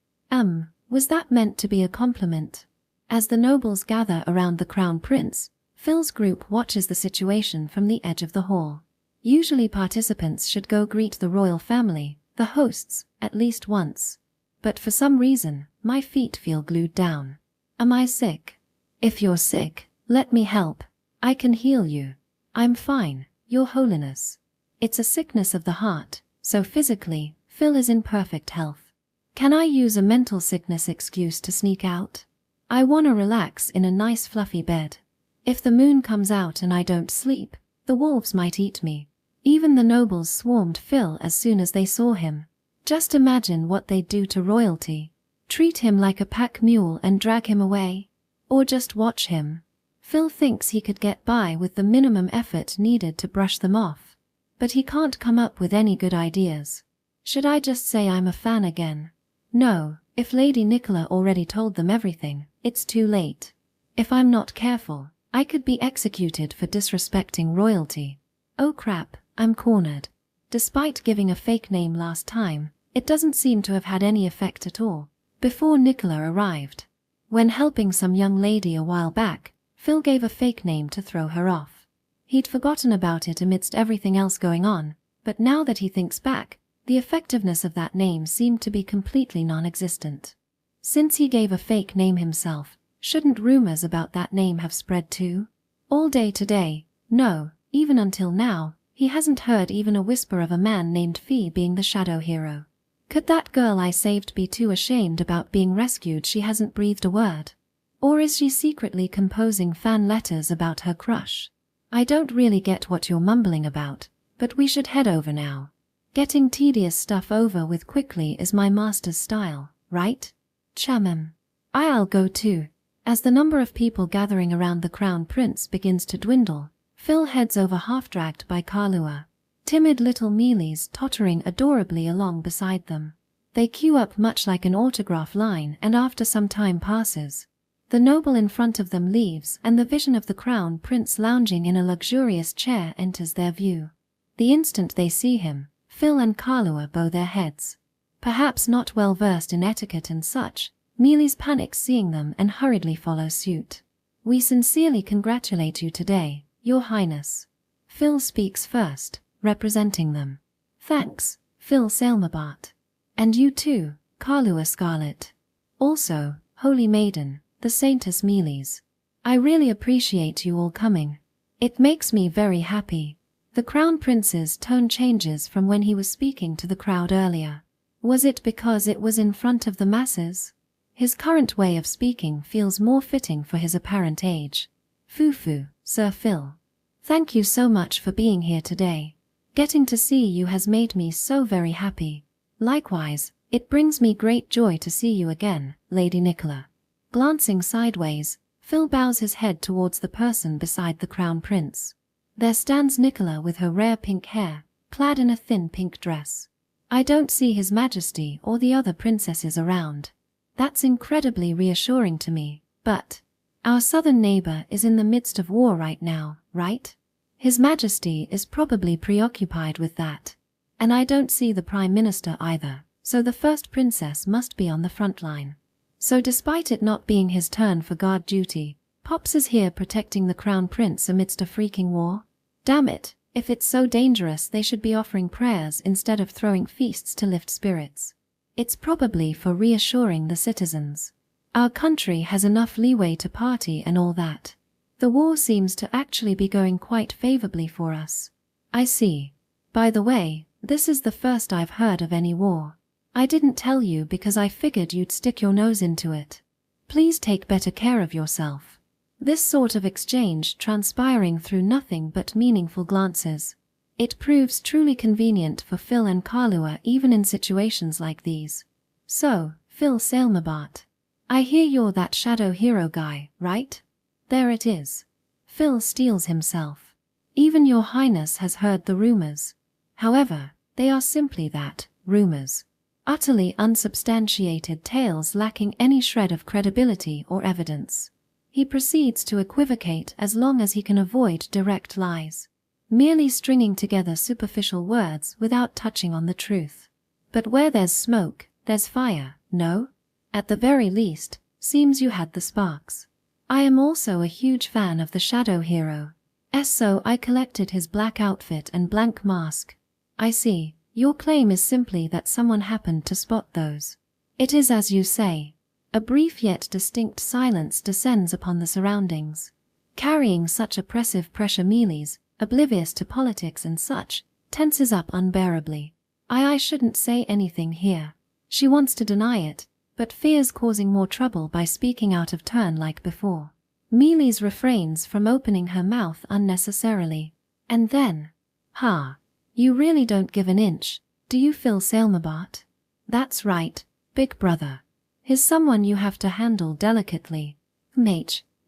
Was that meant to be a compliment? As the nobles gather around the crown prince, Phil's group watches the situation from the edge of the hall. Usually participants should go greet the royal family, the hosts, at least once. But for some reason, my feet feel glued down. Am I sick? If you're sick, let me help. I can heal you. I'm fine, Your Holiness. It's a sickness of the heart, so physically, Phil is in perfect health. Can I use a mental sickness excuse to sneak out? I wanna relax in a nice fluffy bed. If the moon comes out and I don't sleep, the wolves might eat me. Even the nobles swarmed Phil as soon as they saw him. Just imagine what they'd do to royalty. Treat him like a pack mule and drag him away? Or just watch him? Phil thinks he could get by with the minimum effort needed to brush them off. But he can't come up with any good ideas. Should I just say I'm a fan again? No, if Lady Nicola already told them everything, it's too late. If I'm not careful, I could be executed for disrespecting royalty. Oh crap, I'm cornered. Despite giving a fake name last time, it doesn't seem to have had any effect at all. Before Nicola arrived. When helping some young lady a while back, Phil gave a fake name to throw her off. He'd forgotten about it amidst everything else going on, but now that he thinks back, the effectiveness of that name seemed to be completely non-existent. Since he gave a fake name himself, shouldn't rumors about that name have spread too? All day today, no, even until now, he hasn't heard even a whisper of a man named Fee being the shadow hero. Could that girl I saved be too ashamed about being rescued she hasn't breathed a word? Or is she secretly composing fan letters about her crush? I don't really get what you're mumbling about, but we should head over now. Getting tedious stuff over with quickly is my master's style, right? Chamem. I'll go too. As the number of people gathering around the crown prince begins to dwindle, Phil heads over half-dragged by Kalua. Timid little mealies tottering adorably along beside them. They queue up much like an autograph line, and after some time passes, the noble in front of them leaves and the vision of the crown prince lounging in a luxurious chair enters their view. The instant they see him, Phil and Kalua bow their heads. Perhaps not well versed in etiquette and such, mealies panic seeing them and hurriedly follow suit. We sincerely congratulate you today, Your Highness. Phil speaks first, representing them. Thanks, Phil Sailmabart. And you too, Kalua Scarlet. Also, Holy Maiden, the Saintess Mealies. I really appreciate you all coming. It makes me very happy. The Crown Prince's tone changes from when he was speaking to the crowd earlier. Was it because it was in front of the masses? His current way of speaking feels more fitting for his apparent age. Foo-foo, Sir Phil. Thank you so much for being here today. Getting to see you has made me so very happy. Likewise, it brings me great joy to see you again, Lady Nicola. Glancing sideways, Phil bows his head towards the person beside the Crown Prince. There stands Nicola with her rare pink hair, clad in a thin pink dress. I don't see His Majesty or the other princesses around. That's incredibly reassuring to me, but our southern neighbor is in the midst of war right now, right? His Majesty is probably preoccupied with that. And I don't see the Prime Minister either, so the first princess must be on the front line. So despite it not being his turn for guard duty, Pops is here protecting the Crown Prince amidst a freaking war? Damn it, if it's so dangerous they should be offering prayers instead of throwing feasts to lift spirits. It's probably for reassuring the citizens. Our country has enough leeway to party and all that. The war seems to actually be going quite favorably for us. I see. By the way, this is the first I've heard of any war. I didn't tell you because I figured you'd stick your nose into it. Please take better care of yourself. This sort of exchange transpiring through nothing but meaningful glances. It proves truly convenient for Phil and Kalua even in situations like these. So, Phil Sailmabart. I hear you're that shadow hero guy, right? There it is. Phil steels himself. Even Your Highness has heard the rumors. However, they are simply that, rumors. Utterly unsubstantiated tales lacking any shred of credibility or evidence. He proceeds to equivocate as long as he can avoid direct lies. Merely stringing together superficial words without touching on the truth. But where there's smoke, there's fire, no? At the very least, seems you had the sparks. I am also a huge fan of the shadow hero. So I collected his black outfit and blank mask. I see, your claim is simply that someone happened to spot those. It is as you say. A brief yet distinct silence descends upon the surroundings. Carrying such oppressive pressure, Mealy's, oblivious to politics and such, tenses up unbearably. I shouldn't say anything here. She wants to deny it, but fears causing more trouble by speaking out of turn like before. Mealy's refrains from opening her mouth unnecessarily. And then, you really don't give an inch, do you, Phil Sailmabart? That's right, big brother. He's someone you have to handle delicately.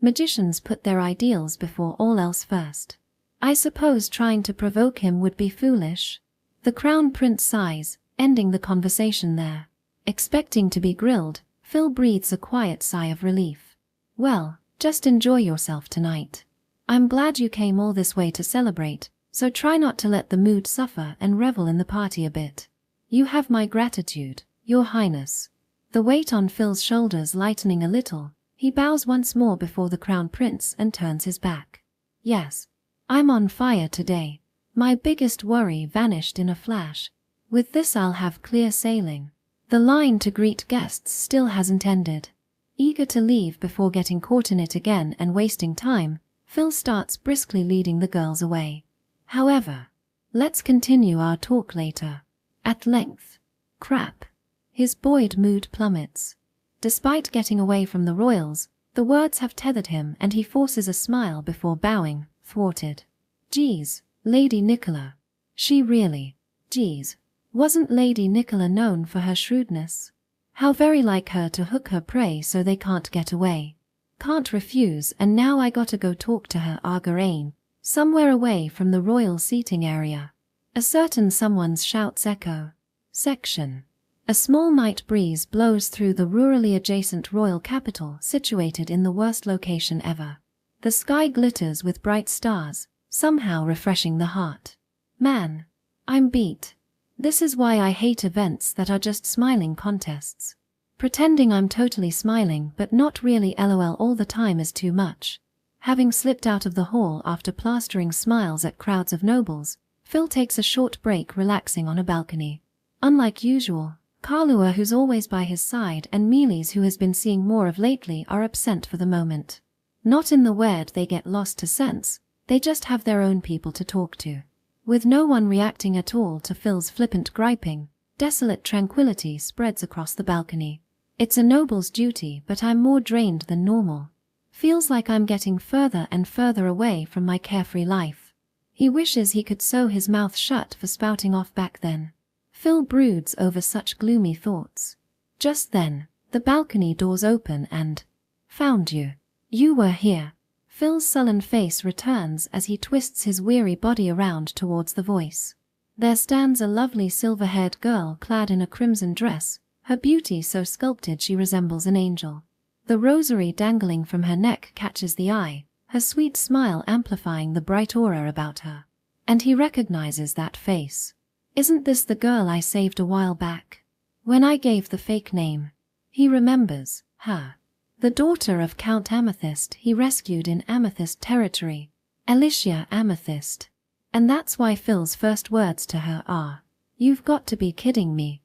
Magicians put their ideals before all else first. I suppose trying to provoke him would be foolish. The Crown Prince sighs, ending the conversation there. Expecting to be grilled, Phil breathes a quiet sigh of relief. Well, just enjoy yourself tonight. I'm glad you came all this way to celebrate, so try not to let the mood suffer and revel in the party a bit. You have my gratitude, Your Highness. The weight on Phil's shoulders lightening a little, he bows once more before the Crown Prince and turns his back. Yes, I'm on fire today. My biggest worry vanished in a flash. With this I'll have clear sailing. The line to greet guests still hasn't ended. Eager to leave before getting caught in it again and wasting time, Phil starts briskly leading the girls away. However, let's continue our talk later. At length. Crap. His buoyed mood plummets. Despite getting away from the royals, the words have tethered him and he forces a smile before bowing, thwarted. Geez, Lady Nicola. She really. Geez. Wasn't Lady Nicola known for her shrewdness? How very like her to hook her prey so they can't get away. Can't refuse, and now I gotta go talk to her Argarain, somewhere away from the royal seating area. A certain someone's shouts echo. Section. A small night breeze blows through the rurally adjacent royal capital situated in the worst location ever. The sky glitters with bright stars, somehow refreshing the heart. Man, I'm beat. This is why I hate events that are just smiling contests. Pretending I'm totally smiling but not really LOL all the time is too much. Having slipped out of the hall after plastering smiles at crowds of nobles, Phil takes a short break relaxing on a balcony. Unlike usual, Kalua, who's always by his side, and Mealy's, who has been seeing more of lately, are absent for the moment. Not in the weird they get lost to sense, they just have their own people to talk to. With no one reacting at all to Phil's flippant griping, desolate tranquility spreads across the balcony. It's a noble's duty, but I'm more drained than normal. Feels like I'm getting further and further away from my carefree life. He wishes he could sew his mouth shut for spouting off back then. Phil broods over such gloomy thoughts. Just then, the balcony doors open and... Found you. You were here. Phil's sullen face returns as he twists his weary body around towards the voice. There stands a lovely silver-haired girl clad in a crimson dress, her beauty so sculpted she resembles an angel. The rosary dangling from her neck catches the eye, her sweet smile amplifying the bright aura about her. And he recognizes that face. Isn't this the girl I saved a while back? When I gave the fake name. He remembers her. The daughter of Count Amethyst he rescued in Amethyst territory, Alicia Amethyst. And that's why Phil's first words to her are, "You've got to be kidding me.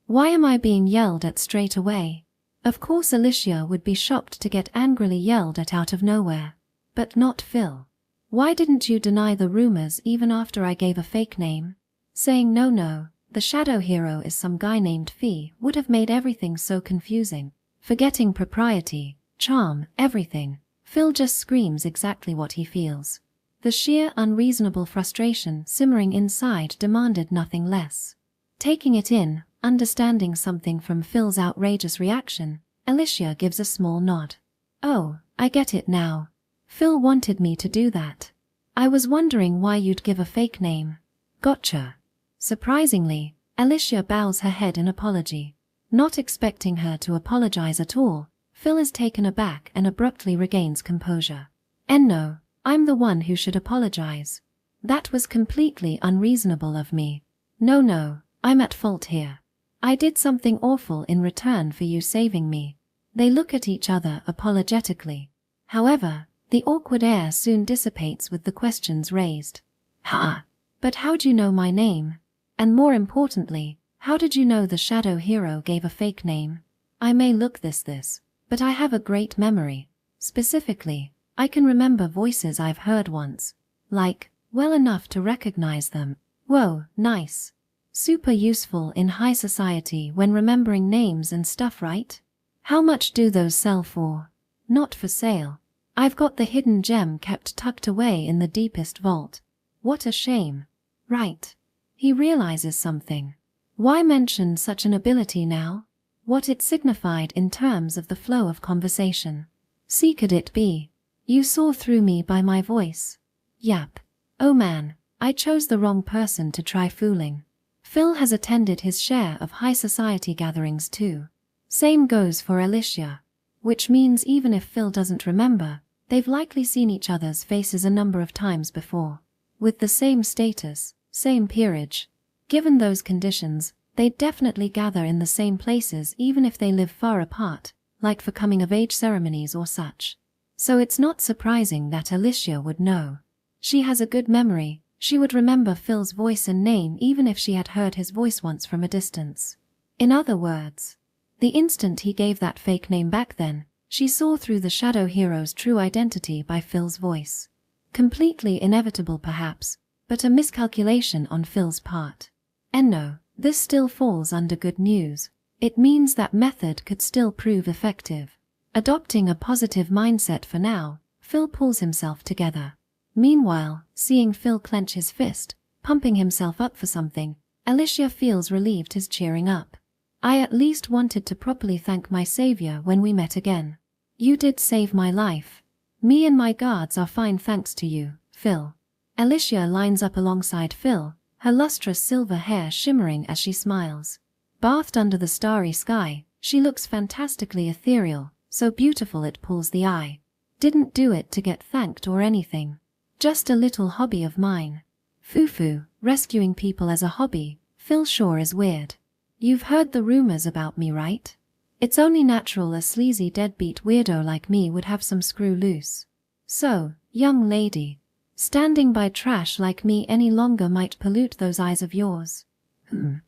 Why am I being yelled at straight away?" Of course Alicia would be shocked to get angrily yelled at out of nowhere. But not Phil. Why didn't you deny the rumors even after I gave a fake name? Saying no, the shadow hero is some guy named Fee would have made everything so confusing. Forgetting propriety, charm, everything, Phil just screams exactly what he feels. The sheer unreasonable frustration simmering inside demanded nothing less. Taking it in, understanding something from Phil's outrageous reaction, Alicia gives a small nod. Oh, I get it now. Phil wanted me to do that. I was wondering why you'd give a fake name. Gotcha. Surprisingly, Alicia bows her head in apology. Not expecting her to apologize at all, Phil is taken aback and abruptly regains composure. No, I'm the one who should apologize. That was completely unreasonable of me. No, I'm at fault here. I did something awful in return for you saving me. They look at each other apologetically. However, the awkward air soon dissipates with the questions raised. But how'd you know my name? And more importantly, how did you know the shadow hero gave a fake name? I may look this, but I have a great memory. Specifically, I can remember voices I've heard once. Like, well enough to recognize them. Whoa, nice. Super useful in high society when remembering names and stuff, right? How much do those sell for? Not for sale. I've got the hidden gem kept tucked away in the deepest vault. What a shame. Right. He realizes something. Why mention such an ability now? What it signified in terms of the flow of conversation. See, could it be? You saw through me by my voice. Yap. Oh man, I chose the wrong person to try fooling. Phil has attended his share of high society gatherings too. Same goes for Alicia. Which means even if Phil doesn't remember, they've likely seen each other's faces a number of times before. With the same status, same peerage. Given those conditions, they'd definitely gather in the same places even if they live far apart, like for coming-of-age ceremonies or such. So it's not surprising that Alicia would know. She has a good memory. She would remember Phil's voice and name even if she had heard his voice once from a distance. In other words, the instant he gave that fake name back then, she saw through the shadow hero's true identity by Phil's voice. Completely inevitable perhaps, but a miscalculation on Phil's part. And no, this still falls under good news. It means that method could still prove effective. Adopting a positive mindset for now, Phil pulls himself together. Meanwhile, seeing Phil clench his fist, pumping himself up for something, Alicia feels relieved he's cheering up. I at least wanted to properly thank my savior when we met again. You did save my life. Me and my guards are fine thanks to you, Phil. Alicia lines up alongside Phil, her lustrous silver hair shimmering as she smiles. Bathed under the starry sky, she looks fantastically ethereal, so beautiful it pulls the eye. Didn't do it to get thanked or anything. Just a little hobby of mine. Foo-foo, rescuing people as a hobby, Phil sure is weird. You've heard the rumors about me, right? It's only natural a sleazy deadbeat weirdo like me would have some screw loose. So, young lady, standing by trash like me any longer might pollute those eyes of yours.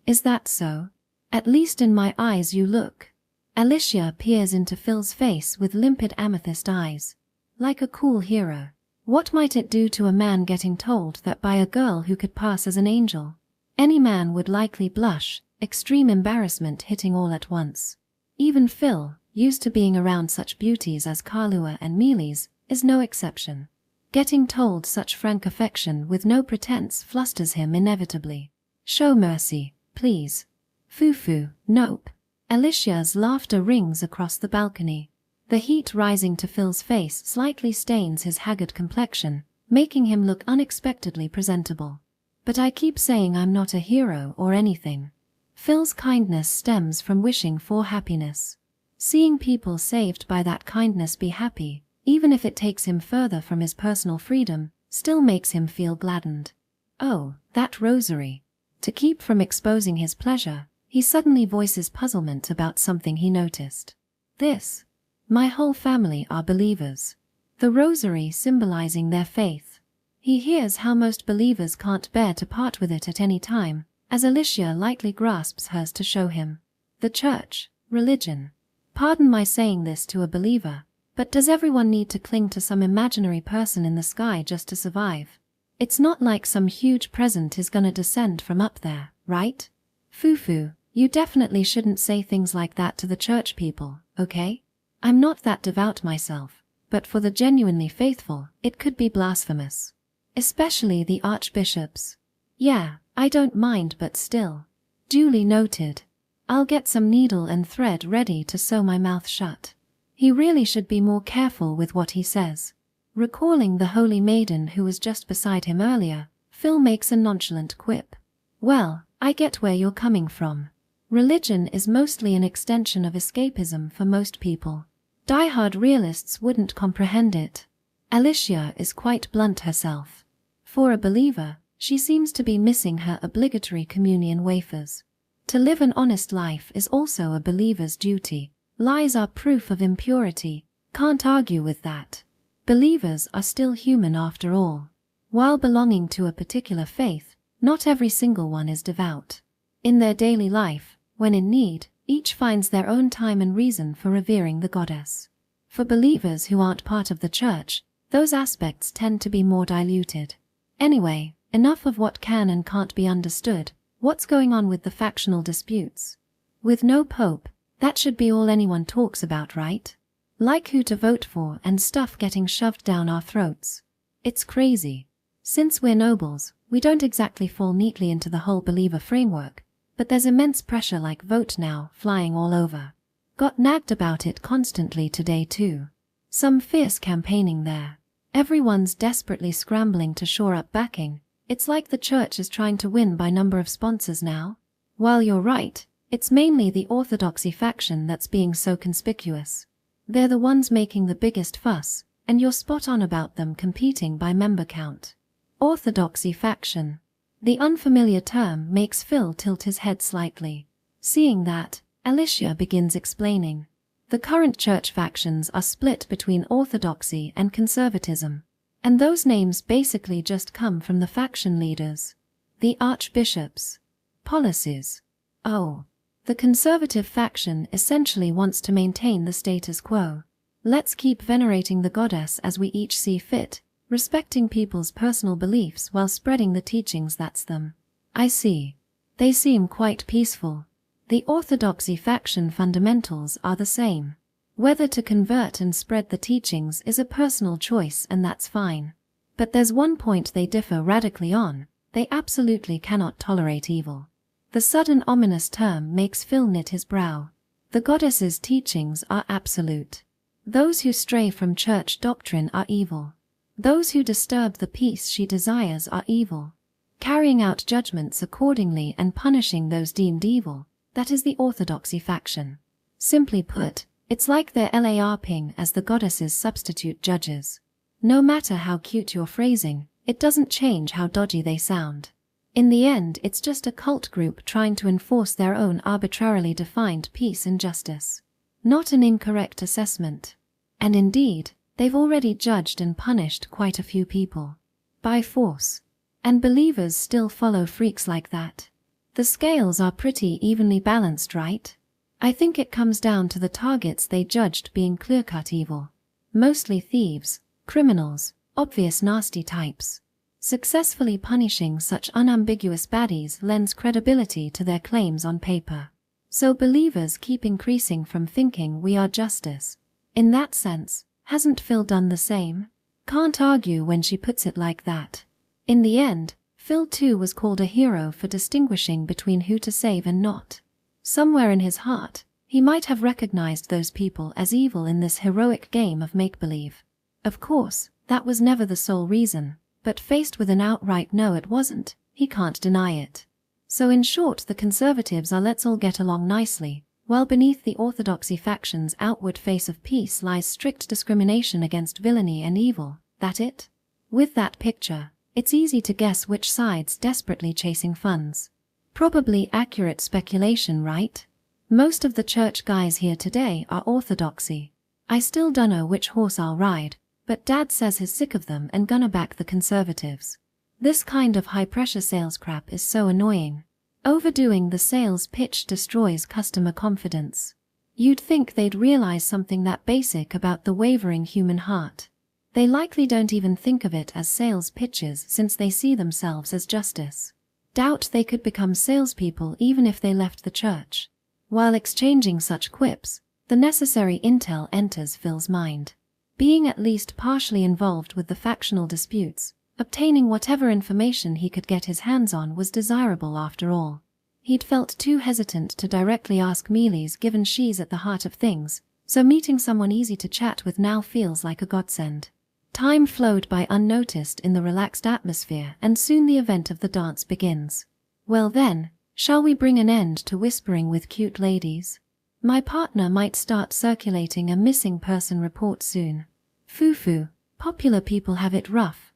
Is that so? At least in my eyes you look. Alicia peers into Phil's face with limpid amethyst eyes. Like a cool hero. What might it do to a man getting told that by a girl who could pass as an angel? Any man would likely blush, extreme embarrassment hitting all at once. Even Phil, used to being around such beauties as Kalua and Mealy's, is no exception. Getting told such frank affection with no pretense flusters him inevitably. Show mercy, please. Foo-foo, nope. Alicia's laughter rings across the balcony. The heat rising to Phil's face slightly stains his haggard complexion, making him look unexpectedly presentable. But I keep saying I'm not a hero or anything. Phil's kindness stems from wishing for happiness. Seeing people saved by that kindness be happy, even if it takes him further from his personal freedom, still makes him feel gladdened. Oh, that rosary. To keep from exposing his pleasure, he suddenly voices puzzlement about something he noticed. This. My whole family are believers. The rosary symbolizing their faith. He hears how most believers can't bear to part with it at any time, as Alicia lightly grasps hers to show him. The church, religion. Pardon my saying this to a believer, but does everyone need to cling to some imaginary person in the sky just to survive? It's not like some huge present is gonna descend from up there, right? Foo-foo, you definitely shouldn't say things like that to the church people, okay? I'm not that devout myself, but for the genuinely faithful, it could be blasphemous. Especially the archbishops. Yeah, I don't mind, but still. Duly noted. I'll get some needle and thread ready to sew my mouth shut. He really should be more careful with what he says. Recalling the holy maiden who was just beside him earlier, Phil makes a nonchalant quip. Well, I get where you're coming from. Religion is mostly an extension of escapism for most people. Die-hard realists wouldn't comprehend it. Alicia is quite blunt herself. For a believer, she seems to be missing her obligatory communion wafers. To live an honest life is also a believer's duty. Lies are proof of impurity. Can't argue with that. Believers are still human after all. While belonging to a particular faith, not every single one is devout. In their daily life, when in need, each finds their own time and reason for revering the goddess. For believers who aren't part of the church, those aspects tend to be more diluted. Anyway, enough of what can and can't be understood. What's going on with the factional disputes? With no pope, that should be all anyone talks about, right? Like who to vote for and stuff getting shoved down our throats. It's crazy. Since we're nobles, we don't exactly fall neatly into the whole believer framework, but there's immense pressure like vote now flying all over. Got nagged about it constantly today too. Some fierce campaigning there. Everyone's desperately scrambling to shore up backing. It's like the church is trying to win by number of sponsors now. While you're right, it's mainly the orthodoxy faction that's being so conspicuous. They're the ones making the biggest fuss, and you're spot on about them competing by member count. Orthodoxy faction. The unfamiliar term makes Phil tilt his head slightly. Seeing that, Alicia begins explaining. The current church factions are split between orthodoxy and conservatism. And those names basically just come from the faction leaders. The archbishops. Policies. Oh. The conservative faction essentially wants to maintain the status quo. Let's keep venerating the goddess as we each see fit, respecting people's personal beliefs while spreading the teachings that's them. I see. They seem quite peaceful. The orthodoxy faction fundamentals are the same. Whether to convert and spread the teachings is a personal choice, and that's fine. But there's one point they differ radically on. They absolutely cannot tolerate evil. The sudden ominous term makes Phil knit his brow. The goddess's teachings are absolute. Those who stray from church doctrine are evil. Those who disturb the peace she desires are evil. Carrying out judgments accordingly and punishing those deemed evil, that is the orthodoxy faction. Simply put, it's like they're LARPing as the goddess's substitute judges. No matter how cute your phrasing, it doesn't change how dodgy they sound. In the end, it's just a cult group trying to enforce their own arbitrarily defined peace and justice. Not an incorrect assessment. And indeed, they've already judged and punished quite a few people. By force. And believers still follow freaks like that. The scales are pretty evenly balanced, right? I think it comes down to the targets they judged being clear-cut evil. Mostly thieves, criminals, obvious nasty types. Successfully punishing such unambiguous baddies lends credibility to their claims on paper. So believers keep increasing from thinking we are justice. In that sense, hasn't Phil done the same? Can't argue when she puts it like that. In the end, Phil too was called a hero for distinguishing between who to save and not. Somewhere in his heart, he might have recognized those people as evil in this heroic game of make-believe. Of course, that was never the sole reason, but faced with an outright no it wasn't, he can't deny it. So in short, the conservatives are let's all get along nicely, while beneath the orthodoxy faction's outward face of peace lies strict discrimination against villainy and evil. That it? With that picture, it's easy to guess which side's desperately chasing funds. Probably accurate speculation, right? Most of the church guys here today are orthodoxy. I still dunno which horse I'll ride, but Dad says he's sick of them and gonna back the conservatives. This kind of high-pressure sales crap is so annoying. Overdoing the sales pitch destroys customer confidence. You'd think they'd realize something that basic about the wavering human heart. They likely don't even think of it as sales pitches since they see themselves as justice. Doubt they could become salespeople even if they left the church. While exchanging such quips, the necessary intel enters Phil's mind. Being at least partially involved with the factional disputes, obtaining whatever information he could get his hands on was desirable after all. He'd felt too hesitant to directly ask Mealy's given she's at the heart of things, so meeting someone easy to chat with now feels like a godsend. Time flowed by unnoticed in the relaxed atmosphere, and soon the event of the dance begins. Well then, shall we bring an end to whispering with cute ladies? My partner might start circulating a missing person report soon. Foo-foo, popular people have it rough,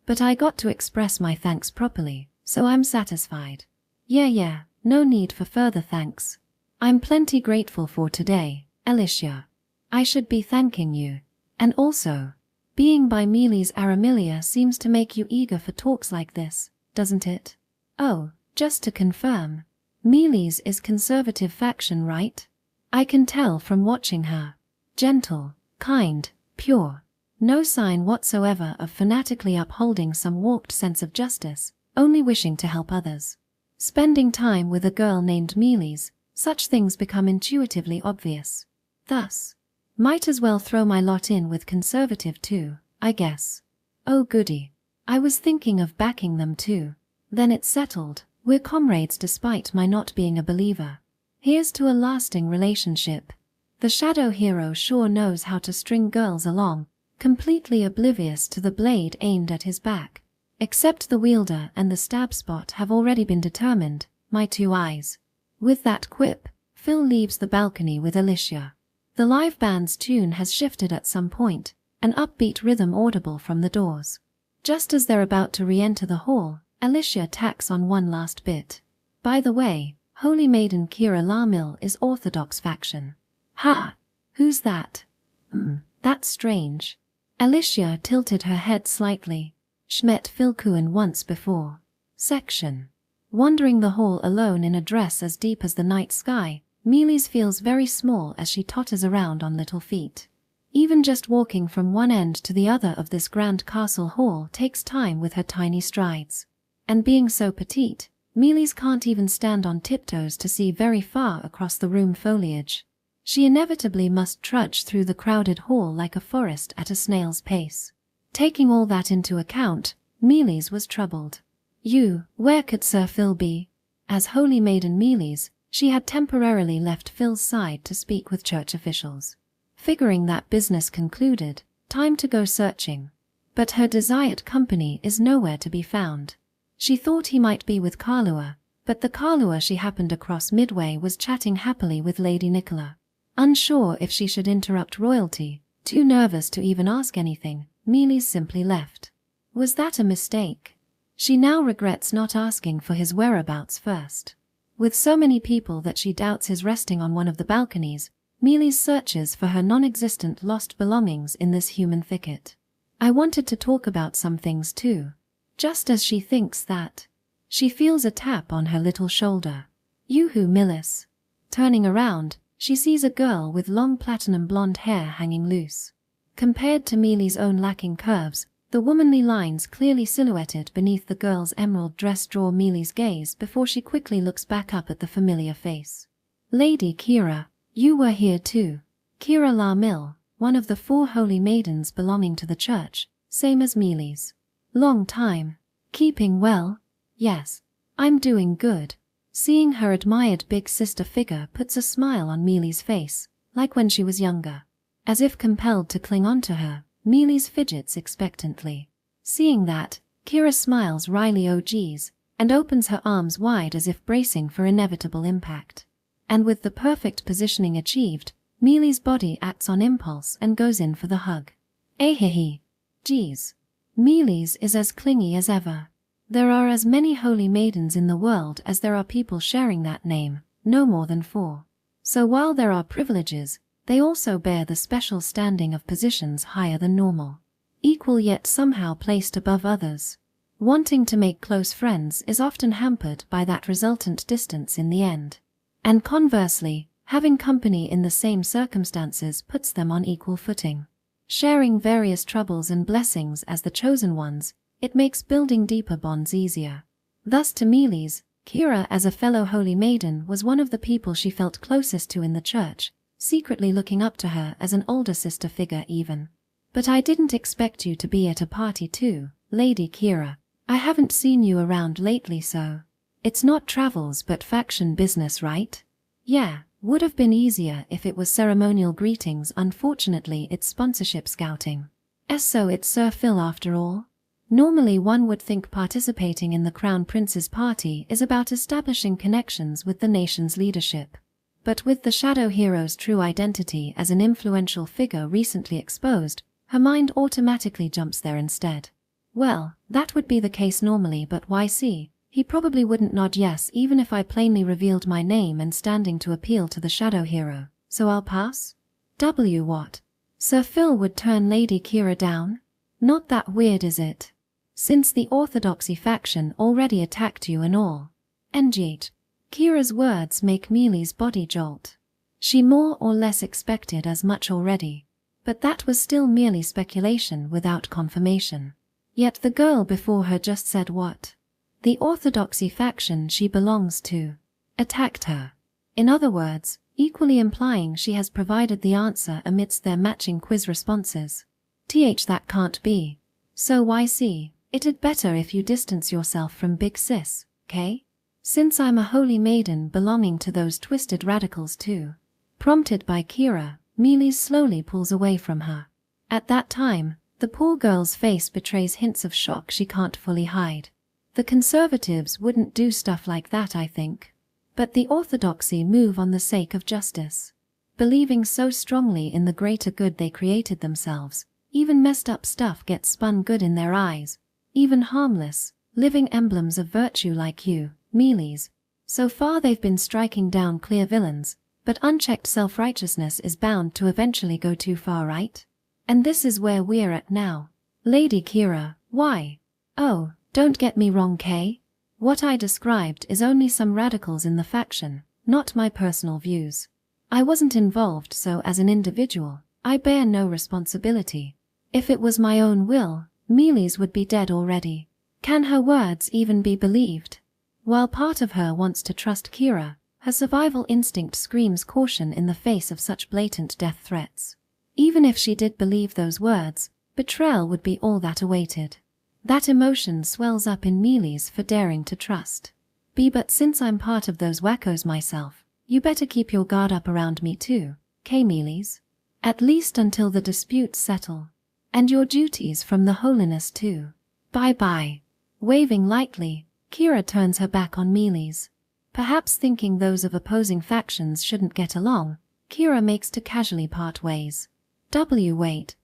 But I got to express my thanks properly, so I'm satisfied. Yeah, No need for further thanks. I'm plenty grateful for today, Alicia. I should be thanking you. And also, being by Mealy's Aramilia seems to make you eager for talks like this, doesn't it? Oh, just to confirm, Mealy's is conservative faction, right? I can tell from watching her. Gentle, kind, pure. No sign whatsoever of fanatically upholding some warped sense of justice, only wishing to help others. Spending time with a girl named Mealy's, such things become intuitively obvious. Thus, might as well throw my lot in with conservative too, I guess. Oh goody. I was thinking of backing them too. Then it's settled, we're comrades despite my not being a believer. Here's to a lasting relationship. The shadow hero sure knows how to string girls along, completely oblivious to the blade aimed at his back. Except the wielder and the stab spot have already been determined, my two eyes. With that quip, Phil leaves the balcony with Alicia. The live band's tune has shifted at some point, an upbeat rhythm audible from the doors. Just as they're about to re-enter the hall, Alicia tacks on one last bit. By the way, Holy Maiden Kira Lamil is Orthodox faction. Ha! Who's that? That's strange. Alicia tilted her head slightly. Schmet Philkuin once before. Section. Wandering the hall alone in a dress as deep as the night sky, Mealy's feels very small as she totters around on little feet. Even just walking from one end to the other of this grand castle hall takes time with her tiny strides. And being so petite, Mealy's can't even stand on tiptoes to see very far across the room foliage. She inevitably must trudge through the crowded hall like a forest at a snail's pace. Taking all that into account, Mealy's was troubled. Where could Sir Phil be? As Holy Maiden Mealy's, she had temporarily left Phil's side to speak with church officials. Figuring that business concluded, time to go searching. But her desired company is nowhere to be found. She thought he might be with Kalua, but the Kalua she happened across midway was chatting happily with Lady Nicola. Unsure if she should interrupt royalty, too nervous to even ask anything, Mealy's simply left. Was that a mistake? She now regrets not asking for his whereabouts first. With so many people that she doubts his resting on one of the balconies, Mealy's searches for her non-existent lost belongings in this human thicket. I wanted to talk about some things too. Just as she thinks that, she feels a tap on her little shoulder. Yoo-hoo, Millis. Turning around, she sees a girl with long platinum blonde hair hanging loose. Compared to Mealy's own lacking curves, the womanly lines clearly silhouetted beneath the girl's emerald dress draw Mealy's gaze before she quickly looks back up at the familiar face. Lady Kira, you were here too. Kira Lamil, one of the 4 holy maidens belonging to the church, same as Mealy's. Long time. Keeping well? Yes. I'm doing good. Seeing her admired big sister figure puts a smile on Mealy's face, like when she was younger. As if compelled to cling on to her, Mealy's fidgets expectantly. Seeing that, Kira smiles wryly, oh geez, and opens her arms wide as if bracing for inevitable impact. And with the perfect positioning achieved, Mealy's body acts on impulse and goes in for the hug. Ahihi. Geez. Mealy's is as clingy as ever. There are as many holy maidens in the world as there are people sharing that name, no more than 4. So while there are privileges, they also bear the special standing of positions higher than normal. Equal yet somehow placed above others. Wanting to make close friends is often hampered by that resultant distance in the end. And conversely, having company in the same circumstances puts them on equal footing. Sharing various troubles and blessings as the chosen ones, it makes building deeper bonds easier. Thus to Mealy's, Kira as a fellow holy maiden was one of the people she felt closest to in the church, secretly looking up to her as an older sister figure even. But I didn't expect you to be at a party too, Lady Kira. I haven't seen you around lately so. It's not travels but faction business, right? Yeah, would have been easier if it was ceremonial greetings. Unfortunately it's sponsorship scouting. So it's Sir Phil after all? Normally one would think participating in the Crown Prince's party is about establishing connections with the nation's leadership. But with the shadow hero's true identity as an influential figure recently exposed, her mind automatically jumps there instead. Well, that would be the case normally, but why see? He probably wouldn't nod yes even if I plainly revealed my name and standing to appeal to the shadow hero, so I'll pass? What? Sir Phil would turn Lady Kira down? Not that weird, is it? Since the orthodoxy faction already attacked you and all. NGH. Kira's words make Mealy's body jolt. She more or less expected as much already. But that was still merely speculation without confirmation. Yet the girl before her just said what? The orthodoxy faction she belongs to attacked her. In other words, equally implying she has provided the answer amidst their matching quiz responses. That can't be. So YC, it'd better if you distance yourself from Big Sis, okay? Since I'm a holy maiden belonging to those twisted radicals too. Prompted by Kira, Mealy slowly pulls away from her. At that time, the poor girl's face betrays hints of shock she can't fully hide. The conservatives wouldn't do stuff like that, I think. But the orthodoxy move on the sake of justice. Believing so strongly in the greater good they created themselves, even messed up stuff gets spun good in their eyes. Even harmless, living emblems of virtue like you, Mealies. So far they've been striking down clear villains, but unchecked self-righteousness is bound to eventually go too far, right? And this is where we're at now. Lady Kira, why? Oh, don't get me wrong, Kay. What I described is only some radicals in the faction, not my personal views. I wasn't involved, so as an individual, I bear no responsibility. If it was my own will, Mealy's would be dead already. Can her words even be believed? While part of her wants to trust Kira, her survival instinct screams caution in the face of such blatant death threats. Even if she did believe those words, betrayal would be all that awaited. That emotion swells up in Mealy's for daring to trust. But since I'm part of those wackos myself, you better keep your guard up around me too, K. Mealy's. At least until the disputes settle. And your duties from the holiness too. Bye-bye. Waving lightly, Kira turns her back on Mealy's. Perhaps thinking those of opposing factions shouldn't get along, Kira makes to casually part ways. Wait.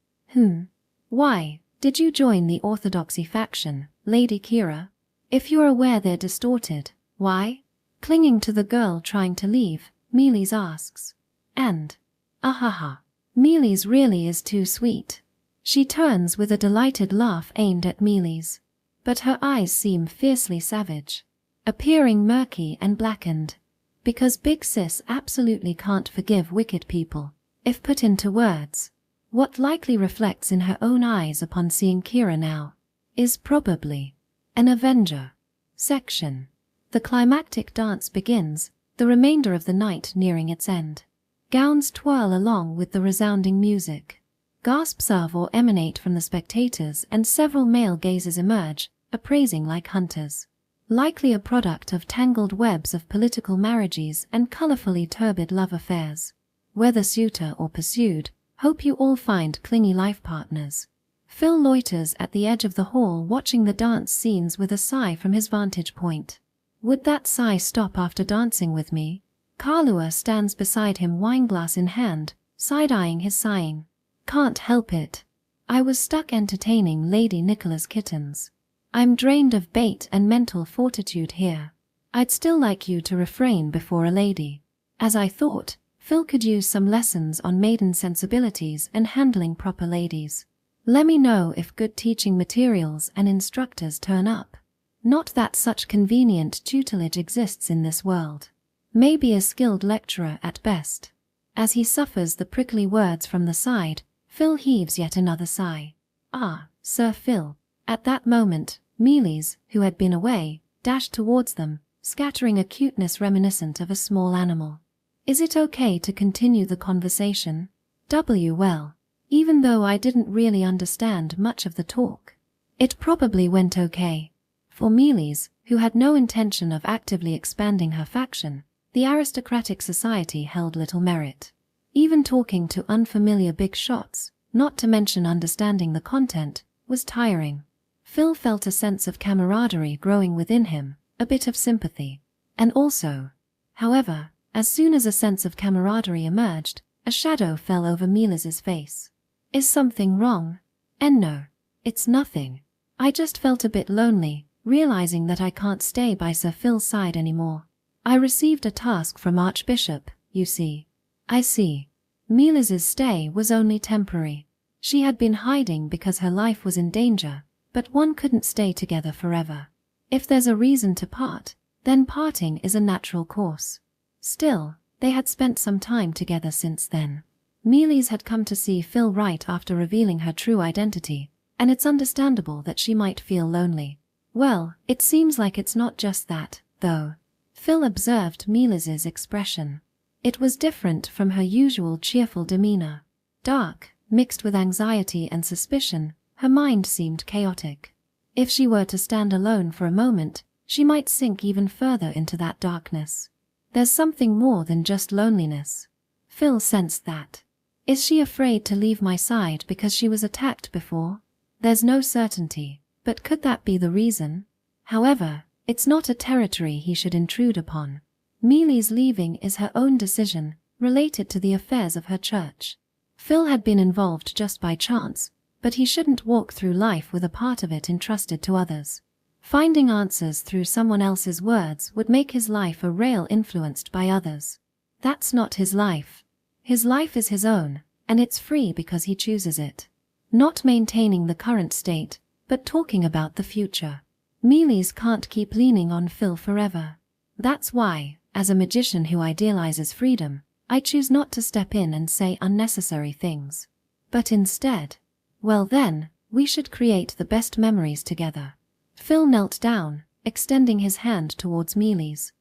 Why, did you join the orthodoxy faction, Lady Kira? If you're aware they're distorted, why? Clinging to the girl trying to leave, Mealy's asks. And, ahaha, Mealy's really is too sweet. She turns with a delighted laugh aimed at Mealy's. But her eyes seem fiercely savage. Appearing murky and blackened. Because Big Sis absolutely can't forgive wicked people, if put into words. What likely reflects in her own eyes upon seeing Kira now, is probably an avenger. Section. The climactic dance begins, the remainder of the night nearing its end. Gowns twirl along with the resounding music. Gasps of or emanate from the spectators and several male gazes emerge, appraising like hunters. Likely a product of tangled webs of political marriages and colorfully turbid love affairs. Whether suitor or pursued, hope you all find clingy life partners. Phil loiters at the edge of the hall watching the dance scenes with a sigh from his vantage point. Would that sigh stop after dancing with me? Kalua stands beside him, wineglass in hand, side-eyeing his sighing. Can't help it. I was stuck entertaining Lady Nicola's kittens. I'm drained of bait and mental fortitude here. I'd still like you to refrain before a lady. As I thought, Phil could use some lessons on maiden sensibilities and handling proper ladies. Let me know if good teaching materials and instructors turn up. Not that such convenient tutelage exists in this world. Maybe a skilled lecturer at best. As he suffers the prickly words from the side, Phil heaves yet another sigh. Ah, Sir Phil. At that moment, Mealy's, who had been away, dashed towards them, scattering a cuteness reminiscent of a small animal. Is it okay to continue the conversation? Well, even though I didn't really understand much of the talk. It probably went okay. For Mealy's, who had no intention of actively expanding her faction, the aristocratic society held little merit. Even talking to unfamiliar big shots, not to mention understanding the content, was tiring. Phil felt a sense of camaraderie growing within him, a bit of sympathy. And also, however, as soon as a sense of camaraderie emerged, a shadow fell over Mealy's face. Is something wrong? No, it's nothing. I just felt a bit lonely, realizing that I can't stay by Sir Phil's side anymore. I received a task from Archbishop, you see. I see. Melis's stay was only temporary. She had been hiding because her life was in danger, but one couldn't stay together forever. If there's a reason to part, then parting is a natural course. Still, they had spent some time together since then. Melis had come to see Phil right after revealing her true identity, and it's understandable that she might feel lonely. Well, it seems like it's not just that, though. Phil observed Melis's expression. It was different from her usual cheerful demeanor. Dark, mixed with anxiety and suspicion, her mind seemed chaotic. If she were to stand alone for a moment, she might sink even further into that darkness. There's something more than just loneliness. Phil sensed that. Is she afraid to leave my side because she was attacked before? There's no certainty, but could that be the reason? However, it's not a territory he should intrude upon. Melis leaving is her own decision, related to the affairs of her church. Phil had been involved just by chance, but he shouldn't walk through life with a part of it entrusted to others. Finding answers through someone else's words would make his life a rail influenced by others. That's not his life. His life is his own, and it's free because he chooses it. Not maintaining the current state, but talking about the future. Melis can't keep leaning on Phil forever. That's why, as a magician who idealizes freedom, I choose not to step in and say unnecessary things. But instead, well then, we should create the best memories together. Phil knelt down, extending his hand towards Melis.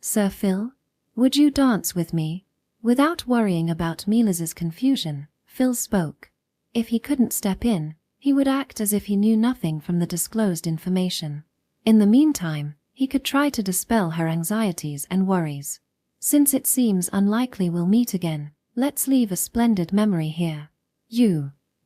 Sir Phil? Would you dance with me? Without worrying about Melis's confusion, Phil spoke. If he couldn't step in, he would act as if he knew nothing from the disclosed information. In the meantime, he could try to dispel her anxieties and worries. Since it seems unlikely we'll meet again, let's leave a splendid memory here.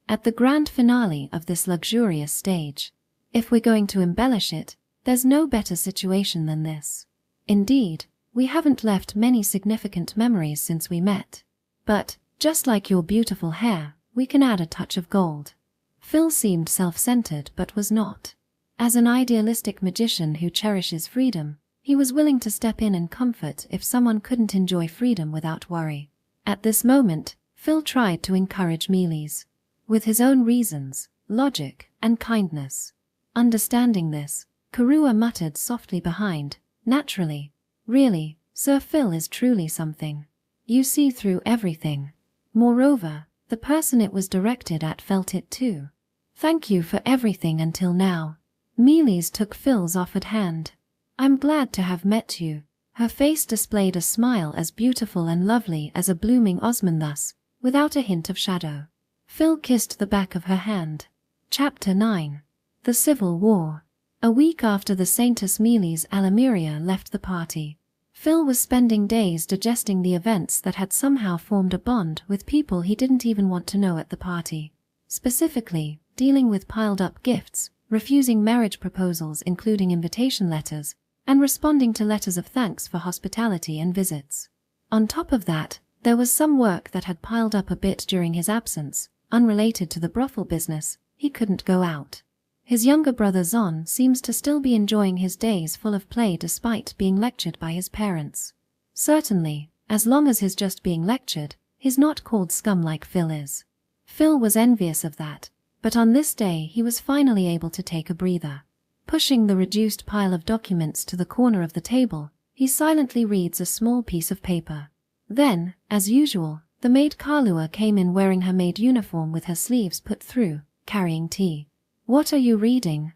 At the grand finale of this luxurious stage. If we're going to embellish it, there's no better situation than this. Indeed, we haven't left many significant memories since we met. But, just like your beautiful hair, we can add a touch of gold. Phil seemed self-centered but was not. As an idealistic magician who cherishes freedom, he was willing to step in and comfort if someone couldn't enjoy freedom without worry. At this moment, Phil tried to encourage Melis. With his own reasons, logic, and kindness. Understanding this, Karua muttered softly behind, naturally. Really, Sir Phil is truly something. You see through everything. Moreover, the person it was directed at felt it too. Thank you for everything until now. Melis took Phil's offered hand. I'm glad to have met you. Her face displayed a smile as beautiful and lovely as a blooming osman thus, without a hint of shadow. Phil kissed the back of her hand. Chapter 9. The Civil War. A week after the Saintess Melis Alamiria left the party, Phil was spending days digesting the events that had somehow formed a bond with people he didn't even want to know at the party. Specifically, dealing with piled-up gifts, refusing marriage proposals including invitation letters, and responding to letters of thanks for hospitality and visits. On top of that, there was some work that had piled up a bit during his absence, unrelated to the brothel business. He couldn't go out. His younger brother Zon seems to still be enjoying his days full of play despite being lectured by his parents. Certainly, as long as he's just being lectured, he's not called scum like Phil is. Phil was envious of that, but on this day he was finally able to take a breather. Pushing the reduced pile of documents to the corner of the table, he silently reads a small piece of paper. Then, as usual, the maid Kalua came in wearing her maid uniform with her sleeves put through, carrying tea. What are you reading?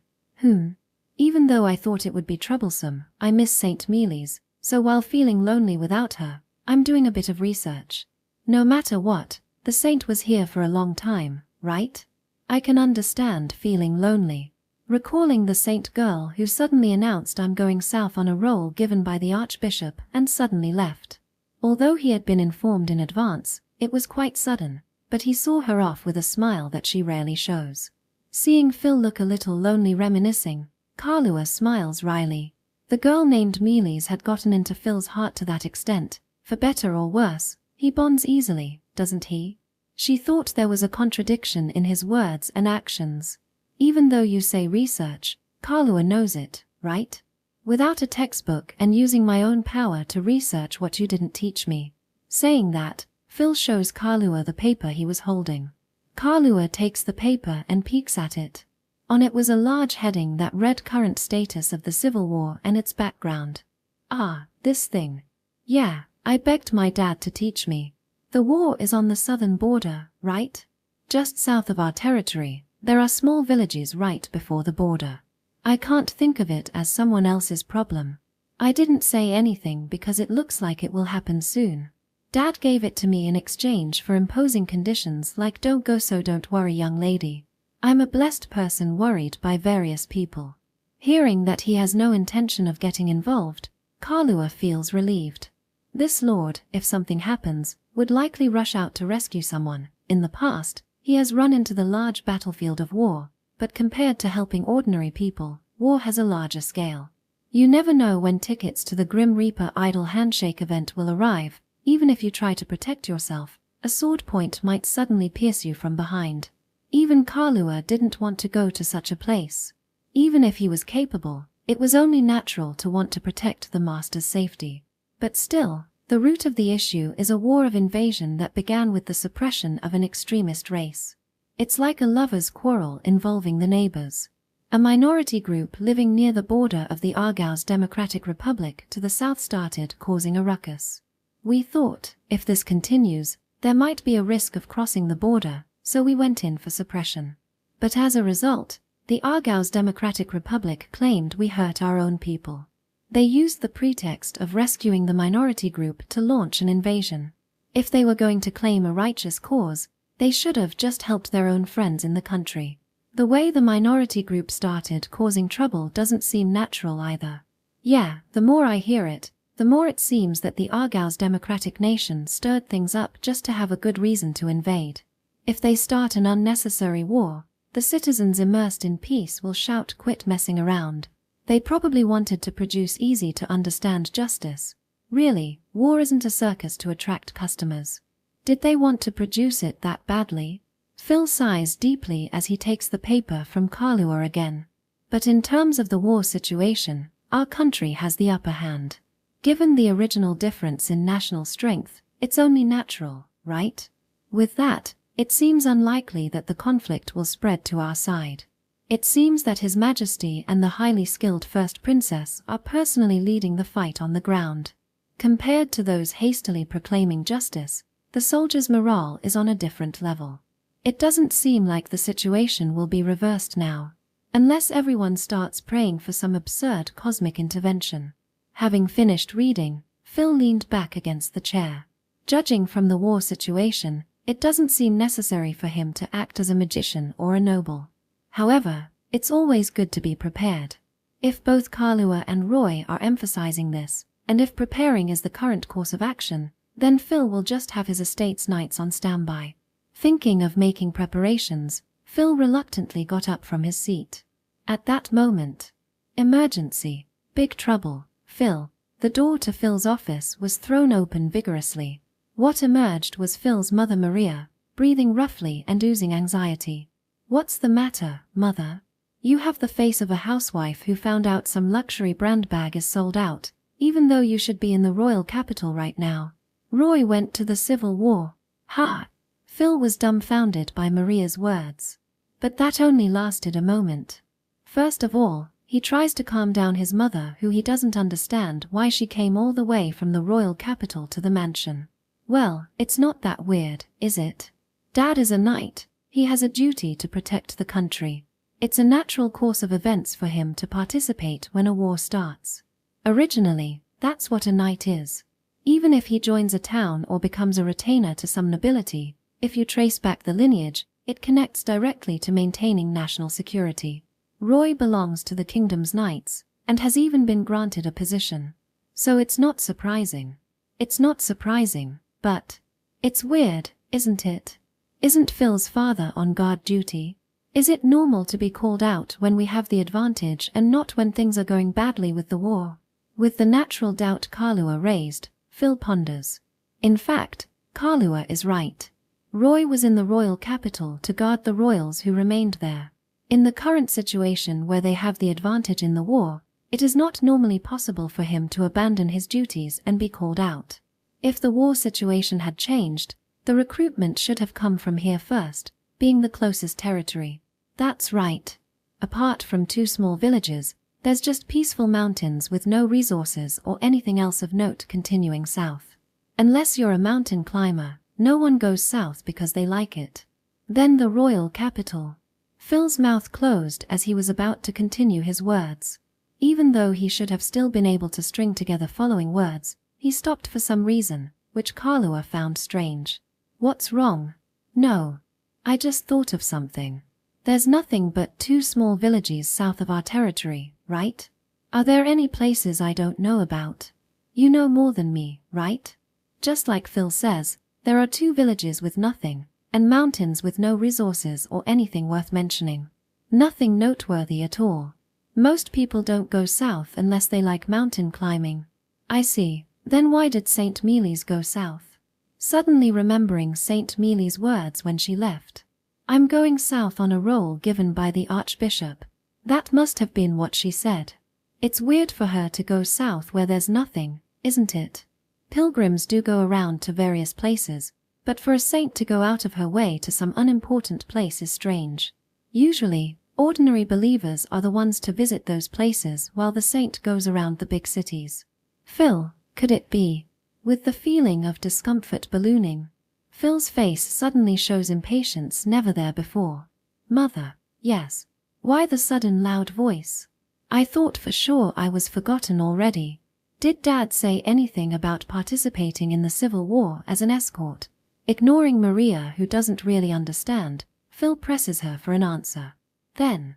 Even though I thought it would be troublesome, I miss St. Melis, so while feeling lonely without her, I'm doing a bit of research. No matter what, the saint was here for a long time, right? I can understand feeling lonely. Recalling the saint girl who suddenly announced I'm going south on a role given by the Archbishop and suddenly left. Although he had been informed in advance, it was quite sudden, but he saw her off with a smile that she rarely shows. Seeing Phil look a little lonely reminiscing, Kalua smiles wryly. The girl named Melis had gotten into Phil's heart to that extent. For better or worse, he bonds easily, doesn't he? She thought there was a contradiction in his words and actions. Even though you say research, Kalua knows it, right? Without a textbook and using my own power to research what you didn't teach me. Saying that, Phil shows Kalua the paper he was holding. Kalua takes the paper and peeks at it. On it was a large heading that read current status of the Civil War and its background. Ah, this thing. Yeah, I begged my dad to teach me. The war is on the southern border, right? Just south of our territory, there are small villages right before the border. I can't think of it as someone else's problem. I didn't say anything because it looks like it will happen soon. Dad gave it to me in exchange for imposing conditions like don't go so don't worry young lady. I'm a blessed person worried by various people. Hearing that he has no intention of getting involved, Kalua feels relieved. This lord, if something happens, would likely rush out to rescue someone. In the past, he has run into the large battlefield of war, but compared to helping ordinary people, war has a larger scale. You never know when tickets to the Grim Reaper Idle Handshake event will arrive. Even if you try to protect yourself, a sword point might suddenly pierce you from behind. Even Kalua didn't want to go to such a place. Even if he was capable, it was only natural to want to protect the master's safety. But still, the root of the issue is a war of invasion that began with the suppression of an extremist race. It's like a lover's quarrel involving the neighbors. A minority group living near the border of the Argyle's Democratic Republic to the south started causing a ruckus. We thought, if this continues, there might be a risk of crossing the border, so we went in for suppression. But as a result, the Argyle's Democratic Republic claimed we hurt our own people. They used the pretext of rescuing the minority group to launch an invasion. If they were going to claim a righteous cause, they should have just helped their own friends in the country. The way the minority group started causing trouble doesn't seem natural either. Yeah, the more I hear it, the more it seems that the Argyle's democratic nation stirred things up just to have a good reason to invade. If they start an unnecessary war, the citizens immersed in peace will shout quit messing around. They probably wanted to produce easy-to-understand justice. Really, war isn't a circus to attract customers. Did they want to produce it that badly? Phil sighs deeply as he takes the paper from Kalua again. But in terms of the war situation, our country has the upper hand. Given the original difference in national strength, it's only natural, right? With that, it seems unlikely that the conflict will spread to our side. It seems that His Majesty and the highly skilled First Princess are personally leading the fight on the ground. Compared to those hastily proclaiming justice, the soldiers' morale is on a different level. It doesn't seem like the situation will be reversed now, unless everyone starts praying for some absurd cosmic intervention. Having finished reading, Phil leaned back against the chair. Judging from the war situation, it doesn't seem necessary for him to act as a magician or a noble. However, it's always good to be prepared. If both Kalua and Roy are emphasizing this, and if preparing is the current course of action, then Phil will just have his estate's knights on standby. Thinking of making preparations, Phil reluctantly got up from his seat. At that moment, emergency, big trouble. Phil. The door to Phil's office was thrown open vigorously. What emerged was Phil's mother Maria, breathing roughly and oozing anxiety. What's the matter, mother? You have the face of a housewife who found out some luxury brand bag is sold out, even though you should be in the royal capital right now. Roy went to the Civil War. Ha! Phil was dumbfounded by Maria's words. But that only lasted a moment. First of all, he tries to calm down his mother, who he doesn't understand why she came all the way from the royal capital to the mansion. Well, it's not that weird, is it? Dad is a knight. He has a duty to protect the country. It's a natural course of events for him to participate when a war starts. Originally, that's what a knight is. Even if he joins a town or becomes a retainer to some nobility, if you trace back the lineage, it connects directly to maintaining national security. Roy belongs to the kingdom's knights, and has even been granted a position. So it's not surprising. It's not surprising, but it's weird, isn't it? Isn't Phil's father on guard duty? Is it normal to be called out when we have the advantage and not when things are going badly with the war? With the natural doubt Kalua raised, Phil ponders. In fact, Kalua is right. Roy was in the royal capital to guard the royals who remained there. In the current situation where they have the advantage in the war, it is not normally possible for him to abandon his duties and be called out. If the war situation had changed, the recruitment should have come from here first, being the closest territory. That's right. Apart from 2 small villages, there's just peaceful mountains with no resources or anything else of note continuing south. Unless you're a mountain climber, no one goes south because they like it. Then the royal capital. Phil's mouth closed as he was about to continue his words. Even though he should have still been able to string together following words, he stopped for some reason, which Kalua found strange. What's wrong? No. I just thought of something. There's nothing but 2 small villages south of our territory, right? Are there any places I don't know about? You know more than me, right? Just like Phil says, there are 2 villages with nothing, and mountains with no resources or anything worth mentioning. Nothing noteworthy at all. Most people don't go south unless they like mountain climbing. I see. Then why did St. Mealy's go south? Suddenly remembering St. Mealy's words when she left. I'm going south on a roll given by the Archbishop. That must have been what she said. It's weird for her to go south where there's nothing, isn't it? Pilgrims do go around to various places, but for a saint to go out of her way to some unimportant place is strange. Usually, ordinary believers are the ones to visit those places while the saint goes around the big cities. Phil, could it be? With the feeling of discomfort ballooning, Phil's face suddenly shows impatience never there before. Mother, yes. Why the sudden loud voice? I thought for sure I was forgotten already. Did Dad say anything about participating in the Civil War as an escort? Ignoring Maria, who doesn't really understand, Phil presses her for an answer. Then,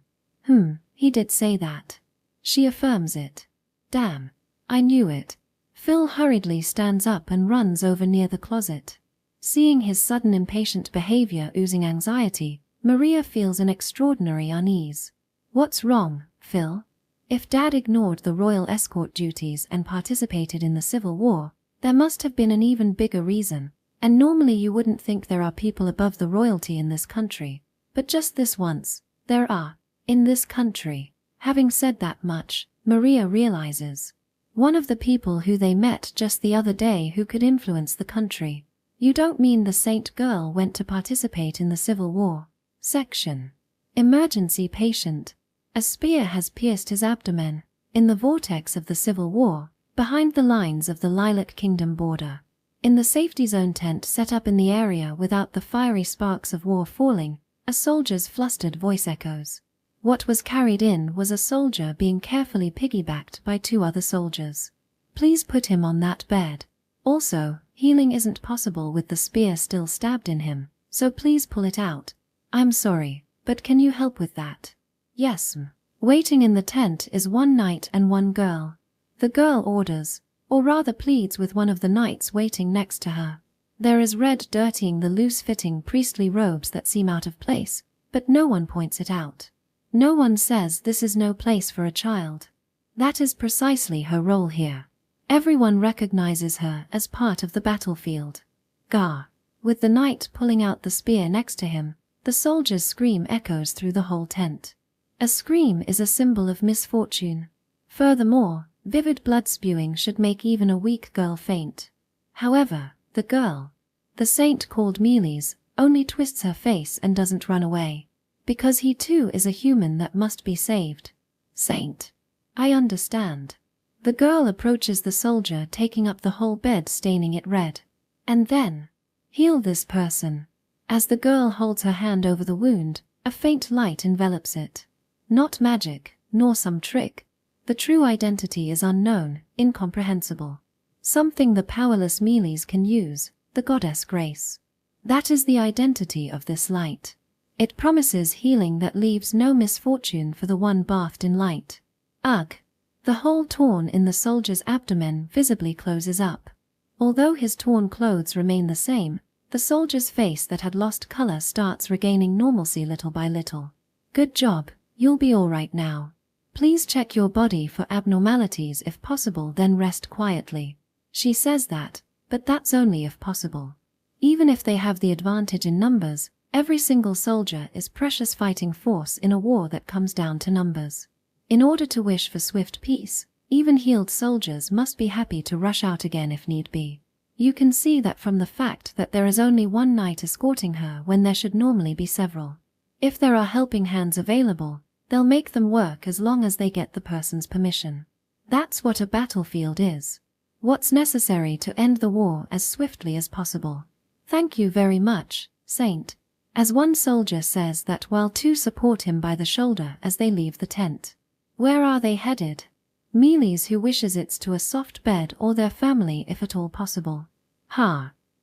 he did say that. She affirms it. Damn, I knew it. Phil hurriedly stands up and runs over near the closet. Seeing his sudden impatient behavior oozing anxiety, Maria feels an extraordinary unease. What's wrong, Phil? If Dad ignored the royal escort duties and participated in the Civil War, there must have been an even bigger reason, and normally you wouldn't think there are people above the royalty in this country. But just this once, there are, in this country. Having said that much, Maria realizes. One of the people who they met just the other day who could influence the country. You don't mean the saint girl went to participate in the Civil War? Section. Emergency patient. A spear has pierced his abdomen, in the vortex of the Civil War, behind the lines of the Lilac Kingdom border. In the safety zone tent set up in the area without the fiery sparks of war falling, a soldier's flustered voice echoes. What was carried in was a soldier being carefully piggybacked by 2 other soldiers. Please put him on that bed. Also, healing isn't possible with the spear still stabbed in him, so please pull it out. I'm sorry, but can you help with that? Yes. Waiting in the tent is 1 knight and 1 girl. The girl orders, or rather pleads with one of the knights waiting next to her. There is red dirtying the loose-fitting priestly robes that seem out of place, but no one points it out. No one says this is no place for a child. That is precisely her role here. Everyone recognizes her as part of the battlefield. Gah! With the knight pulling out the spear next to him, the soldier's scream echoes through the whole tent. A scream is a symbol of misfortune. Furthermore, vivid blood spewing should make even a weak girl faint. However, the girl, the saint called Mealy's, only twists her face and doesn't run away. Because he too is a human that must be saved. Saint. I understand. The girl approaches the soldier, taking up the whole bed, staining it red. And then, heal this person. As the girl holds her hand over the wound, a faint light envelops it. Not magic, nor some trick. The true identity is unknown, incomprehensible. Something the powerless Mealy's can use, the goddess Grace. That is the identity of this light. It promises healing that leaves no misfortune for the one bathed in light. Ugh! The hole torn in the soldier's abdomen visibly closes up. Although his torn clothes remain the same, the soldier's face that had lost color starts regaining normalcy little by little. Good job, you'll be all right now. Please check your body for abnormalities if possible, then rest quietly. She says that, but that's only if possible. Even if they have the advantage in numbers, Every single soldier is precious fighting force in a war that comes down to numbers. In order to wish for swift peace, even healed soldiers must be happy to rush out again if need be. You can see that from the fact that there is only one knight escorting her when there should normally be several. If there are helping hands available, they'll make them work as long as they get the person's permission. That's what a battlefield is. What's necessary to end the war as swiftly as possible. Thank you very much, Saint. As one soldier says that while two support him by the shoulder as they leave the tent. Where are they headed? Mealy's, who wishes it's to a soft bed or their family if at all possible.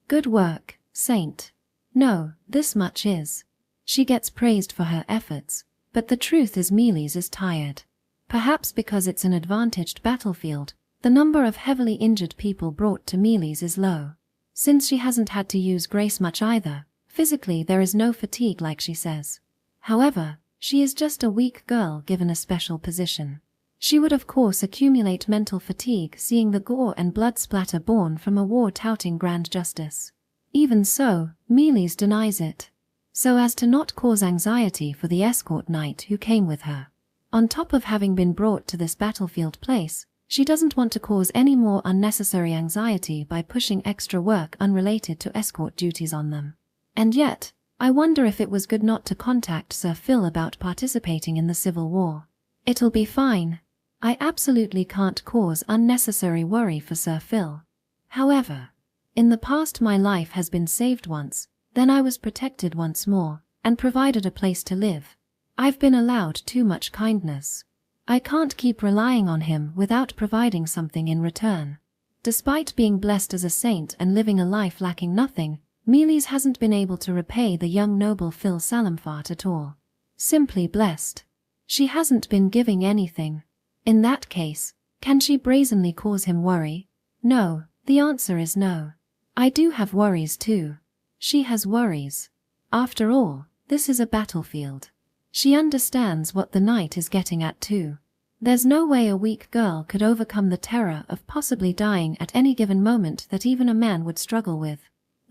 Good work, Saint. No, this much is. She gets praised for her efforts, but the truth is Mealy's is tired. Perhaps because it's an advantaged battlefield, the number of heavily injured people brought to Mealy's is low. Since she hasn't had to use grace much either, physically there is no fatigue like she says. However, she is just a weak girl given a special position. She would of course accumulate mental fatigue seeing the gore and blood splatter born from a war touting grand justice. Even so, Mealy's denies it, so as to not cause anxiety for the escort knight who came with her. On top of having been brought to this battlefield place, she doesn't want to cause any more unnecessary anxiety by pushing extra work unrelated to escort duties on them. And yet, I wonder if it was good not to contact Sir Phil about participating in the Civil War. It'll be fine. I absolutely can't cause unnecessary worry for Sir Phil. However, in the past my life has been saved once, then I was protected once more, and provided a place to live. I've been allowed too much kindness. I can't keep relying on him without providing something in return. Despite being blessed as a saint and living a life lacking nothing, Mealy's hasn't been able to repay the young noble Phil Salamfart at all. Simply blessed. She hasn't been giving anything. In that case, can she brazenly cause him worry? No, the answer is no. I do have worries too. She has worries. After all, this is a battlefield. She understands what the knight is getting at too. There's no way a weak girl could overcome the terror of possibly dying at any given moment that even a man would struggle with.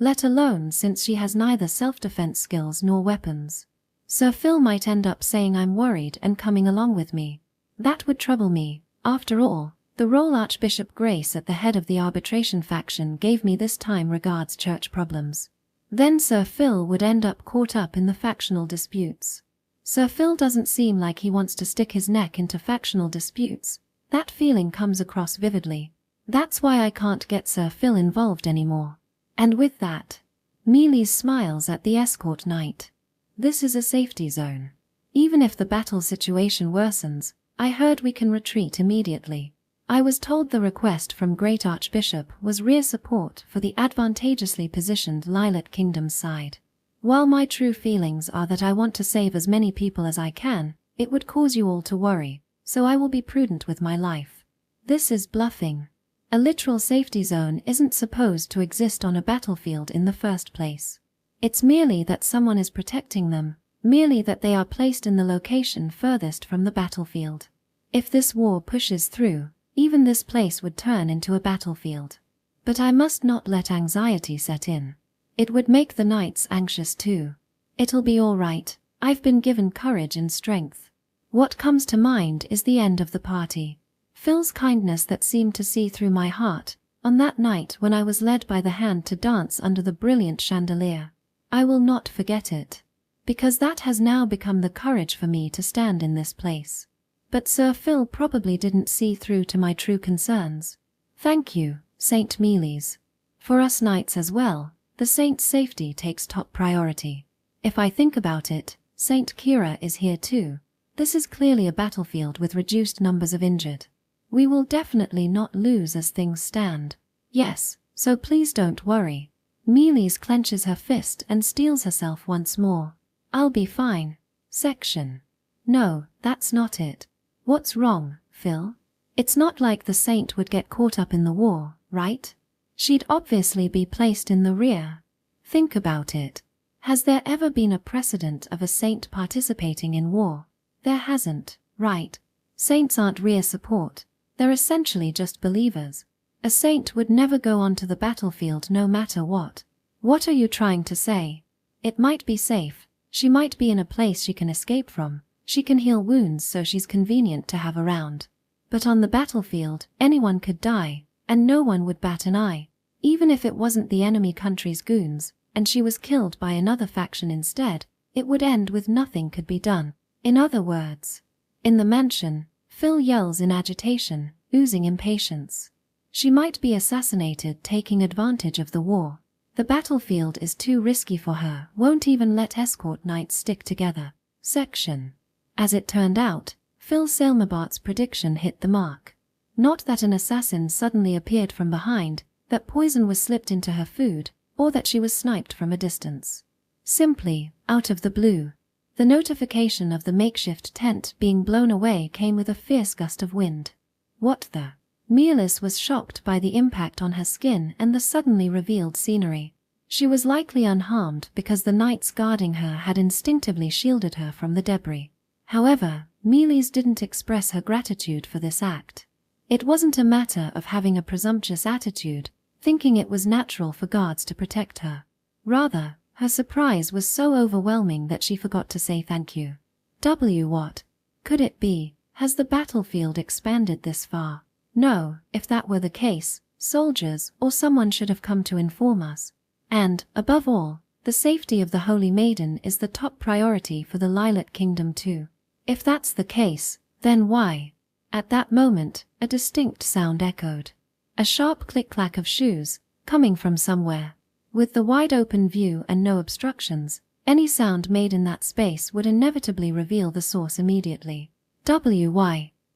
Let alone since she has neither self-defense skills nor weapons. Sir Phil might end up saying I'm worried and coming along with me. That would trouble me. After all, the role Archbishop Grace at the head of the arbitration faction gave me this time regards church problems. Then Sir Phil would end up caught up in the factional disputes. Sir Phil doesn't seem like he wants to stick his neck into factional disputes. That feeling comes across vividly. That's why I can't get Sir Phil involved anymore. And with that, Mealy's smiles at the escort knight. This is a safety zone. Even if the battle situation worsens, I heard we can retreat immediately. I was told the request from Great Archbishop was rear support for the advantageously positioned Lilac Kingdom's side. While my true feelings are that I want to save as many people as I can, it would cause you all to worry, so I will be prudent with my life. This is bluffing. A literal safety zone isn't supposed to exist on a battlefield in the first place. It's merely that someone is protecting them, merely that they are placed in the location furthest from the battlefield. If this war pushes through, even this place would turn into a battlefield. But I must not let anxiety set in. It would make the knights anxious too. It'll be all right. I've been given courage and strength. What comes to mind is the end of the party. Phil's kindness that seemed to see through my heart, on that night when I was led by the hand to dance under the brilliant chandelier. I will not forget it. Because that has now become the courage for me to stand in this place. But Sir Phil probably didn't see through to my true concerns. Thank you, St. Mealy's. For us knights as well, the saint's safety takes top priority. If I think about it, St. Kira is here too. This is clearly a battlefield with reduced numbers of injured. We will definitely not lose as things stand. Yes, so please don't worry. Mealy's clenches her fist and steels herself once more. I'll be fine. Section. No, that's not it. What's wrong, Phil? It's not like the saint would get caught up in the war, right? She'd obviously be placed in the rear. Think about it. Has there ever been a precedent of a saint participating in war? There hasn't, right? Saints aren't rear support. They're essentially just believers. A saint would never go onto the battlefield no matter what. What are you trying to say? It might be safe. She might be in a place she can escape from. She can heal wounds, so she's convenient to have around. But on the battlefield, anyone could die, and no one would bat an eye. Even if it wasn't the enemy country's goons, and she was killed by another faction instead, it would end with nothing could be done. In other words, in the mansion, Phil yells in agitation, oozing impatience. She might be assassinated, taking advantage of the war. The battlefield is too risky for her, won't even let escort knights stick together. Section. As it turned out, Phil Selmabart's prediction hit the mark. Not that an assassin suddenly appeared from behind, that poison was slipped into her food, or that she was sniped from a distance. Simply, out of the blue, the notification of the makeshift tent being blown away came with a fierce gust of wind. What the? Mealis was shocked by the impact on her skin and the suddenly revealed scenery. She was likely unharmed because the knights guarding her had instinctively shielded her from the debris. However, Mealis didn't express her gratitude for this act. It wasn't a matter of having a presumptuous attitude, thinking it was natural for guards to protect her. Rather, her surprise was so overwhelming that she forgot to say thank you. What could it be? Has the battlefield expanded this far? No, if that were the case, soldiers or someone should have come to inform us. And, above all, the safety of the Holy Maiden is the top priority for the Lilac Kingdom too. If that's the case, then why? At that moment, a distinct sound echoed. A sharp click-clack of shoes, coming from somewhere. With the wide-open view and no obstructions, any sound made in that space would inevitably reveal the source immediately.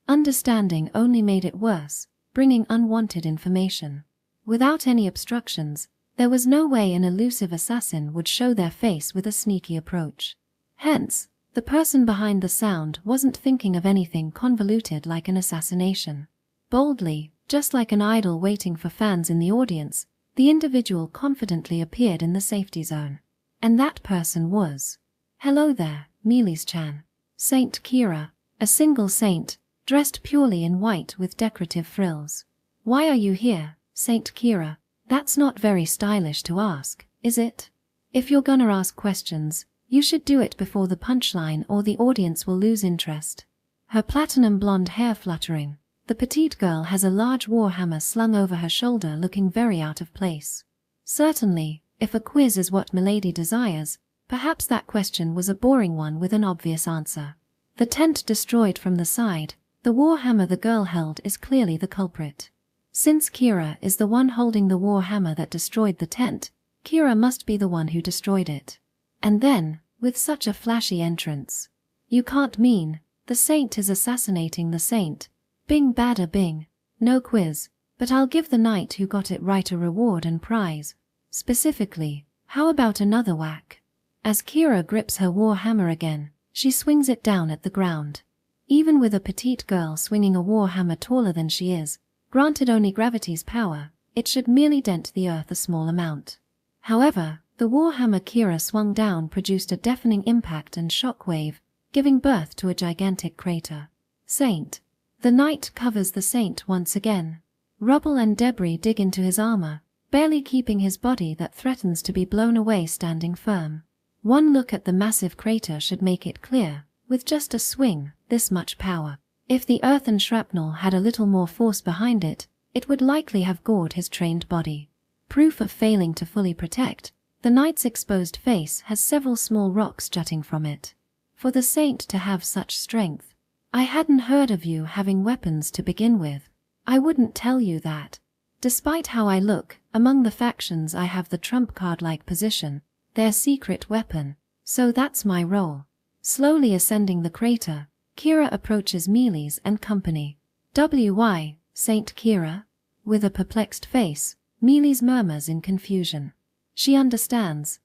Understanding only made it worse, bringing unwanted information. Without any obstructions, there was no way an elusive assassin would show their face with a sneaky approach. Hence, the person behind the sound wasn't thinking of anything convoluted like an assassination. Boldly, just like an idol waiting for fans in the audience, the individual confidently appeared in the safety zone. And that person was... Hello there, Mealis-chan. Saint Kira, a single saint, dressed purely in white with decorative frills. Why are you here, Saint Kira? That's not very stylish to ask, is it? If you're gonna ask questions, you should do it before the punchline or the audience will lose interest. Her platinum blonde hair fluttering, the petite girl has a large warhammer slung over her shoulder looking very out of place. Certainly, if a quiz is what Milady desires, perhaps that question was a boring one with an obvious answer. The tent destroyed from the side, the warhammer the girl held is clearly the culprit. Since Kira is the one holding the warhammer that destroyed the tent, Kira must be the one who destroyed it. And then, with such a flashy entrance. You can't mean, the saint is assassinating the saint. Bing bada bing. No quiz, but I'll give the knight who got it right a reward and prize. Specifically, how about another whack? As Kira grips her warhammer again, she swings it down at the ground. Even with a petite girl swinging a warhammer taller than she is, granted only gravity's power, it should merely dent the earth a small amount. However, the warhammer Kira swung down produced a deafening impact and shockwave, giving birth to a gigantic crater. Saint. The knight covers the saint once again. Rubble and debris dig into his armor, barely keeping his body that threatens to be blown away standing firm. One look at the massive crater should make it clear, with just a swing, this much power. If the earthen shrapnel had a little more force behind it, it would likely have gored his trained body. Proof of failing to fully protect, the knight's exposed face has several small rocks jutting from it. For the saint to have such strength. I hadn't heard of you having weapons to begin with. I wouldn't tell you that. Despite how I look, among the factions I have the trump card-like position, their secret weapon, so that's my role. Slowly ascending the crater, Kira approaches Mealis and company. Why, Saint Kira? With a perplexed face, Mealis murmurs in confusion. She understands,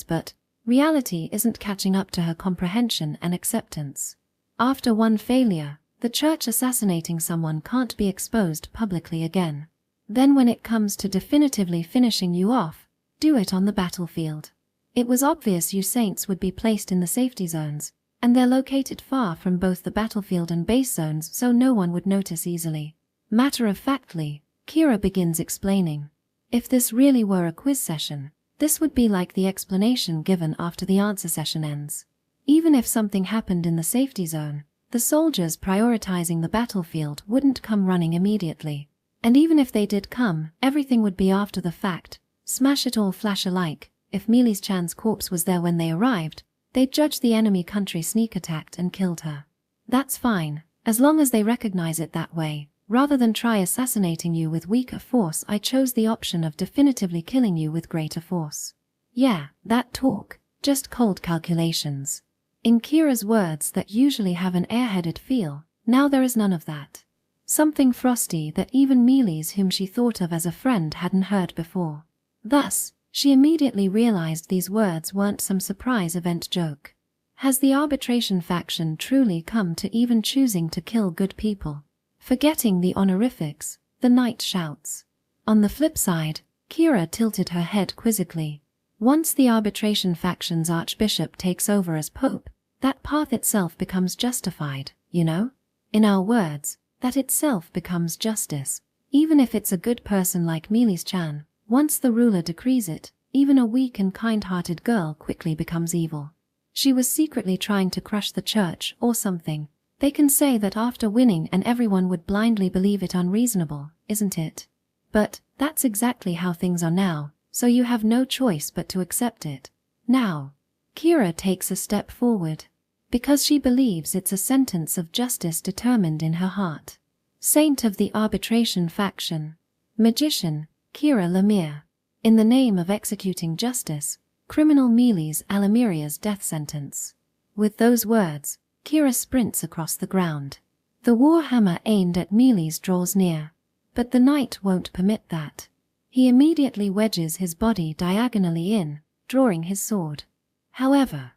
but reality isn't catching up to her comprehension and acceptance. After one failure, the church assassinating someone can't be exposed publicly again. Then when it comes to definitively finishing you off, do it on the battlefield. It was obvious you saints would be placed in the safety zones, and they're located far from both the battlefield and base zones so no one would notice easily. Matter-of-factly, Kira begins explaining. If this really were a quiz session, This would be like the explanation given after the answer session ends. Even if something happened in the safety zone, the soldiers prioritizing the battlefield wouldn't come running immediately. And even if they did come, everything would be after the fact. Smash it all flash alike. If Mealy's Chan's corpse was there when they arrived, they'd judge the enemy country sneak attacked and killed her. That's fine, as long as they recognize it that way. Rather than try assassinating you with weaker force, I chose the option of definitively killing you with greater force. Yeah, that talk. Just cold calculations. In Kira's words that usually have an airheaded feel, now there is none of that. Something frosty that even Mealy's, whom she thought of as a friend, hadn't heard before. Thus, she immediately realized these words weren't some surprise event joke. Has the arbitration faction truly come to even choosing to kill good people? Forgetting the honorifics, the knight shouts. On the flip side, Kira tilted her head quizzically. Once the arbitration faction's archbishop takes over as pope, that path itself becomes justified, you know? In our words, that itself becomes justice. Even if it's a good person like Mealy's Chan, once the ruler decrees it, even a weak and kind-hearted girl quickly becomes evil. She was secretly trying to crush the church or something. They can say that after winning and everyone would blindly believe it unreasonable, isn't it? But that's exactly how things are now, so you have no choice but to accept it. Now, Kira takes a step forward, because she believes it's a sentence of justice determined in her heart. Saint of the arbitration faction. Magician, Kira Lemire. In the name of executing justice, criminal Mealy's Alamiria's death sentence. With those words, Kira sprints across the ground. The war hammer aimed at Mealy's draws near, but the knight won't permit that. He immediately wedges his body diagonally in, drawing his sword. However,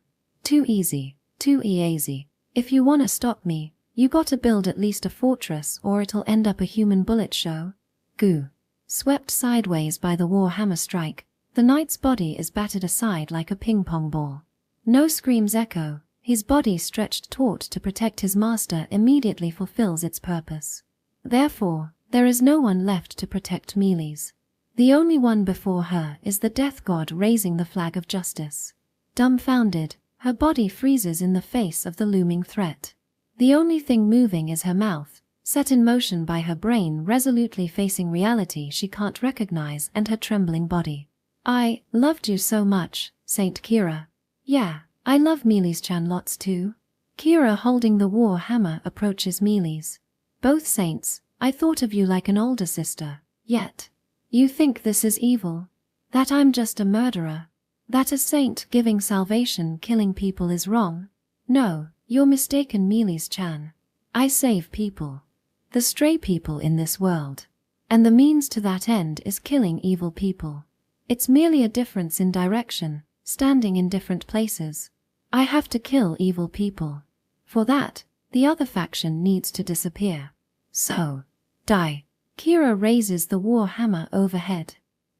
too easy. If you wanna stop me, you gotta build at least a fortress or it'll end up a human bullet show. Goo. Swept sideways by the war hammer strike, the knight's body is battered aside like a ping-pong ball. No screams echo, his body stretched taut to protect his master immediately fulfills its purpose. Therefore, there is no one left to protect Mealy's. The only one before her is the death god raising the flag of justice. Dumbfounded, her body freezes in the face of the looming threat. The only thing moving is her mouth, set in motion by her brain resolutely facing reality she can't recognize and her trembling body. I loved you so much, Saint Kira. Yeah, I love Mealy's Chan lots too. Kira holding the war hammer approaches Mealy's. Both saints, I thought of you like an older sister, yet. You think this is evil? That I'm just a murderer? That a saint giving salvation killing people is wrong? No, you're mistaken Mealy's Chan. I save people. The stray people in this world. And the means to that end is killing evil people. It's merely a difference in direction, standing in different places. I have to kill evil people. For that, the other faction needs to disappear. So, die. Kira raises the war hammer overhead.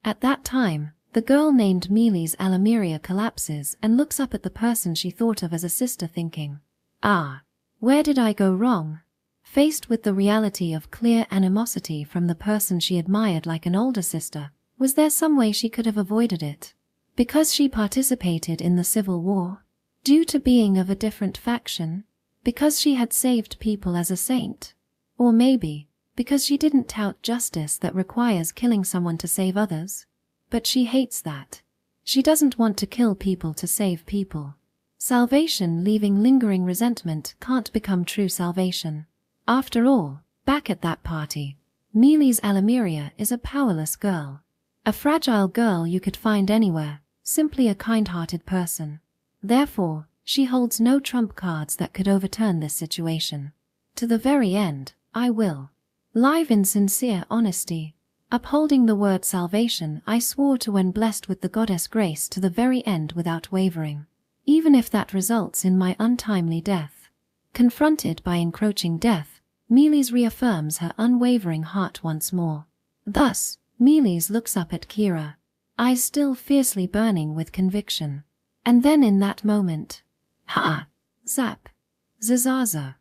At that time, the girl named Mealy's Alamiria collapses and looks up at the person she thought of as a sister thinking, ah, where did I go wrong? Faced with the reality of clear animosity from the person she admired like an older sister, was there some way she could have avoided it? Because she participated in the civil war? Due to being of a different faction? Because she had saved people as a saint? Or maybe, because she didn't tout justice that requires killing someone to save others? But she hates that. She doesn't want to kill people to save people. Salvation leaving lingering resentment can't become true salvation. After all, back at that party, Mealy's Alamiria is a powerless girl. A fragile girl you could find anywhere, simply a kind-hearted person. Therefore, she holds no trump cards that could overturn this situation. To the very end, I will. Live in sincere honesty, upholding the word salvation I swore to when blessed with the goddess grace to the very end without wavering. Even if that results in my untimely death. Confronted by encroaching death, Mealy's reaffirms her unwavering heart once more. Thus, Mealy's looks up at Kira, eyes still fiercely burning with conviction. And then in that moment, ha! Zap! Zazaza!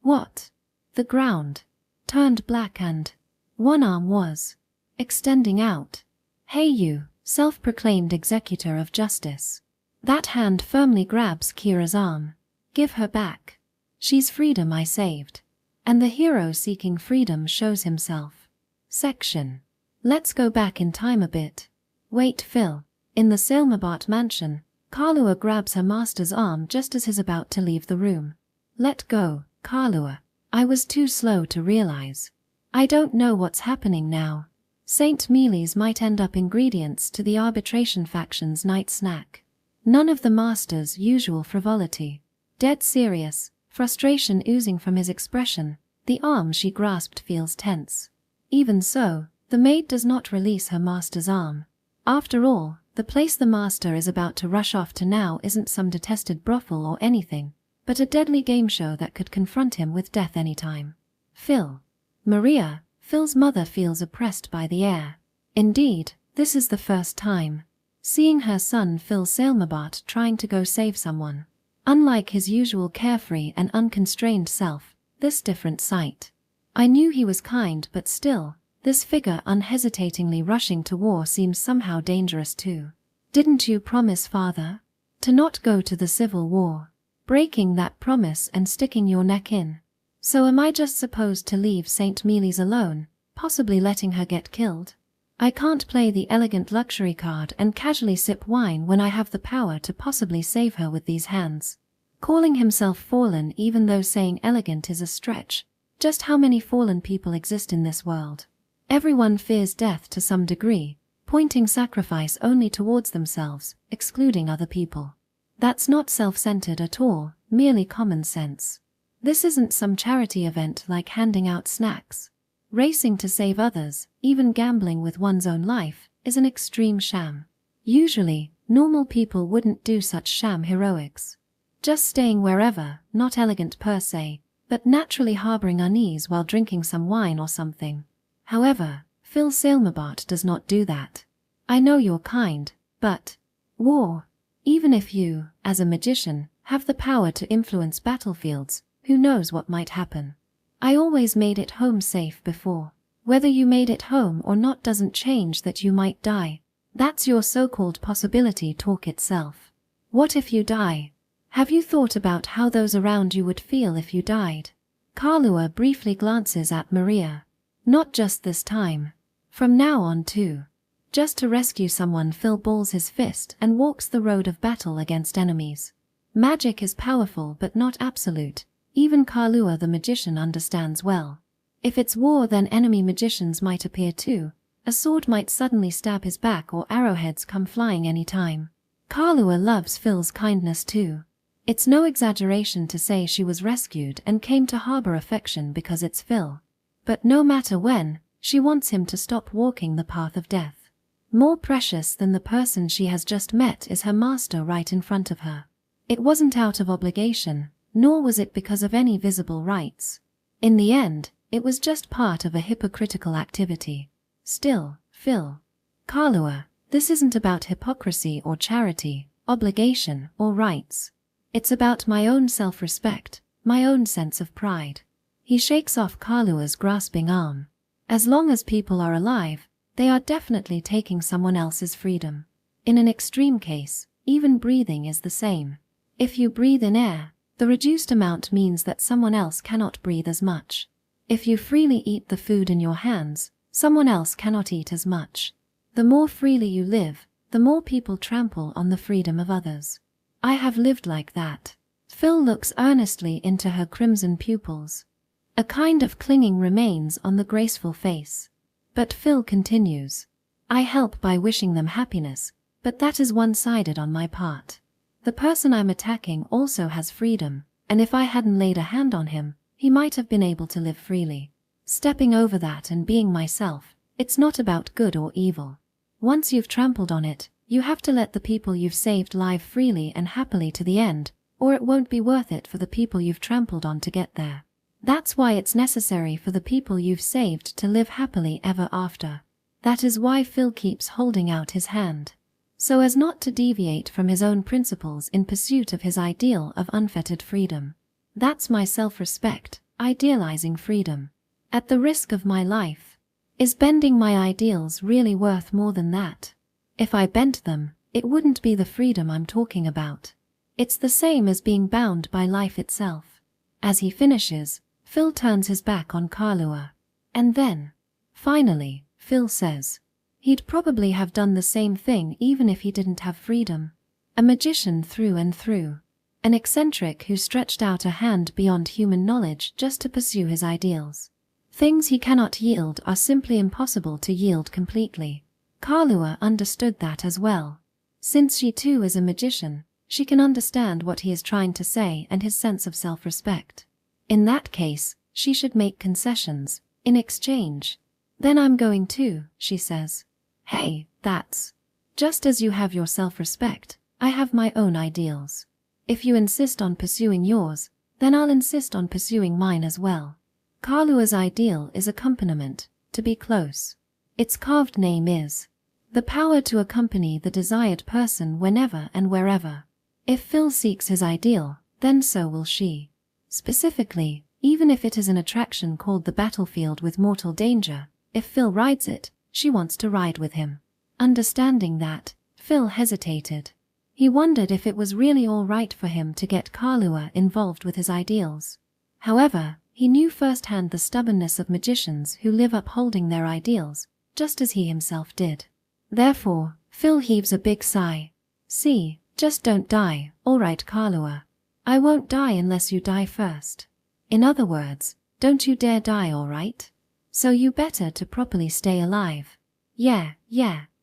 What? The ground turned black and One arm was extending out. Hey you, self-proclaimed executor of justice. That hand firmly grabs Kira's arm. Give her back. She's freedom I saved. And the hero seeking freedom shows himself. Section. Let's go back in time a bit. Wait, Phil. In the Silmerbart mansion, Kalua grabs her master's arm just as he's about to leave the room. Let go, Kalua. I was too slow to realize. I don't know what's happening now. St. Mealy's might end up ingredients to the arbitration faction's night snack. None of the master's usual frivolity. Dead serious, frustration oozing from his expression, the arm she grasped feels tense. Even so, the maid does not release her master's arm. After all, the place the master is about to rush off to now isn't some detested brothel or anything, but a deadly game show that could confront him with death anytime. Phil. Maria, Phil's mother, feels oppressed by the air. Indeed, this is the first time. Seeing her son Phil Silmerbart trying to go save someone. Unlike his usual carefree and unconstrained self, this different sight. I knew he was kind, but still, this figure unhesitatingly rushing to war seems somehow dangerous too. Didn't you promise, father, to not go to the civil war? Breaking that promise and sticking your neck in. So am I just supposed to leave St. Mealy's alone, possibly letting her get killed? I can't play the elegant luxury card and casually sip wine when I have the power to possibly save her with these hands. Calling himself fallen even though saying elegant is a stretch. Just how many fallen people exist in this world? Everyone fears death to some degree, pointing sacrifice only towards themselves, excluding other people. That's not self-centered at all, merely common sense. This isn't some charity event like handing out snacks. Racing to save others, even gambling with one's own life, is an extreme sham. Usually, normal people wouldn't do such sham heroics. Just staying wherever, not elegant per se, but naturally harboring unease while drinking some wine or something. However, Phil Silmerbart does not do that. I know you're kind, but war. Even if you, as a magician, have the power to influence battlefields, who knows what might happen? I always made it home safe before. Whether you made it home or not doesn't change that you might die. That's your so-called possibility talk itself. What if you die? Have you thought about how those around you would feel if you died? Kalua briefly glances at Maria. Not just this time. From now on too. Just to rescue someone, Phil balls his fist and walks the road of battle against enemies. Magic is powerful but not absolute. Even Kalua the magician understands well. If it's war, then enemy magicians might appear too. A sword might suddenly stab his back or arrowheads come flying any time. Kalua loves Phil's kindness too. It's no exaggeration to say she was rescued and came to harbor affection because it's Phil. But no matter when, she wants him to stop walking the path of death. More precious than the person she has just met is her master right in front of her. It wasn't out of obligation, nor was it because of any visible rights. In the end, it was just part of a hypocritical activity. Still, Phil. Kalua, this isn't about hypocrisy or charity, obligation or rights. It's about my own self-respect, my own sense of pride. He shakes off Kalua's grasping arm. As long as people are alive, they are definitely taking someone else's freedom. In an extreme case, even breathing is the same. If you breathe in air, the reduced amount means that someone else cannot breathe as much. If you freely eat the food in your hands, someone else cannot eat as much. The more freely you live, the more people trample on the freedom of others. I have lived like that. Phil looks earnestly into her crimson pupils. A kind of clinging remains on the graceful face. But Phil continues. I help by wishing them happiness, but that is one-sided on my part. The person I'm attacking also has freedom, and if I hadn't laid a hand on him, he might have been able to live freely. Stepping over that and being myself, it's not about good or evil. Once you've trampled on it, you have to let the people you've saved live freely and happily to the end, or it won't be worth it for the people you've trampled on to get there. That's why it's necessary for the people you've saved to live happily ever after. That is why Phil keeps holding out his hand. So as not to deviate from his own principles in pursuit of his ideal of unfettered freedom. That's my self-respect, idealizing freedom. At the risk of my life. Is bending my ideals really worth more than that? If I bent them, it wouldn't be the freedom I'm talking about. It's the same as being bound by life itself. As he finishes, Phil turns his back on Kalua. And then, finally, Phil says, he'd probably have done the same thing even if he didn't have freedom. A magician through and through. An eccentric who stretched out a hand beyond human knowledge just to pursue his ideals. Things he cannot yield are simply impossible to yield completely. Kalua understood that as well. Since she too is a magician, she can understand what he is trying to say and his sense of self-respect. In that case, she should make concessions, in exchange. Then I'm going too, she says. Hey, that's. Just as you have your self-respect, I have my own ideals. If you insist on pursuing yours, then I'll insist on pursuing mine as well. Kalua's ideal is accompaniment, to be close. Its carved name is the power to accompany the desired person whenever and wherever. If Phil seeks his ideal, then so will she. Specifically, even if it is an attraction called the battlefield with mortal danger, if Phil rides it, she wants to ride with him. Understanding that, Phil hesitated. He wondered if it was really all right for him to get Kalua involved with his ideals. However, he knew firsthand the stubbornness of magicians who live upholding their ideals, just as he himself did. Therefore, Phil heaves a big sigh. See, just don't die, all right Kalua. I won't die unless you die first. In other words, don't you dare die, all right? So you better to properly stay alive. Yeah,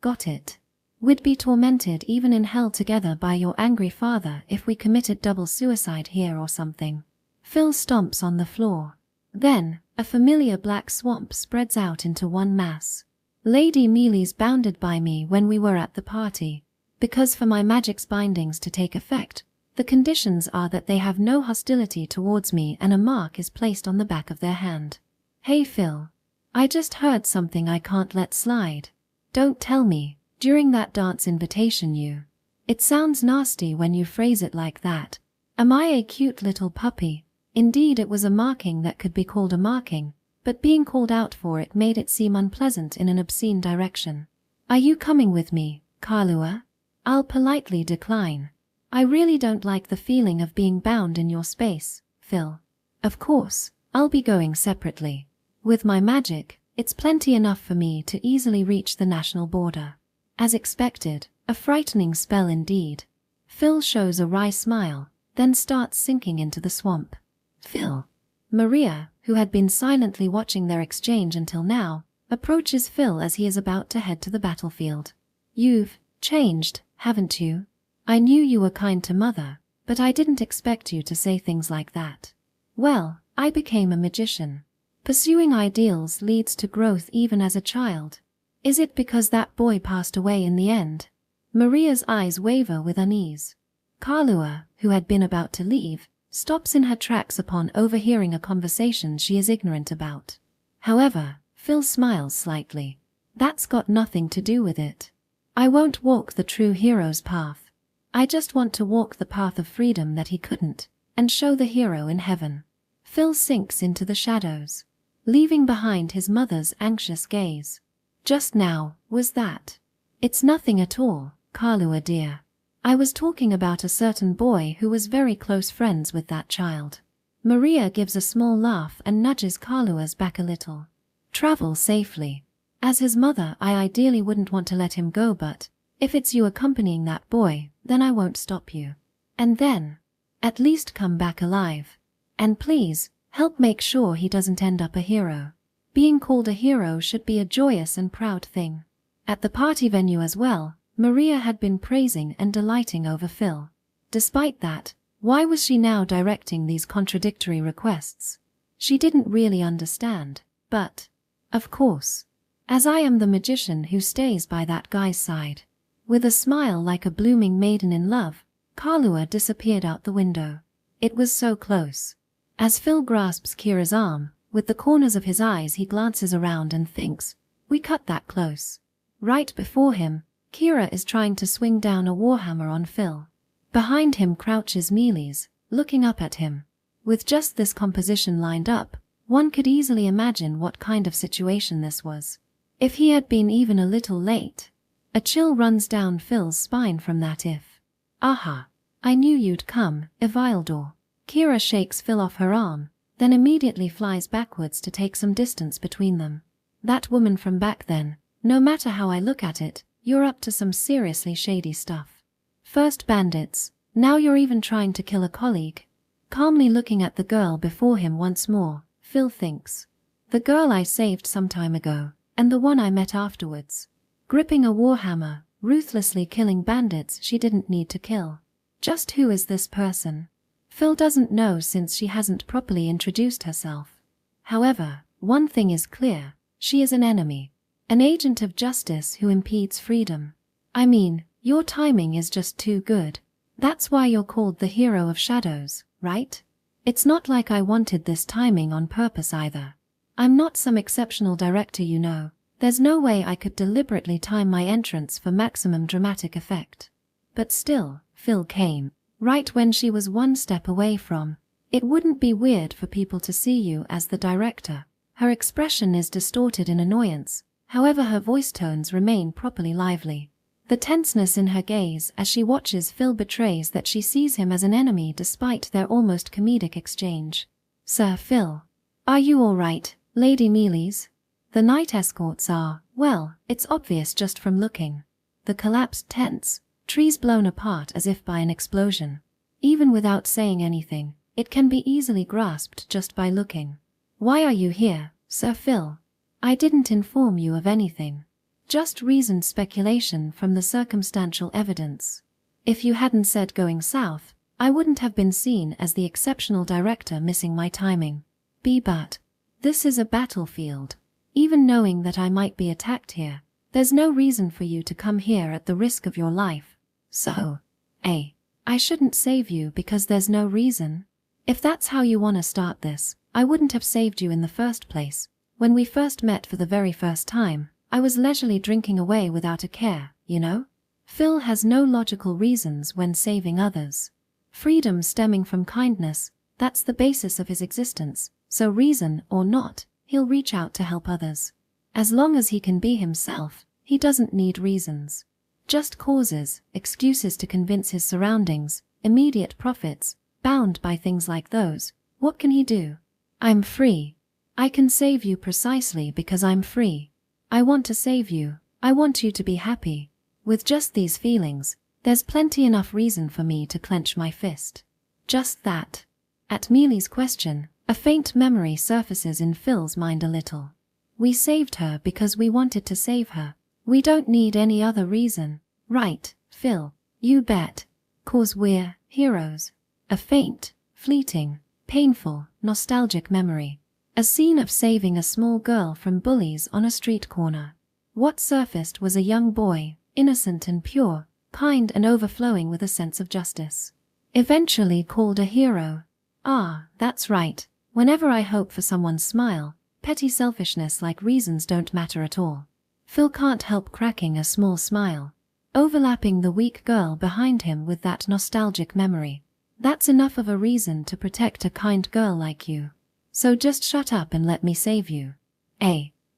got it. We'd be tormented even in hell together by your angry father if we committed double suicide here or something. Phil stomps on the floor. Then, a familiar black swamp spreads out into one mass. Lady Mealy's bounded by me when we were at the party, because for my magic's bindings to take effect, the conditions are that they have no hostility towards me and a mark is placed on the back of their hand. Hey Phil. I just heard something I can't let slide. Don't tell me, during that dance invitation you. It sounds nasty when you phrase it like that. Am I a cute little puppy? Indeed it was a marking that could be called a marking, but being called out for it made it seem unpleasant in an obscene direction. Are you coming with me, Kalua? I'll politely decline. I really don't like the feeling of being bound in your space, Phil. Of course, I'll be going separately. With my magic, it's plenty enough for me to easily reach the national border. As expected, a frightening spell indeed. Phil shows a wry smile, then starts sinking into the swamp. Phil. Maria, who had been silently watching their exchange until now, approaches Phil as he is about to head to the battlefield. You've changed, haven't you? I knew you were kind to Mother, but I didn't expect you to say things like that. Well, I became a magician. Pursuing ideals leads to growth even as a child. Is it because that boy passed away in the end? Maria's eyes waver with unease. Kalua, who had been about to leave, stops in her tracks upon overhearing a conversation she is ignorant about. However, Phil smiles slightly. That's got nothing to do with it. I won't walk the true hero's path. I just want to walk the path of freedom that he couldn't, and show the hero in heaven. Phil sinks into the shadows, leaving behind his mother's anxious gaze. Just now, was that? It's nothing at all, Kalua dear. I was talking about a certain boy who was very close friends with that child. Maria gives a small laugh and nudges Kalua's back a little. Travel safely. As his mother, I ideally wouldn't want to let him go, but if it's you accompanying that boy, then I won't stop you. And then, at least come back alive. And please, help make sure he doesn't end up a hero. Being called a hero should be a joyous and proud thing. At the party venue as well, Maria had been praising and delighting over Phil. Despite that, why was she now directing these contradictory requests? She didn't really understand, but, of course, as I am the magician who stays by that guy's side. With a smile like a blooming maiden in love, Kalua disappeared out the window. It was so close. As Phil grasps Kira's arm, with the corners of his eyes he glances around and thinks, we cut that close. Right before him, Kira is trying to swing down a warhammer on Phil. Behind him crouches Mealy's, looking up at him. With just this composition lined up, one could easily imagine what kind of situation this was. If he had been even a little late. A chill runs down Phil's spine from that if. Aha. I knew you'd come, Evildor. Kira shakes Phil off her arm, then immediately flies backwards to take some distance between them. That woman from back then, no matter how I look at it, you're up to some seriously shady stuff. First bandits, now you're even trying to kill a colleague. Calmly looking at the girl before him once more, Phil thinks. The girl I saved some time ago, and the one I met afterwards. Gripping a warhammer, ruthlessly killing bandits she didn't need to kill. Just who is this person? Phil doesn't know since she hasn't properly introduced herself. However, one thing is clear, she is an enemy. An agent of justice who impedes freedom. I mean, your timing is just too good. That's why you're called the hero of shadows, right? It's not like I wanted this timing on purpose either. I'm not some exceptional director, you know. There's no way I could deliberately time my entrance for maximum dramatic effect. But still, Phil came, right when she was one step away from. It wouldn't be weird for people to see you as the director. Her expression is distorted in annoyance, however her voice tones remain properly lively. The tenseness in her gaze as she watches Phil betrays that she sees him as an enemy despite their almost comedic exchange. Sir Phil. Are you all right, Lady Mealy's? The night escorts are, well, it's obvious just from looking. The collapsed tents, trees blown apart as if by an explosion. Even without saying anything, it can be easily grasped just by looking. Why are you here, Sir Phil? I didn't inform you of anything. Just reasoned speculation from the circumstantial evidence. If you hadn't said going south, I wouldn't have been seen as the exceptional director missing my timing. But this is a battlefield. Even knowing that I might be attacked here, there's no reason for you to come here at the risk of your life. So, I shouldn't save you because there's no reason. If that's how you want to start this, I wouldn't have saved you in the first place. When we first met for the very first time, I was leisurely drinking away without a care, you know? Phil has no logical reasons when saving others. Freedom stemming from kindness, that's the basis of his existence, so reason or not, he'll reach out to help others. As long as he can be himself, he doesn't need reasons. Just causes, excuses to convince his surroundings, immediate profits, bound by things like those. What can he do? I'm free. I can save you precisely because I'm free. I want to save you. I want you to be happy. With just these feelings, there's plenty enough reason for me to clench my fist. Just that. At Mealy's question, a faint memory surfaces in Phil's mind a little. We saved her because we wanted to save her. We don't need any other reason. Right, Phil? You bet. 'Cause we're heroes. A faint, fleeting, painful, nostalgic memory. A scene of saving a small girl from bullies on a street corner. What surfaced was a young boy, innocent and pure, kind and overflowing with a sense of justice. Eventually called a hero. Ah, that's right. Whenever I hope for someone's smile, petty selfishness like reasons don't matter at all. Phil can't help cracking a small smile, overlapping the weak girl behind him with that nostalgic memory. That's enough of a reason to protect a kind girl like you. So just shut up and let me save you.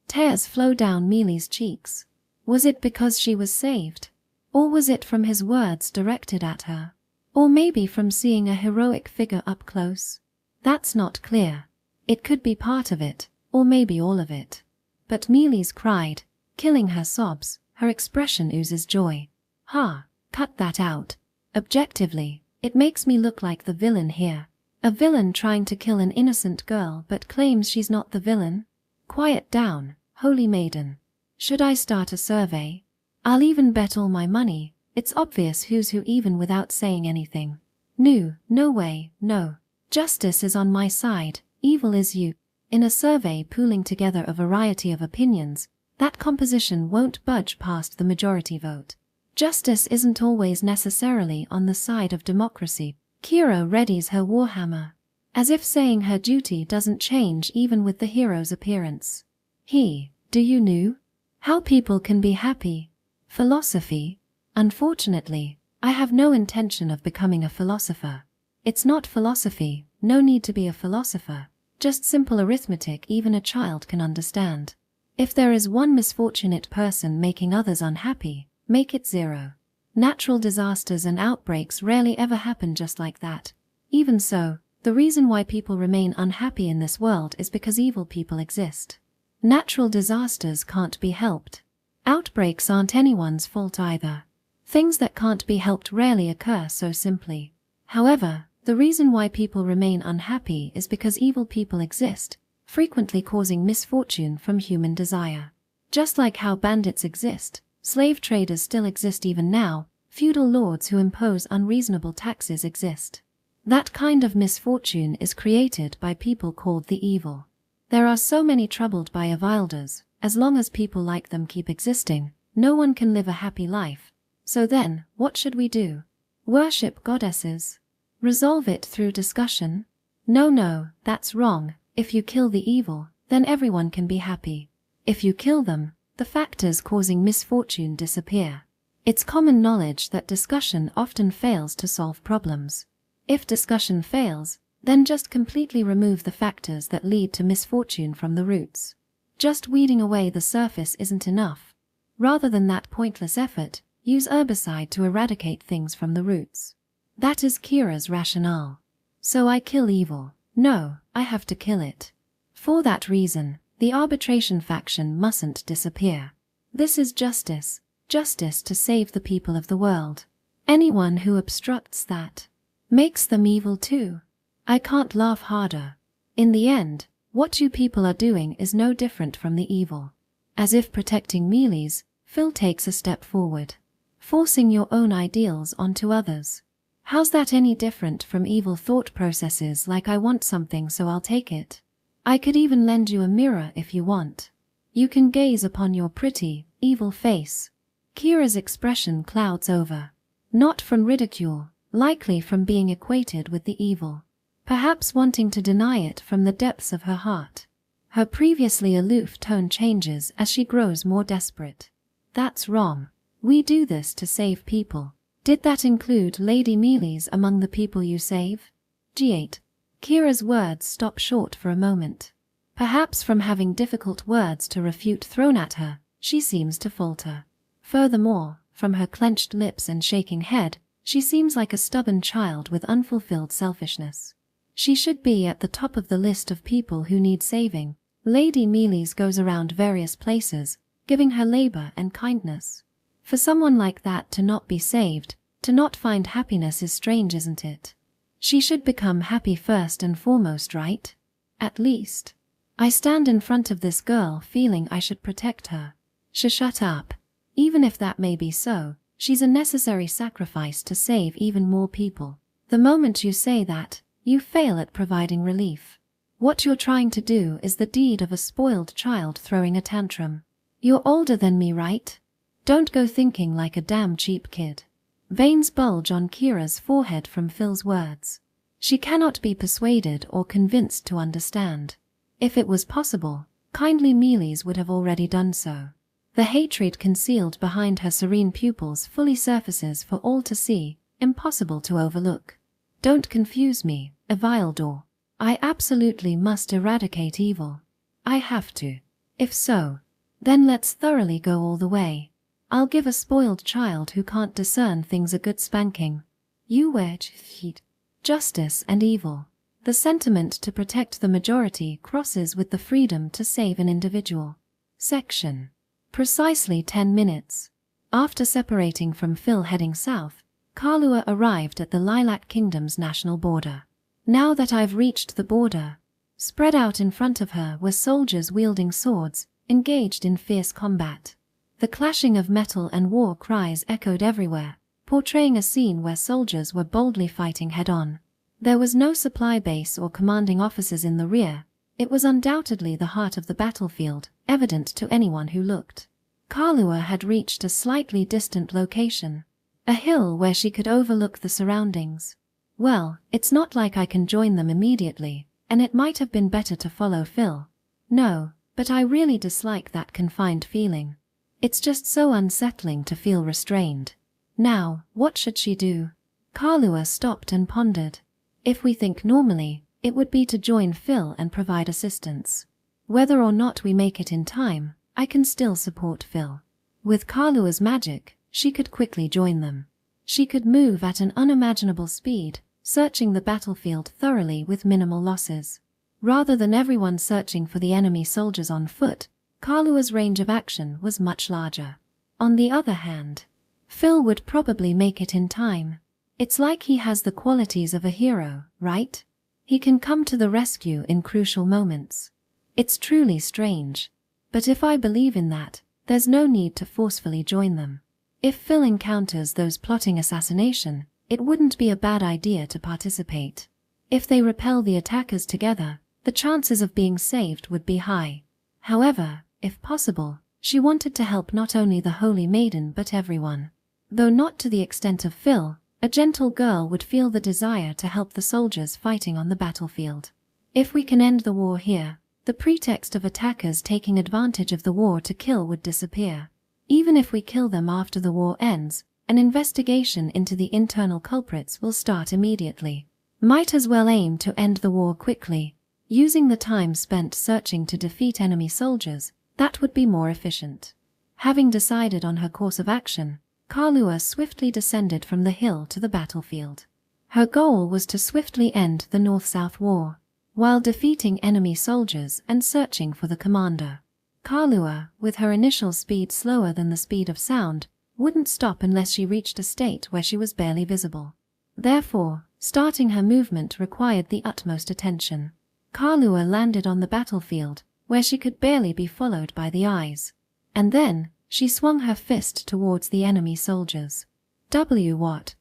Tears flow down Mealy's cheeks. Was it because she was saved? Or was it from his words directed at her? Or maybe from seeing a heroic figure up close? That's not clear. It could be part of it, or maybe all of it. But Mealy's cried, killing her sobs. Her expression oozes joy. Cut that out. Objectively, it makes me look like the villain here. A villain trying to kill an innocent girl but claims she's not the villain? Quiet down, holy maiden. Should I start a survey? I'll even bet all my money. It's obvious who's who even without saying anything. No way, no. Justice is on my side, evil is you. In a survey pooling together a variety of opinions, that composition won't budge past the majority vote. Justice isn't always necessarily on the side of democracy. Kira readies her warhammer, as if saying her duty doesn't change even with the hero's appearance. Do you know how people can be happy? Philosophy? Unfortunately, I have no intention of becoming a philosopher. It's not philosophy, no need to be a philosopher, just simple arithmetic even a child can understand. If there is one misfortunate person making others unhappy, make it 0. Natural disasters and outbreaks rarely ever happen just like that. Even so, the reason why people remain unhappy in this world is because evil people exist. Natural disasters can't be helped. Outbreaks aren't anyone's fault either. Things that can't be helped rarely occur so simply. However, the reason why people remain unhappy is because evil people exist, frequently causing misfortune from human desire. Just like how bandits exist, slave traders still exist even now, feudal lords who impose unreasonable taxes exist. That kind of misfortune is created by people called the evil. There are so many troubled by Avilders. As long as people like them keep existing, no one can live a happy life. So then, what should we do? Worship goddesses? Resolve it through discussion? No, that's wrong. If you kill the evil, then everyone can be happy. If you kill them, the factors causing misfortune disappear. It's common knowledge that discussion often fails to solve problems. If discussion fails, then just completely remove the factors that lead to misfortune from the roots. Just weeding away the surface isn't enough. Rather than that pointless effort, use herbicide to eradicate things from the roots. That is Kira's rationale. So I kill evil. No, I have to kill it. For that reason, the arbitration faction mustn't disappear. This is justice. Justice to save the people of the world. Anyone who obstructs that makes them evil too. I can't laugh harder. In the end, what you people are doing is no different from the evil. As if protecting mealies, Phil takes a step forward. Forcing your own ideals onto others. How's that any different from evil thought processes like I want something so I'll take it? I could even lend you a mirror if you want. You can gaze upon your pretty, evil face. Kira's expression clouds over. Not from ridicule, likely from being equated with the evil. Perhaps wanting to deny it from the depths of her heart. Her previously aloof tone changes as she grows more desperate. That's wrong. We do this to save people. Did that include Lady Mealy's among the people you save? G8. Kira's words stop short for a moment. Perhaps from having difficult words to refute thrown at her, she seems to falter. Furthermore, from her clenched lips and shaking head, she seems like a stubborn child with unfulfilled selfishness. She should be at the top of the list of people who need saving. Lady Mealy's goes around various places, giving her labor and kindness. For someone like that to not be saved, to not find happiness is strange, isn't it? She should become happy first and foremost, right? At least. I stand in front of this girl feeling I should protect her. Shut up. Even if that may be so, she's a necessary sacrifice to save even more people. The moment you say that, you fail at providing relief. What you're trying to do is the deed of a spoiled child throwing a tantrum. You're older than me, right? Don't go thinking like a damn cheap kid. Veins bulge on Kira's forehead from Phil's words. She cannot be persuaded or convinced to understand. If it was possible, kindly Mealy's would have already done so. The hatred concealed behind her serene pupils fully surfaces for all to see, impossible to overlook. Don't confuse me, Avildor. I absolutely must eradicate evil. I have to. If so, then let's thoroughly go all the way. I'll give a spoiled child who can't discern things a good spanking. You wedge justice and evil. The sentiment to protect the majority crosses with the freedom to save an individual. Section. Precisely 10 minutes. After separating from Phil heading south, Kalua arrived at the Lilac Kingdom's national border. Now that I've reached the border, spread out in front of her were soldiers wielding swords, engaged in fierce combat. The clashing of metal and war cries echoed everywhere, portraying a scene where soldiers were boldly fighting head-on. There was no supply base or commanding officers in the rear. It was undoubtedly the heart of the battlefield, evident to anyone who looked. Kalua had reached a slightly distant location, a hill where she could overlook the surroundings. Well, it's not like I can join them immediately, and it might have been better to follow Phil. No, but I really dislike that confined feeling. It's just so unsettling to feel restrained. Now, what should she do? Kalua stopped and pondered. If we think normally, it would be to join Phil and provide assistance. Whether or not we make it in time, I can still support Phil. With Kalua's magic, she could quickly join them. She could move at an unimaginable speed, searching the battlefield thoroughly with minimal losses. Rather than everyone searching for the enemy soldiers on foot, Kalua's range of action was much larger. On the other hand, Phil would probably make it in time. It's like he has the qualities of a hero, right? He can come to the rescue in crucial moments. It's truly strange. But if I believe in that, there's no need to forcefully join them. If Phil encounters those plotting assassination, it wouldn't be a bad idea to participate. If they repel the attackers together, the chances of being saved would be high. However, if possible, she wanted to help not only the Holy Maiden but everyone. Though not to the extent of Phil, a gentle girl would feel the desire to help the soldiers fighting on the battlefield. If we can end the war here, the pretext of attackers taking advantage of the war to kill would disappear. Even if we kill them after the war ends, an investigation into the internal culprits will start immediately. Might as well aim to end the war quickly. Using the time spent searching to defeat enemy soldiers, that would be more efficient. Having decided on her course of action, Kalua swiftly descended from the hill to the battlefield. Her goal was to swiftly end the North-South War, while defeating enemy soldiers and searching for the commander. Kalua, with her initial speed slower than the speed of sound, wouldn't stop unless she reached a state where she was barely visible. Therefore, starting her movement required the utmost attention. Kalua landed on the battlefield, where she could barely be followed by the eyes. And then, she swung her fist towards the enemy soldiers. What?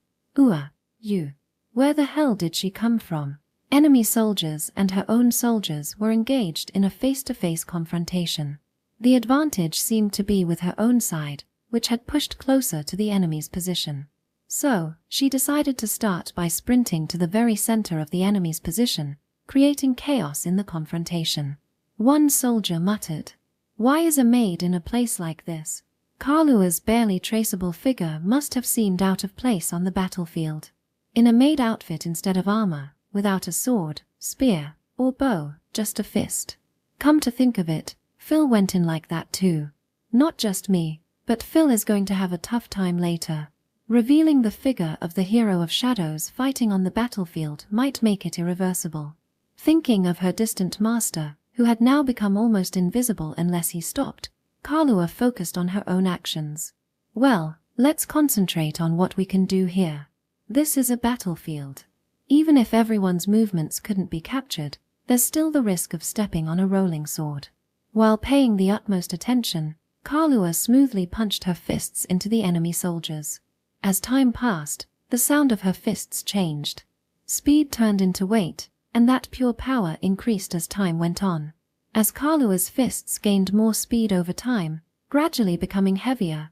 You. Where the hell did she come from? Enemy soldiers and her own soldiers were engaged in a face-to-face confrontation. The advantage seemed to be with her own side, which had pushed closer to the enemy's position. So, she decided to start by sprinting to the very center of the enemy's position, creating chaos in the confrontation. One soldier muttered, "Why is a maid in a place like this?" Kalua's barely traceable figure must have seemed out of place on the battlefield. In a maid outfit instead of armor, without a sword, spear, or bow, just a fist. Come to think of it, Phil went in like that too. Not just me, but Phil is going to have a tough time later. Revealing the figure of the hero of shadows fighting on the battlefield might make it irreversible. Thinking of her distant master, who had now become almost invisible unless he stopped, Kalua focused on her own actions. Well, let's concentrate on what we can do here. This is a battlefield. Even if everyone's movements couldn't be captured, there's still the risk of stepping on a rolling sword. While paying the utmost attention, Kalua smoothly punched her fists into the enemy soldiers. As time passed, the sound of her fists changed. Speed turned into weight, and that pure power increased as time went on. As Kalua's fists gained more speed over time, gradually becoming heavier.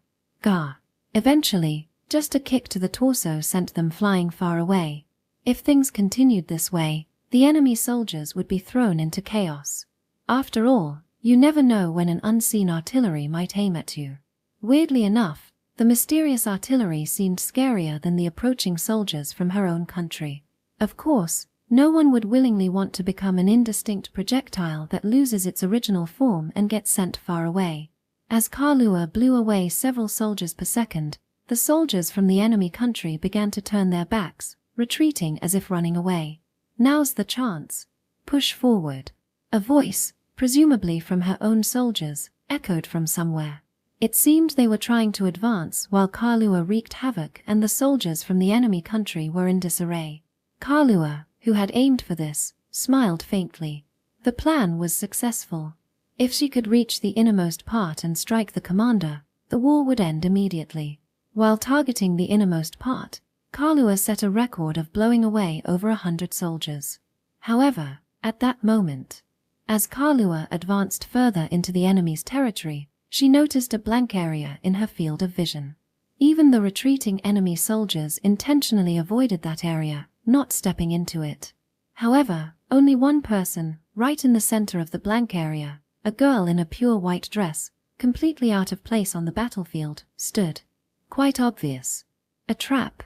Eventually, just a kick to the torso sent them flying far away. If things continued this way, the enemy soldiers would be thrown into chaos. After all, you never know when an unseen artillery might aim at you. Weirdly enough, the mysterious artillery seemed scarier than the approaching soldiers from her own country. Of course, no one would willingly want to become an indistinct projectile that loses its original form and gets sent far away. As Kalua blew away several soldiers per second, the soldiers from the enemy country began to turn their backs, retreating as if running away. Now's the chance. Push forward. A voice, presumably from her own soldiers, echoed from somewhere. It seemed they were trying to advance while Kalua wreaked havoc and the soldiers from the enemy country were in disarray. Kalua, who had aimed for this, smiled faintly. The plan was successful. If she could reach the innermost part and strike the commander, the war would end immediately. While targeting the innermost part, Kalua set a record of blowing away over 100 soldiers. However, at that moment, as Kalua advanced further into the enemy's territory, she noticed a blank area in her field of vision. Even the retreating enemy soldiers intentionally avoided that area, not stepping into it. However, only one person, right in the center of the blank area, a girl in a pure white dress, completely out of place on the battlefield, stood. Quite obvious. A trap.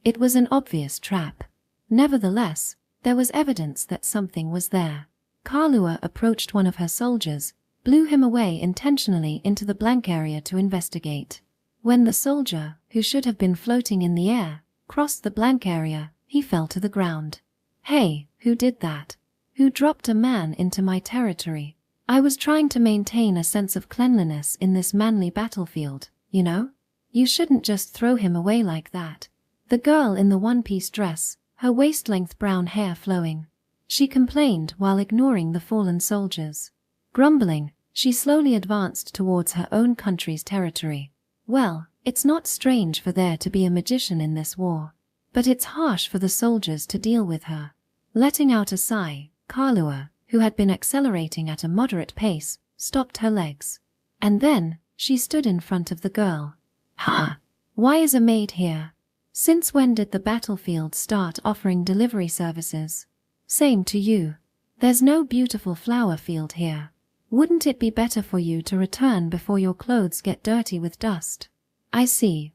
It was an obvious trap. Nevertheless, there was evidence that something was there. Kalua approached one of her soldiers, blew him away intentionally into the blank area to investigate. When the soldier, who should have been floating in the air, crossed the blank area, he fell to the ground. Hey, who did that? Who dropped a man into my territory? I was trying to maintain a sense of cleanliness in this manly battlefield, you know? You shouldn't just throw him away like that. The girl in the one-piece dress, her waist-length brown hair flowing. She complained while ignoring the fallen soldiers. Grumbling, she slowly advanced towards her own country's territory. Well, it's not strange for there to be a magician in this war. But it's harsh for the soldiers to deal with her. Letting out a sigh, Kalua, who had been accelerating at a moderate pace, stopped her legs. And then, she stood in front of the girl. Ha! Why is a maid here? Since when did the battlefield start offering delivery services? Same to you. There's no beautiful flower field here. Wouldn't it be better for you to return before your clothes get dirty with dust? I see.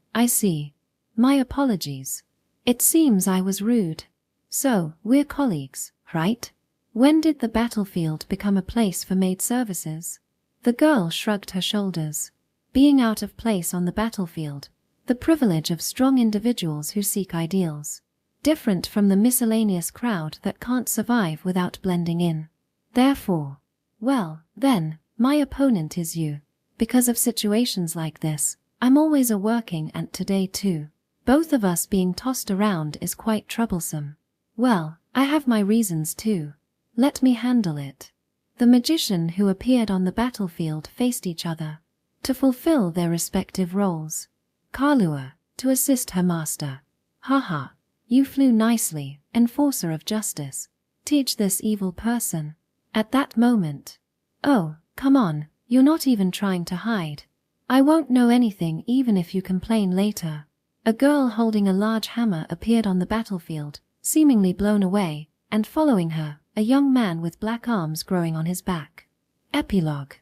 My apologies. It seems I was rude. So, we're colleagues, right? When did the battlefield become a place for maid services? The girl shrugged her shoulders. Being out of place on the battlefield, the privilege of strong individuals who seek ideals, different from the miscellaneous crowd that can't survive without blending in. Therefore, well, then, my opponent is you. Because of situations like this, I'm always a working ant today too. Both of us being tossed around is quite troublesome. Well, I have my reasons too. Let me handle it. The magician who appeared on the battlefield faced each other to fulfill their respective roles. Kalua, to assist her master. Haha, you flew nicely, enforcer of justice. Teach this evil person. At that moment. Oh, come on, you're not even trying to hide. I won't know anything even if you complain later. A girl holding a large hammer appeared on the battlefield, seemingly blown away, and following her, a young man with black arms growing on his back. Epilogue.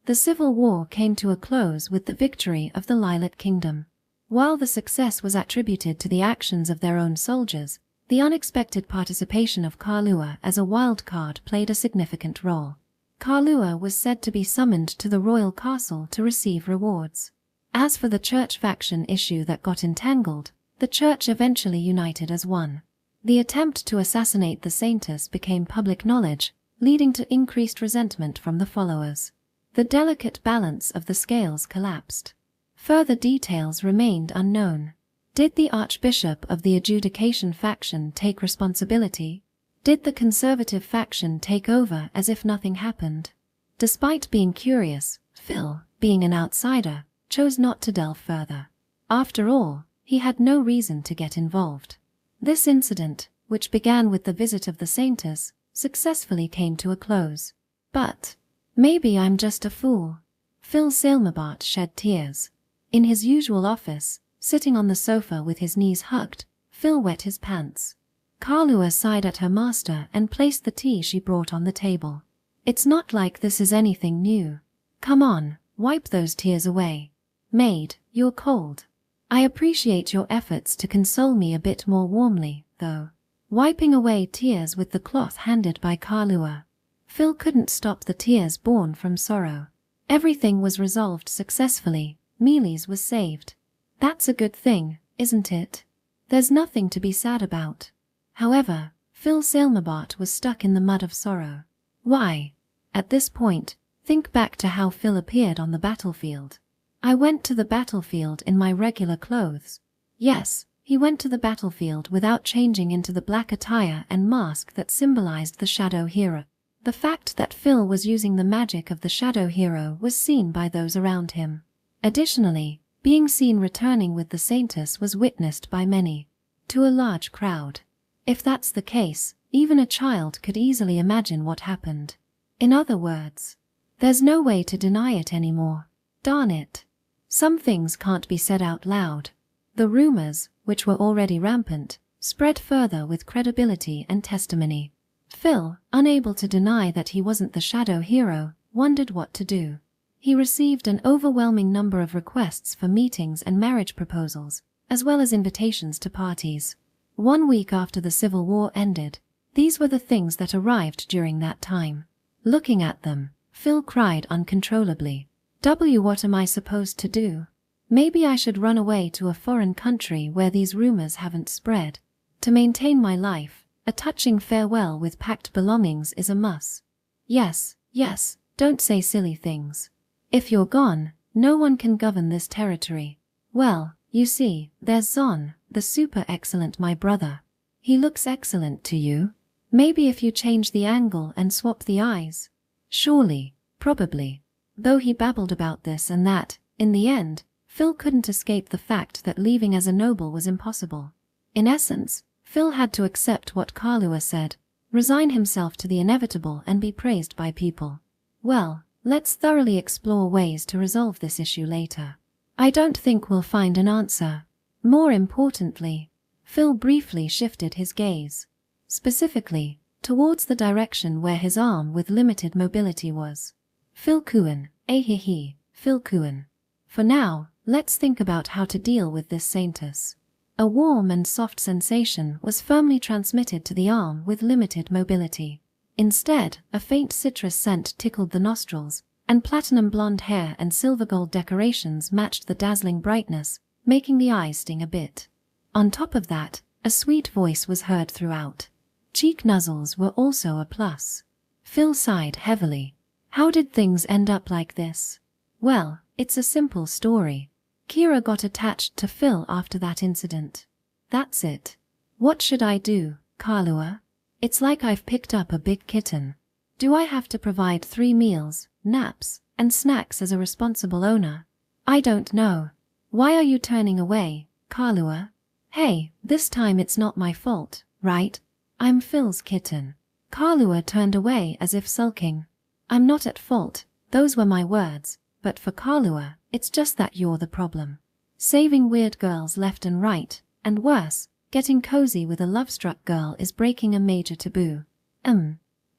The civil war came to a close with the victory of the Lilac Kingdom. While the success was attributed to the actions of their own soldiers, the unexpected participation of Kalua as a wild card played a significant role. Kalua was said to be summoned to the royal castle to receive rewards. As for the church faction issue that got entangled, the church eventually united as one. The attempt to assassinate the saintess became public knowledge, leading to increased resentment from the followers. The delicate balance of the scales collapsed. Further details remained unknown. Did the Archbishop of the Adjudication faction take responsibility? Did the conservative faction take over as if nothing happened? Despite being curious, Phil, being an outsider, chose not to delve further. After all, he had no reason to get involved. This incident, which began with the visit of the saintess, successfully came to a close. But maybe I'm just a fool. Phil Silmerbart shed tears. In his usual office, sitting on the sofa with his knees hugged, Phil wet his pants. Kalua sighed at her master and placed the tea she brought on the table. It's not like this is anything new. Come on, wipe those tears away. Maid, you're cold. I appreciate your efforts to console me a bit more warmly, though. Wiping away tears with the cloth handed by Kalua, Phil couldn't stop the tears born from sorrow. Everything was resolved successfully. Mealy's was saved. That's a good thing, isn't it? There's nothing to be sad about. However, Phil Silmerbart was stuck in the mud of sorrow. Why? At this point, think back to how Phil appeared on the battlefield. I went to the battlefield in my regular clothes. Yes, he went to the battlefield without changing into the black attire and mask that symbolized the shadow hero. The fact that Phil was using the magic of the shadow hero was seen by those around him. Additionally, being seen returning with the saintess was witnessed by many. To a large crowd. If that's the case, even a child could easily imagine what happened. In other words, there's no way to deny it anymore. Darn it. Some things can't be said out loud. The rumors, which were already rampant, spread further with credibility and testimony. Phil, unable to deny that he wasn't the shadow hero, wondered what to do. He received an overwhelming number of requests for meetings and marriage proposals, as well as invitations to parties. 1 week after the Civil War ended, these were the things that arrived during that time. Looking at them, Phil cried uncontrollably. What am I supposed to do? Maybe I should run away to a foreign country where these rumors haven't spread. To maintain my life, a touching farewell with packed belongings is a must. Yes, don't say silly things. If you're gone, no one can govern this territory. Well, you see, there's Zon, the super excellent my brother. He looks excellent to you. Maybe if you change the angle and swap the eyes. Surely, probably. Though he babbled about this and that, in the end, Phil couldn't escape the fact that leaving as a noble was impossible. In essence, Phil had to accept what Kalua said, resign himself to the inevitable and be praised by people. Well, let's thoroughly explore ways to resolve this issue later. I don't think we'll find an answer. More importantly, Phil briefly shifted his gaze. Specifically, towards the direction where his arm with limited mobility was. Phil Kuan, Phil Kuan. For now, let's think about how to deal with this saintus. A warm and soft sensation was firmly transmitted to the arm with limited mobility. Instead, a faint citrus scent tickled the nostrils, and platinum blonde hair and silver gold decorations matched the dazzling brightness, making the eyes sting a bit. On top of that, a sweet voice was heard throughout. Cheek nuzzles were also a plus. Phil sighed heavily. How did things end up like this? Well, it's a simple story. Kira got attached to Phil after that incident. That's it. What should I do, Kalua? It's like I've picked up a big kitten. Do I have to provide 3 meals, naps, and snacks as a responsible owner? I don't know. Why are you turning away, Kalua? Hey, this time it's not my fault, right? I'm Phil's kitten. Kalua turned away as if sulking. I'm not at fault, those were my words, but for Kalua, it's just that you're the problem. Saving weird girls left and right, and worse, getting cozy with a love-struck girl is breaking a major taboo.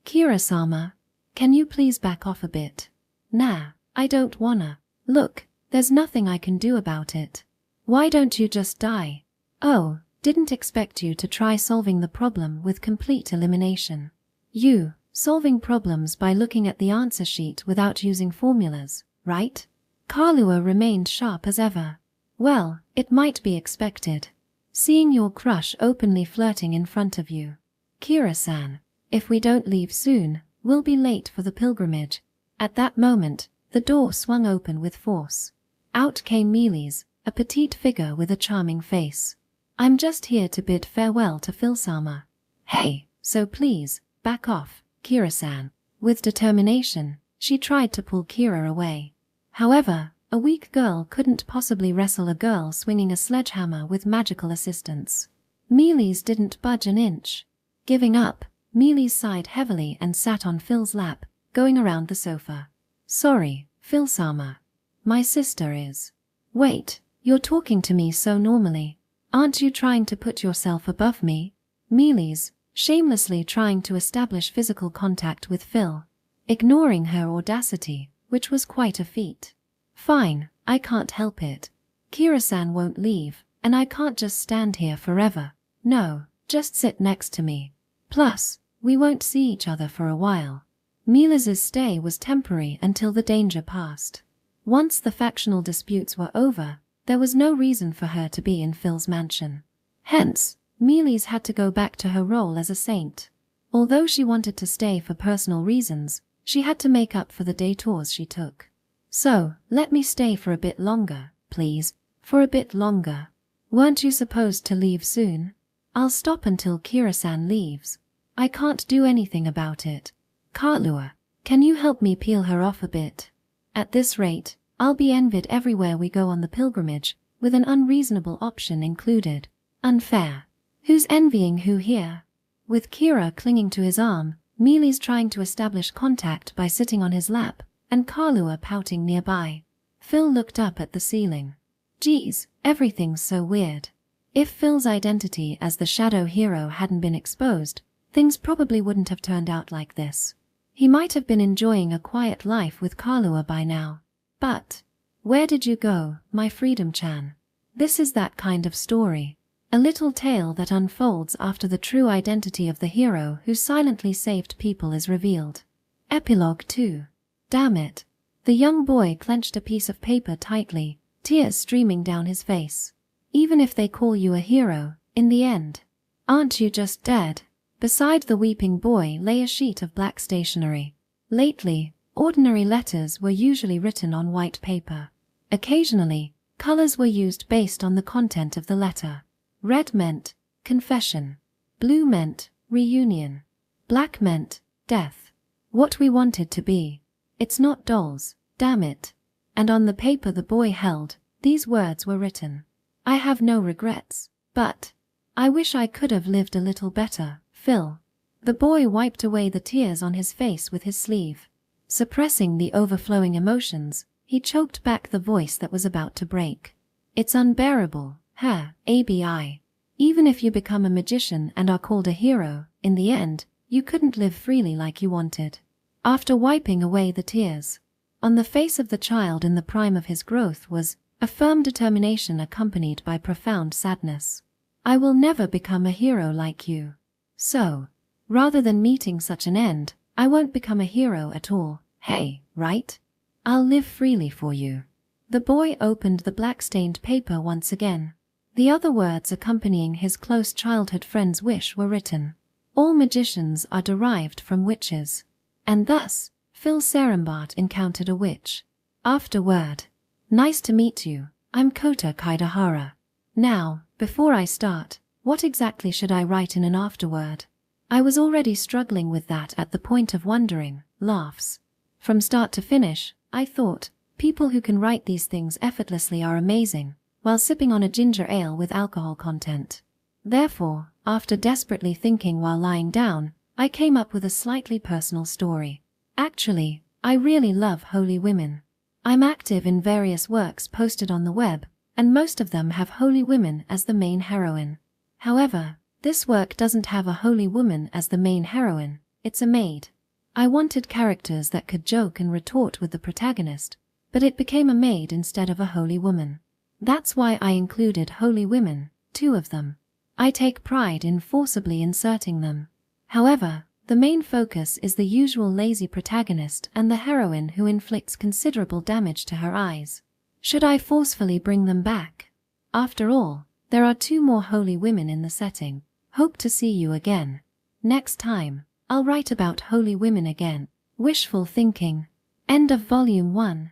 Kira-sama, can you please back off a bit? Nah, I don't wanna. Look, there's nothing I can do about it. Why don't you just die? Oh, didn't expect you to try solving the problem with complete elimination. You, solving problems by looking at the answer sheet without using formulas, right? Kalua remained sharp as ever. Well, it might be expected. Seeing your crush openly flirting in front of you. Kira-san, if we don't leave soon, we'll be late for the pilgrimage. At that moment, the door swung open with force. Out came Mealy's, a petite figure with a charming face. I'm just here to bid farewell to Phil-sama. Hey, so please, back off, Kira-san. With determination, she tried to pull Kira away. However, a weak girl couldn't possibly wrestle a girl swinging a sledgehammer with magical assistance. Mealy's didn't budge an inch. Giving up, Mealy sighed heavily and sat on Phil's lap, going around the sofa. Sorry, Phil-sama. My sister is. Wait, you're talking to me so normally. Aren't you trying to put yourself above me? Mealy's, shamelessly trying to establish physical contact with Phil, ignoring her audacity, which was quite a feat. Fine, I can't help it. Kira-san won't leave, and I can't just stand here forever. No, just sit next to me. Plus, we won't see each other for a while. Mealy's stay was temporary until the danger passed. Once the factional disputes were over, there was no reason for her to be in Phil's mansion. Hence, Mealy's had to go back to her role as a saint. Although she wanted to stay for personal reasons, she had to make up for the detours she took. So, let me stay for a bit longer, please, for a bit longer. Weren't you supposed to leave soon? I'll stop until Kira-san leaves. I can't do anything about it. Kalua, can you help me peel her off a bit? At this rate, I'll be envied everywhere we go on the pilgrimage, with an unreasonable option included. Unfair. Who's envying who here? With Kira clinging to his arm, Mealy's trying to establish contact by sitting on his lap, and Kalua pouting nearby. Phil looked up at the ceiling. Geez, everything's so weird. If Phil's identity as the shadow hero hadn't been exposed, things probably wouldn't have turned out like this. He might have been enjoying a quiet life with Kalua by now. But, where did you go, my Freedom-chan? This is that kind of story. A little tale that unfolds after the true identity of the hero who silently saved people is revealed. Epilogue 2. Damn it. The young boy clenched a piece of paper tightly, tears streaming down his face. Even if they call you a hero, in the end, aren't you just dead? Beside the weeping boy lay a sheet of black stationery. Lately, ordinary letters were usually written on white paper. Occasionally, colors were used based on the content of the letter. Red meant confession. Blue meant reunion. Black meant death. What we wanted to be. It's not dolls, damn it. And on the paper the boy held, these words were written. I have no regrets, but I wish I could have lived a little better, Phil. The boy wiped away the tears on his face with his sleeve. Suppressing the overflowing emotions, he choked back the voice that was about to break. It's unbearable, ABI. Even if you become a magician and are called a hero, in the end, you couldn't live freely like you wanted. After wiping away the tears, on the face of the child in the prime of his growth was a firm determination accompanied by profound sadness. I will never become a hero like you. So, rather than meeting such an end, I won't become a hero at all, hey, right? I'll live freely for you. The boy opened the black-stained paper once again. The other words accompanying his close childhood friend's wish were written. All magicians are derived from witches. And thus, Phil Serembart encountered a witch. Afterward. Nice to meet you, I'm Kota Kaidahara. Now, before I start, what exactly should I write in an afterword? I was already struggling with that at the point of wondering, laughs. From start to finish, I thought, people who can write these things effortlessly are amazing, while sipping on a ginger ale with alcohol content. Therefore, after desperately thinking while lying down, I came up with a slightly personal story. Actually, I really love holy women. I'm active in various works posted on the web, and most of them have holy women as the main heroine. However, this work doesn't have a holy woman as the main heroine, it's a maid. I wanted characters that could joke and retort with the protagonist, but it became a maid instead of a holy woman. That's why I included holy women, 2 of them. I take pride in forcibly inserting them. However, the main focus is the usual lazy protagonist and the heroine who inflicts considerable damage to her eyes. Should I forcefully bring them back? After all, there are 2 more holy women in the setting. Hope to see you again. Next time, I'll write about holy women again. Wishful thinking. End of Volume 1.